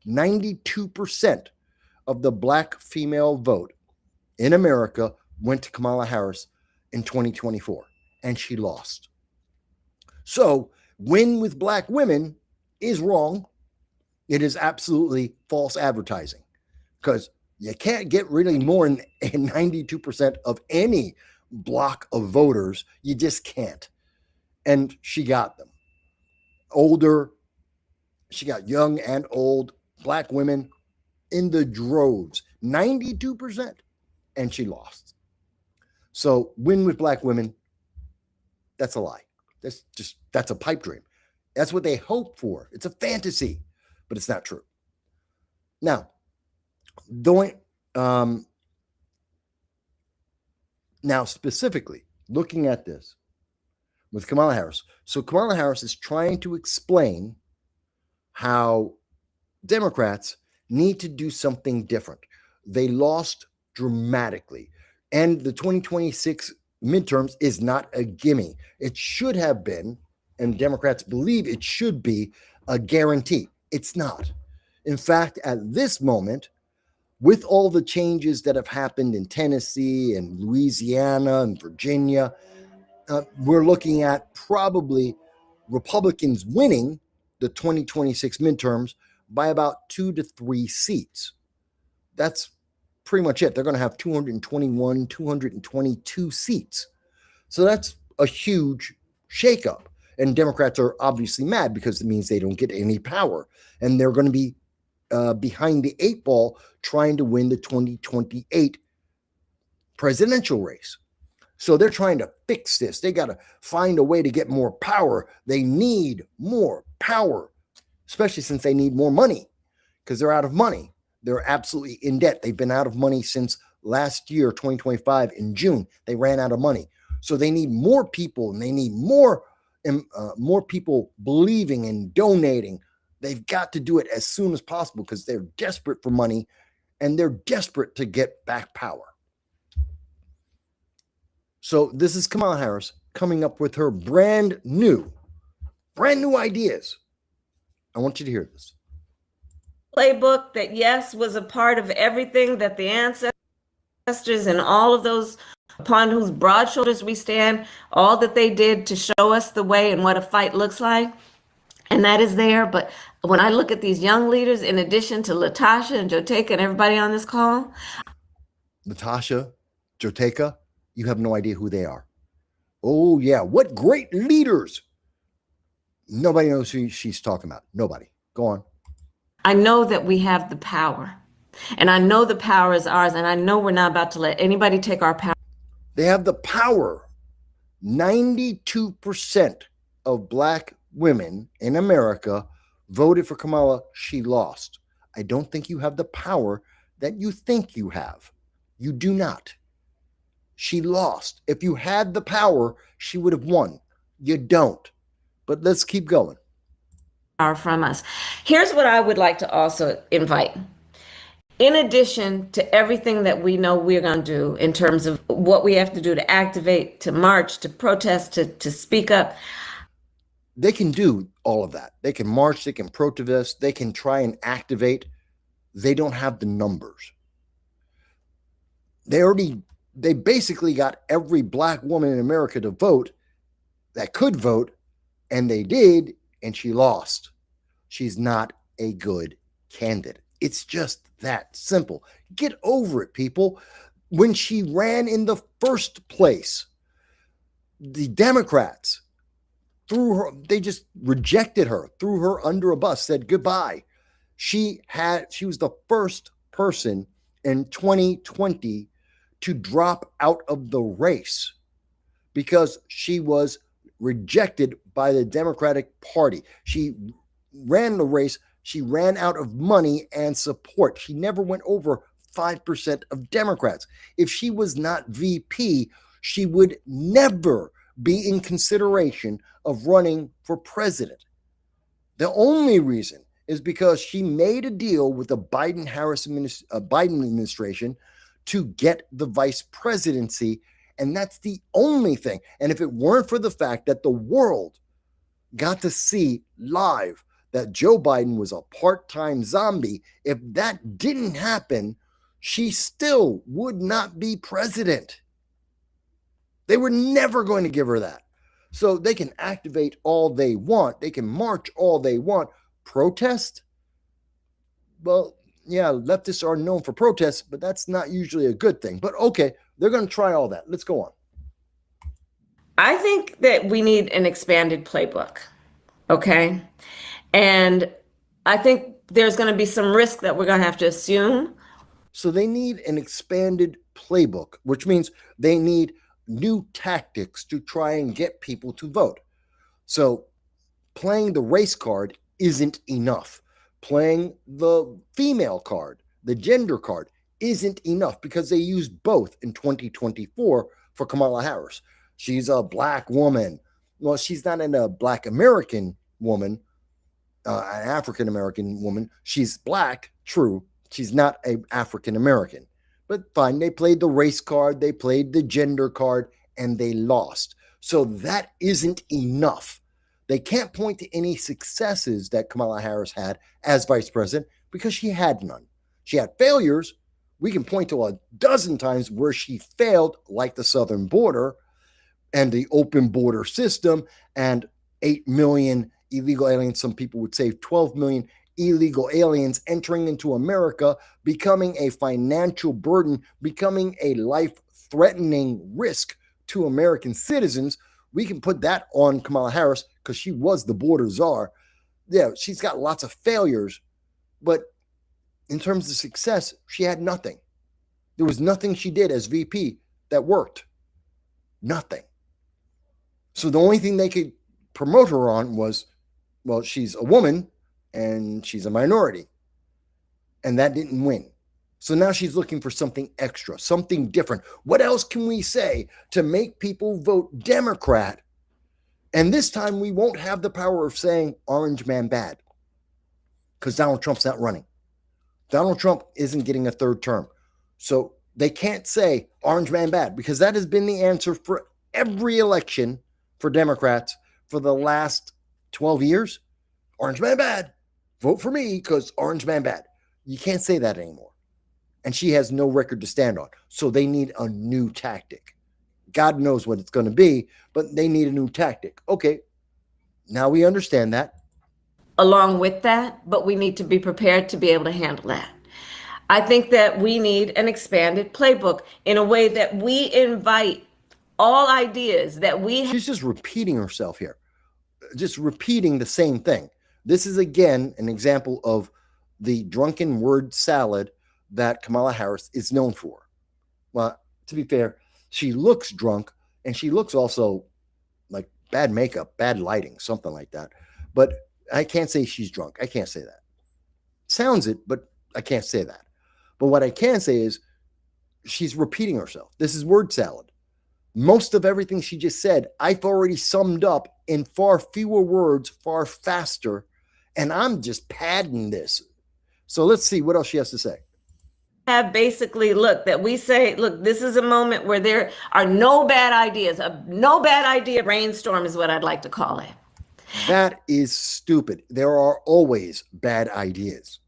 92% of the black female vote in America went to Kamala Harris in 2024, and she lost. So, Win with Black Women is wrong. It is absolutely false advertising because you can't get really more than 92% of any block of voters. You just can't. And she got them. Older, she got young and old black women in the droves, 92%, and she lost. So Win with Black Women, that's a lie. That's a pipe dream. That's what they hope for. It's a fantasy, but it's not true. Now, now specifically looking at this with Kamala Harris. So Kamala Harris is trying to explain how Democrats need to do something different. They lost dramatically, and the 2026 midterms is not a gimme. It should have been, and Democrats believe it should be, a guarantee. It's not. In fact, at this moment, with all the changes that have happened in Tennessee and Louisiana and Virginia, we're looking at probably Republicans winning the 2026 midterms by about 2 to 3 seats. That's pretty much it. They're going to have 221, 222 seats. So that's a huge shakeup. And Democrats are obviously mad because it means they don't get any power. And they're going to be behind the 8 ball trying to win the 2028 presidential race. So they're trying to fix this. They got to find a way to get more power. They need more power, especially since they need more money because they're out of money. They're absolutely in debt. They've been out of money since last year, 2025, in June. They ran out of money. So they need more people, and they need more people believing and donating. They've got to do it as soon as possible because they're desperate for money, and they're desperate to get back power. So this is Kamala Harris coming up with her brand new ideas. I want you to hear this. Playbook that, yes, was a part of everything that the ancestors and all of those upon whose broad shoulders we stand, all that they did to show us the way and what a fight looks like. And that is there. But when I look at these young leaders, in addition to Latasha and Joteka and everybody on this call. Latasha, Joteka, you have no idea who they are. Oh, yeah. What great leaders. Nobody knows who she's talking about. Nobody. Go on. I know that we have the power. And I know the power is ours. And I know we're not about to let anybody take our power. They have the power. 92% of Black women in America voted for Kamala. She lost. I don't think you have the power that you think you have. You do not. She lost. If you had the power, she would have won. You don't. But let's keep going. From us. Here's what I would like to also invite. In addition to everything that we know we're going to do in terms of what we have to do to activate, to march, to protest, to speak up. They can do all of that. They can march, they can protest, they can try and activate. They don't have the numbers. They basically got every Black woman in America to vote that could vote, and they did, and she lost. She's not a good candidate. It's just that simple. Get over it, people. When she ran in the first place, the Democrats they just rejected her, threw her under a bus, said goodbye. She was the first person in 2020 to drop out of the race because she was rejected by the Democratic Party. She ran the race. She ran out of money and support. She never went over 5% of Democrats. If she was not VP, she would never be in consideration of running for president. The only reason is because she made a deal with the Biden administration to get the vice presidency, and that's the only thing. And if it weren't for the fact that the world got to see live that Joe Biden was a part-time zombie, if that didn't happen, she still would not be president. They were never going to give her that. So they can activate all they want. They can march all they want. Protest? Well, yeah, leftists are known for protests, but that's not usually a good thing. But okay, they're going to try all that. Let's go on. I think that we need an expanded playbook. Okay. And I think there's going to be some risk that we're going to have to assume. So they need an expanded playbook, which means they need new tactics to try and get people to vote. So playing the race card isn't enough. Playing the female card, the gender card, isn't enough because they used both in 2024 for Kamala Harris. She's a black woman. Well, she's not a black American woman, an African American woman. She's black, true. She's not an African American. But fine, they played the race card, they played the gender card, and they lost. So that isn't enough. They can't point to any successes that Kamala Harris had as vice president because she had none. She had failures. We can point to a dozen times where she failed, like the southern border and the open border system and 8 million illegal aliens. Some people would say 12 million illegal aliens entering into America, becoming a financial burden, becoming a life-threatening risk to American citizens. We can put that on Kamala Harris because she was the border czar. Yeah, she's got lots of failures, but in terms of success, she had nothing. There was nothing she did as VP that worked. Nothing. So the only thing they could promote her on was, well, she's a woman and she's a minority. And that didn't win. So now she's looking for something extra, something different. What else can we say to make people vote Democrat? And this time we won't have the power of saying orange man bad because Donald Trump's not running. Donald Trump isn't getting a third term. So they can't say orange man bad because that has been the answer for every election for Democrats for the last 12 years. Orange man bad. Vote for me because orange man bad. You can't say that anymore. And she has no record to stand on. So they need a new tactic. God knows what it's going to be, but they need a new tactic. Okay, now we understand that. Along with that, but we need to be prepared to be able to handle that. I think that we need an expanded playbook in a way that we invite all ideas that we have. She's just repeating herself here, just repeating the same thing. This is, again, an example of the drunken word salad that Kamala Harris is known for. Well, to be fair, she looks drunk, and she looks also like bad makeup, bad lighting, something like that. But I can't say she's drunk. I can't say that. Sounds it, but I can't say that. But what I can say is she's repeating herself. This is word salad. Most of everything she just said, I've already summed up in far fewer words, far faster, and I'm just padding this. So let's see what else she has to say. Have basically, look, that we say, look, this is a moment where there are no bad ideas. A no bad idea brainstorm is what I'd like to call it. That is stupid. There are always bad ideas.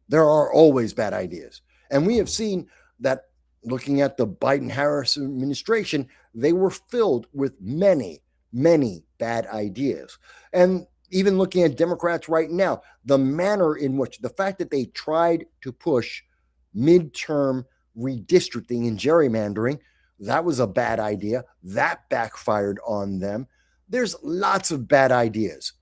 There are always bad ideas. And we have seen that looking at the Biden-Harris administration, they were filled with many, many bad ideas. And even looking at Democrats right now, the manner in which, the fact that they tried to push midterm redistricting and gerrymandering, that was a bad idea. That backfired on them. There's lots of bad ideas.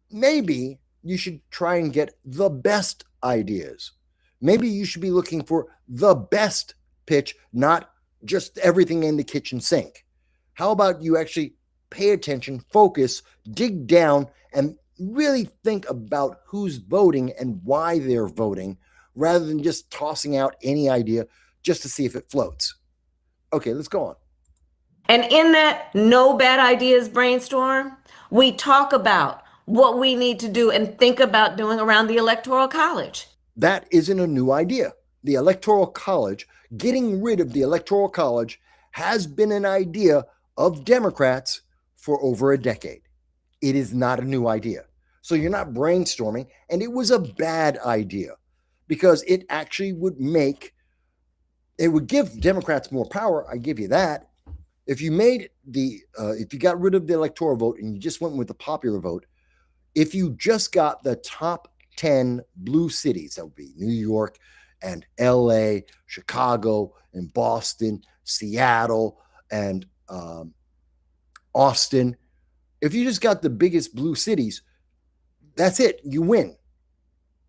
Maybe you should try and get the best ideas. Maybe you should be looking for the best pitch, not just everything in the kitchen sink. How about you actually pay attention, focus, dig down, and really think about who's voting and why they're voting, rather than just tossing out any idea just to see if it floats. Okay, let's go on. And in that no bad ideas brainstorm, we talk about what we need to do and think about doing around the Electoral College. That isn't a new idea. The Electoral College, getting rid of the Electoral College, has been an idea of Democrats for over a decade. It is not a new idea. So you're not brainstorming, and it was a bad idea because it actually would give Democrats more power. I give you that. If you if you got rid of the electoral vote and you just went with the popular vote, if you just got the top 10 blue cities, that would be New York and LA, Chicago and Boston, Seattle and Austin. If you just got the biggest blue cities, that's it. You win.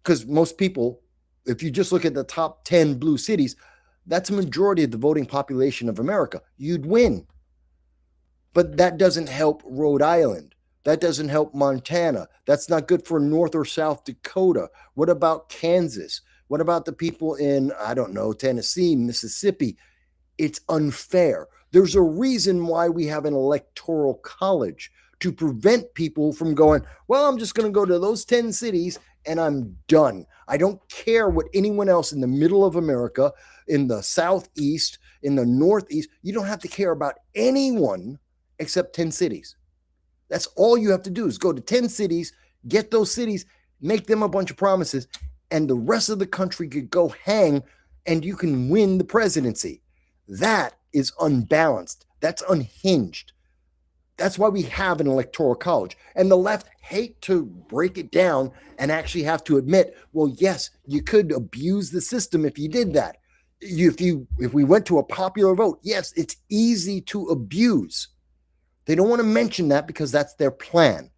Because most people, if you just look at the top 10 blue cities, that's a majority of the voting population of America. You'd win. But that doesn't help Rhode Island. That doesn't help Montana. That's not good for North or South Dakota. What about Kansas? What about the people in, I don't know, Tennessee, Mississippi? It's unfair. There's a reason why we have an electoral college, to prevent people from going, well, I'm just going to go to those 10 cities and I'm done. I don't care what anyone else in the middle of America, in the Southeast, in the Northeast, you don't have to care about anyone except 10 cities. That's all you have to do is go to 10 cities, get those cities, make them a bunch of promises, and the rest of the country could go hang and you can win the presidency. That is unbalanced. That's unhinged. That's why we have an electoral college. And the left hate to break it down and actually have to admit, well, yes, you could abuse the system if you did that. If we went to a popular vote, yes, it's easy to abuse. They don't want to mention that because that's their plan.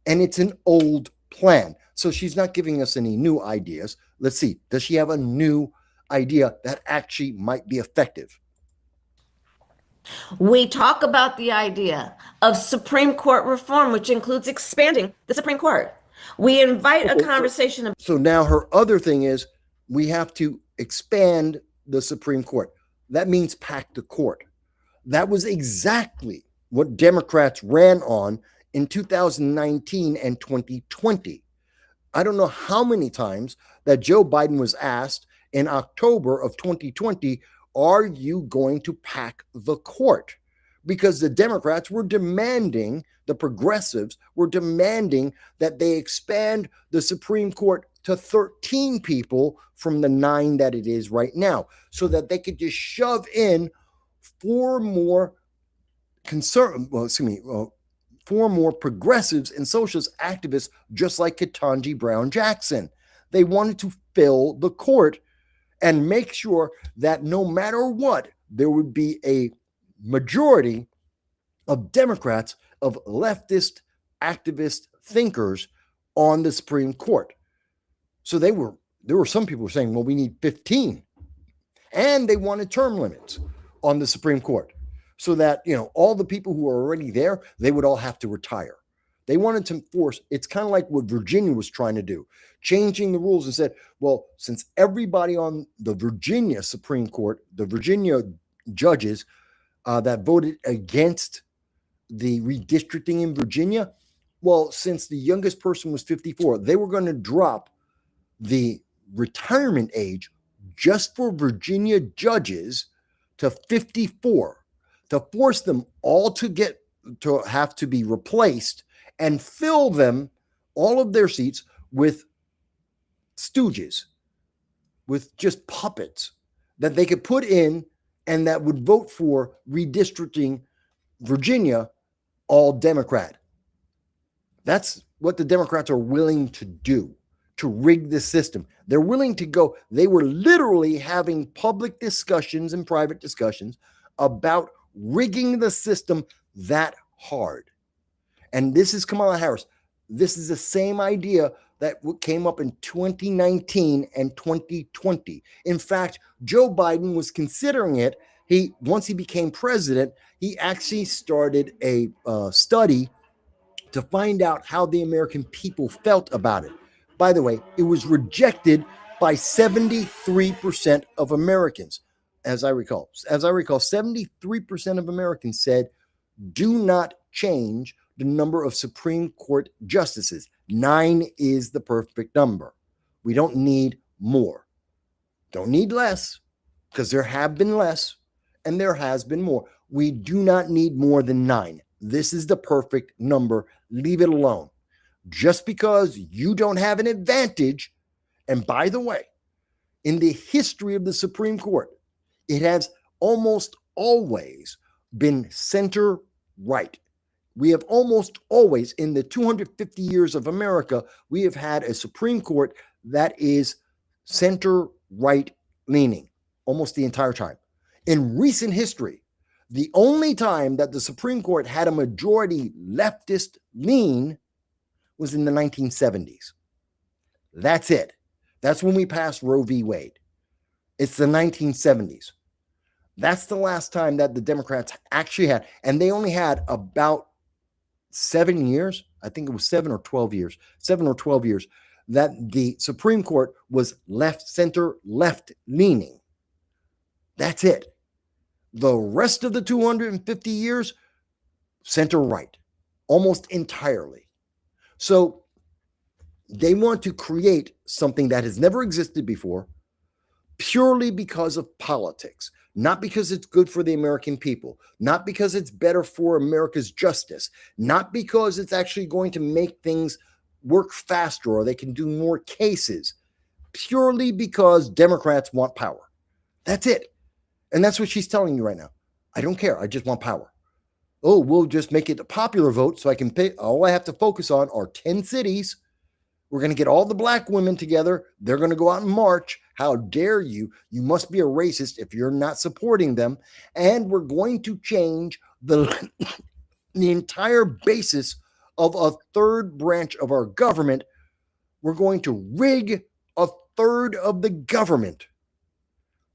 And it's an old plan. So she's not giving us any new ideas. Let's see. Does she have a new idea that actually might be effective? We talk about the idea of Supreme Court reform, which includes expanding the Supreme Court. We invite a conversation. So now her other thing is we have to expand the Supreme Court. That means pack the court. That was exactly what Democrats ran on in 2019 and 2020. I don't know how many times that Joe Biden was asked in October of 2020, are you going to pack the court? Because the Democrats were demanding, the progressives were demanding that they expand the Supreme Court to 13 people from the 9 that it is right now, so that they could just shove in 4 more progressives and socialist activists, just like Ketanji Brown Jackson. They wanted to fill the court and make sure that no matter what, there would be a majority of Democrats, of leftist activist thinkers on the Supreme Court. So there were some people saying, well, we need 15. And they wanted term limits on the Supreme Court, so that, all the people who are already there, they would all have to retire. They wanted to force, it's kind of like what Virginia was trying to do, changing the rules and said, well, since everybody on the Virginia Supreme Court, the Virginia judges that voted against the redistricting in Virginia, well, since the youngest person was 54, they were going to drop the retirement age just for Virginia judges to 54, to force them all to have to be replaced and fill them, all of their seats, with stooges, with just puppets that they could put in and that would vote for redistricting Virginia, all Democrat. That's what the Democrats are willing to do, to rig the system. They're willing to go. They were literally having public discussions and private discussions about rigging the system that hard. And this is Kamala Harris. This is the same idea that came up in 2019 and 2020. In fact, Joe Biden was considering it. Once he became president, he actually started a study to find out how the American people felt about it. By the way, it was rejected by 73% of Americans, as I recall. 73% of Americans said, do not change the number of Supreme Court justices. 9 is the perfect number. We don't need more. Don't need less, because there have been less and there has been more. We do not need more than 9. This is the perfect number. Leave it alone. Just because you don't have an advantage, and by the way, in the history of the Supreme Court, it has almost always been center-right. We have almost always, in the 250 years of America, we have had a Supreme Court that is center-right leaning almost the entire time. In recent history, the only time that the Supreme Court had a majority leftist lean was in the 1970s. That's it. That's when we passed Roe v. Wade. It's the 1970s. That's the last time that the Democrats actually had, and they only had about 7 years. I think it was 7 or 12 years, that the Supreme Court was left, center, left leaning. That's it. The rest of the 250 years, center right, almost entirely. So they want to create something that has never existed before purely because of politics, not because it's good for the American people, not because it's better for America's justice, not because it's actually going to make things work faster or they can do more cases, purely because Democrats want power. That's it. And that's what she's telling you right now. I don't care. I just want power. Oh, we'll just make it a popular vote so I can pay. All I have to focus on are 10 cities. We're going to get all the black women together. They're going to go out and march. How dare you? You must be a racist if you're not supporting them. And we're going to change the entire basis of a third branch of our government. We're going to rig a third of the government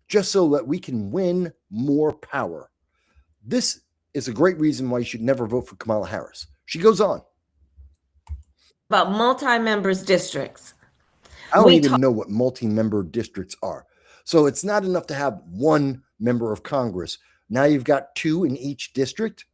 just so that we can win more power. This is a great reason why you should never vote for Kamala Harris. She goes on about multi-members districts. I don't even know what multi-member districts are. So it's not enough to have one member of Congress. Now you've got 2 in each district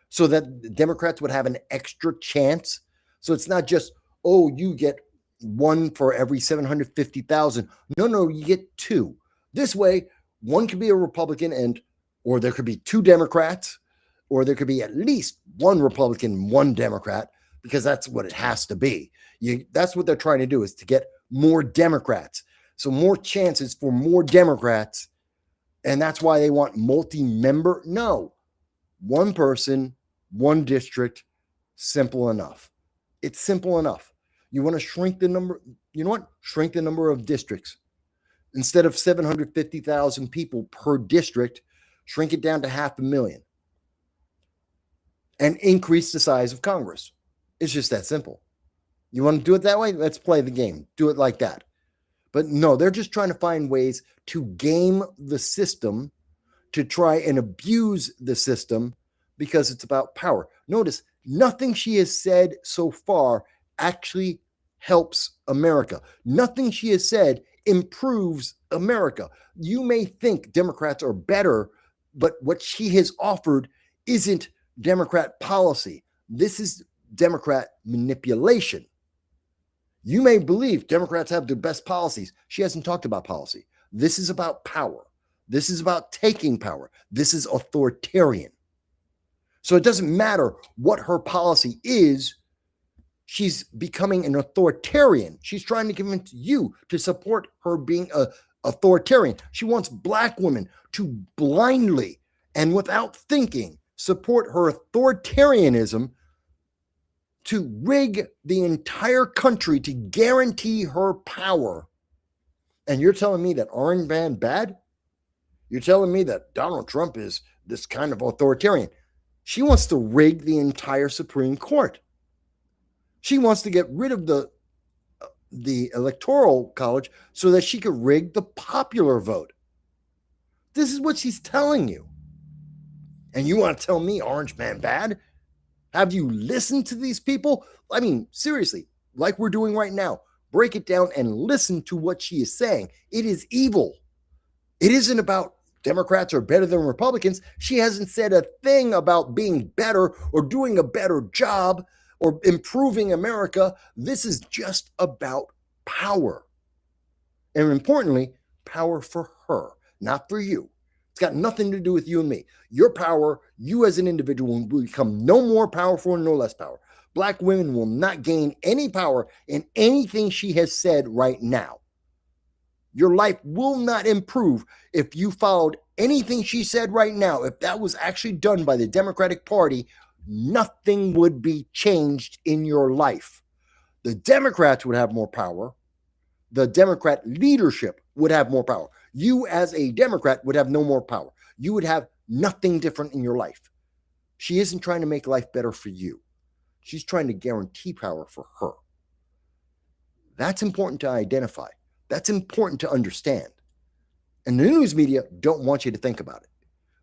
so that the Democrats would have an extra chance. So it's not just, oh, you get 1 for every 750,000. No, you get 2. This way, one could be a Republican or there could be 2 Democrats, or there could be at least 1 Republican, 1 Democrat, because that's what it has to be. That's what they're trying to do, is to get more Democrats. So more chances for more Democrats. And that's why they want multi-member. No, 1 person, 1 district, simple enough. It's simple enough. You want to shrink the number, you know what? Shrink the number of districts. Instead of 750,000 people per district, shrink it down to 500,000 and increase the size of Congress. It's just that simple. You want to do it that way? Let's play the game. Do it like that. But no, they're just trying to find ways to game the system, to try and abuse the system because it's about power. Notice, nothing she has said so far actually helps America. Nothing she has said improves America. You may think Democrats are better, but what she has offered isn't Democrat policy. This is Democrat manipulation. You may believe Democrats have the best policies. She hasn't talked about policy. This is about power. This is about taking power. This is authoritarian. So it doesn't matter what her policy is. She's becoming an authoritarian. She's trying to convince you to support her being an authoritarian. She wants black women to blindly and without thinking support her authoritarianism, to rig the entire country to guarantee her power. And you're telling me that Orange Man bad? You're telling me that Donald Trump is this kind of authoritarian? She wants to rig the entire Supreme Court. She wants to get rid of the Electoral College so that she could rig the popular vote. This is what she's telling you. And you want to tell me Orange Man bad? Have you listened to these people? I mean, seriously, like we're doing right now, break it down and listen to what she is saying. It is evil. It isn't about Democrats are better than Republicans. She hasn't said a thing about being better or doing a better job or improving America. This is just about power. And importantly, power for her, not for you. It's got nothing to do with you and me. Your power, you as an individual, will become no more powerful and no less power. Black women will not gain any power in anything she has said right now. Your life will not improve if you followed anything she said right now. If that was actually done by the Democratic Party, nothing would be changed in your life. The Democrats would have more power. The Democrat leadership would have more power. You as a Democrat would have no more power. You would have nothing different in your life. She isn't trying to make life better for you. She's trying to guarantee power for her. That's important to identify. That's important to understand. And the news media don't want you to think about it.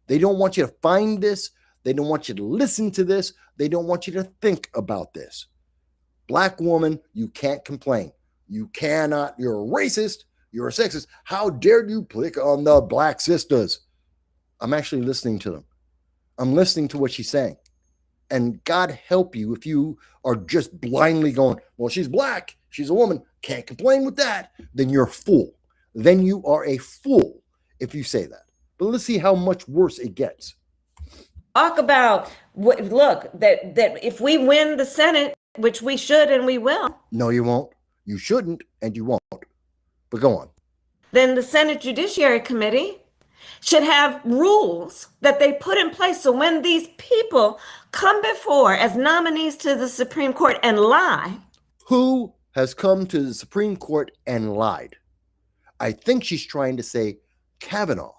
They don't want you to find this. They don't want you to listen to this. They don't want you to think about this. Black woman, you can't complain. You cannot. You're a racist. You're a sexist. How dare you click on the black sisters? I'm actually listening to them. I'm listening to what she's saying. And God help you if you are just blindly going, well, she's black. She's a woman. Can't complain with that. Then you're a fool. Then you are a fool if you say that. But let's see how much worse it gets. Talk about, look, that if we win the Senate, which we should and we will. No, you won't. You shouldn't and you won't. But go on. Then the Senate Judiciary Committee should have rules that they put in place so when these people come before as nominees to the Supreme Court and lie. Who has come to the Supreme Court and lied? I think she's trying to say Kavanaugh.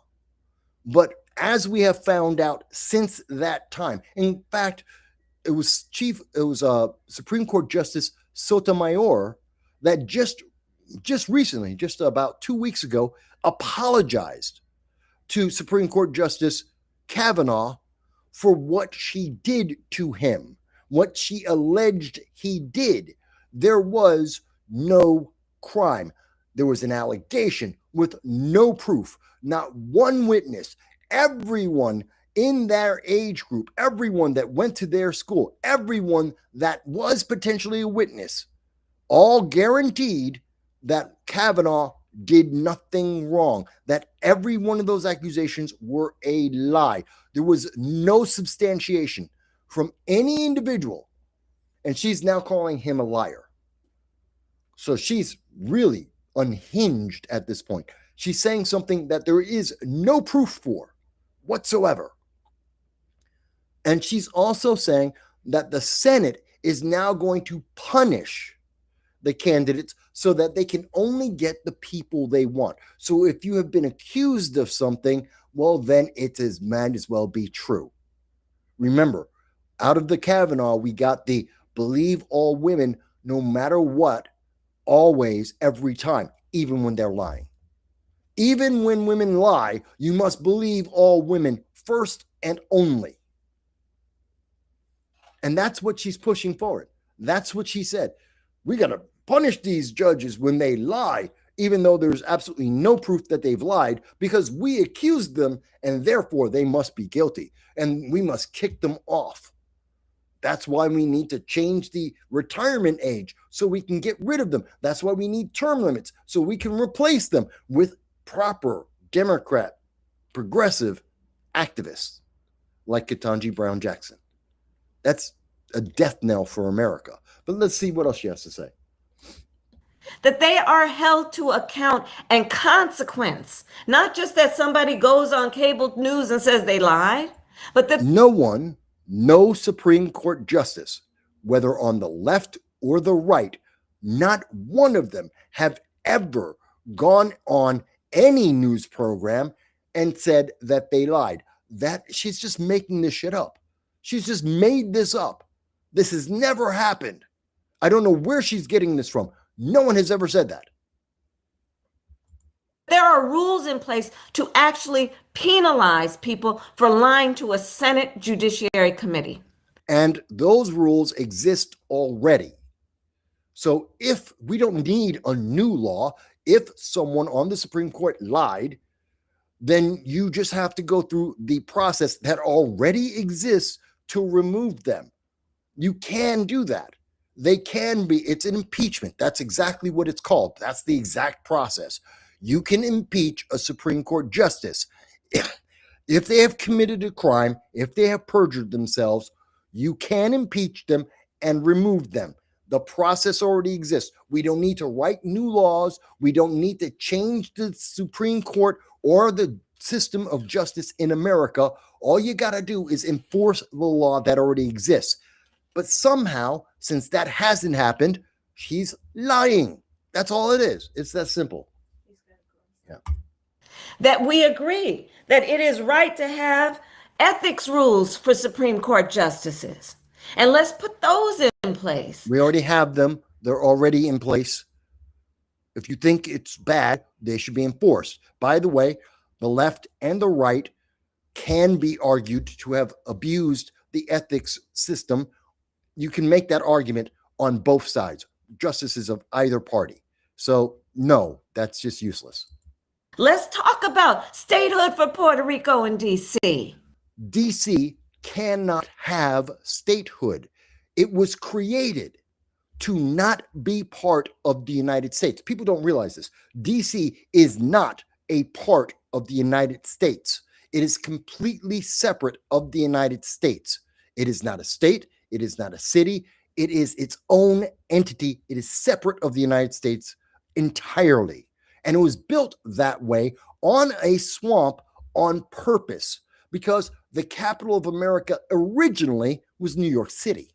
But as we have found out since that time, in fact, it was Supreme Court Justice Sotomayor that just recently, just about 2 weeks ago, apologized to Supreme Court Justice Kavanaugh for what she did to him, what she alleged he did. There was no crime. There was an allegation with no proof, not one witness. Everyone in their age group, everyone that went to their school, everyone that was potentially a witness, all guaranteed that Kavanaugh did nothing wrong, that every one of those accusations were a lie. There was no substantiation from any individual, and she's now calling him a liar. So she's really unhinged at this point. She's saying something that there is no proof for whatsoever. And she's also saying that the Senate is now going to punish the candidates so that they can only get the people they want. So if you have been accused of something, well, then it might as well be true. Remember, out of the Kavanaugh, we got the believe all women, no matter what, always, every time, even when they're lying. Even when women lie, you must believe all women first and only. And that's what she's pushing forward. That's what she said. We got to punish these judges when they lie, even though there's absolutely no proof that they've lied, because we accused them and therefore they must be guilty and we must kick them off. That's why we need to change the retirement age so we can get rid of them. That's why we need term limits so we can replace them with proper Democrat, progressive activists like Ketanji Brown Jackson. That's a death knell for America. But let's see what else she has to say. That they are held to account and consequence, not just that somebody goes on cable news and says they lied, but that no Supreme Court justice, whether on the left or the right, not one of them have ever gone on any news program and said that they lied. That she's just making this shit up. She's just made this up. This has never happened. I don't know where she's getting this from. No one has ever said that. there are rules in place to actually penalize people for lying to a Senate Judiciary Committee. And those rules exist already. So if we don't need a new law, if someone on the Supreme Court lied, then you just have to go through the process that already exists to remove them. You can do that. They can be, it's an impeachment. That's exactly what it's called. That's the exact process. You can impeach a Supreme Court justice. If they have committed a crime, if they have perjured themselves, you can impeach them and remove them. The process already exists. We don't need to write new laws. We don't need to change the Supreme Court or the system of justice in America. All you got to do is enforce the law that already exists. But somehow, since that hasn't happened, she's lying. That's all it is. It's that simple. Yeah. That we agree that it is right to have ethics rules for Supreme Court justices. And let's put those in place. We already have them. They're already in place. If you think it's bad, they should be enforced. By the way, the left and the right can be argued to have abused the ethics system. You can make that argument on both sides, justices of either party. So, no, that's just useless. Let's talk about statehood for Puerto Rico and D.C. DC cannot have statehood. It was created to not be part of the United States. People don't realize this. DC is not a part of the United States. It is completely separate of the United States. It is not a state. It is not a city. It is its own entity. It is separate of the United States entirely. And it was built that way on a swamp on purpose, because the capital of America originally was New York City.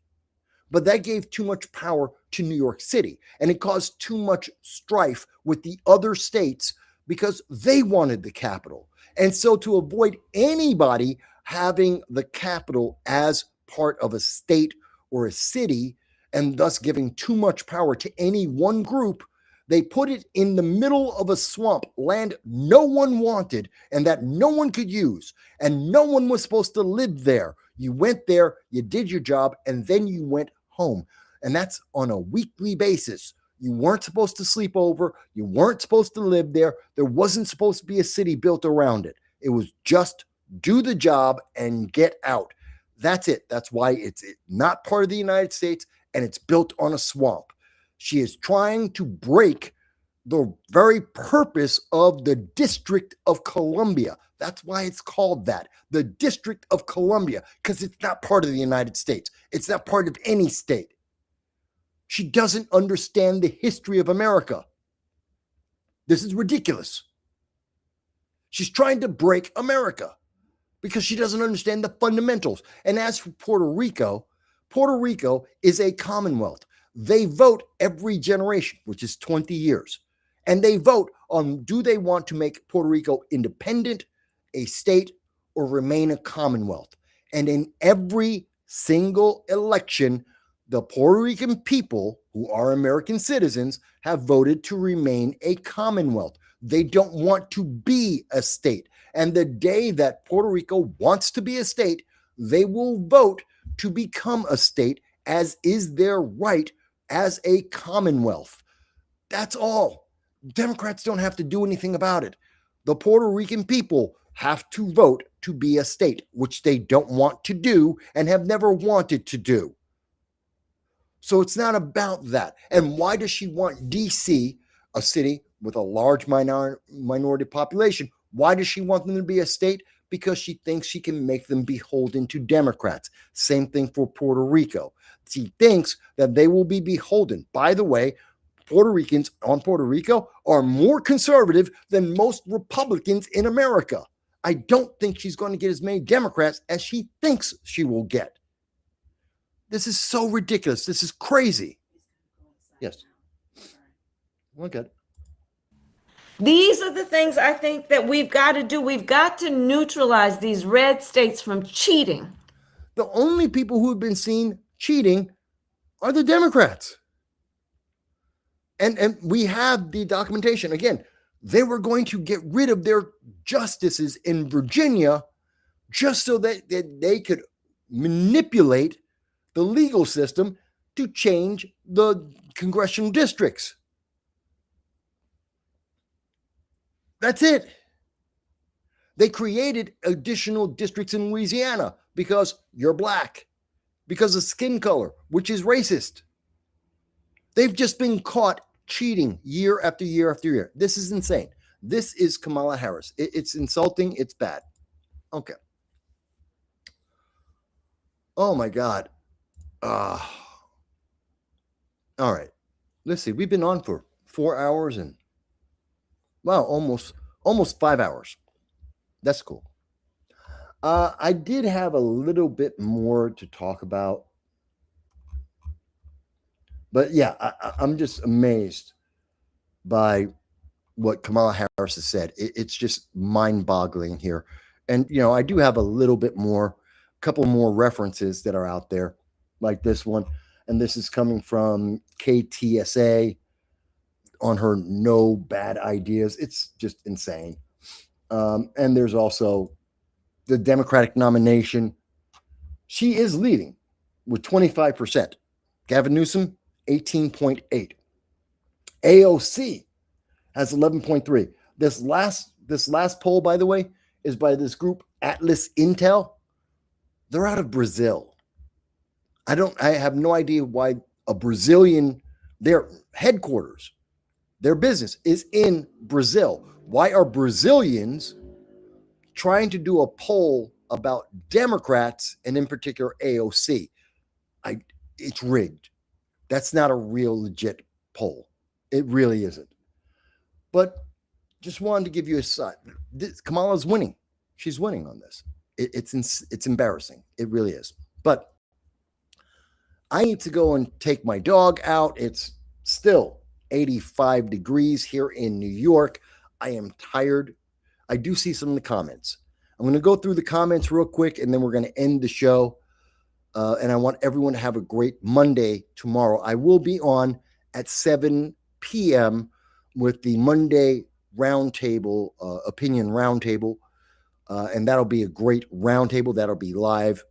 But that gave too much power to New York City, and it caused too much strife with the other states because they wanted the capital. And so, to avoid anybody having the capital as part of a state or a city, and thus giving too much power to any one group, they put it in the middle of a swamp, land no one wanted and that no one could use, and no one was supposed to live there. You went there, you did your job, and then you went home. And that's on a weekly basis. You weren't supposed to sleep over. You weren't supposed to live there. There wasn't supposed to be a city built around it. It was just do the job and get out. That's it. That's why it's not part of the United States, and it's built on a swamp. She is trying to break the very purpose of the District of Columbia. That's why it's called that, the District of Columbia, because it's not part of the United States. It's not part of any state. She doesn't understand the history of America. This is ridiculous. She's trying to break America because she doesn't understand the fundamentals. And as for Puerto Rico is a commonwealth. They vote every generation, which is 20 years. And they vote on, do they want to make Puerto Rico independent, a state, or remain a commonwealth? And in every single election, the Puerto Rican people, who are American citizens, have voted to remain a commonwealth. They don't want to be a state. And the day that Puerto Rico wants to be a state, they will vote to become a state, as is their right as a commonwealth. That's all. Democrats don't have to do anything about it. The Puerto Rican people have to vote to be a state, which they don't want to do and have never wanted to do. So it's not about that. And why does she want DC, a city with a large minority population? Why does she want them to be a state? Because she thinks she can make them beholden to Democrats. Same thing for Puerto Rico. She thinks that they will be beholden. By the way, Puerto Ricans on Puerto Rico are more conservative than most Republicans in America. I don't think she's going to get as many Democrats as she thinks she will get. This is so ridiculous. This is crazy. Yes. Look at it. These are the things I think that we've got to do. We've got to neutralize these red states from cheating. The only people who have been seen cheating are the Democrats. And we have the documentation. Again, they were going to get rid of their justices in Virginia just so that they could manipulate the legal system to change the congressional districts. That's it. They created additional districts in Louisiana because you're black, because of skin color, which is racist. They've just been caught cheating year after year after year. This is insane. This is Kamala Harris. It's insulting. It's bad. Okay. Oh my God. All right. Let's see. We've been on for 4 hours and wow, almost 5 hours. That's cool. I did have a little bit more to talk about. But yeah, I'm just amazed by what Kamala Harris has said. It's just mind-boggling here. And, you know, I do have a little bit more, a couple more references that are out there, like this one. And this is coming from KTSA on her No Bad Ideas. It's just insane. And there's also the Democratic nomination. She is leading with 25%. Gavin Newsom, 18.8. AOC has 11.3. This last poll, by the way, is by this group Atlas Intel. They're out of Brazil. I have no idea why a Brazilian, their headquarters, their business is in Brazil. Why are Brazilians trying to do a poll about Democrats and in particular AOC? It's rigged. That's not a real legit poll. It really isn't. But just wanted to give you a side. Kamala's winning. She's winning on this. It's embarrassing. It really is. But I need to go and take my dog out. It's still 85 degrees here in New York. I am tired. I do see some of the comments. I'm going to go through the comments real quick, and then we're going to end the show. And I want everyone to have a great Monday tomorrow. I will be on at 7 p.m. with the Monday roundtable, opinion roundtable. And that'll be a great roundtable. That'll be live.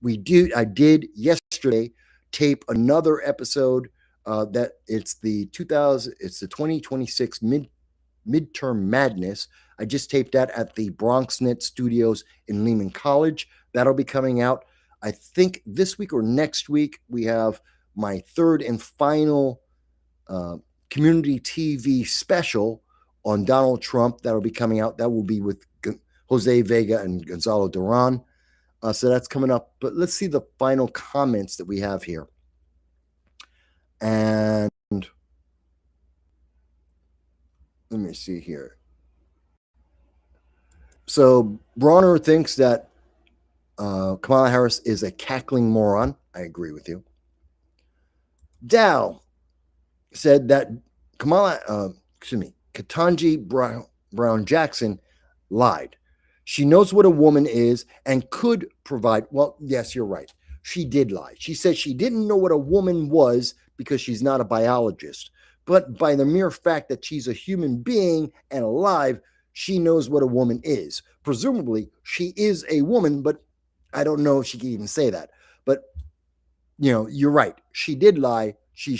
I did yesterday tape another episode that it's the 2026 midterm madness. I just taped that at the BronxNet Studios in Lehman College. That'll be coming out, I think, this week or next week. We have my third and final community TV special on Donald Trump. That'll be coming out. That will be with Jose Vega and Gonzalo Duran. So that's coming up. But let's see the final comments that we have here. And let me see here. So Bronner thinks that Kamala Harris is a cackling moron. I agree with you. Dow said that Ketanji Brown Jackson lied. She knows what a woman is and could provide. Well, yes, you're right. She did lie. She said she didn't know what a woman was because she's not a biologist. But by the mere fact that she's a human being and alive, she knows what a woman is. Presumably, she is a woman, but I don't know if she can even say that. But, you're right. She did lie. She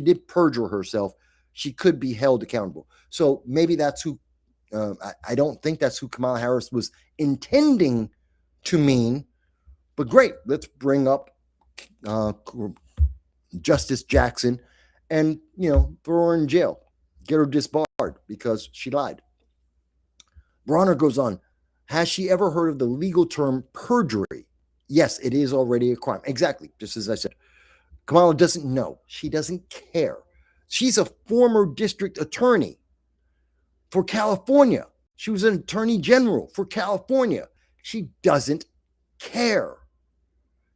did perjure herself. She could be held accountable. So maybe that's who, I don't think that's who Kamala Harris was intending to mean. But great. Let's bring up Justice Jackson and, throw her in jail. Get her disbarred because she lied. Bronner goes on. Has she ever heard of the legal term perjury? Yes, it is already a crime. Exactly. Just as I said. Kamala doesn't know. She doesn't care. She's a former district attorney for California. She was an attorney general for California. She doesn't care.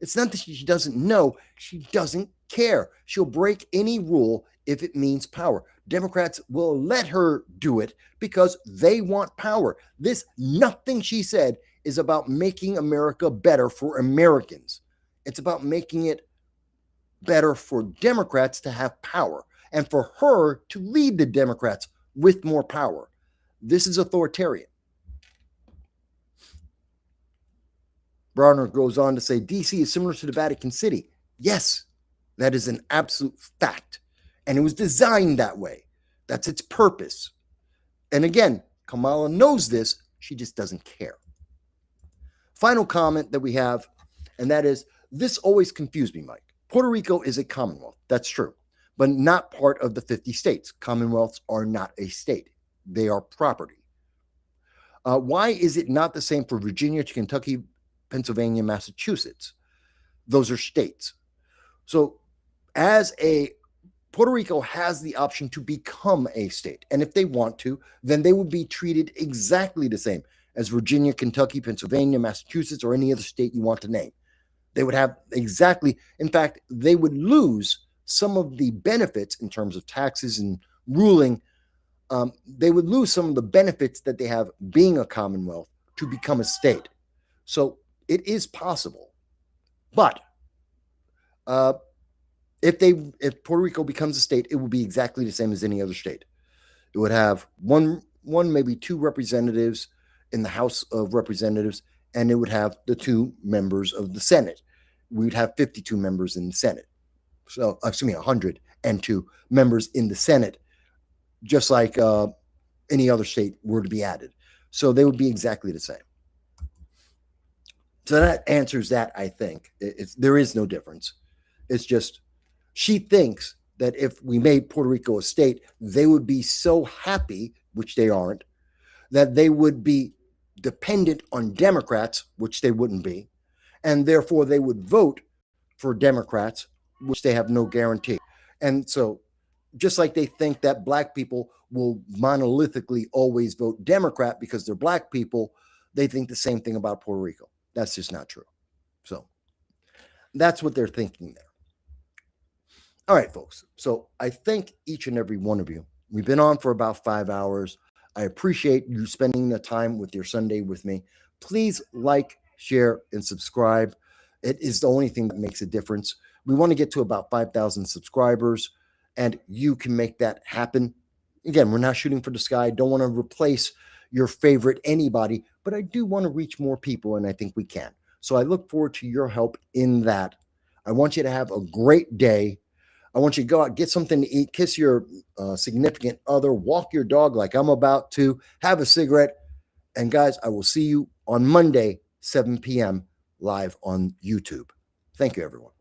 It's not that she doesn't know. She doesn't care. She'll break any rule if it means power. Democrats will let her do it because they want power. Nothing she said is about making America better for Americans. It's about making it better for Democrats to have power and for her to lead the Democrats with more power. This is authoritarian. Bronner goes on to say, DC is similar to the Vatican City. Yes, that is an absolute fact. And it was designed that way. That's its purpose. And again, Kamala knows this. She just doesn't care. Final comment that we have, and that is, this always confused me, Mike. Puerto Rico is a commonwealth. That's true. But not part of the 50 states. Commonwealths are not a state. They are property. Why is it not the same for Virginia to Kentucky, Pennsylvania, Massachusetts? Those are states. So Puerto Rico has the option to become a state. And if they want to, then they would be treated exactly the same as Virginia, Kentucky, Pennsylvania, Massachusetts, or any other state you want to name. They would have exactly, in fact, they would lose some of the benefits in terms of taxes and ruling. They would lose some of the benefits that they have being a commonwealth to become a state. So it is possible. But if Puerto Rico becomes a state, it will be exactly the same as any other state. It would have one, maybe two representatives in the House of Representatives and it would have the 2 members of the Senate. We'd have 52 members in the Senate. So, 102 members in the Senate, just like any other state were to be added. So they would be exactly the same. So that answers that, I think. There is no difference. It's just she thinks that if we made Puerto Rico a state, they would be so happy, which they aren't, that they would be dependent on Democrats, which they wouldn't be, and therefore they would vote for Democrats, which they have no guarantee. And so just like they think that black people will monolithically always vote Democrat because they're black people, they think the same thing about Puerto Rico. That's just not true. So that's what they're thinking there. All right, folks. So I thank each and every one of you. We've been on for about 5 hours. I appreciate you spending the time with your Sunday with me. Please like, share, and subscribe. It is the only thing that makes a difference. We want to get to about 5,000 subscribers, and you can make that happen. Again, we're not shooting for the sky. Don't want to replace your favorite anybody, but I do want to reach more people, and I think we can. So I look forward to your help in that. I want you to have a great day. I want you to go out, get something to eat, kiss your significant other, walk your dog like I'm about to, have a cigarette. And guys, I will see you on Monday, 7 p.m. live on YouTube. Thank you, everyone.